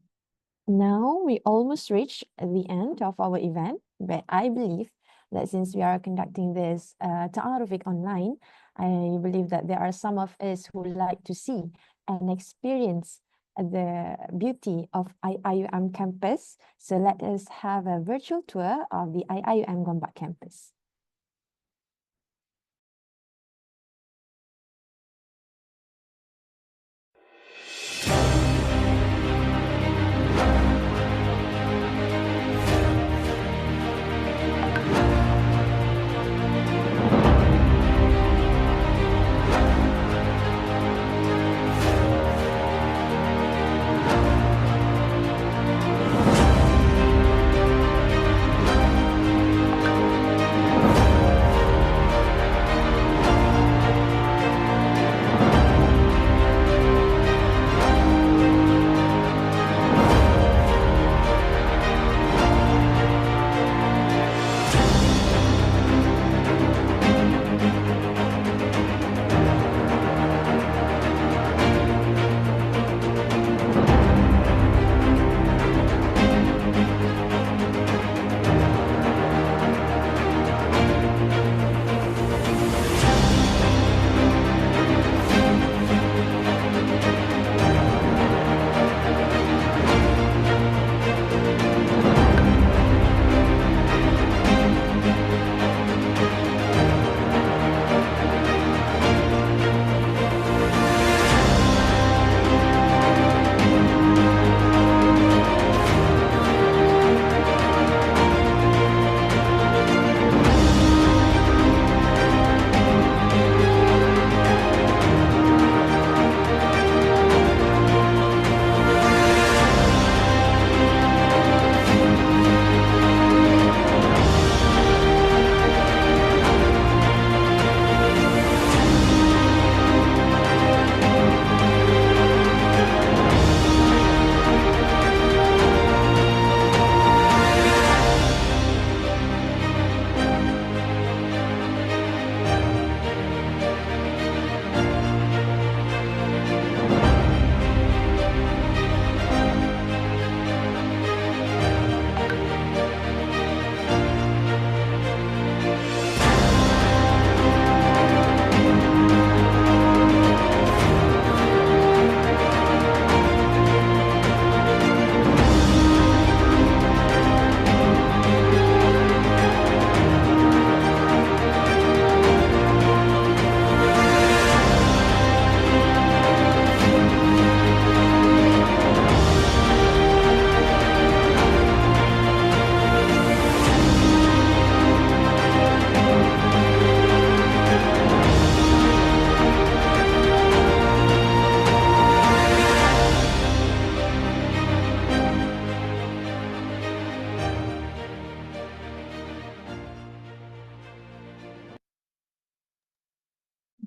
Now we almost reached the end of our event, but I believe that since we are conducting this Taaruf online, I believe that there are some of us who like to see and experience the beauty of IIUM campus. So let us have a virtual tour of the IIUM Gombak campus.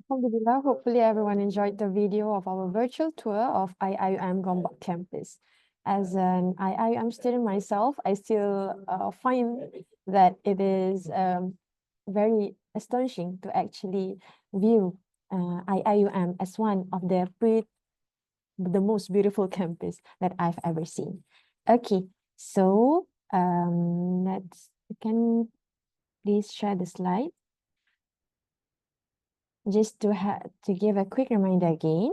Alhamdulillah, hopefully everyone enjoyed the video of our virtual tour of IIUM Gombak campus. as an IIUM student myself, I still find that it is very astonishing to actually view IIUM as one of the most beautiful campus that I've ever seen. Okay, so can please share the slide. Just to give a quick reminder again,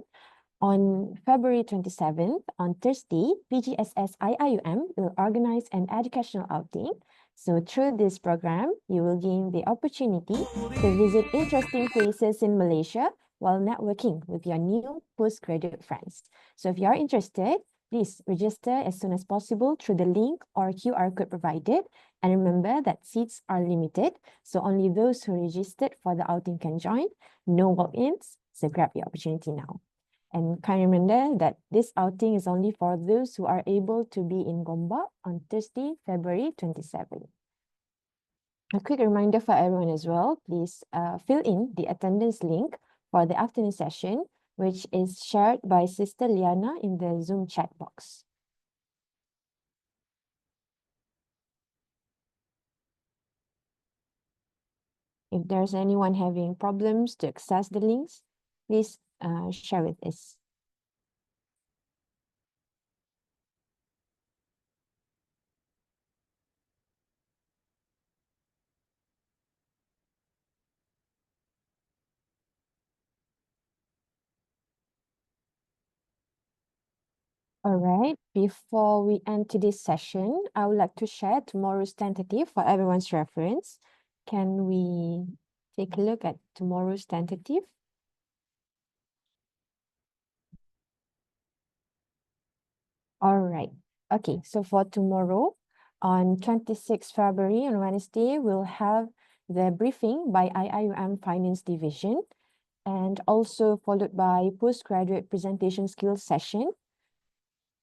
on February 27th, on Thursday, PGSS IIUM will organize an educational outing. So through this program, you will gain the opportunity to visit interesting places in Malaysia while networking with your new postgraduate friends. So if you are interested, please register as soon as possible through the link or QR code provided. And remember that seats are limited, so only those who registered for the outing can join. No walk-ins, so grab your opportunity now. And kind reminder that this outing is only for those who are able to be in Gombak on Thursday, February 27th. A quick reminder for everyone as well, please fill in the attendance link for the afternoon session, which is shared by Sister Liana in the Zoom chat box. If there's anyone having problems to access the links, please share with us. All right, before we end today's session, I would like to share tomorrow's tentative for everyone's reference. Can we take a look at tomorrow's tentative? All right, okay, so for tomorrow, on 26 February, on Wednesday, we'll have the briefing by IIUM Finance Division, and also followed by postgraduate presentation skills session.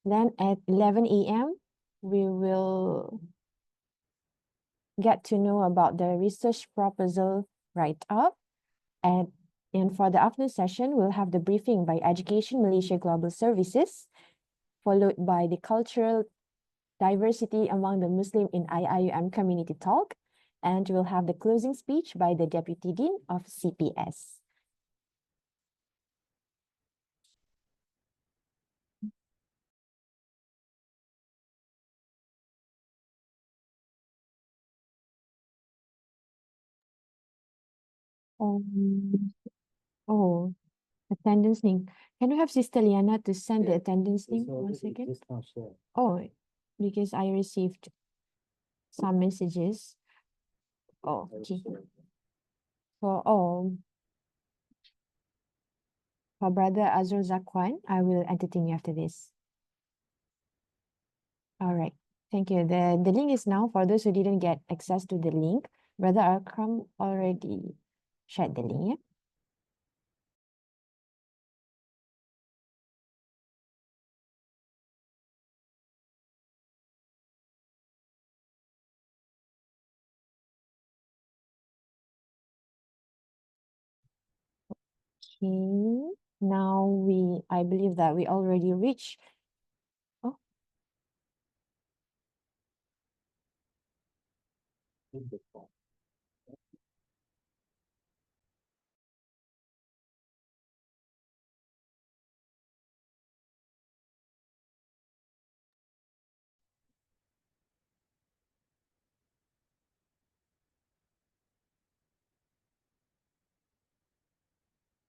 Then at 11 a.m., we will get to know about the research proposal write-up. And for the afternoon session, we'll have the briefing by Education Malaysia Global Services, followed by the cultural diversity among the Muslim in IIUM community talk. And we'll have the closing speech by the Deputy Dean of CPS. Oh, attendance link. Can we have Sister Liana to send the attendance link? 1 second. Oh, because I received some messages. Oh, okay. For Brother Azrul Zakwan, I will entertain you after this. All right. Thank you. The link is now for those who didn't get access to the link. Brother Akram already shared the link. Yeah? Okay. Now I believe that we already reached. Oh.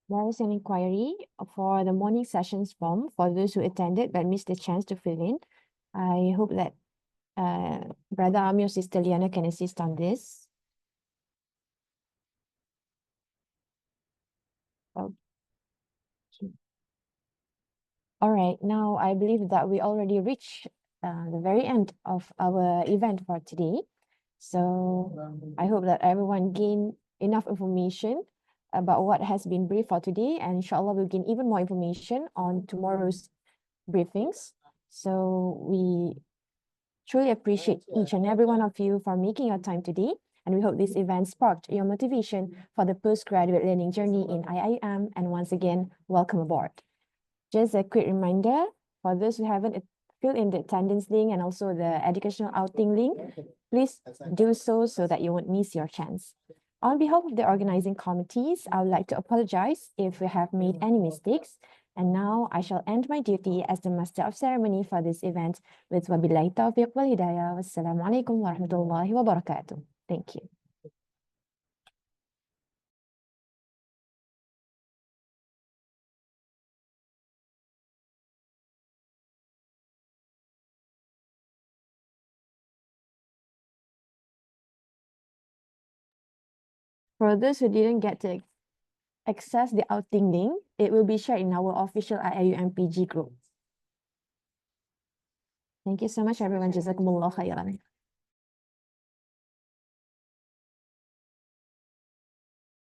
There is an inquiry for the morning sessions form for those who attended but missed the chance to fill in. I hope that Brother Amir, Sister Liana can assist on this. Okay. All right, now I believe that we already reached the very end of our event for today. So I hope that everyone gained enough information about what has been briefed for today, and inshallah we'll gain even more information on tomorrow's briefings. So we truly appreciate each and every one of you for making your time today, and we hope this event sparked your motivation for the postgraduate learning journey in IIUM, and once again, welcome aboard. Just a quick reminder, for those who haven't fill in the attendance link and also the educational outing link, please do so that you won't miss your chance. On behalf of the organizing committees, I would like to apologize if we have made any mistakes. And now I shall end my duty as the Master of Ceremony for this event with Wabillahi Taufiq wal Hidayah. Wassalamualaikum warahmatullahi wabarakatuh. Thank you. For those who didn't get to access the outing link, it will be shared in our official IIUM PG group. Thank you so much, everyone. Jazakumullah khairan.